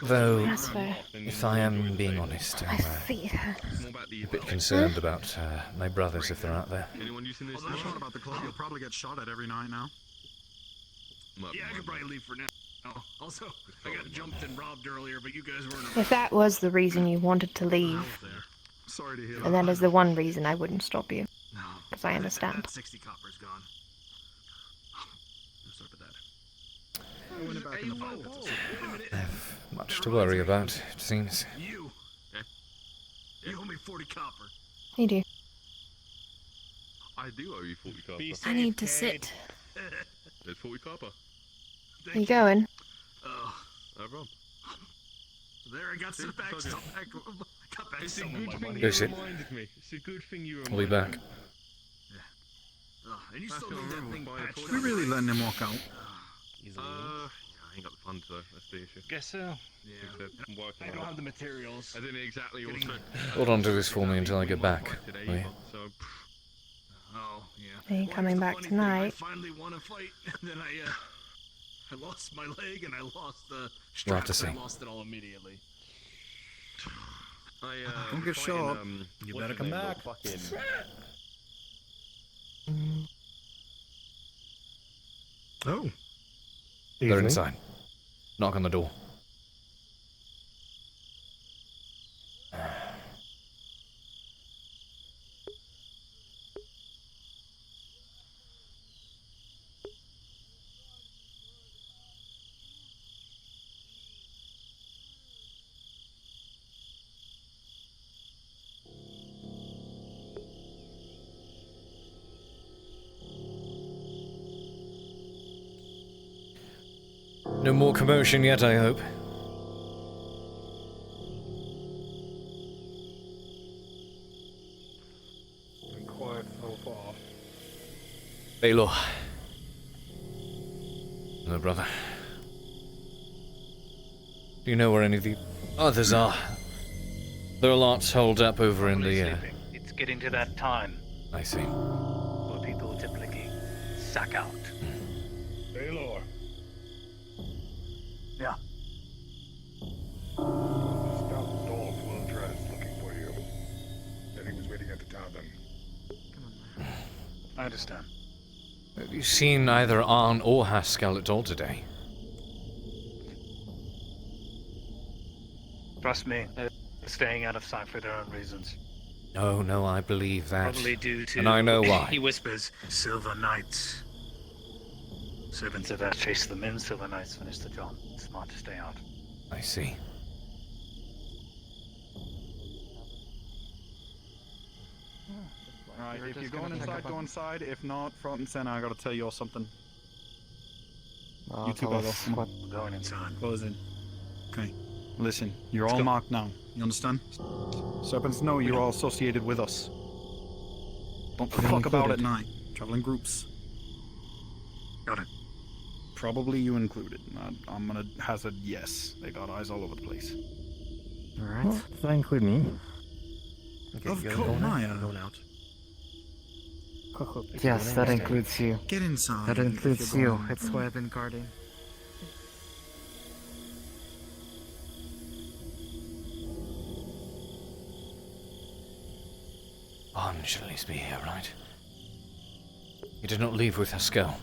Though,
That's fair.
if I am being honest, I'm a bit concerned about my brothers if they're out there.
Although it's not about the club, you'll probably get shot at every night now.
Yeah, I could probably leave for now. Also, I got jumped and robbed earlier, but you guys weren't around.
If that was the reason you wanted to leave,
Sorry to hear
and that is the one reason I wouldn't stop you.
No.
Because I understand.
60 copper's gone. I'm sorry about that.
I have much to worry about, it seems.
You owe me 40 copper.
You do.
I do owe you 40 copper.
I need to sit.
There's 40 copper.
You going?
Oh,
No problem.
there I got some back. Got back
It's a
some of
good
my
thing
money.
you
Go sit.
reminded me. It's a good thing you
I'll be
reminded
back.
And you still need that thing patched
We
up.
really letting him walk out?
I ain't got the funds though, that's the issue.
Guess so.
Yeah.
I'm working
I
on
don't
it.
have the materials.
I didn't exactly also...
Hold on to this for me until I get back, will you?
So,
Oh, yeah.
Are you coming back tonight?
I finally won a fight, and then I lost my leg, and I lost the
We'll have to
straps.
see.
I lost it all immediately.
Don't get shot.
You better come back.
Oh.
They're inside. Knock on the door. No more commotion yet, I hope.
Been quiet so far.
Baylor. Hello, brother. Do you know where any of the others are? There are lots holed up over in the
It's getting to that time
I see.
where people typically sack out.
Baylor.
Yeah.
Stout dog well dressed looking for you. Said he was waiting at the tavern.
I understand.
Have you seen either Arn or Haskell at all today?
Trust me, they're staying out of sight for their own reasons.
No, I believe that.
Probably due to...
And I know why.
He whispers, Silver Knights. Servants of Ash chase them in, Silver Knights finish the job. It's smart to stay out.
I see.
Alright, if you're going inside, go inside. If not, front and center, I gotta tell you all something. You two
tell
gotta
us
go.
what-
We're going inside.
Close in. Okay. Listen, you're
Let's
all
go.
marked now. You understand? Serpents know you're all associated with us. Don't
You're
fuck about
included.
at night. Travel in groups.
Got it.
Probably you included. I'm gonna hazard yes. They got eyes all over the place.
Alright. Well, does that include me?
Okay,
Of
you're
course,
going out?
Maya.
You're going out.
Yes, that includes you.
Get inside.
That
if
includes
you're
you.
going.
It's why I've been guarding.
Arn should at least be here, right? You did not leave with Haskell.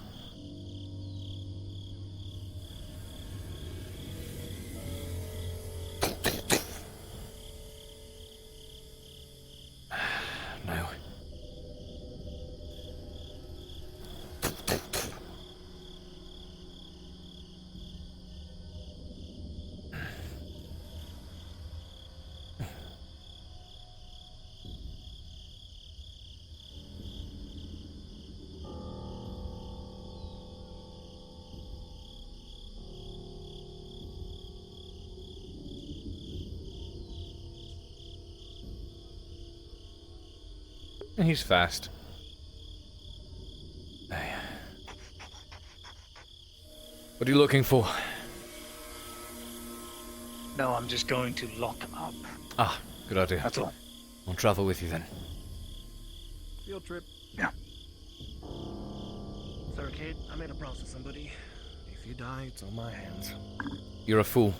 No. He's fast. Hey. What are you looking for?
No, I'm just going to lock them up.
Ah, good idea.
That's all.
I'll travel with you then.
Field trip.
Yeah.
Sir Cade, I made a promise to somebody. If you die, it's on my hands.
You're a fool.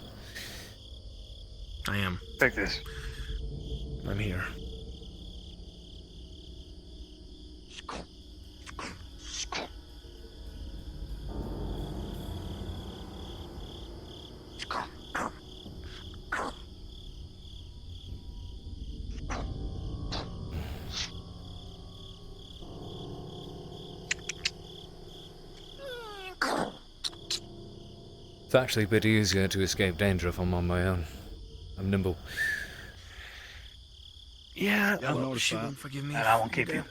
I am.
Take this.
I'm here.
It's actually a bit easier to escape danger if I'm on my own. I'm nimble.
Yeah,
Yeah, I've
well,
noticed
she
that.
won't forgive me.
And I won't keep you.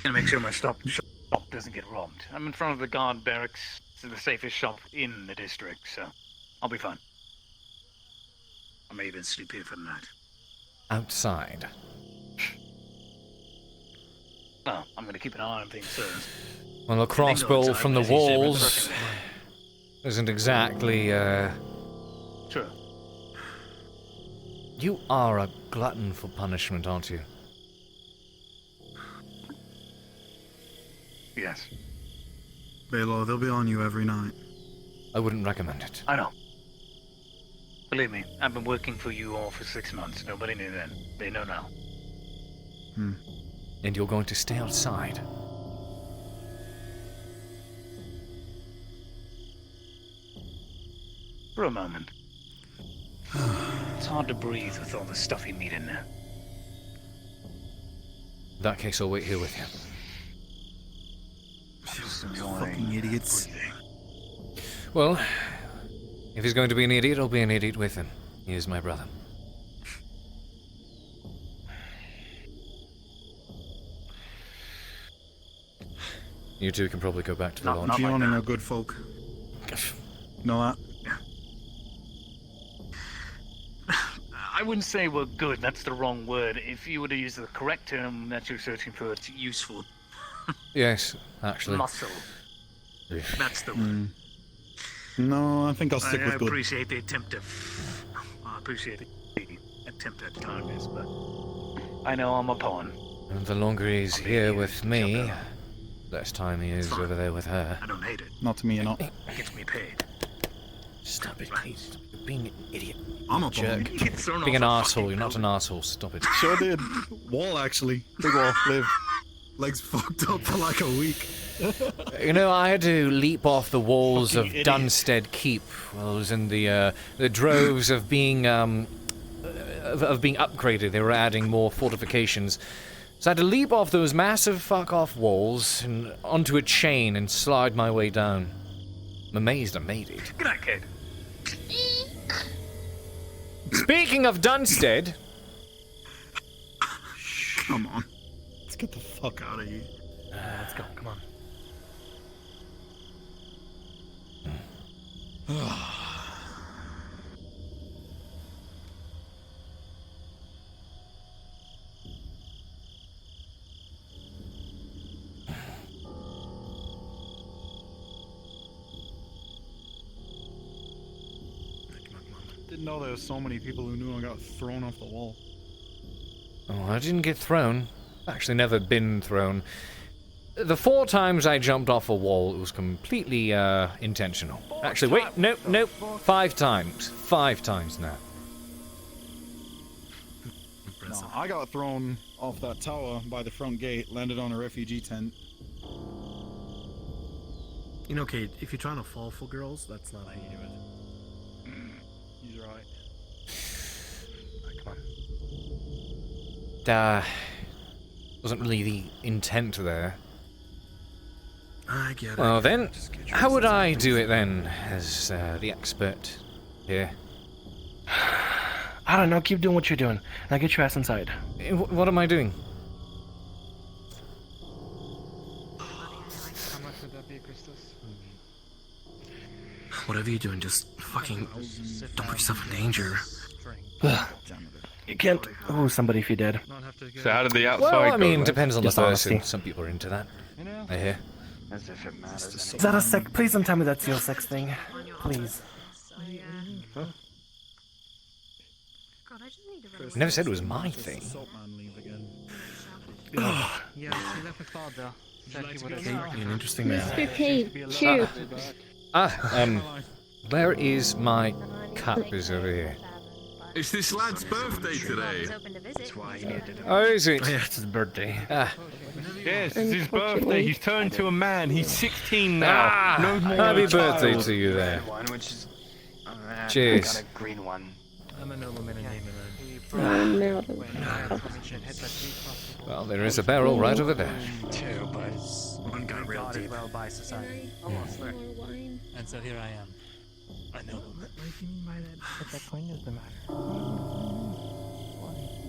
Gonna make sure my shop doesn't get robbed. I'm in front of the guard barracks. It's the safest shop in the district, so I'll be fine. I may even sleep here for the night.
Outside.
Well, I'm gonna keep an eye on things first.
Well, a crossbow
outside,
from the
as you said, with the
walls
broken
isn't exactly,
True.
You are a glutton for punishment, aren't you?
Yes.
Baylor, they'll be on you every night.
I wouldn't recommend it.
I know. Believe me, I've been working for you all for 6 months. Nobody knew then. They know now.
And you're going to stay outside.
For a moment. It's hard to breathe with all the stuffy meat in there.
In that case, I'll wait here with you.
Just enjoying
Fucking idiots.
Well, if he's going to be an idiot, I'll be an idiot with him. He is my brother. You two can probably go back to the lodge.
Fionn and her good folk. Know that?
I wouldn't say we're good. That's the wrong word. If you were to use the correct term that you're searching for, it's useful.
Yes, actually.
Muscle. That's the word.
No, I think I'll stick
I
with good.
appreciate the attempt I appreciate the attempt at kindness, but I know I'm a pawn.
And the longer he's here with me, less time he is over there with her.
I don't hate it.
Not to me, you're not.
It gets me paid.
Stop it, please. You're being an idiot.
I'm a
jerk.
pawn. Get thrown
Being
off
an
a
arsehole,
fucking
you're not an arsehole. Stop it.
Sure did. Wall, actually. Big wall. Live. Legs fucked up for like a week.
You know, I had to leap off the walls of
Fucking idiot.
Dunstead Keep while I was in the droves of being upgraded. They were adding more fortifications. So I had to leap off those massive fuck-off walls and onto a chain and slide my way down. I'm amazed I made it.
Good night, kid.
Speaking of Dunstead...
Come on. Let's get the fuck out of here.
Let's go, come on.
Didn't know there were so many people who knew I got thrown off the wall.
Oh, I didn't get thrown. I've actually never been thrown. The 4 times I jumped off a wall, it was completely intentional. Actually, wait, nope, 5 times. 5 times now.
No, I got thrown off that tower by the front gate, landed on a refugee tent.
You know, Cade, if you're trying to fall for girls, that's not how you do it.
He's right.
Come on.
Wasn't really the intent there.
I get it.
Well then, how would I do it then, as the expert here?
I don't know, keep doing what you're doing. Now get your ass inside.
What am I doing?
How much would that be, Christos?
Whatever you're doing, just fucking don't put yourself in danger. Ugh. You can't. Oh, somebody if you're dead.
So how did the outside go?
Well, I mean,
then?
depends on the
Just
person.
honesty.
Some people are into that. I hear.
As if it matters.
Is that a sex? Please don't tell me that's your sex thing. Please.
Never said it was my thing.
Yeah, she left with father. Said he would have
You're an interesting man.
Mr. Cade, shoot.
Where is my cup? Is over here.
It's this lad's birthday today.
Oh, is it?
Yeah, it's his birthday.
Yes, it's his birthday. He's turned to a man. He's 16 now. No more
Happy
a child.
birthday to you there.
One, which is.
Cheers.
I got a green one.
I'm a nobleman in name
Well, there is a barrel right over there.
Two, but one got real
guarded
deep.
well by society. Almost there. And so here I am. I know. What do you mean by that? What the point is the matter?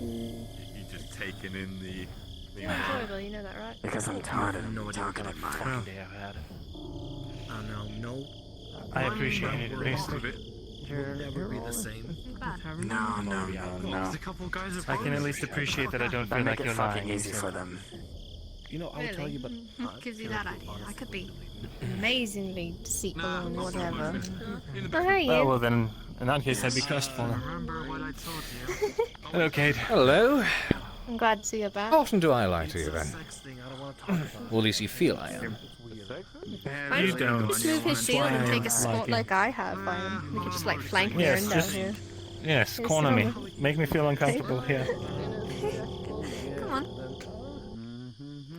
You just taking in the.
Enjoyable, you know that, right?
Because I'm tired of talking in my
Fucking day I've had. Oh no.
I appreciate it, at least.
You'll never be the same.
No.
I can at least appreciate that I don't feel
Make
like
it
you're
fucking
lying.
easy for them.
You know, I would tell you, but
What gives you that idea? I could be amazingly deceitful and whatever. Oh, how are you?
Oh, well then, in that case, I'd be crestfallen. Hello, Cade.
Hello.
I'm glad to see you back.
How often do I lie to you then? Or at least you feel I am.
Why
You
don't
don't.
just move his shield and take a spot
Like
like I have by him? We could just like flank here
Yes,
and down
just
here.
yes, corner me. Make me feel uncomfortable here.
Come on.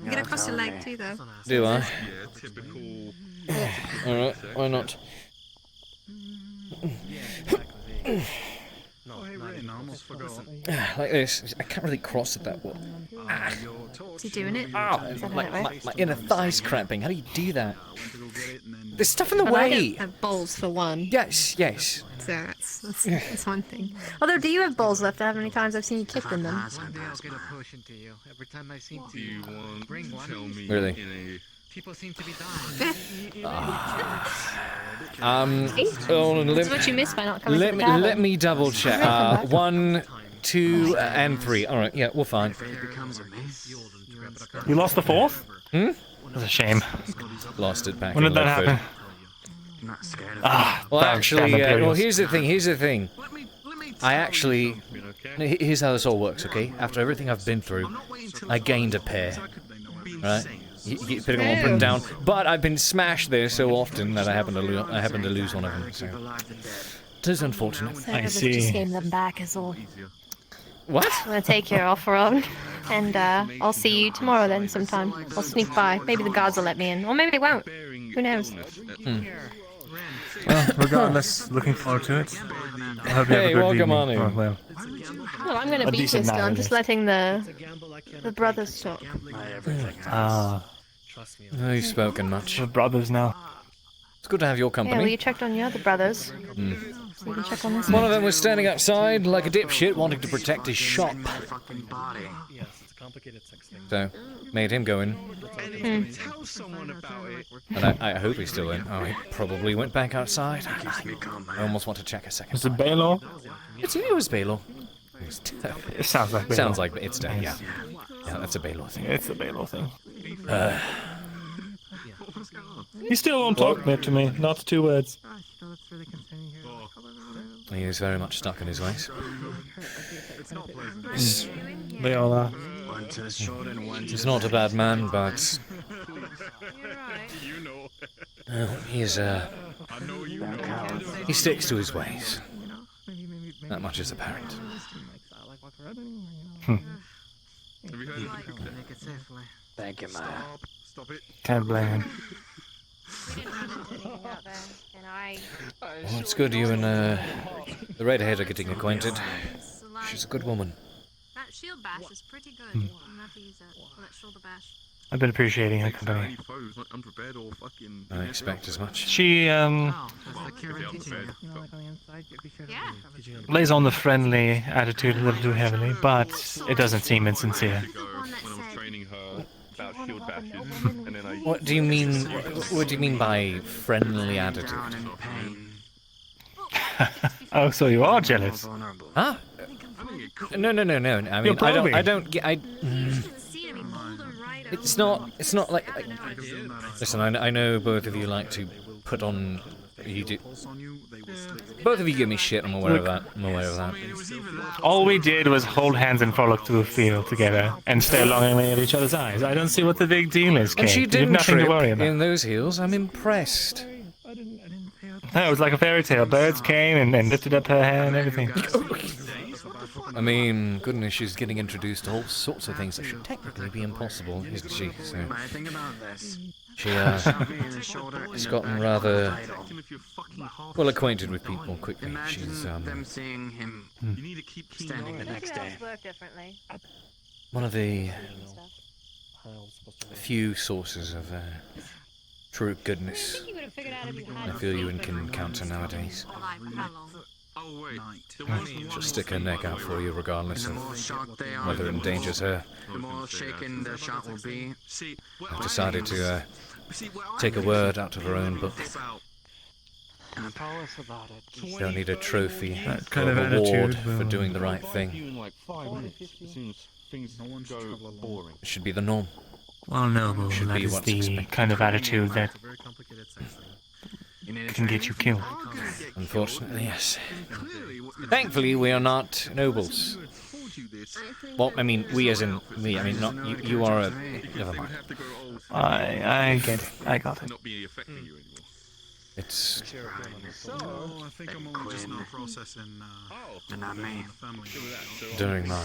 Get across your leg too, though.
Do I?
Yeah, typical.
Alright, why not?
Oh, hey, Rain, I almost forgot.
Like this. I can't really cross it that well.
Is he doing it?
Ow!
Is that
My
right?
inner thigh's cramping. How do you do that? There's stuff in the
Well, I
way.
don't have balls for one.
Yes.
So that's one thing. Although, do you have balls left? How many times I've seen you kick in them?
One day I'll get a potion to you. Every time I seem
Do you want
bring
to
one.
tell me
Really?
in
People seem to be dying.
That's what you missed by not coming to the tavern.
let me double check. 1, 2, and 3. All right, yeah, we're fine.
You lost the 4th? That's a shame.
Lost it back.
When did that happen?
Well, actually, well, here's the thing. I actually, here's how this all works, okay? After everything I've been through, I gained a pair, right? You keep putting them all putting down, but I've been smashed there so often that I happen to lose one of them. So it is unfortunate.
So I see. Just gain them back is all.
What?
I'm gonna take your offer on, and I'll see you tomorrow then sometime. I'll sneak by. Maybe the guards will let me in, or maybe they won't. Who knows?
Well, regardless, looking forward to it. I hope you have a good
welcome
evening.
on in.
Oh, well.
Well, I'm gonna beat this. I'm just letting the brothers talk.
Oh, you've spoken much.
We're brothers now.
It's good to have your
Yeah, well,
company.
you checked on your other brothers. So you can check on this
One of them was standing outside like a dipshit, wanting to protect his shop. So, made him go in. And I hope he's still in. Oh, he probably went back outside. I almost want to check a second.
Is it Baylor?
It was Baylor.
It sounds like Baylor.
Sounds like it's dead, yeah. Yeah, that's a Baylor thing.
It's a Baylor thing. He still won't talk to me, not 2 words.
He is very much stuck in his ways.
They all are.
He's not a bad man, but he sticks to his ways. That much is apparent.
Thank you, Maya.
Can't blame him.
Well, it's good you and the redhead are getting acquainted. She's a good woman.
That shield bash is pretty good. I'm gonna have to use that. That shoulder bash.
I've been appreciating her company.
I expect as much.
She lays on the friendly attitude a little too heavily, but it doesn't seem insincere.
What do you mean? What do you mean by friendly attitude?
Oh, so you are jealous?
Huh? No. I mean, I don't get. It's not like. Listen, I know both of you like to put on. You do. Both of you give me shit. I'm aware of that.
All we did was hold hands and frolic through a field together and stare longingly at each other's eyes. I don't see what the big deal is, Cade.
And she
You have
didn't
nothing to
trip
worry about.
in those heels. I'm impressed.
No, it was like a fairy tale. Birds came and lifted up her hair and everything.
I mean, goodness, she's getting introduced to all sorts of things that should technically be impossible, isn't she? So she's gotten rather well acquainted with people quickly. She's
them seeing him standing the next day.
one of the few sources of true goodness I feel you can encounter nowadays. She'll stick her neck out for you regardless of whether it endangers her.
The more shaken the shot will be.
I've decided to take a word out of her own book. Don't need a trophy or a reward for doing the right thing. It should be the norm.
Well, no, that is the kind of attitude that can get you killed.
Unfortunately, yes. Thankfully, we are not nobles. Well, I mean, we as in me. I mean, not you. You are a. Never mind.
I get it. I got it.
It's.
I think I'm only just now processing.
Not me.
During my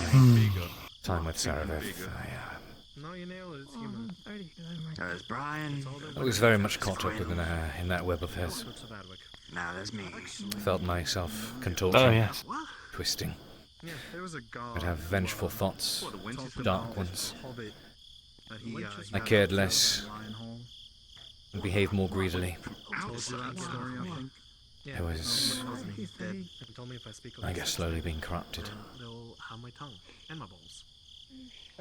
time with Saravev,
No, you nailed it. It's human.
There's Brian.
I was very much caught up in that web of his.
Now there's me.
Felt myself contorting,
Oh, yes.
twisting. I'd have vengeful thoughts, dark ones. I cared less and behaved more greedily. I was, I guess, slowly being corrupted.
They'll have my tongue and my balls.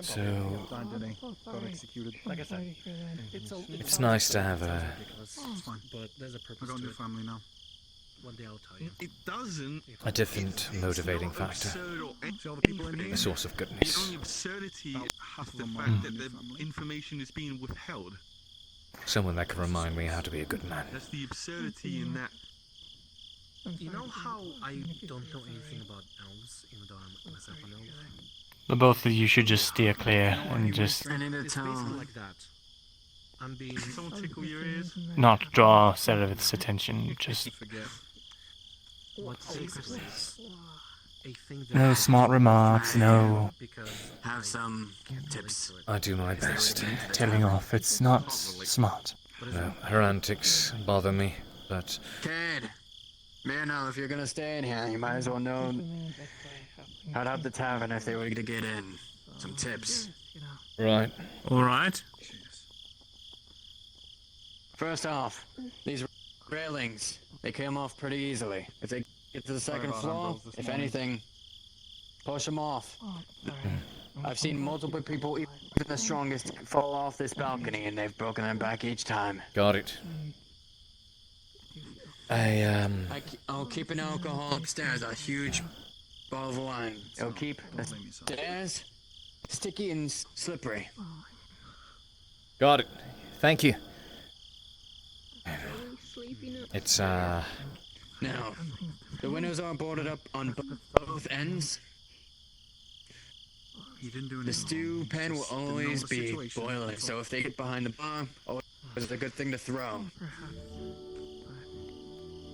So
Got executed.
Like I said,
it's nice to have a
It's fine.
But there's a
I
purpose
got a
to
new
it.
family now.
One day I'll tell you.
It doesn't.
different motivating
It's not
factor,
absurd or
See all the people in here?
a source of
The
goodness.
only absurdity is
half of
the
them are
fact that
new
the
family.
information is being withheld.
Someone that can remind me how to be a good man.
That's the absurdity in that.
You know how I don't know anything about elves, even though I'm myself an elf?
The both of you should just steer clear and just
It's basically like that. I'm being. Someone tickle your ears.
not draw Serevith's attention. Just
Forget.
What secrets? A thing that
no smart remarks, no
Have some tips.
I do my best.
telling off. It's not smart.
No, her antics bother me, but
Cade, if you're gonna stay in here, you might as well know how to help the tavern if they were to get in. Some tips.
right.
All right.
First off, these railings, they come off pretty easily. If they get to the second floor, if anything, push them off. I've seen multiple people, even the strongest, fall off this balcony, and they've broken their back each time.
Got it.
I'll keep an alcohol upstairs, a huge bottle of wine. It'll keep the stairs sticky and slippery.
Got it. Thank you. It's
Now, the windows are boarded up on both ends. The stew pan will always be boiling, so if they get behind the bar, it's a good thing to throw.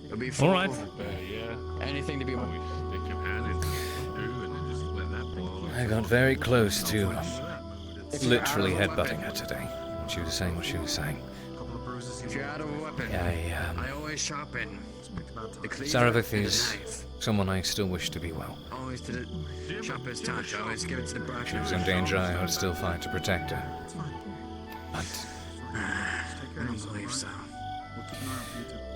It'll be full.
All right.
Anything to be.
Stick your hand in the stew and then just let that boil.
I got very close to literally headbutting her today. She was saying what she was saying.
If you're out of a weapon, I always sharpen. The cleaver
Sarevith
and the
is
knife.
someone I still wish to be well.
Always to the sharpest touch. Always give it to the brass.
If she was in danger, I would still fight to protect her. But
I don't believe so.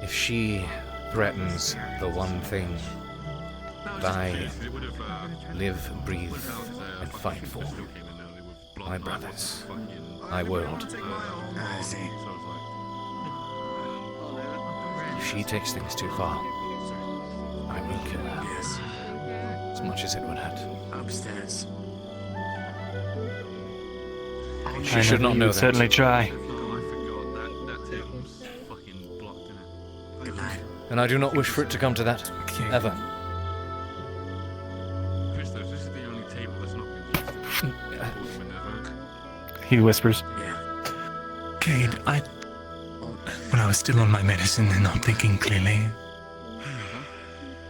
if she threatens the one thing that I live, breathe, and fight for, my brothers, my world,
I see.
if she takes things too far, I will kill her.
Yes.
As much as it would hurt.
Upstairs.
She should not know that.
Certainly try.
Good night.
And I do not wish for it to come to that. Ever.
Christos, this is the only table that's not been used.
He whispers.
Cade, when I was still on my medicine and not thinking clearly,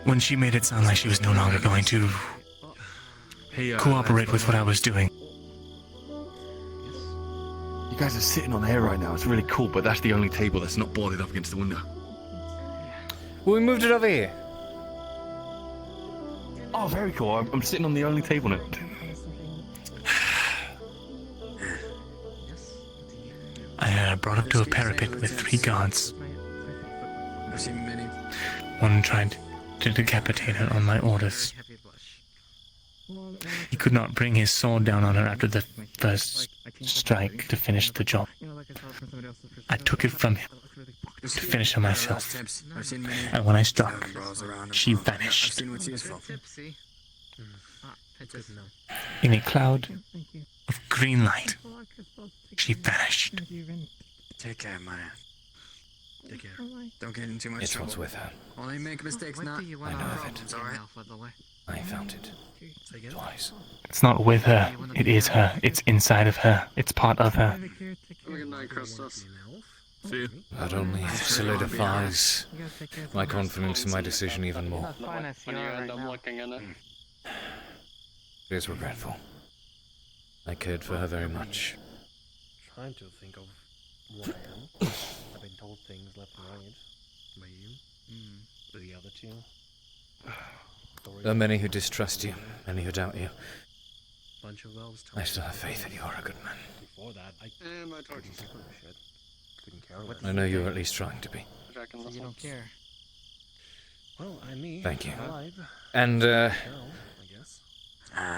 when she made it sound like she was no longer going to cooperate with what I was doing.
You guys are sitting on air right now. It's really cool, but that's the only table that's not boarded up against the window.
Well, we moved it over here.
Oh, very cool. I'm sitting on the only table now.
I brought up to a parapet with 3 guards.
I've seen many.
One tried to decapitate her on my orders. He could not bring his sword down on her after the first strike to finish the job. I took it from him to finish her myself.
I've seen many.
And when I struck,
Brawls around.
she
I've
vanished.
seen what's useful.
In a cloud of green light, she vanished.
Take care, Maya. Take care. Don't get in too much
It's
trouble.
what's with her.
Only make mistakes, not
I know of it.
alright?
I found it. Twice.
It's not with her. It is her. It's inside of her. It's part of her.
Good night, Christos.
See you.
That only solidifies my confidence in my decision even more.
When you end up looking in it.
It is regretful. I cared for her very much.
Trying to think of what I am. I've been told things left and right. By you. By the other two.
There are many who distrust you, many who doubt you.
Bunch of elves
I still have faith that you are a good man.
Before that, I
my torch.
couldn't care less.
I know you're at least trying to be.
You don't care.
Well, I mean,
Thank you.
alive.
And,
I guess.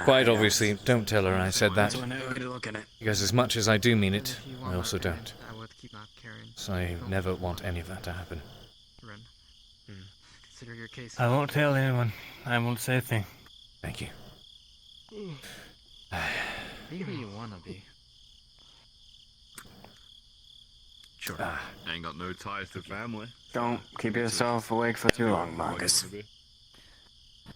Quite obviously, don't tell her I said that.
That's one way to look at it.
Because as much as I do mean it, I also
Karen,
don't.
I would keep not caring.
So I never want any of that to happen.
Ren, consider your case.
I won't tell anyone. I won't say a thing.
Thank you.
Be who you wanna be.
Sure. Ain't got no ties to family.
Don't keep yourself awake for too long, Marcus.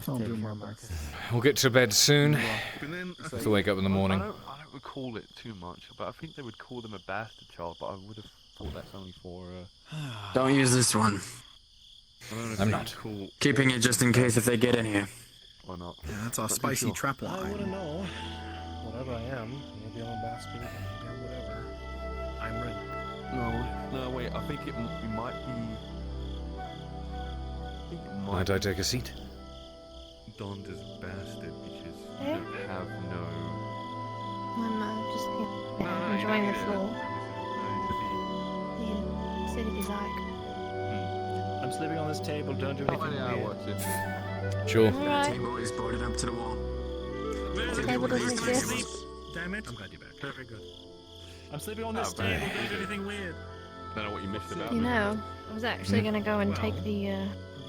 I'll do more, Marcus.
We'll get to bed soon.
But then,
Have to wake up in the morning.
I don't recall it too much, but I think they would call them a bastard child, but I would have thought that's only for,
Don't use this one.
I'm not.
Cool.
Keeping it just in case if they get in here.
Or not.
Yeah, that's our spicy trap
I wouldn't
line.
know. Whatever I am, maybe I'm a bastard, maybe I'm whatever. I'm ready.
No, wait, I think it might be... I think it might
Might I take a seat?
donned as bastard because you
Yeah.
don't have no...
I'm just enjoying the floor. You can sit if you like.
I'm sleeping on this table. Don't do anything weird.
Sure.
Alright.
Table is boarded up to the wall.
Table doesn't exist.
Damn it. I'm glad you're back. Perfect, good.
I'm sleeping on this
man.
table. Don't do anything weird.
I don't know what you missed about
You
me.
know, I was actually gonna go and take the,
You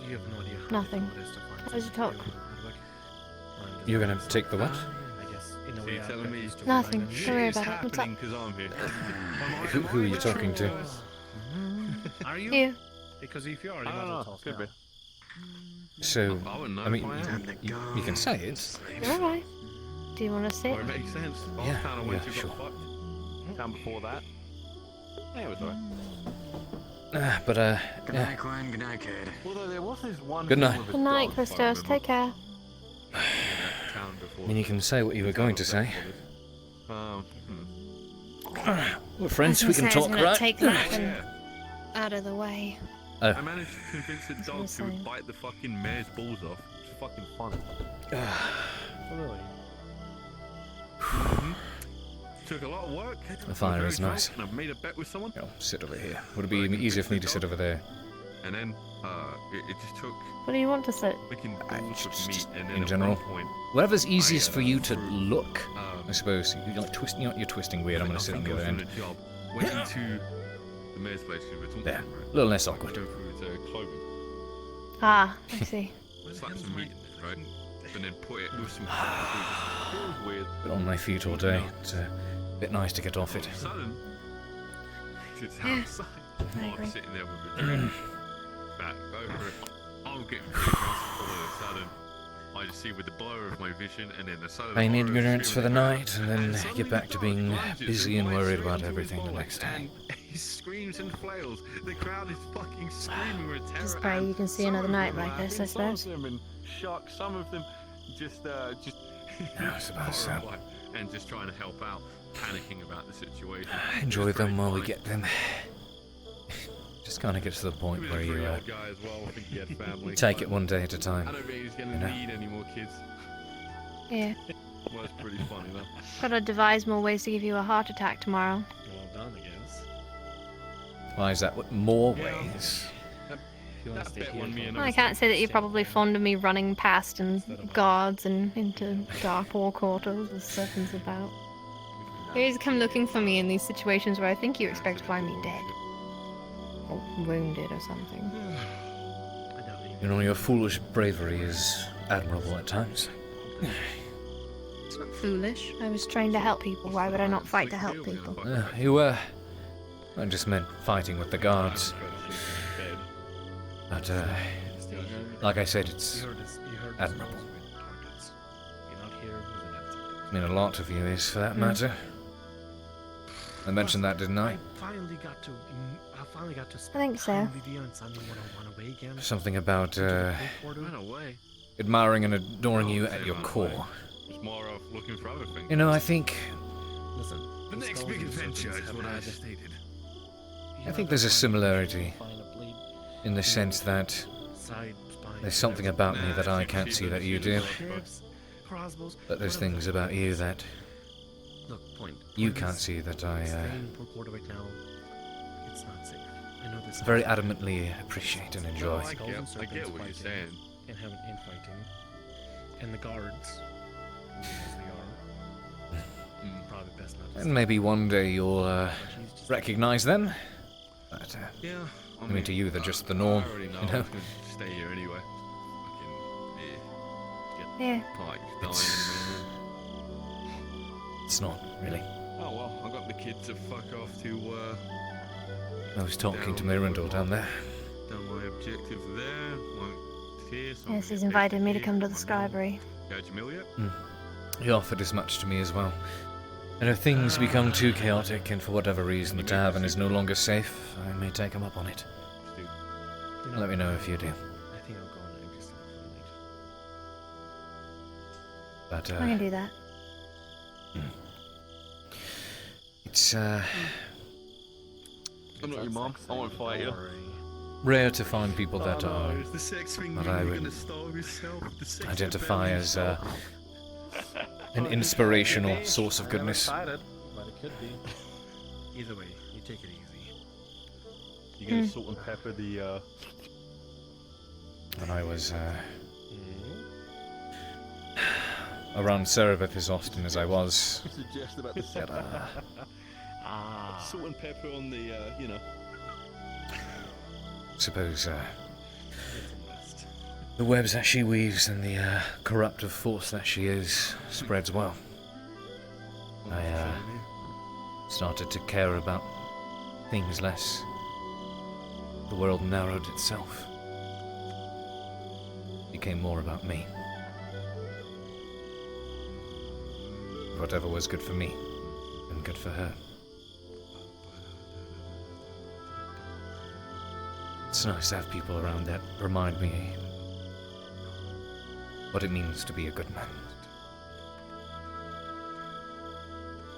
have no idea.
nothing. How does it talk?
You're gonna take the what?
I guess, in a
So
way,
you're
I've
telling
got
me
used to
Nothing.
relying on
Don't worry
you.
it's
about it. What's up?
happening because I'm here.
Who are you talking to?
Are you?
You.
Because if you are, you
I
might as
don't
well
know,
tell us
could
now.
be.
So,
I wouldn't know
I mean,
if I am.
you can say it.
Alright. Do you want to sit?
Or it makes sense.
Yeah,
Last town I went
yeah,
to
sure.
got fucked. Town before that. Yeah, it was alright.
But,
Good
yeah.
night, Gwen. Good night, Cade.
Although there was this one
Good
thing
night.
with a
Good night,
dog,
Christos.
if I remember.
Take care.
In that town before
I mean, you can say what you were going to say. We're friends, we can
I was
talk,
gonna
right?
take that one out of the way.
Oh.
I managed to convince a dog to
insane.
bite the fucking mare's balls off. It's fucking fun.
Really?
Took a lot of work.
The fire
I'm
is
very
nice.
drunk, And I've made a bet with someone.
I'll sit over here. Would it be easier for me to sit over there?
And then it just took
What do you want to sit?
making balls of meat. And then
In
at
general,
one point,
whatever's easiest for you to
threw,
look, I suppose. You're like twisting. You're twisting weird. I'm gonna sit on the other end.
Job, went into the mayor's place because we're talking
There.
about
A little less awkward.
Go through its clothing.
Ah, I see.
Slap some meat in it, right? And then put it with some food. It was weird.
Been on my feet all day. It's a bit nice to get off it.
Sudden, it's
Yeah,
outside.
I
I'm
agree.
sitting there with a drink. Back over it. I'm getting pretty close. All of a sudden, I just see with the blur of my vision, and then the sudden.
Pain
horror of
ignorance for the
feeling
night, and then
suddenly
get back to being
lunges
busy and
right
worried
straight
about
into
everything the
his
next day.
and he screams and flails. The crowd is fucking screaming with terror.
Just pray you can see
and
another
some of
night
them are
like this, I
laughing, some of
suppose.
them in shock, some of them just
I suppose so.
horrified and just trying to help out, panicking about the situation.
Enjoy
It's
them
very
while we
funny.
get them. Just kind of get to the point
He was
where
a
you
pretty old guy as well. I think he had family.
take it one day at a time.
I don't think he's gonna
you know.
need any more kids.
Yeah.
Well, it's pretty funny though.
Gotta devise more ways to give you a heart attack tomorrow.
Well done, I guess.
Why is that? What, more ways?
That bet won me
Well, I can't say that you're probably fond of me running past and guards and into dark hall quarters with serpents about. You always come looking for me in these situations where I think you expect to find me dead. Or wounded or something.
You know, your foolish bravery is admirable at times.
It's not foolish. I was trained to help people. Why would I not fight to help people?
You were. I just meant fighting with the guards. But, like I said, it's admirable. I mean, a lot of you is, for that matter. I mentioned that, didn't I?
I finally got to
I think so.
and suddenly when I went away again.
Something about,
Went away.
admiring and adoring you at your core.
It's more of looking for other things.
You know, I think
Listen,
The next big adventure is what I stated.
I think there's a similarity in the sense that there's something about me that I can't see that you do, but there's things about you that you can't see that I very adamantly appreciate and enjoy.
I get what you're saying.
And have an infighting. And the guards. Probably best not to
And maybe one day you'll recognize them. But,
Yeah,
I mean, to you, they're just the norm,
I already know.
you know?
I was gonna stay here anyway.
Yeah.
Like dying, man.
It's not, really.
Oh well, I got the kid to fuck off to
I was talking to Mirandor down there.
done my objectives there. Like here, so
Yes, he's invited me to come to the Skybury.
Go to Mill yet?
He offered as much to me as well. And if things become too chaotic and for whatever reason the tavern is no longer safe, I may take him up on it. Let me know if you do.
I think I'll go on and just
But,
I can do that.
It's,
I'm not your mom. I won't fight you.
rare to find people that are
the sex thing
what
you
I
were
would
gonna starve yourself. The sex
identify as an inspirational source of goodness.
Excited, but it could be. Either way, you take it easy.
You gonna salt and pepper the
When I was around Cerebeth as often as I was,
Suggest about the sex. Salt and pepper on the, you know.
suppose the webs that she weaves and the corruptive force that she is spreads well. I started to care about things less. The world narrowed itself. Became more about me. Whatever was good for me, and good for her. It's nice to have people around that remind me what it means to be a good man.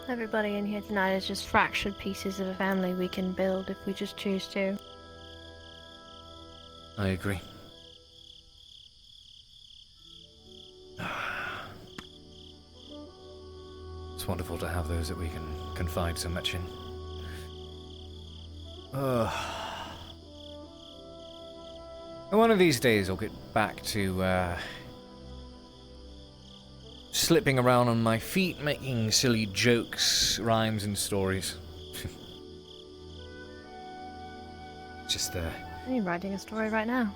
Everybody in here tonight is just fractured pieces of a family we can build if we just choose to.
I agree. It's wonderful to have those that we can confide so much in. And one of these days I'll get back to slipping around on my feet, making silly jokes, rhymes, and stories. Just
Are you writing a story right now?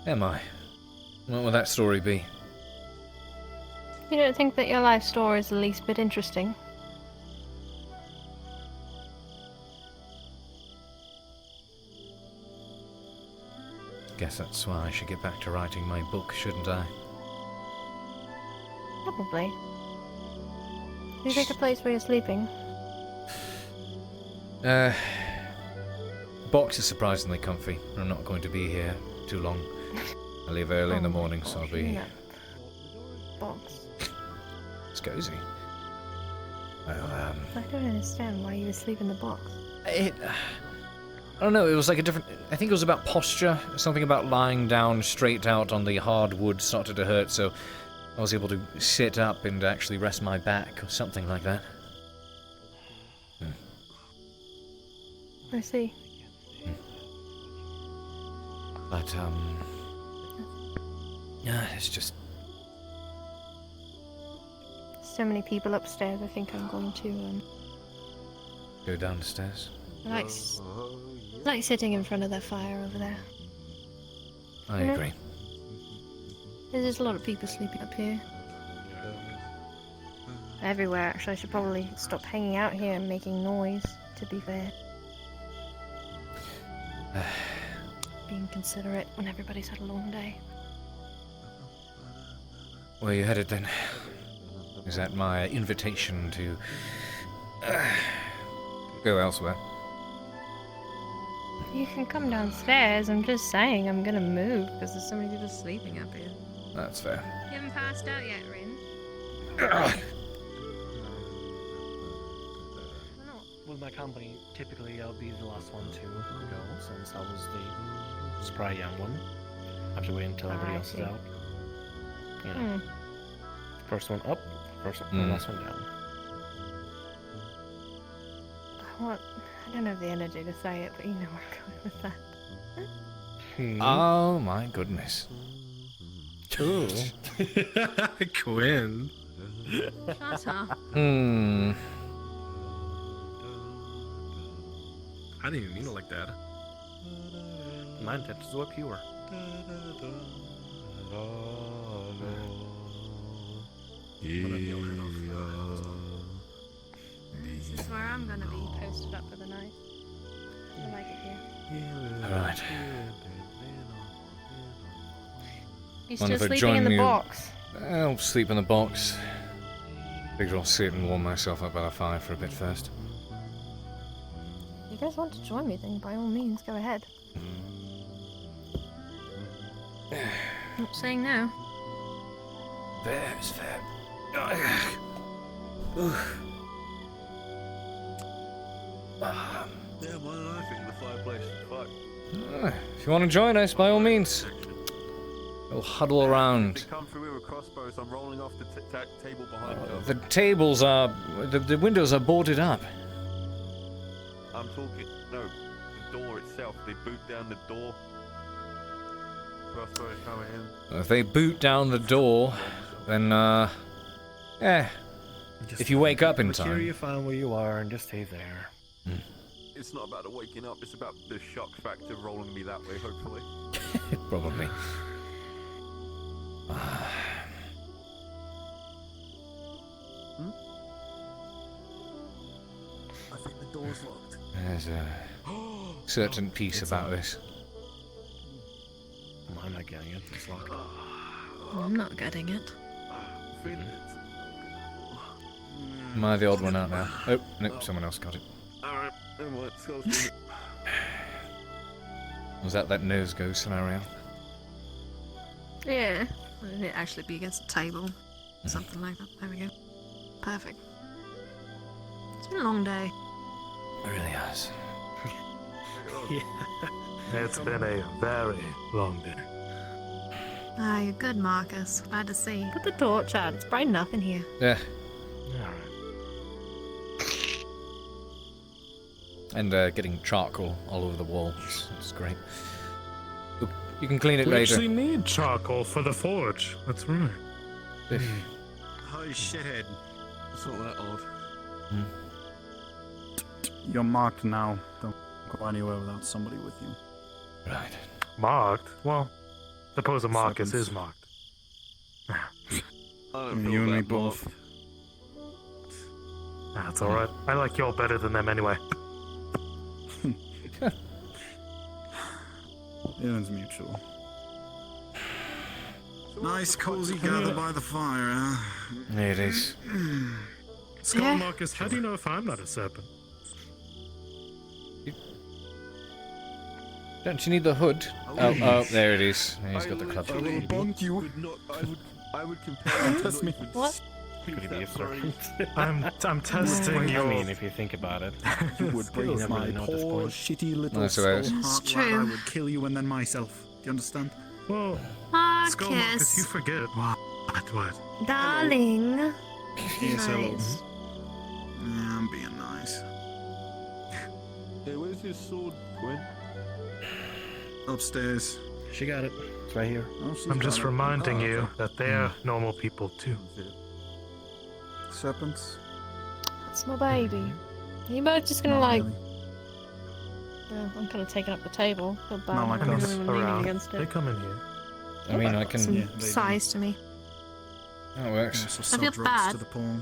am I? What will that story be?
You don't think that your life story is the least bit interesting?
Guess that's why I should get back to writing my book, shouldn't I?
Probably. Do you pick a place where you're sleeping?
Box is surprisingly comfy. I'm not going to be here too long. I leave early in the morning, so I'll be...
No. Box.
It's cozy. Well,
I don't understand why you would sleep in the box.
I don't know, it was like a different... I think it was about posture. Something about lying down straight out on the hard wood started to hurt, so I was able to sit up and actually rest my back or something like that.
I see.
But, yeah, it's just...
So many people upstairs, I think I'm going to,
Go downstairs.
I like sitting in front of that fire over there.
I
You know?
agree.
There's just a lot of people sleeping up here. Everywhere, actually. I should probably stop hanging out here and making noise, to be fair. Being considerate when everybody's had a long day.
Where are you headed then? Is that my invitation to go elsewhere?
You can come downstairs. I'm just saying I'm gonna move because there's so many people sleeping up here.
That's fair.
You haven't passed out yet, Rin?
With my company, typically I'll be the last one to go, since I was the spry young one. I have to wait until everybody else is out. You know, first one up, first one, last one down.
I don't have the energy to say it, but you know where I'm going with that.
Oh my goodness.
Ooh.
Quinn.
Shut up.
I didn't even mean it like that.
My intentions were pure.
This is where I'm gonna be posted up for the night. I like it here.
Alright.
He's
Mind
still
if I
sleeping
join
in the
you?
box.
I'll sleep in the box. Figure I'll sit and warm myself up by the fire for a bit first.
If you guys want to join me, then by all means, go ahead. Not saying no.
Fair's fair.
Yeah, why don't I fit in the fireplace? Fuck.
If you want to join us, by all means. We'll huddle around.
They come through with crossbows. I'm rolling off the table behind me.
The tables are... The windows are boarded up.
I'm talking... No, the door itself. They boot down the door. Crossbows coming in.
If they boot down the door, then, yeah. If you wake up in
Make sure
time.
you find where you are and just stay there.
It's not about the waking up. It's about the shock factor rolling me that way, hopefully.
Probably.
I think the door's locked.
There's a certain peace about this.
I'm not getting it. It's locked.
I'm not getting it.
Am I the odd one out now? Oh, nope, someone else got it.
Alright, never mind. Let's go.
Was that nose go scenario?
Yeah. It'd actually be against a table. Something like that. There we go. Perfect. It's been a long day.
It really has.
It's been a very long day.
Ah, you're good, Marcus. Glad to see. Put the torch out. It's bright enough in here.
Yeah. And getting charcoal all over the wall. It's great. Look, you can clean it
We
later.
actually need charcoal for the forge. That's right.
Holy shithead.
It's not that odd.
You're marked now. Don't go anywhere without somebody with you.
Right.
Marked? Well, suppose a Marcus is marked.
You and me both.
That's alright. I like y'all better than them anyway.
Feelings mutual. Nice cozy gather by the fire, huh?
It is.
Skull Marcus, how do you know if I'm not a serpent?
Don't you need the hood? Oh, there it is. He's got the club.
I will bonk you.
I would compare.
Test me.
What?
Could he be a serpent?
I'm testing
I
your...
mean, if you think about it.
You would break
never
my
really know at this
poor,
point.
shitty little
I suppose.
skull
It's
heart,
true.
lad. I would kill you and then myself. Do you understand?
Well, Skull Marcus, you
Marcus.
forget. What?
Darling.
Yes, hello.
Nice.
Yeah, I'm being nice.
Hey, where's your sword, Quinn?
Upstairs.
She got it. It's right here.
Oh, she's
I'm just
got it.
reminding
Oh,
you
okay.
that they're normal people too.
Serpents?
That's my baby. Are you both just gonna
Not
like...
really.
I'm kind of taking up the table. Feel bad.
Not like
I'm
us.
really leaning
Around.
against
They
it.
come in here.
I mean, I can...
Some
Yeah, they do.
size to me.
That works.
So
I
sell
feel
drugs
bad.
to the poor.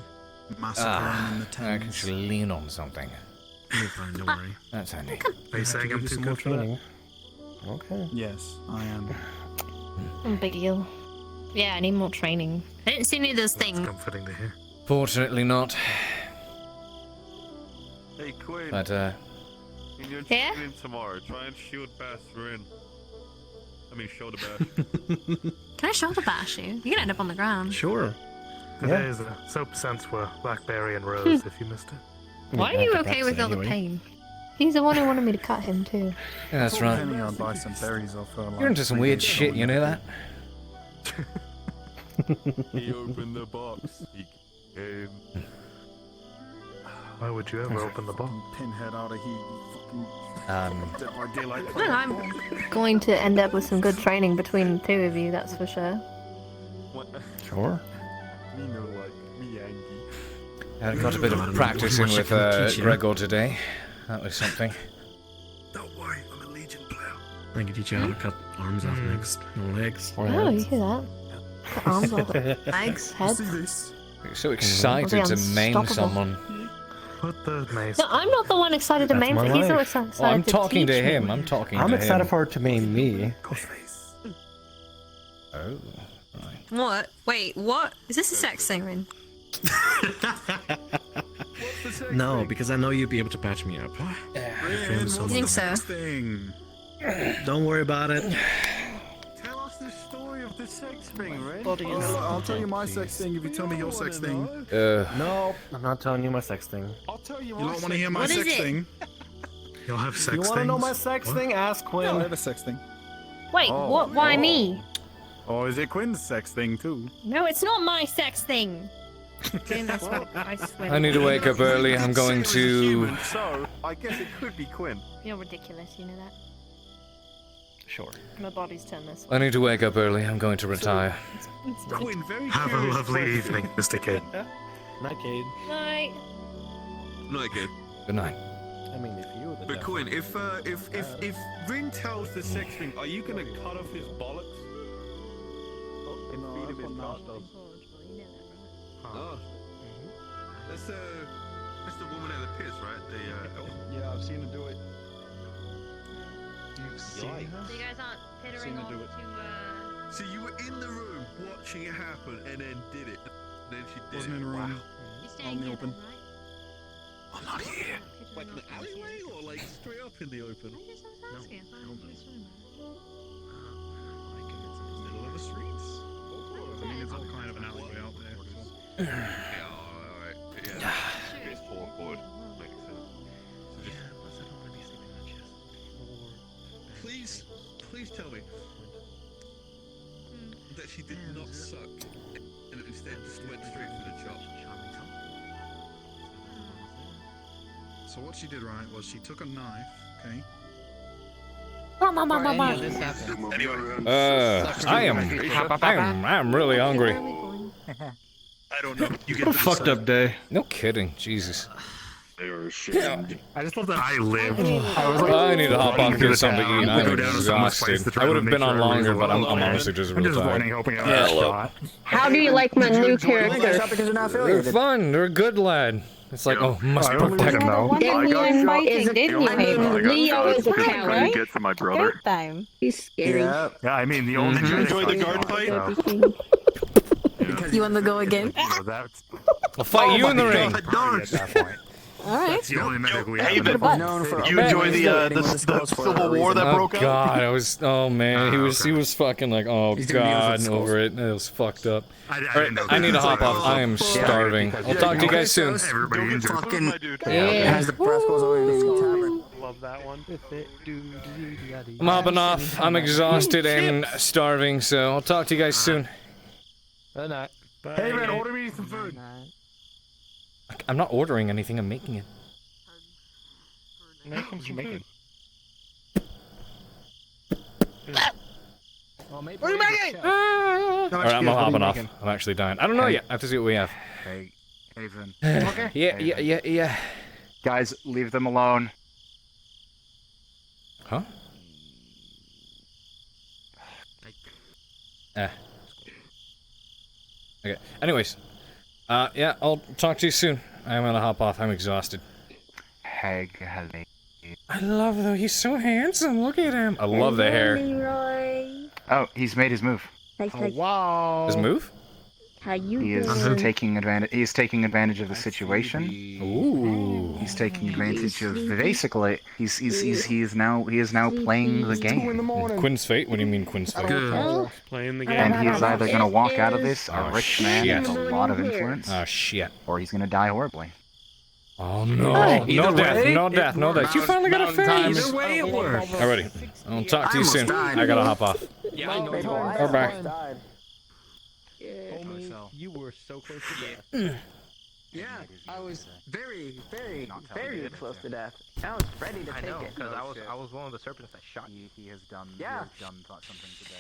Massacre them in the
I can
Thames.
actually lean on something.
You're fine, don't worry.
That's handy.
Are you saying I'm
Do
too
some more
good for that?
training. Okay.
Yes, I am.
Big deal. Yeah, I need more training. I didn't see any of those things.
Comforting to hear.
Fortunately not.
Hey, Quinn.
But,
When you're
Yeah?
in tomorrow, try and shield bash Rin. I mean, shoulder bash.
Can I shoulder bash you? You can end up on the ground.
Sure.
Today's a soap scents were blackberry and rose if you missed it.
Why are you okay with all the pain? He's the one who wanted me to cut him too.
yeah, that's right.
Depending on buy some berries off her.
You're into some weird shit, you know that?
He opened the box. He came.
Why would you ever open the box?
Pinhead out of here. Dead by daylight.
Well, I'm going to end up with some good training between the two of you, that's for sure.
Sure.
Me no like me angry.
I got a bit of practice in with Gregor today. That was something.
Don't worry, I'm a Legion player.
I can teach you how to cut arms off necks, no legs. Or
Oh, you
heads.
hear that? Cut arms off legs, heads.
You're so excited to maim
unstoppable.
someone.
What the nice.
No, I'm not the one excited to
That's
maim.
my
He's
life.
excited
Oh, I'm
to
talking to
teach
him.
me.
I'm talking
I'm
to
excited
him.
for her to maim me.
Oh.
What? Wait, what? Is this a sex thing, Rin?
No, because I know you'd be able to patch me up.
You think so?
Don't worry about it.
Tell us the story of the sex thing, Red. I'll tell you my sex thing if you tell me your sex thing.
No, I'm not telling you my sex thing.
I'll tell you. You don't want to hear my sex thing?
You'll have sex
You want to know my sex thing? Ask Quinn.
Yeah, I have a sex thing.
Wait, what? Why me?
Oh, is it Quinn's sex thing too?
No, it's not my sex thing. That's what I swear.
I need to wake up early. I'm going to.
So I guess it could be Quinn.
You're ridiculous. You know that.
Sure.
My body's turned this way.
I need to wake up early. I'm going to retire.
Quinn, very
Have a
curious
lovely
question.
evening, Mr. Cade.
Night, Cade.
Night.
Not good.
Good night.
I mean, if you were the
But
devil.
Quinn, if Rin tells the sex thing, are you gonna cut off his bollocks?
No, that's what Nash does.
Oh. That's the woman at the pits, right? The
Yeah, I've seen her do it.
You've
So you guys aren't pittering on to,
So you were in the room watching it happen and then did it. Then she did
Wasn't
it.
in a room.
You're
Out
staying
in the
here,
open.
right?
I'm not here.
Like in the alleyway or like straight up in the open?
I guess I was asking. I thought you were talking about it.
Like in the middle of the streets.
I mean, it's all kind of an alleyway out there.
Yeah, alright. Yeah. It's forward. Makes sense. Please tell me that she did not suck and instead just went straight for the chop.
So what she did right was she took a knife, okay?
I'm really hungry.
I don't know. You get
What a fucked up day.
No kidding. Jesus.
I just love that I live.
I need to hop on and get something to eat. I'm exhausted. I would have been on longer, but I'm honestly just real tired.
Yeah, look.
How do you like my new character?
They're fun. They're a good lad. It's like, oh, must protect them.
Didn't you invite him, didn't you?
I mean,
Leo is a coward.
Get for my brother.
Time. He's scary.
Yeah, I mean the only.
Did you enjoy the
garden fight?
You want to go again?
I'll fight you in the ring.
Alright.
That's the only medic we
Hey,
have.
but-
You enjoy the Civil War that broke out?
God, I was. Oh man, he was fucking like, oh god, over it. It was fucked up. I need to hop off. I am starving. I'll talk to you guys soon.
Everybody enjoy.
Has the press goes over to the tavern.
Love that one.
I'm hopping off. I'm exhausted and starving, so I'll talk to you guys soon.
Good night.
Hey man, order me some food.
I'm not ordering anything. I'm making it.
Make him some food.
What are you making?
All right, I'm hopping off. I'm actually dying. I don't know yet. I have to see what we have.
Hey, Haven.
Yeah.
Guys, leave them alone.
Huh? Okay. Anyways, yeah, I'll talk to you soon. I'm gonna hop off. I'm exhausted.
Hello.
I love though. He's so handsome. Look at him. I love the hair.
Leroy.
Oh, he's made his move.
Wow.
His move?
How you
He is
doing?
taking advantage. He is taking advantage of the situation.
Ooh.
He's taking advantage of basically. He is now playing the game.
Quinn's fate? What do you mean Quinn's fate?
Playing the game.
And he is either gonna walk out of this a rich man
shit.
with a lot of influence,
Oh shit.
or he's gonna die horribly.
Oh no.
Either
No death.
way,
No death. No death. You finally got a face.
Either way, it works.
Alrighty. I'll talk to you soon. I gotta hop off. Or back.
Homie,
you were so close to death.
Yeah, I was very, very, very close to death. I was ready to take it.
because I was one of the serpents that shot you.
He has done.
Yeah.
He has done something today.